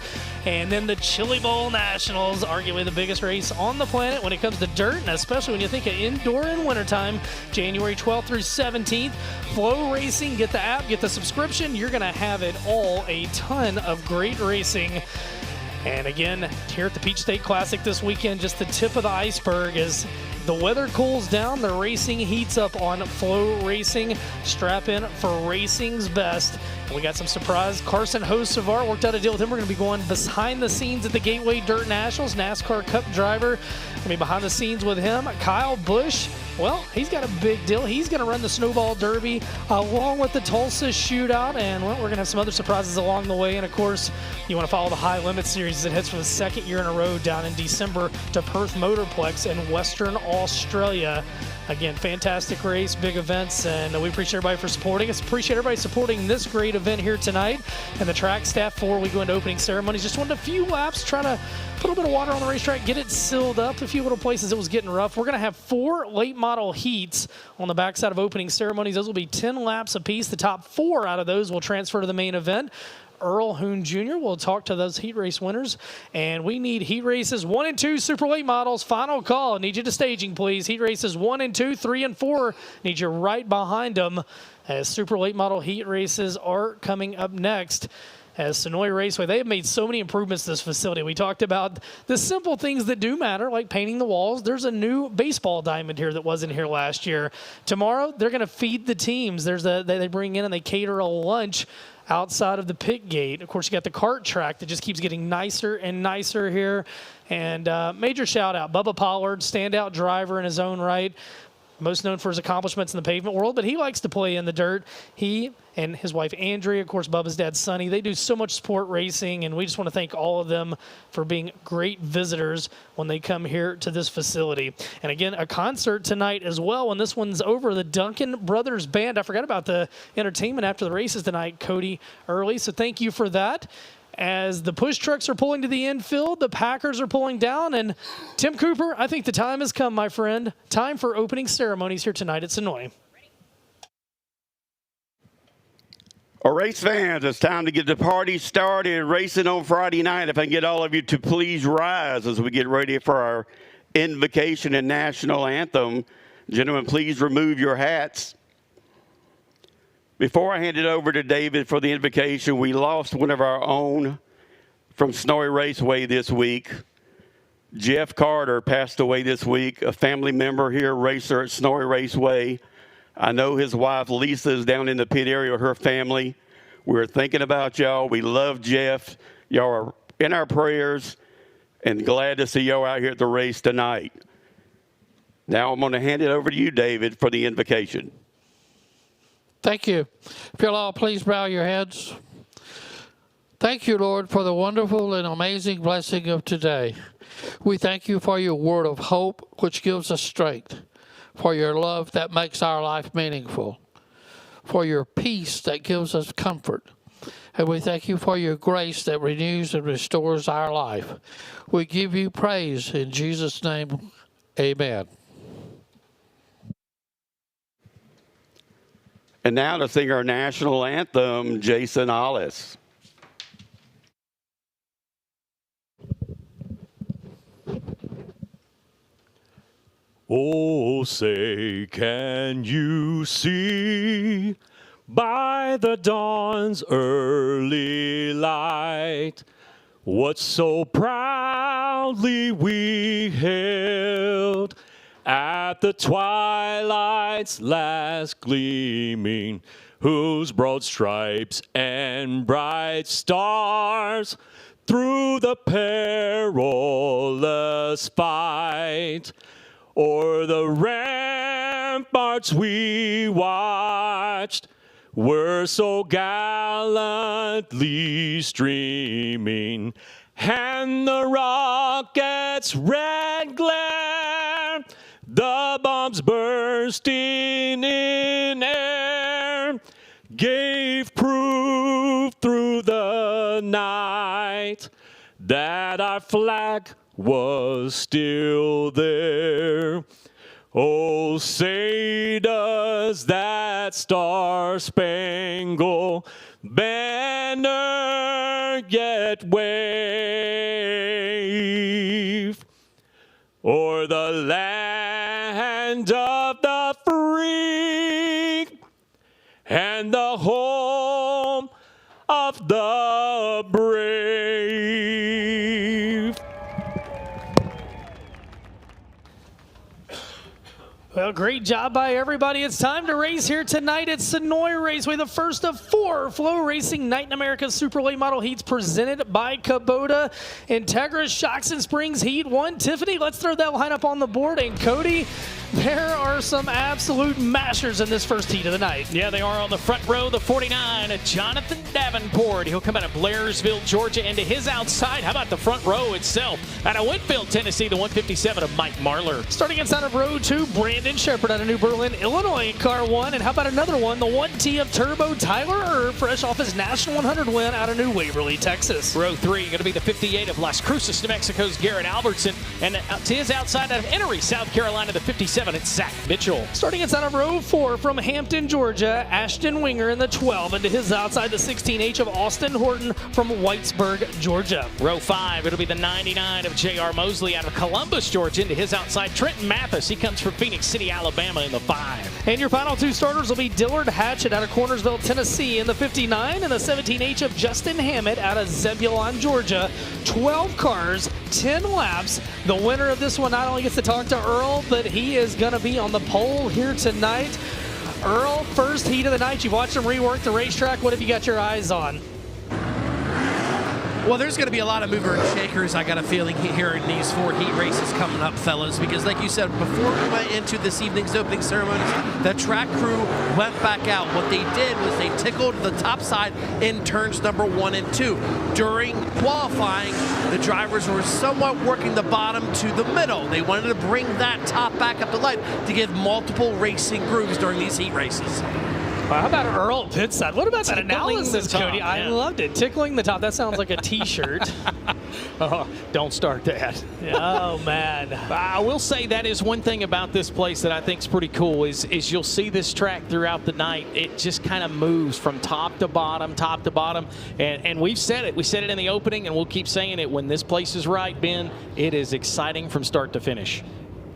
And then the Chili Bowl Nationals, arguably the biggest race on the planet when it comes to dirt, and especially when you think of indoor and wintertime, January 12th through 17th. FloRacing, get the app, get the subscription. You're going to have it all. A ton of great racing. And again, here at the Peach State Classic this weekend, just the tip of the iceberg as the weather cools down, the racing heats up on FloRacing. Strap in for racing's best. And we got some surprise. Carson Hocevar worked out a deal with him. We're going to be going behind the scenes at the Gateway Dirt Nationals. NASCAR Cup driver. Going to be behind the scenes with him. Kyle Busch. Well, he's got a big deal. He's going to run the Snowball Derby along with the Tulsa Shootout, and well, we're going to have some other surprises along the way. And, of course, you want to follow the High Limit Series as it heads for the second year in a row down in December to Perth Motorplex in Western Australia. Again, fantastic race, big events, and we appreciate everybody for supporting us. Appreciate everybody supporting this great event here tonight. And the track staff, before we go into opening ceremonies, just wanted a few laps, trying to put a little bit of water on the racetrack, get it sealed up. A few little places it was getting rough. We're going to have 4 late model heats on the backside of opening ceremonies. Those will be 10 laps apiece. The top 4 out of those will transfer to the main event. Earl Hoon Jr. will talk to those heat race winners. And we need heat races 1 and 2 super late models. Final call. I need you to staging, please. Heat races 1 and 2, 3 and 4. Need you right behind them as super late model heat races are coming up next. As Senoia Raceway, they have made so many improvements to this facility. We talked about the simple things that do matter, like painting the walls. There's a new baseball diamond here that wasn't here last year. Tomorrow, they're going to feed the teams. They bring in and they cater a lunch outside of the pit gate. Of course, you got the kart track that just keeps getting nicer and nicer here. And major shout out, Bubba Pollard, standout driver in his own right. Most known for his accomplishments in the pavement world, but he likes to play in the dirt. He and his wife, Andrea, of course, Bubba's dad, Sonny, they do so much sport racing, and we just want to thank all of them for being great visitors when they come here to this facility. And again, a concert tonight as well. When this one's over, the Duncan Brothers Band. I forgot about the entertainment after the races tonight, Cody Early, so thank you for that. As the push trucks are pulling to the infield, the Packers are pulling down, and Tim Cooper, I think the time has come, my friend. Time for opening ceremonies here tonight at Senoia. All right, race fans, it's time to get the party started. Racing on Friday night. If I can get all of you to please rise as we get ready for our invocation and national anthem. Gentlemen, please remove your hats. Before I hand it over to David for the invocation, we lost one of our own from Senoia Raceway this week. Jeff Carter passed away this week, a family member here, racer at Senoia Raceway. I know his wife, Lisa, is down in the pit area with her family. We're thinking about y'all. We love Jeff. Y'all are in our prayers and glad to see y'all out here at the race tonight. Now I'm going to hand it over to you, David, for the invocation. Thank you. If you'll all please bow your heads. Thank you, Lord, for the wonderful and amazing blessing of today. We thank you for your word of hope, which gives us strength, for your love that makes our life meaningful, for your peace that gives us comfort. And we thank you for your grace that renews and restores our life. We give you praise in Jesus' name. Amen. And now to sing our national anthem, Jason Hollis. Oh, say, can you see by the dawn's early light what so proud proudly we hailed at the twilight's last gleaming, whose broad stripes and bright stars through the perilous fight o'er the ramparts we watched were so gallantly streaming, and the rocket's red glare, the bombs bursting in air, gave proof through the night that our flag was still there. Oh, say does that star-spangled banner yet wave o'er the land of the free and the home of the brave. Well, great job by everybody. It's time to race here tonight at Senoia Raceway, the first of 4 FloRacing Night in America Super Late Model Heats presented by Kubota. Integra Shocks and Springs Heat 1. Tiffany, let's throw that lineup on the board. And Cody, there are some absolute mashers in this first heat of the night. Yeah, they are on the front row. The 49, Jonathan Davenport. He'll come out of Blairsville, Georgia, into his outside. How about the front row itself? Out of Winfield, Tennessee, the 157 of Mike Marlar. Starting inside of row 2, Brandon Shepard out of New Berlin, Illinois, in car 1. And how about another one, the 1T of Turbo, Tyler Erb, fresh off his National 100 win out of New Waverly, Texas. Row 3, going to be the 58 of Las Cruces, New Mexico's Garrett Albertson. And to his outside out of Emery, South Carolina, the 57, it's Zach Mitchell. Starting inside of row 4 from Hampton, Georgia, Ashton Winger in the 12. And to his outside, the 16H of Austin Horton from Whitesburg, Georgia. Row 5, it'll be the 99 of J.R. Mosley out of Columbus, Georgia. Into his outside, Trenton Mathis. He comes from Phoenix City, Alabama in the 5. And your final 2 starters will be Dillard Hatchett out of Cornersville, Tennessee in the 59, and the 17H of Justin Hammett out of Zebulon, Georgia. 12 cars, 10 laps. The winner of this one not only gets to talk to Earl, but he is going to be on the pole here tonight. Earl, first heat of the night. You've watched him rework the racetrack. What have you got your eyes on? Well, there's going to be a lot of mover and shakers, I got a feeling, here in these 4 heat races coming up, fellas, because like you said, before we went into this evening's opening ceremonies, the track crew went back out. What they did was they tickled the top side in turns number 1 and 2. During qualifying, the drivers were somewhat working the bottom to the middle. They wanted to bring that top back up to life to give multiple racing grooves during these heat races. Well, how about Earl at pit side? What about that analysis, Cody? Yeah. I loved it. Tickling the top. That sounds like a T-shirt. Oh, don't start that. Oh, man. I will say that is one thing about this place that I think is pretty cool is you'll see this track throughout the night. It just kind of moves from top to bottom. And we've said it. We said it in the opening, and we'll keep saying it. When this place is right, Ben, it is exciting from start to finish.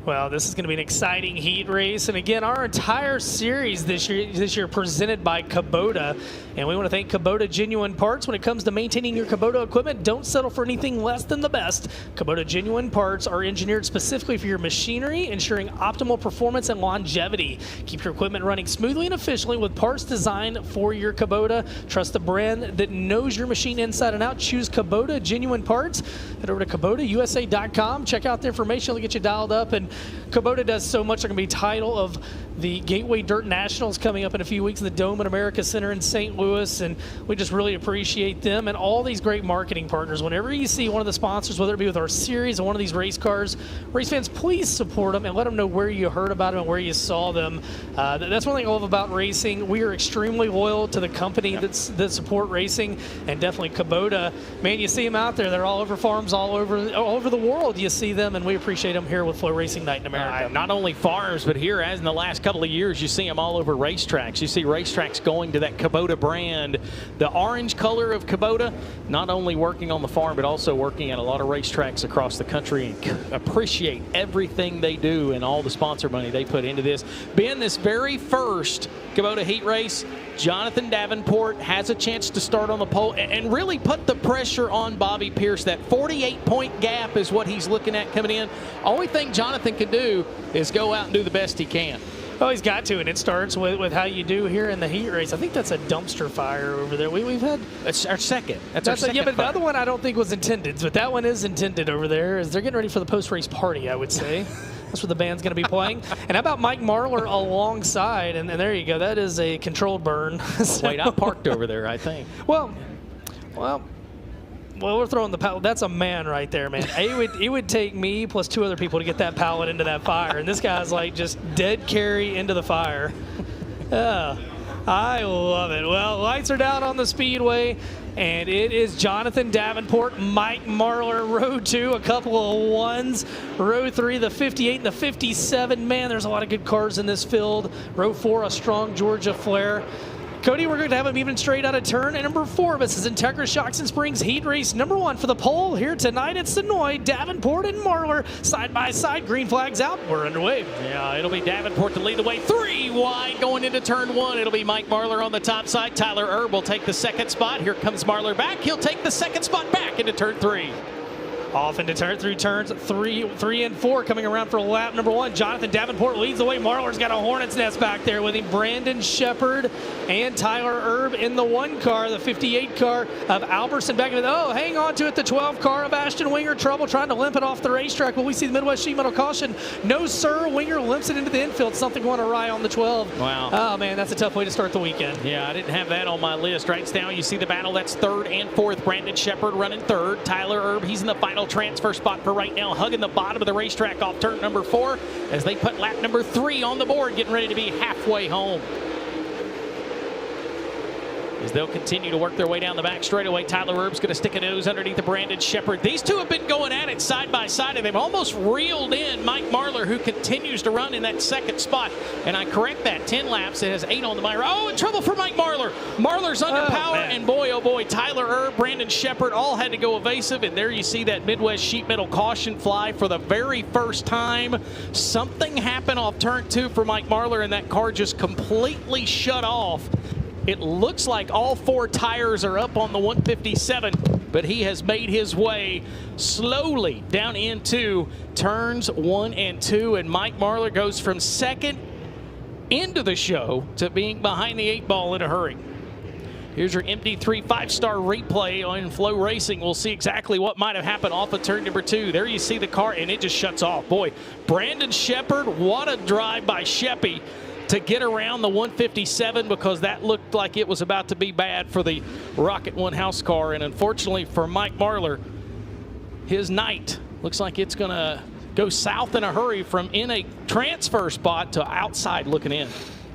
Well, this is going to be an exciting heat race. And again, our entire series this year presented by Kubota. And we want to thank Kubota Genuine Parts. When it comes to maintaining your Kubota equipment, don't settle for anything less than the best. Kubota Genuine Parts are engineered specifically for your machinery, ensuring optimal performance and longevity. Keep your equipment running smoothly and efficiently with parts designed for your Kubota. Trust the brand that knows your machine inside and out. Choose Kubota Genuine Parts. Head over to KubotaUSA.com. Check out the information. It'll get you dialed up. And Kubota does so much. They're going to be title of the Gateway Dirt Nationals coming up in a few weeks in the Dome at America Center in St. Louis, and we just really appreciate them and all these great marketing partners. Whenever you see one of the sponsors, whether it be with our series or one of these race cars, race fans, please support them and let them know where you heard about them and where you saw them. That's one thing I love about racing. We are extremely loyal to the company that support racing, and definitely Kubota. Man, you see them out there. They're all over farms all over the world. You see them, and we appreciate them here with FloRacing Night in America. Not only farms, but here, as in the last couple of years, you see them all over racetracks. You see racetracks going to that Kubota brand. The orange color of Kubota, not only working on the farm, but also working at a lot of racetracks across the country, and appreciate everything they do and all the sponsor money they put into this. Ben, this very first Kubota heat race, Jonathan Davenport has a chance to start on the pole and really put the pressure on Bobby Pierce. That 48-point gap is what he's looking at coming in. Only thing Jonathan can do is go out and do the best he can. Oh, he's got to, and it starts with how you do here in the heat race. I think that's a dumpster fire over there. We've had that's our second. That's our second. Yeah, but fire. the other one I don't think was intended, but that one is intended over there. As they're getting ready for the post-race party, I would say. That's where the band's going to be playing. And how about Mike Marlar alongside? And there you go. That is a controlled burn. So, wait, I parked over there, I think. Well, we're throwing the pallet. That's a man right there, man. It would take me plus 2 other people to get that pallet into that fire. And this guy's like just dead carry into the fire. I love it. Well, lights are down on the speedway. And it is Jonathan Davenport, Mike Marlar, row 2, a couple of 1s. Row 3, the 58 and the 57. Man, there's a lot of good cars in this field. Row 4, a strong Georgia Flair. Cody, we're going to have him even straight out of turn. And number 4, this is Integra Shocks and Springs Heat Race number 1 for the pole here tonight at Senoia. Davenport and Marlar side by side. Green flags out. We're underway. Yeah, it'll be Davenport to lead the way. 3 wide going into turn 1. It'll be Mike Marlar on the top side. Tyler Erb will take the second spot. Here comes Marlar back. He'll take the second spot back into turn 3. Off into turns 3 and 4 coming around for lap number 1. Jonathan Davenport leads the way. Marlar's got a hornet's nest back there with him. Brandon Shepard and Tyler Erb in the 1 car, the 58 car of Alberson back in. Oh, hang on to it. The 12 car of Ashton Winger. Trouble trying to limp it off the racetrack. Will we see the Midwest Sheet Metal caution? No, sir. Winger limps it into the infield. Something going awry on the 12. Wow. Oh, man, that's a tough way to start the weekend. Yeah, I didn't have that on my list. Right now, you see the battle. That's 3rd and 4th. Brandon Shepard running 3rd. Tyler Erb, he's in the final transfer spot for right now, hugging the bottom of the racetrack off turn number 4 as they put lap number 3 on the board, getting ready to be halfway home. As they'll continue to work their way down the back straightaway, Tyler Erb's going to stick a nose underneath the Brandon Shepard. These two have been going at it side by side, and they've almost reeled in Mike Marlar, who continues to run in that second spot. And I correct that, 10 laps. It has 8 on the mile. Oh, in trouble for Mike Marlar. Marlar's under power, and boy, oh boy, Tyler Erb, Brandon Shepard all had to go evasive, and there you see that Midwest Sheet Metal caution fly for the very first time. Something happened off turn 2 for Mike Marlar, and that car just completely shut off. It looks like all 4 tires are up on the 157, but he has made his way slowly down into turns 1 and 2, and Mike Marlar goes from 2nd into the show to being behind the 8 ball in a hurry. Here's your MD3 5-star replay on FloRacing. We'll see exactly what might have happened off of turn number 2. There you see the car, and it just shuts off. Boy, Brandon Shepard, what a drive by Sheppy to get around the 157, because that looked like it was about to be bad for the Rocket One house car. And unfortunately for Mike Marlar, his night looks like it's going to go south in a hurry from in a transfer spot to outside looking in.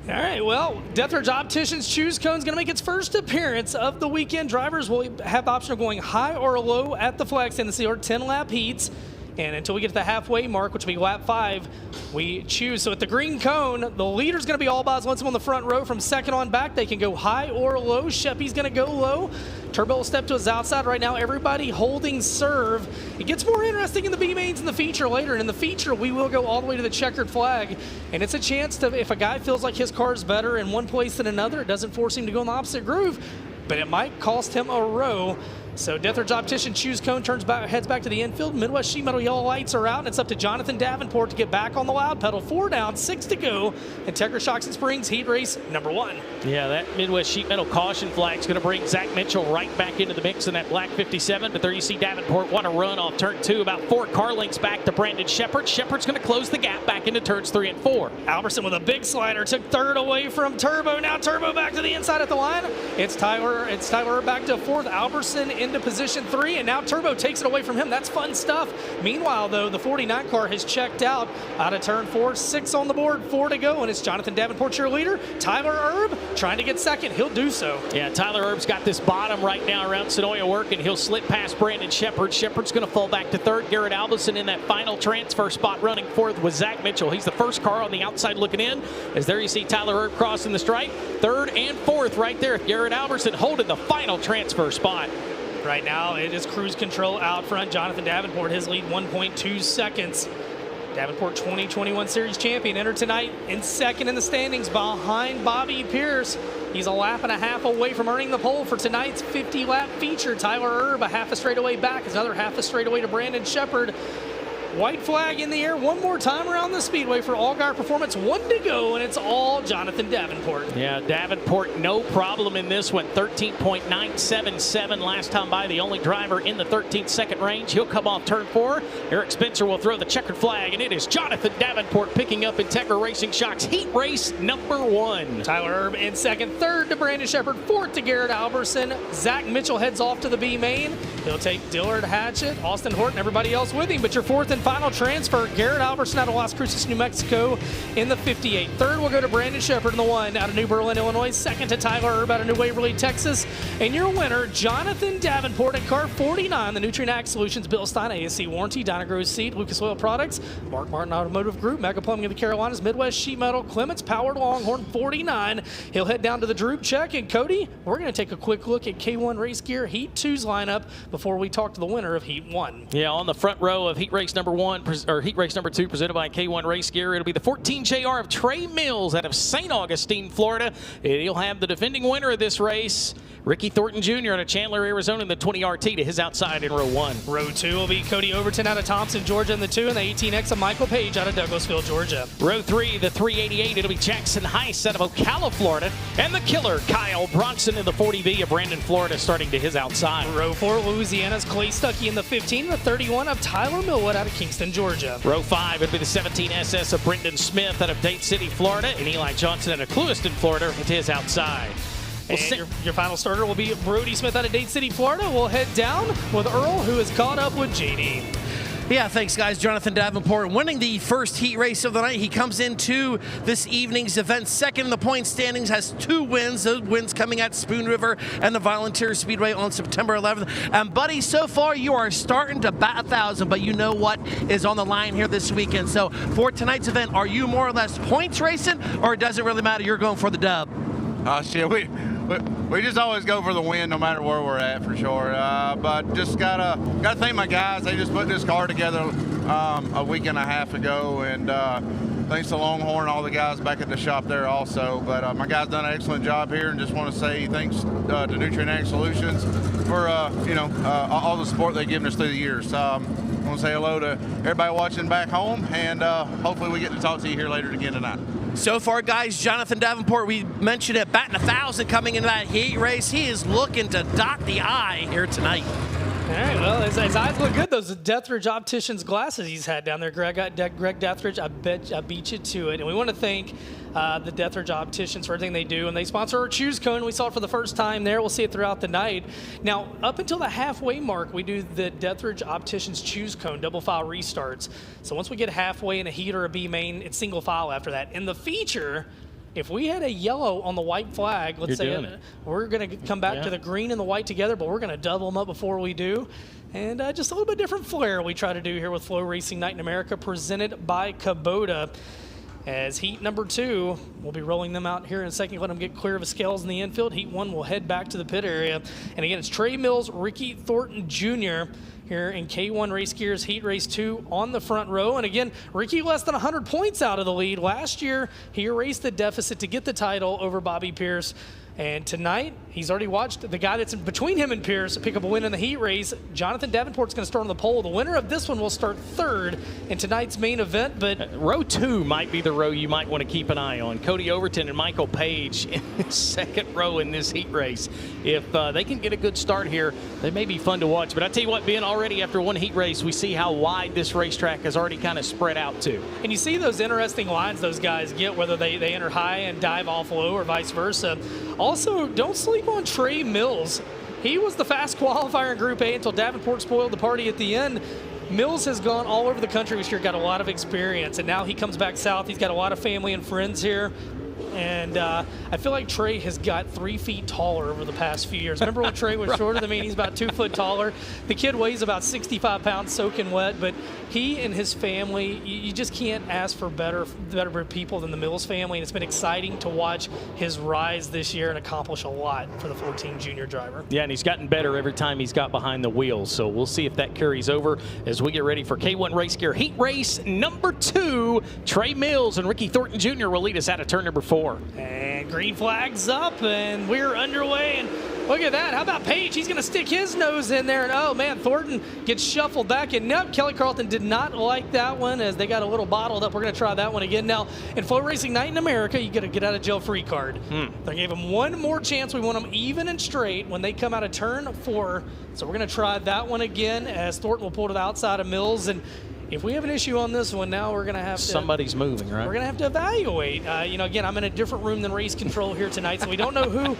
All right, well, Death Ridge Opticians Choose Cone's going to make its first appearance of the weekend. Drivers will have the option of going high or low at the flag stand. This is our 10-lap heats. And until we get to the halfway mark, which will be lap 5, we choose. So at the green cone, the leader's going to be All Boz Winsome on the front row. From 2nd on back, they can go high or low. Sheppy's going to go low. Turbo will step to his outside right now. Everybody holding serve. It gets more interesting in the B-mains and the feature later. And in the feature, we will go all the way to the checkered flag. And it's a chance to, if a guy feels like his car is better in one place than another, it doesn't force him to go in the opposite groove, but it might cost him a row. So Death Ridge Optician Choose Cone heads back to the infield. Midwest Sheet Metal yellow lights are out, and it's up to Jonathan Davenport to get back on the loud pedal. 4 down, 6 to go. Integra Shocks and Springs Heat Race number 1. Yeah, that Midwest Sheet Metal caution flag is going to bring Zach Mitchell right back into the mix in that black 57. But there you see Davenport want to run off turn 2, about 4 car lengths back to Brandon Shepard. Shepard's going to close the gap back into turns 3 and 4. Alberson with a big slider took 3rd away from Turbo. Now Turbo back to the inside at the line. It's Tyler back to 4th. Alberson into position 3. And now Turbo takes it away from him. That's fun stuff. Meanwhile, though, the 49 car has checked out of turn 4. 6 on the board, 4 to go, and it's Jonathan Davenport, your leader. Tyler Erb trying to get 2nd. He'll do so. Yeah, Tyler Erb's got this bottom right now around Senoia working. He'll slip past Brandon Shepard. Shepard's going to fall back to 3rd. Garrett Alberson in that final transfer spot running 4th with Zach Mitchell. He's the first car on the outside looking in. As there you see Tyler Erb crossing the stripe. 3rd and 4th right there. Garrett Alberson holding the final transfer spot. Right now, it is cruise control out front. Jonathan Davenport, his lead 1.2 seconds. Davenport 2021 Series champion entered tonight in second in the standings behind Bobby Pierce. He's a lap and a half away from earning the pole for tonight's 50-lap feature. Tyler Erb a half a straightaway back, is another half a straightaway to Brandon Shepard. White flag in the air one more time around the speedway for Allgaier Performance. 1 to go, and it's all Jonathan Davenport. Yeah, Davenport, no problem in this one. 13.977 last time by, the only driver in the 13th second range. He'll come off turn 4. Eric Spencer will throw the checkered flag, and it is Jonathan Davenport picking up Integra Racing Shock's heat race number 1. Tyler Erb in second, third to Brandon Shepard, fourth to Garrett Alberson. Zach Mitchell heads off to the B main. He'll take Dillard Hatchett, Austin Horton, everybody else with him, but your fourth and final transfer, Garrett Alberson out of Las Cruces, New Mexico in the 58. Third will go to Brandon Shepard in the 1 out of New Berlin, Illinois. Second to Tyler Erb out of New Waverly, Texas. And your winner, Jonathan Davenport at car 49, the Nutrien Ag Solutions, Bill Stein, ASC Warranty, Dynagrow Seed, Lucas Oil Products, Mark Martin Automotive Group, Mega Plumbing of the Carolinas, Midwest Sheet Metal, Clements Powered Longhorn 49. He'll head down to the Droop Check. And Cody, we're going to take a quick look at K1 Race Gear Heat 2's lineup before we talk to the winner of Heat 1. Yeah, on the front row of Heat Race number 1, or Heat Race number 2, presented by K1 Race Gear. It'll be the 14JR of Trey Mills out of St. Augustine, Florida. And he'll have the defending winner of this race, Ricky Thornton Jr. out of Chandler, Arizona, in the 20RT to his outside in row 1. Row 2 will be Cody Overton out of Thompson, Georgia in the 2, and the 18X of Michael Page out of Douglasville, Georgia. Row 3, the 388, it'll be Jackson Heiss out of Ocala, Florida, and the killer Kyle Bronson in the 40B of Brandon, Florida, starting to his outside. Row 4, Louisiana's Clay Stuckey in the 15, and the 31 of Tyler Millwood out of Kingston, Georgia. Row 5, it'll be the 17 SS of Brendan Smith out of Dade City, Florida, and Eli Johnson out of Clewiston, Florida, to his outside. And your final starter will be Brody Smith out of Dade City, Florida. We'll head down with Earl, who is caught up with JD. Yeah, thanks, guys. Jonathan Davenport winning the first heat race of the night. He comes into this evening's event second in the point standings, has 2 wins. Those wins coming at Spoon River and the Volunteer Speedway on September 11th. And, buddy, so far you are starting to bat 1,000, but you know what is on the line here this weekend. So for tonight's event, are you more or less points racing, or does it really matter? You're going for the dub. Shit, we just always go for the win, no matter where we're at, for sure. But just gotta thank my guys. They just put this car together a week and a half ago, and thanks to Longhorn, all the guys back at the shop there also. But my guys done an excellent job here, and just want to say thanks to Nutrien Ag Solutions for all the support they've given us through the years. I want to say hello to everybody watching back home, and hopefully we get to talk to you here later again tonight. So far, guys, Jonathan Davenport, we mentioned it, batting 1,000 coming into that heat race. He is looking to dot the I here tonight. All right, well, his eyes look good. Those Deathridge Opticians glasses he's had down there. Greg Deathridge, I beat you to it. And we want to thank the Deathridge Opticians for everything they do. And they sponsor our Choose Cone. We saw it for the first time there. We'll see it throughout the night. Now, up until the halfway mark, we do the Deathridge Opticians Choose Cone double file restarts. So once we get halfway in a heat or a B main, it's single file after that. In the feature, if we had a yellow on the white flag, let's say we're going to come back to the green and the white together, but we're going to double them up before we do. And just a little bit different flair we try to do here with FloRacing Night in America, presented by Kubota. As heat number 2, we'll be rolling them out here in a second, let them get clear of the scales in the infield. Heat 1 will head back to the pit area. And again, it's Trey Mills, Ricky Thornton Jr. here in K1 Race Gear's Heat Race 2 on the front row. And again, Ricky less than 100 points out of the lead. Last year, he erased the deficit to get the title over Bobby Pierce. And tonight, he's already watched the guy that's in between him and Pierce pick up a win in the heat race. Jonathan Davenport's going to start on the pole. The winner of this one will start third in tonight's main event. But row 2 might be the row you might want to keep an eye on. Cody Overton and Michael Page in the second row in this heat race. If they can get a good start here, they may be fun to watch. But I tell you what, Ben, already after one heat race, we see how wide this racetrack has already kind of spread out to. And you see those interesting lines those guys get, whether they enter high and dive off low or vice versa. Also, don't sleep on Trey Mills. He was the fast qualifier in Group A until Davenport spoiled the party at the end. Mills has gone all over the country this year, got a lot of experience, and now he comes back south. He's got a lot of family and friends here. And I feel like Trey has got 3 feet taller over the past few years. Remember when Trey was shorter than me? He's about 2 foot taller. The kid weighs about 65 pounds soaking wet, but he and his family, you just can't ask for better people than the Mills family, and it's been exciting to watch his rise this year and accomplish a lot for the 14 junior driver. Yeah, and he's gotten better every time he's got behind the wheels, so we'll see if that carries over as we get ready for K1 Race Gear Heat Race number 2. Trey Mills and Ricky Thornton Jr. will lead us out of turn number 4. And green flag's up, and we're underway, and look at that. How about Page? He's going to stick his nose in there, and oh, man, Thornton gets shuffled back. And nope, Kelly Carlton did not like that one as they got a little bottled up. We're going to try that one again. Now, in FloRacing Night in America, you get a get-out-of-jail-free card. They gave them one more chance. We want them even and straight when they come out of turn 4. So we're going to try that one again as Thornton will pull to the outside of Mills. And if we have an issue on this one, now we're going to have to... Somebody's moving, right? We're going to have to evaluate. Again, I'm in a different room than race control here tonight, so we don't know who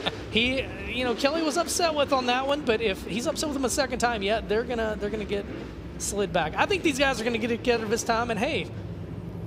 Kelly was upset with on that one, but if he's upset with him a second time, yeah, they're gonna get slid back. I think these guys are going to get it together this time, and hey,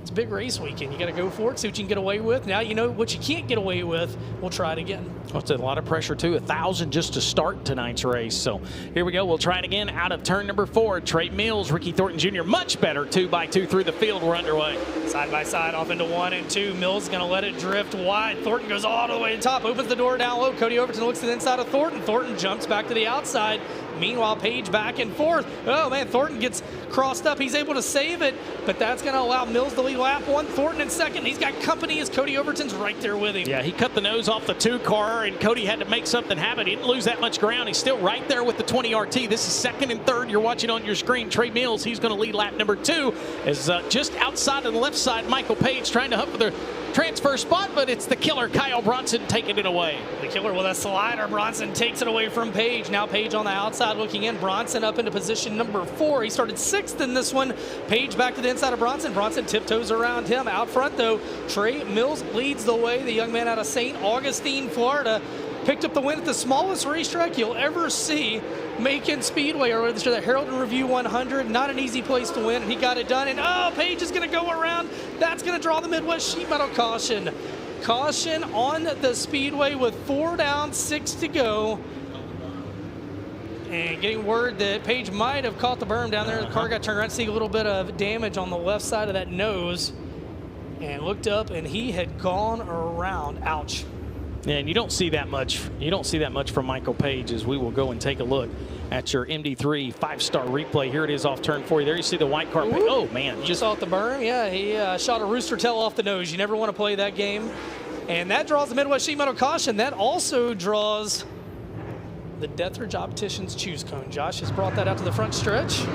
it's a big race weekend. You got to go for it, see what you can get away with. Now you know what you can't get away with. We'll try it again. Well, it's a lot of pressure, too. 1,000 just to start tonight's race. So here we go. We'll try it again out of turn number 4. Trey Mills, Ricky Thornton Jr. much better 2x2 through the field. We're underway. Side by side off into 1 and 2. Mills going to let it drift wide. Thornton goes all the way to the top, opens the door down low. Cody Overton looks to the inside of Thornton. Thornton jumps back to the outside. Meanwhile, Page back and forth. Oh, man, Thornton gets crossed up. He's able to save it, but that's going to allow Mills to lead lap 1. Thornton in second. He's got company as Cody Overton's right there with him. Yeah, he cut the nose off the 2 car, and Cody had to make something happen. He didn't lose that much ground. He's still right there with the 20 RT. This is second and third. You're watching on your screen. Trey Mills, he's going to lead lap number 2. Is just outside on the left side, Michael Page trying to hunt for the transfer spot, but it's the killer Kyle Bronson taking it away. The killer with a slider. Bronson takes it away from Page. Now Page on the outside looking in. Bronson up into position number 4. He started 6th in this one. Page back to the inside of Bronson. Bronson tiptoes around him. Out front, though, Trey Mills leads the way. The young man out of St. Augustine, Florida, picked up the win at the smallest racetrack you'll ever see, Macon Speedway, or the Herald and Review 100. Not an easy place to win, and he got it done. And oh, Page is going to go around. That's going to draw the Midwest Sheet Metal caution. Caution on the speedway with 4 down, 6 to go. And getting word that Page might have caught the berm down there. The car got turned around to see a little bit of damage on the left side of that nose. And looked up, and he had gone around. Ouch. Yeah, and you don't see that much. You don't see that much from Michael Page as we will go and take a look at your MD3 5-star replay. Here it is off turn 4. There you see the white car. Oh, man. Just off the berm. Yeah, he shot a rooster tail off the nose. You never want to play that game. And that draws the Midwest Sheet Metal caution. That also draws the Dethridge Opticians Choose Cone. Josh has brought that out to the front stretch.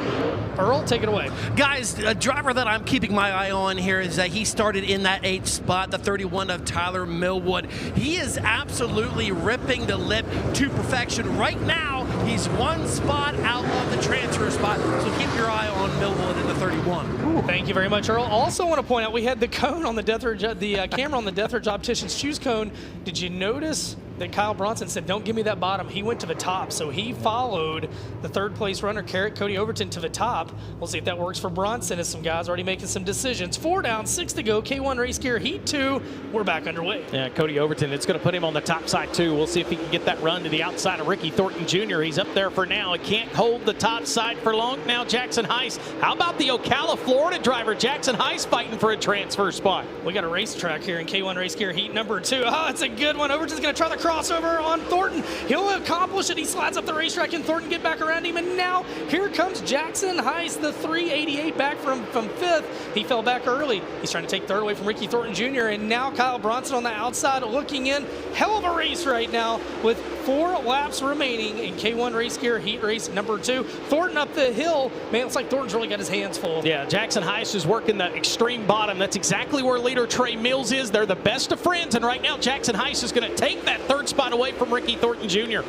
Earl, take it away. Guys, a driver that I'm keeping my eye on here is that he started in that 8th spot, the 31 of Tyler Millwood. He is absolutely ripping the lip to perfection. Right now, he's 1 spot out of the transfer spot, so keep your eye on Millwood in the 31. Thank you very much, Earl. Also want to point out we had the cone on the Dethridge, the camera on the Dethridge Opticians Choose Cone. Did you notice that Kyle Bronson said, don't give me that bottom? He went to the top, so he followed the 3rd place runner, Cody Overton, to the top. We'll see if that works for Bronson as some guys already making some decisions. 4 down, 6 to go. K1 Race Gear Heat 2. We're back underway. Yeah, Cody Overton, it's going to put him on the top side, too. We'll see if he can get that run to the outside of Ricky Thornton Jr. He's up there for now. He can't hold the top side for long. Now Jackson Heiss. How about the Ocala, Florida driver, Jackson Heiss, fighting for a transfer spot? We got a racetrack here in K1 Race Gear Heat number 2. Oh, it's a good one. Overton's going to try the crossover on Thornton. He'll accomplish it. He slides up the racetrack, and Thornton get back around him. And now here comes Jackson Heiss, the 388 back from 5th. He fell back early. He's trying to take 3rd away from Ricky Thornton Jr. And now Kyle Bronson on the outside looking in. Hell of a race right now with 4 laps remaining in K1 Race Gear Heat Race number 2. Thornton up the hill. Man, it's like Thornton's really got his hands full. Yeah, Jackson Heiss is working the extreme bottom. That's exactly where leader Trey Mills is. They're the best of friends. And right now, Jackson Heiss is going to take that 3rd spot away from Ricky Thornton Jr.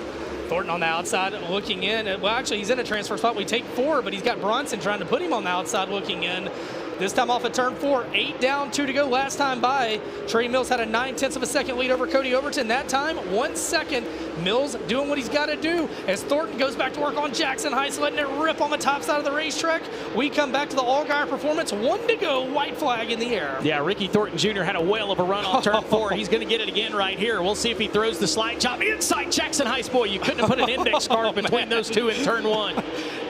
Thornton on the outside looking in. Well, actually, he's in a transfer spot. We take 4, but he's got Bronson trying to put him on the outside looking in. This time off at turn 4, 8 down, 2 to go. Last time by, Trey Mills had a 9/10 of a second lead over Cody Overton. That time, 1 second Mills doing what he's got to do as Thornton goes back to work on Jackson Heiss, letting it rip on the top side of the racetrack. We come back to the Allgaier performance. 1 to go, white flag in the air. Yeah, Ricky Thornton Jr. had a whale of a run on turn 4. He's going to get it again right here. We'll see if he throws the slide chop inside Jackson Heiss. Boy, you couldn't have put an index card between those two in turn 1.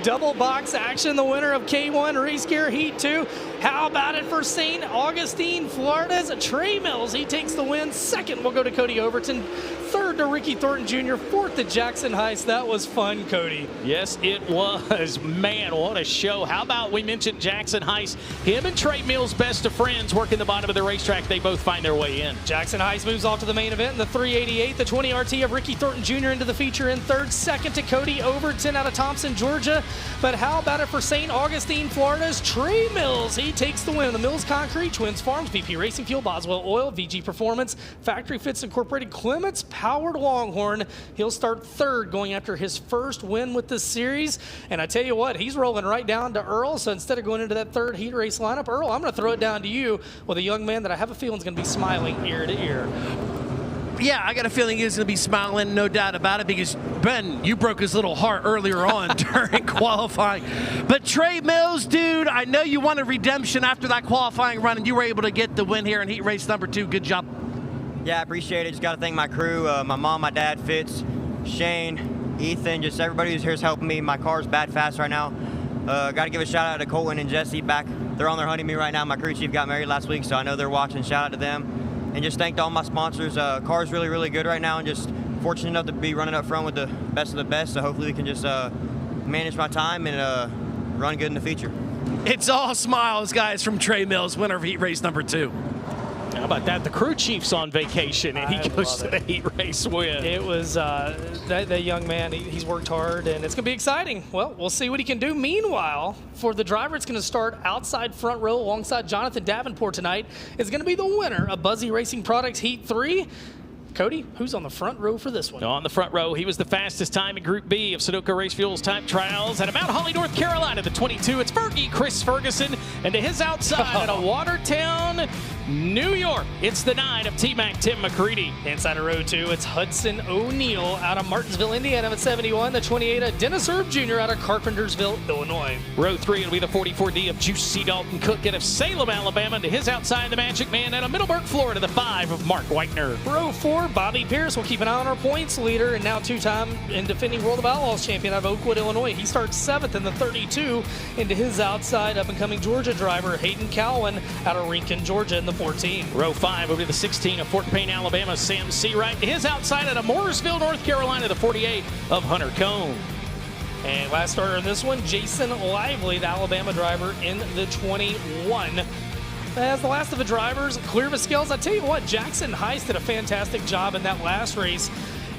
Double box action, the winner of K1 Race Gear Heat 2. How about it for St. Augustine, Florida's Trey Mills? He takes the win. Second will go to Cody Overton. Third to Ricky Thornton Jr. Fourth to Jackson Heiss. That was fun, Cody. Yes, it was. Man, what a show. How about we mentioned Jackson Heiss? Him and Trey Mills, best of friends, working the bottom of the racetrack. They both find their way in. Jackson Heiss moves off to the main event in the 388. The 20 RT of Ricky Thornton Jr. into the feature in third. Second to Cody Overton out of Thompson, Georgia. But how about it for St. Augustine, Florida's Trey Mills? He takes the win. The Mills Concrete, Twins Farms, VP Racing Fuel, Boswell Oil, VG Performance, Factory Fits Incorporated, Clements Powered Longhorn. He'll start third, going after his first win with this series. And I tell you what, he's rolling right down to Earl. So instead of going into that third heat race lineup, Earl, I'm going to throw it down to you with a young man that I have a feeling is going to be smiling ear to ear. Yeah, I got a feeling he's going to be smiling, no doubt about it, because, Ben, you broke his little heart earlier on during qualifying. But Trey Mills, dude, I know you wanted redemption after that qualifying run, and you were able to get the win here in heat race number 2. Good job. Yeah, I appreciate it. Just got to thank my crew, my mom, my dad, Fitz, Shane, Ethan, just everybody who's here is helping me. My car's bad fast right now. Got to give a shout out to Colton and Jesse back. They're on their honeymoon right now. My crew chief got married last week, so I know they're watching. Shout out to them. And just thank all my sponsors. Car's really, really good right now, and just fortunate enough to be running up front with the best of the best. So hopefully we can just manage my time and run good in the future. It's all smiles, guys, from Trey Mills, winner of heat race number 2. How about that? The crew chief's on vacation, and he goes to the heat race win. It was that young man, he's worked hard, and it's going to be exciting. Well, we'll see what he can do. Meanwhile, for the driver, it's going to start outside front row alongside Jonathan Davenport tonight. Is going to be the winner of Buzzy Racing Products Heat 3. Cody, who's on the front row for this one? On the front row, he was the fastest time in Group B of Sunoco Race Fuels time trials at Mount Holly, North Carolina, the 22. It's Fergie Chris Ferguson, and to his outside at a Watertown, New York, it's the 9 of T-Mac Tim McCready. Inside of row 2, it's Hudson O'Neill out of Martinsville, Indiana at 71. The 28 of Dennis Erb Jr. out of Carpentersville, Illinois. Row 3 will be the 44D of Juicy Dalton Cook out of Salem, Alabama. And to his outside, the Magic Man out of Middleburg, Florida, the 5 of Mark Whitener. Row 4, Bobby Pierce will keep an eye on our points leader and now 2-time and defending World of Outlaws champion out of Oakwood, Illinois. He starts 7th in the 32. Into his outside, up-and-coming Georgia driver Hayden Cowan out of Rincon, Georgia in the 14. Row 5 will be the 16 of Fort Payne, Alabama, Sam Seawright. To his outside out of Mooresville, North Carolina, the 48 of Hunter Cone. And last starter in this one, Jason Lively, the Alabama driver in the 21. As the last of the drivers, clear of his skills. I tell you what, Jackson Heiss did a fantastic job in that last race.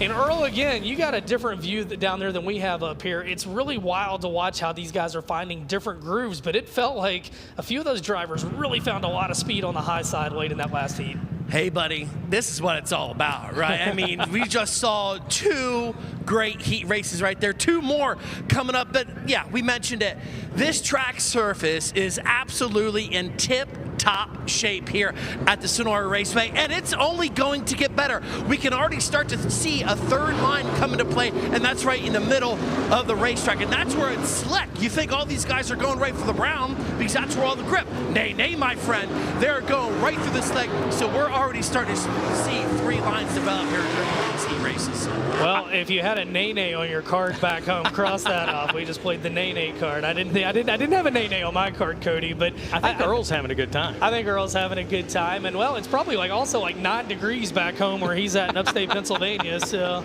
And Earl, again, you got a different view down there than we have up here. It's really wild to watch how these guys are finding different grooves, but it felt like a few of those drivers really found a lot of speed on the high side late in that last heat. Hey, buddy, this is what it's all about, right? I mean, we just saw 2 great heat races right there, 2 more coming up. But, yeah, we mentioned it. This track surface is absolutely in tip-top shape here at the Senoia Raceway, and it's only going to get better. We can already start to see a third line come into play, and that's right in the middle of the racetrack, and that's where it's slick. You think all these guys are going right for the brown because that's where all the grip. Nay, my friend, they're going right through the slick, so we're already starting to see 3 lines develop here during these heat races. Well, if you had a nay on your card back home, cross that off. We just played the nay card. I didn't have a nay on my card, Cody, but I think Earl's having a good time. I think Earl's having a good time, and well, it's probably also 9 degrees back home where he's at in upstate Pennsylvania. So,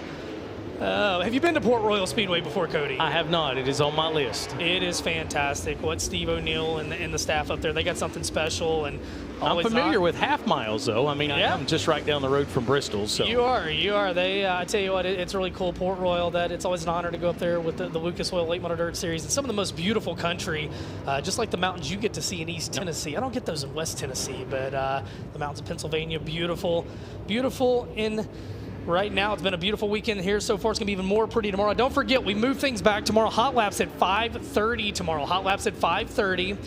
have you been to Port Royal Speedway before, Cody? I have not. It is on my list. It is fantastic. What Steve O'Neill and the staff up there, they got something special. And I'm familiar with half miles, though. I mean, yeah. I'm just right down the road from Bristol. So You are. They, I tell you what, it's really cool. Port Royal, that it's always an honor to go up there with the Lucas Oil Late Model Dirt Series. It's some of the most beautiful country, just like the mountains you get to see in East Tennessee. I don't get those in West Tennessee, but the mountains of Pennsylvania, beautiful in. Right now, it's been a beautiful weekend here so far. It's going to be even more pretty tomorrow. Don't forget, we move things back tomorrow. Hot laps at 5:30 tomorrow. Hot laps at 5:30.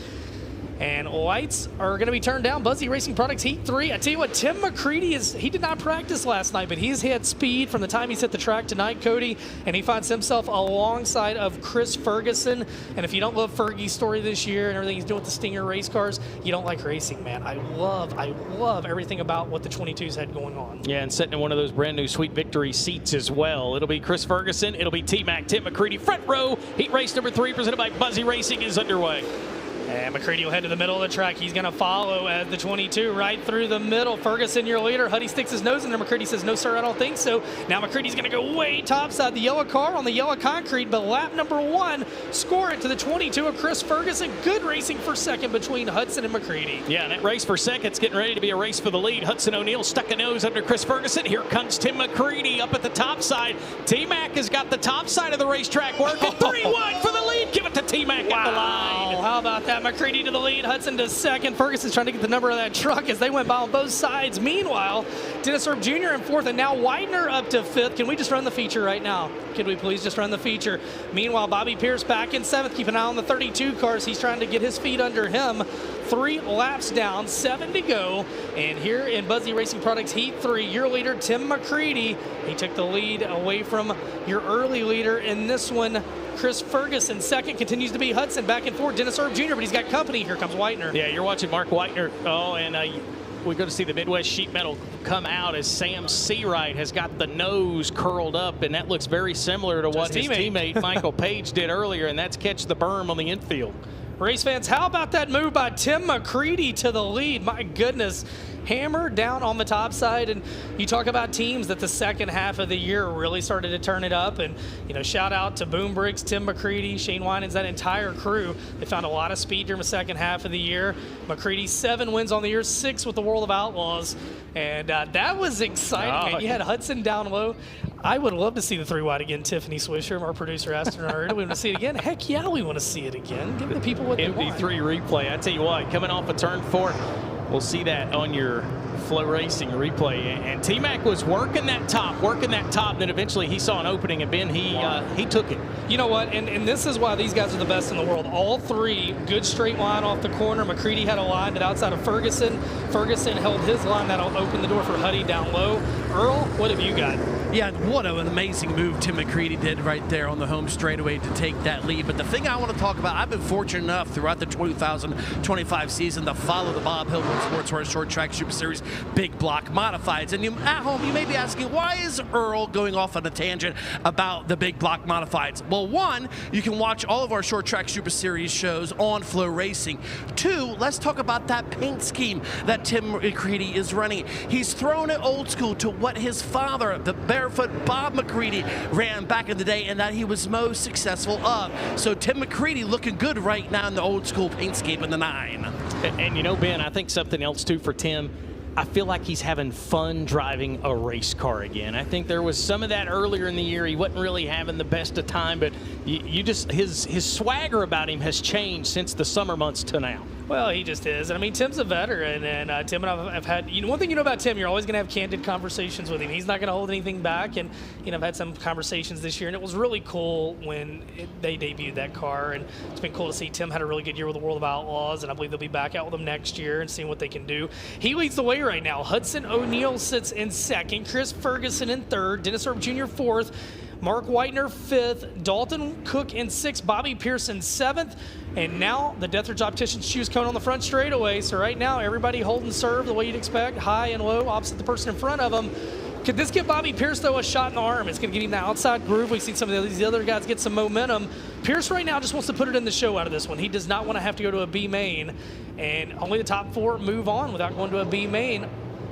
And lights are going to be turned down. Buzzy Racing Products Heat 3. I tell you what, Tim McCready he did not practice last night, but he's had speed from the time he's hit the track tonight, Cody, and he finds himself alongside of Chris Ferguson. And if you don't love Fergie's story this year and everything he's doing with the Stinger race cars, you don't like racing, man. I love everything about what the 22s had going on. Yeah, and sitting in one of those brand new Sweet Victory seats as well. It'll be Chris Ferguson. It'll be T-Mac, Tim McCready. Front row, heat race number 3 presented by Buzzy Racing is underway. And McCready will head to the middle of the track. He's going to follow as the 22 right through the middle. Ferguson, your leader. Huddy sticks his nose in there. McCready says, no, sir, I don't think so. Now McCready's going to go way topside. The yellow car on the yellow concrete, but lap number 1, score it to the 22 of Chris Ferguson. Good racing for second between Hudson and McCready. Yeah, and that race for second's getting ready to be a race for the lead. Hudson O'Neal stuck a nose under Chris Ferguson. Here comes Tim McCready up at the top side. T-Mac has got the top side of the racetrack working. 3-1 for the lead. Give it to T-Mac at the line. How about that? McCready to the lead. Hudson to second. Ferguson's trying to get the number of that truck as they went by on both sides. Meanwhile, Dennis Erb Jr. in 4th, and now Widener up to 5th. Can we just run the feature right now? Could we please just run the feature? Meanwhile, Bobby Pierce back in 7th. Keep an eye on the 32 cars. He's trying to get his feet under him. 3 laps down, 7 to go. And here in Buzzy Racing Products Heat 3, your leader, Tim McCready. He took the lead away from your early leader in this one, Chris Ferguson. Second continues to be Hudson. Back and forth, Dennis Erb Jr., but he's got company. Here comes Widener. Yeah, you're watching Mark Widener. Oh, and we're going to see the Midwest Sheet Metal come out as Sam Seawright has got the nose curled up, and that looks very similar to what his teammate Michael Page did earlier, and that's catch the berm on the infield. Race fans, how about that move by Tim McCready to the lead? My goodness. Hammer down on the top side, and you talk about teams that the second half of the year really started to turn it up, and shout out to Boom Briggs, Tim McCready, Shane Winans, that entire crew. They found a lot of speed during the second half of the year. McCready 7 wins on the year, 6 with the World of Outlaws, and that was exciting. Man. You had Hudson down low. I would love to see the 3 wide again. Tiffany Swisher, our producer, asked her, do we want to see it again? Heck yeah, we want to see it again. Give the people what they want. MD3 replay. I tell you what, coming off a turn 4, we'll see that on your FloRacing replay. And T-Mac was working that top, and then eventually he saw an opening, and Ben, he took it. You know what, and this is why these guys are the best in the world. All 3, good straight line off the corner. McCready had a line that outside of Ferguson. Ferguson held his line. That'll open the door for Huddy down low. Earl, what have you got? Yeah, what an amazing move Tim McCready did right there on the home straightaway to take that lead. But the thing I want to talk about, I've been fortunate enough throughout the 2025 season to follow the Bob Hilton Sports Horse Short Track Super Series Big Block Modifieds. And at home, you may be asking, why is Earl going off on a tangent about the Big Block Modifieds? Well, 1, you can watch all of our Short Track Super Series shows on FloRacing. 2, let's talk about that paint scheme that Tim McCready is running. He's thrown it old school to what his father, the barefoot Bob McCready, ran back in the day and that he was most successful of. So Tim McCready looking good right now in the old school paint scheme in the 9. And Ben, I think something else too for Tim, I feel like he's having fun driving a race car again. I think there was some of that earlier in the year. He wasn't really having the best of time, but his swagger about him has changed since the summer months to now. Well, he just is. I mean, Tim's a veteran, and Tim and I have had, one thing you know about Tim, you're always going to have candid conversations with him. He's not going to hold anything back, and, I've had some conversations this year, and it was really cool when they debuted that car, and it's been cool to see Tim had a really good year with the World of Outlaws, and I believe they'll be back out with them next year and seeing what they can do. He leads the way right now. Hudson O'Neal sits in 2nd, Chris Ferguson in 3rd, Dennis Erb Jr. 4th, Mark Widener 5th, Dalton Cook in 6th, Bobby Pearson 7th, and now the Deathridge Opticians choose cone on the front straightaway. So right now, everybody holding serve the way you'd expect, high and low, opposite the person in front of them. Could this give Bobby Pierce, though, a shot in the arm? It's going to give him the outside groove. We've seen some of these other guys get some momentum. Pierce right now just wants to put it in the show out of this one. He does not want to have to go to a B main, and only the top 4 move on without going to a B main.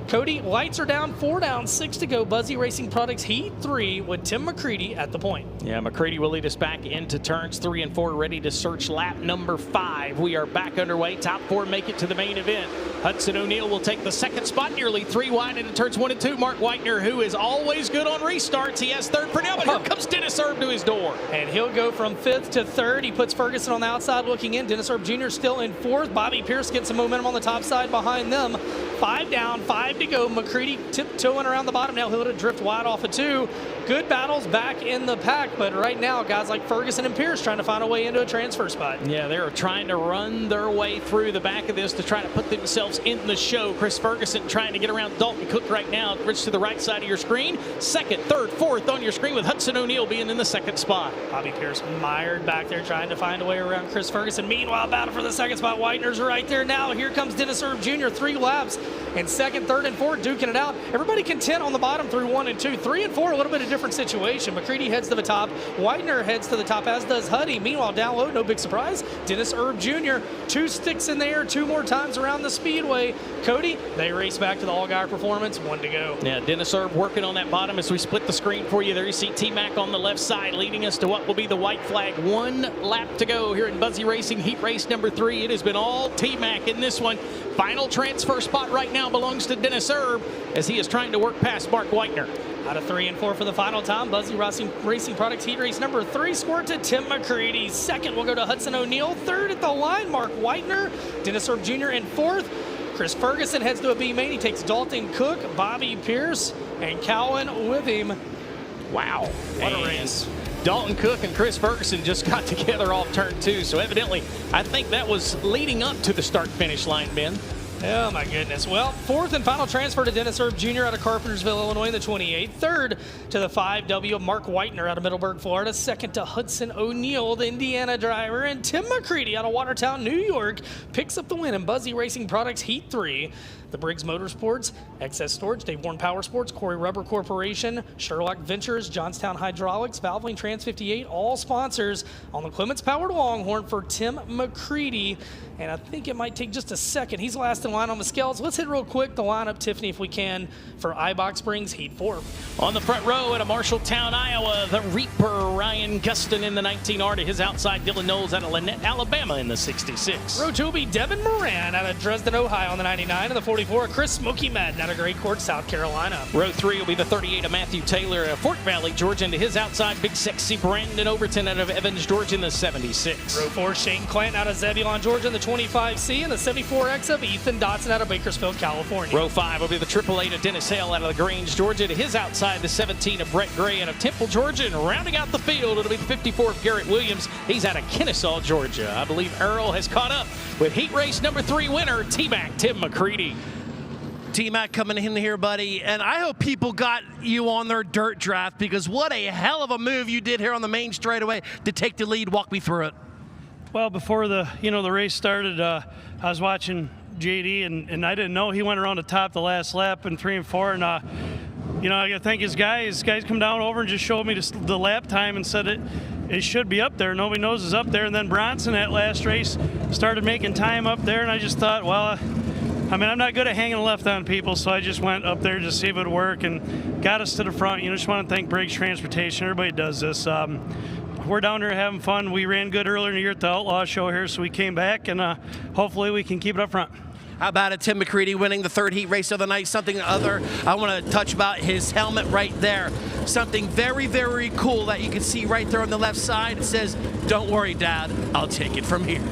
Cody, lights are down, 4 down, 6 to go. Buzzy Racing Products Heat 3 with Tim McCready at the point. Yeah, McCready will lead us back into turns 3 and 4, ready to search lap number 5. We are back underway. Top 4 make it to the main event. Hudson O'Neal will take the 2nd spot, nearly 3 wide into turns 1 and 2. Mark Widener, who is always good on restarts, he has 3rd for now, but here comes Dennis Erb to his door. And he'll go from 5th to 3rd. He puts Ferguson on the outside looking in. Dennis Erb Jr. still in 4th. Bobby Pierce getting some momentum on the top side behind them. 5 down, 5 to go. McCready tiptoeing around the bottom now. He'll let it drift wide off of 2. Good battles back in the pack, but right now guys like Ferguson and Pierce trying to find a way into a transfer spot. Yeah, they're trying to run their way through the back of this to try to put themselves in the show. Chris Ferguson trying to get around Dalton Cook right now. Rich to the right side of your screen. 2nd, 3rd, 4th on your screen with Hudson O'Neal being in the 2nd spot. Bobby Pierce mired back there trying to find a way around Chris Ferguson. Meanwhile, battle for the 2nd spot. Whitener's right there now. Here comes Dennis Erb Jr. 3 laps. And 2nd, 3rd, and 4th duking it out. Everybody content on the bottom through 1 and 2. 3 and 4, a little bit of different situation. McCready heads to the top. Whitener heads to the top, as does Huddy. Meanwhile, down low, no big surprise. Dennis Erb Jr. 2 sticks in the air, 2 more times around the speedway. Cody, they race back to the all-guy performance. 1 to go. Yeah, Dennis Erb working on that bottom as we split the screen for you. There you see T-Mac on the left side, leading us to what will be the white flag. 1 lap to go here in Buzzy Racing, heat race number 3. It has been all T-Mac in this one. Final transfer spot right now belongs to Dennis Erb as he is trying to work past Mark Whitener. Out of 3 and 4 for the final time. Buzzy Racing Products heat race number 3 scored to Tim McCready. 2nd will go to Hudson O'Neal. 3rd at the line, Mark Whitener. Dennis Erb Jr. in 4th. Chris Ferguson heads to a B main. He takes Dalton Cook, Bobby Pierce, and Cowan with him. Wow. What a race. Dalton Cook and Chris Ferguson just got together off turn 2. So evidently, I think that was leading up to the start-finish line, Ben. Oh, my goodness. Well, 4th and final transfer to Dennis Erb Jr. out of Carpentersville, Illinois in the 28. 3rd to the 5W, Mark Whitener out of Middleburg, Florida. 2nd to Hudson O'Neal, the Indiana driver. And Tim McCready out of Watertown, New York, picks up the win in Buzzy Racing Products Heat 3. The Briggs Motorsports, Excess Storage, Dave Warren Power Sports, Corey Rubber Corporation, Sherlock Ventures, Johnstown Hydraulics, Valvoline Trans 58, all sponsors on the Clements Powered Longhorn for Tim McCready. And I think it might take just a second. He's last in line on the scales. Let's hit real quick the lineup, Tiffany, if we can, for iBox Springs Heat 4. On the front row at Marshalltown, Iowa, the Reaper, Ryan Gustin in the 19R. To his outside, Dylan Knowles out of Lynette, Alabama in the 66. Row 2 will be Devin Moran out of Dresden, Ohio on the 99. And the 44, Chris Smokey Madden out of Great Court, South Carolina. Row 3 will be the 38 of Matthew Taylor out of Fort Valley, Georgia. And to his outside, big sexy Brandon Overton out of Evans, Georgia in the 76. Row 4, Shane Clanton out of Zebulon, Georgia in the 25C. And the 74X of Ethan Dotson out of Bakersfield, California. Row 5 will be the 888 of Dennis Hale out of LaGrange, Georgia. To his outside, the 17 of Brett Gray out of Temple, Georgia. And rounding out the field, it'll be the 54 of Garrett Williams. He's out of Kennesaw, Georgia. I believe Earl has caught up with heat race number 3 winner, T-Mac Tim McCready. T-Mac coming in here, buddy, and I hope people got you on their dirt draft, because what a hell of a move you did here on the main straightaway to take the lead. Walk me through it. Well, before the race started, I was watching JD, and I didn't know he went around the top the last lap in 3 and 4, and I got to thank his guys. Guys come down over and just showed me the lap time and said it should be up there. Nobody knows it's up there. And then Bronson that last race started making time up there, and I just thought, well, I'm not good at hanging left on people, so I just went up there to see if it would work and got us to the front. Just want to thank Briggs Transportation. Everybody does this. We're down there having fun. We ran good earlier in the year at the Outlaw Show here, so we came back, and hopefully we can keep it up front. How about it, Tim McCready winning the 3rd heat race of the night? Something other I want to touch about his helmet right there. Something very, very cool that you can see right there on the left side. It says, "Don't worry, Dad, I'll take it from here."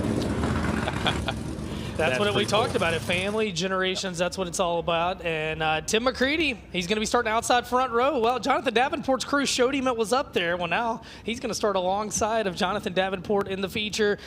That's what we talked about. Family, generations, that's what it's all about. And Tim McCready, he's going to be starting outside front row. Well, Jonathan Davenport's crew showed him it was up there. Well, now he's going to start alongside of Jonathan Davenport in the feature.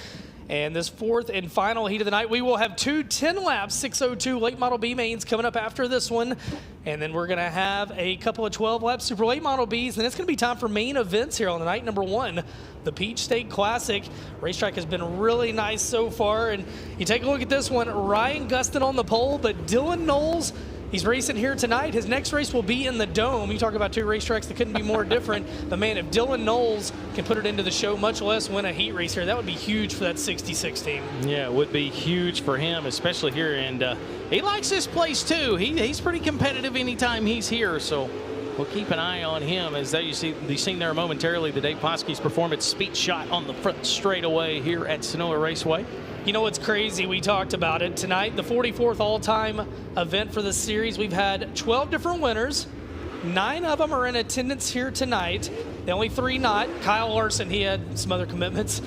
And this 4th and final heat of the night, we will have 2 10-lap 602 late model B mains coming up after this one. And then we're going to have a couple of 12-lap super late model Bs. And it's going to be time for main events here on the night. Number 1, the Peach State Classic. Racetrack has been really nice so far. And you take a look at this one, Ryan Gustin on the pole, but Dylan Knowles, he's racing here tonight. His next race will be in the Dome. You talk about 2 racetracks that couldn't be more different. But man, if Dylan Knowles can put it into the show, much less win a heat race here, that would be huge for that 66 team. Yeah, it would be huge for him, especially here. And he likes this place too. He's pretty competitive anytime he's here. So we'll keep an eye on him. As you seen there momentarily, the Dave Poskey's performance speed shot on the front straightaway here at Senoia Raceway. You know what's crazy? We talked about it tonight. The 44th all-time event for the series. We've had 12 different winners. 9 of them are in attendance here tonight. The only 3 not. Kyle Larson, he had some other commitments.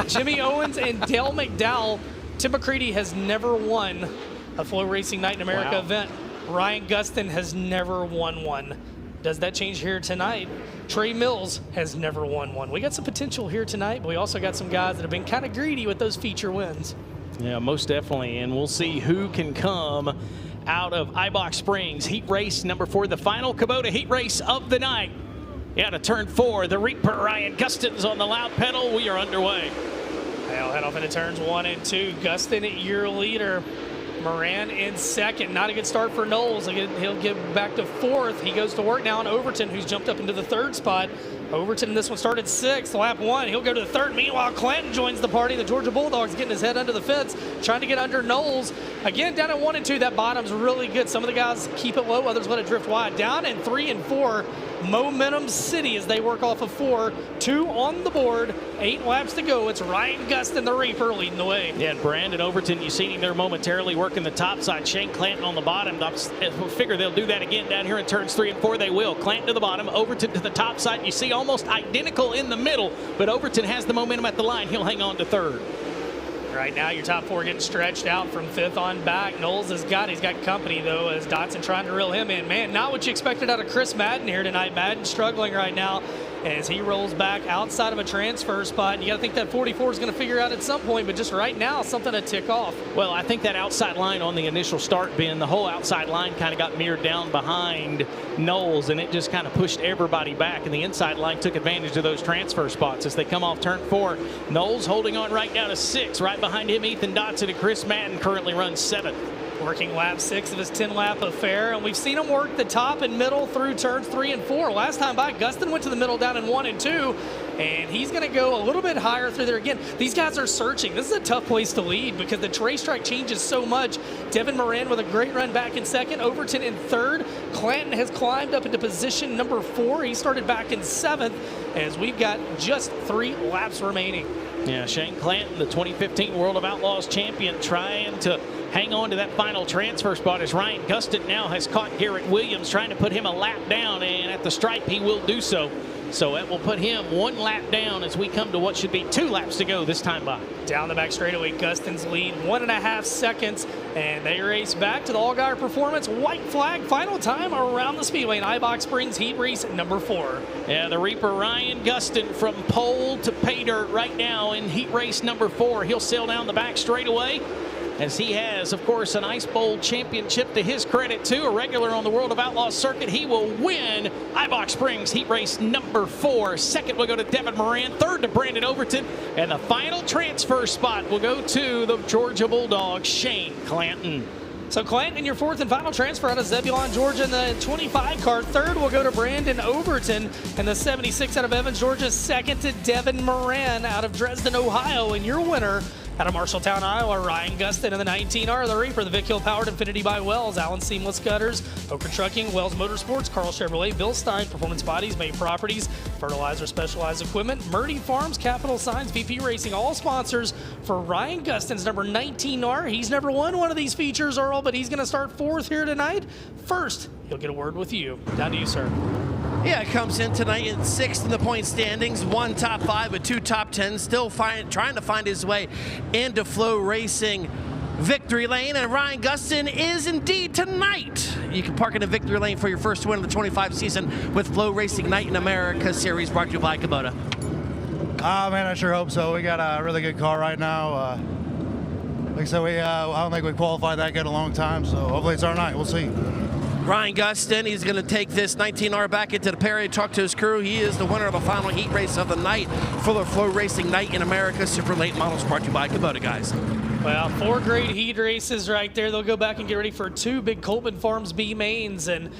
Jimmy Owens and Dale McDowell. Tim McCready has never won a FloRacing Night in America event. Ryan Gustin has never won one. Does that change here tonight? Trey Mills has never won one. We got some potential here tonight, but we also got some guys that have been kind of greedy with those feature wins. Yeah, most definitely, and we'll see who can come out of Ibach Springs. Heat race number 4, the final Kubota heat race of the night. Yeah, to turn 4, the Reaper Ryan Gustin's on the loud pedal. We are underway. I'll head off into turns 1 and 2. Gustin, your leader. Moran in second. Not a good start for Knowles. He'll get back to 4th. He goes to work now on Overton, who's jumped up into the 3rd spot. Overton, this one started 6th, lap 1. He'll go to the 3rd. Meanwhile, Clanton joins the party. The Georgia Bulldogs getting his head under the fence, trying to get under Knowles. Again, down at 1 and 2, that bottom's really good. Some of the guys keep it low, others let it drift wide. Down in 3 and 4, Momentum City as they work off of 4. 2 on the board, 8 laps to go. It's Ryan Gustin, the Reaper, leading the way. Yeah, and Brandon Overton, you seen him there momentarily working the top side. Shane Clanton on the bottom. I figure they'll do that again down here in turns 3 and 4. They will. Clanton to the bottom, Overton to the top side. You see almost identical in the middle, but Overton has the momentum at the line. He'll hang on to 3rd. Right now, your top 4 getting stretched out from 5th on back. Knowles he's got company, though, as Dotson trying to reel him in. Man, not what you expected out of Chris Madden here tonight. Madden struggling right now as he rolls back outside of a transfer spot. You got to think that 44 is going to figure out at some point, but just right now, something to tick off. Well, I think that outside line on the initial start, Ben, the whole outside line kind of got mirrored down behind Knowles, and it just kind of pushed everybody back, and the inside line took advantage of those transfer spots as they come off turn 4. Knowles holding on right now to 6. Right behind him, Ethan Dotson, and Chris Madden currently runs 7th. Working lap 6 of his 10-lap affair, and we've seen him work the top and middle through turns 3 and 4. Last time by, Gustin went to the middle down in 1 and 2, and he's going to go a little bit higher through there again. These guys are searching. This is a tough place to lead because the racetrack changes so much. Devin Moran with a great run back in 2nd, Overton in 3rd. Clanton has climbed up into position number 4. He started back in 7th as we've got just 3 laps remaining. Yeah, Shane Clanton, the 2015 World of Outlaws champion, trying to hang on to that final transfer spot as Ryan Gustin now has caught Garrett Williams, trying to put him a lap down, and at the stripe he will do so. So it will put him 1 lap down as we come to what should be 2 laps to go this time by. Down the back straightaway, Gustin's lead 1.5 seconds, and they race back to the all-guy performance. White flag, final time around the speedway in Ibach Springs heat race number 4. Yeah, the Reaper Ryan Gustin from pole to pay dirt right now in heat race number 4. He'll sail down the back straightaway, as he has, of course, an Ice Bowl championship to his credit, too. A regular on the World of Outlaws circuit. He will win Ibach Springs heat race number 4. 2nd will go to Devin Moran. 3rd to Brandon Overton. And the final transfer spot will go to the Georgia Bulldog, Shane Clanton. So Clanton in your 4th and final transfer out of Zebulon, Georgia in the 25 car. 3rd will go to Brandon Overton, and the 76 out of Evans, Georgia. 2nd to Devin Moran out of Dresden, Ohio. And your winner out of Marshalltown, Iowa, Ryan Gustin in the 19R, the Reaper, the Vic Hill Powered Infinity by Wells, Allen Seamless Gutters, Oker Trucking, Wells Motorsports, Carl Chevrolet, Bill Stein, Performance Bodies, May Properties, Fertilizer Specialized Equipment, Murdy Farms, Capital Signs, VP Racing, all sponsors for Ryan Gustin's number 19R. He's never won one of these features, Earl, but he's going to start 4th here tonight. First, he'll get a word with you. Down to you, sir. Yeah, comes in tonight in 6th in the point standings, 1 top 5 with 2 top 10s, still trying to find his way into FloRacing victory lane, and Ryan Gustin is indeed tonight. You can park in a victory lane for your first win of the 25 season with FloRacing Night in America series brought to you by Kubota. Man, I sure hope so. We got a really good car right now. Like I said, I don't think we qualified that good in a long time, so hopefully it's our night. We'll see. Ryan Gustin, he's going to take this 19R back into the Perry, talk to his crew. He is the winner of the final heat race of the night for the FloRacing Night in America Super Late Models brought to you by Kubota, guys. Well, 4 great heat races right there. They'll go back and get ready for 2 big Coltman Farms B mains, and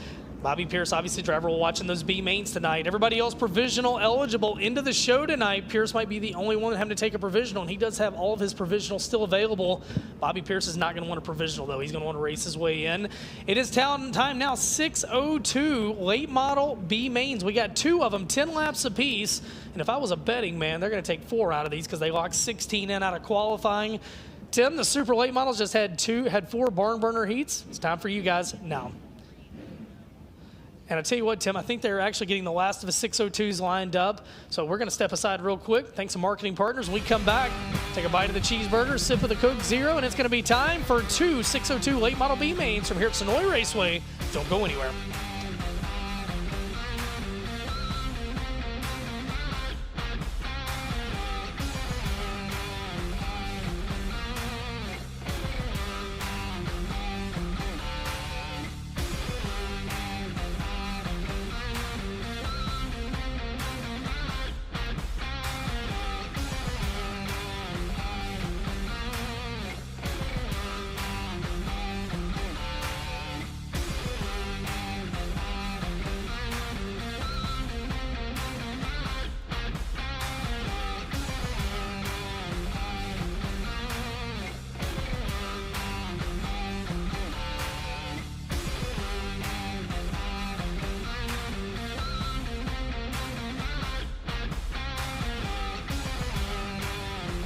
Bobby Pierce, obviously driver, will watching those B mains tonight. Everybody else provisional eligible into the show tonight. Pierce might be the only one having to take a provisional, and he does have all of his provisionals still available. Bobby Pierce is not going to want a provisional, though. He's going to want to race his way in. It is time now, 6:02 late model B mains. We got 2 of them, 10 laps apiece. And if I was a betting man, they're going to take 4 out of these because they locked 16 in out of qualifying. Tim, the super late models just had 4 barn burner heats. It's time for you guys now. And I tell you what, Tim, I think they're actually getting the last of the 602s lined up. So we're going to step aside real quick. Thanks to marketing partners. When we come back, take a bite of the cheeseburger, sip of the Coke Zero, and it's going to be time for 2 602 late model B mains from here at Senoia Raceway. Don't go anywhere.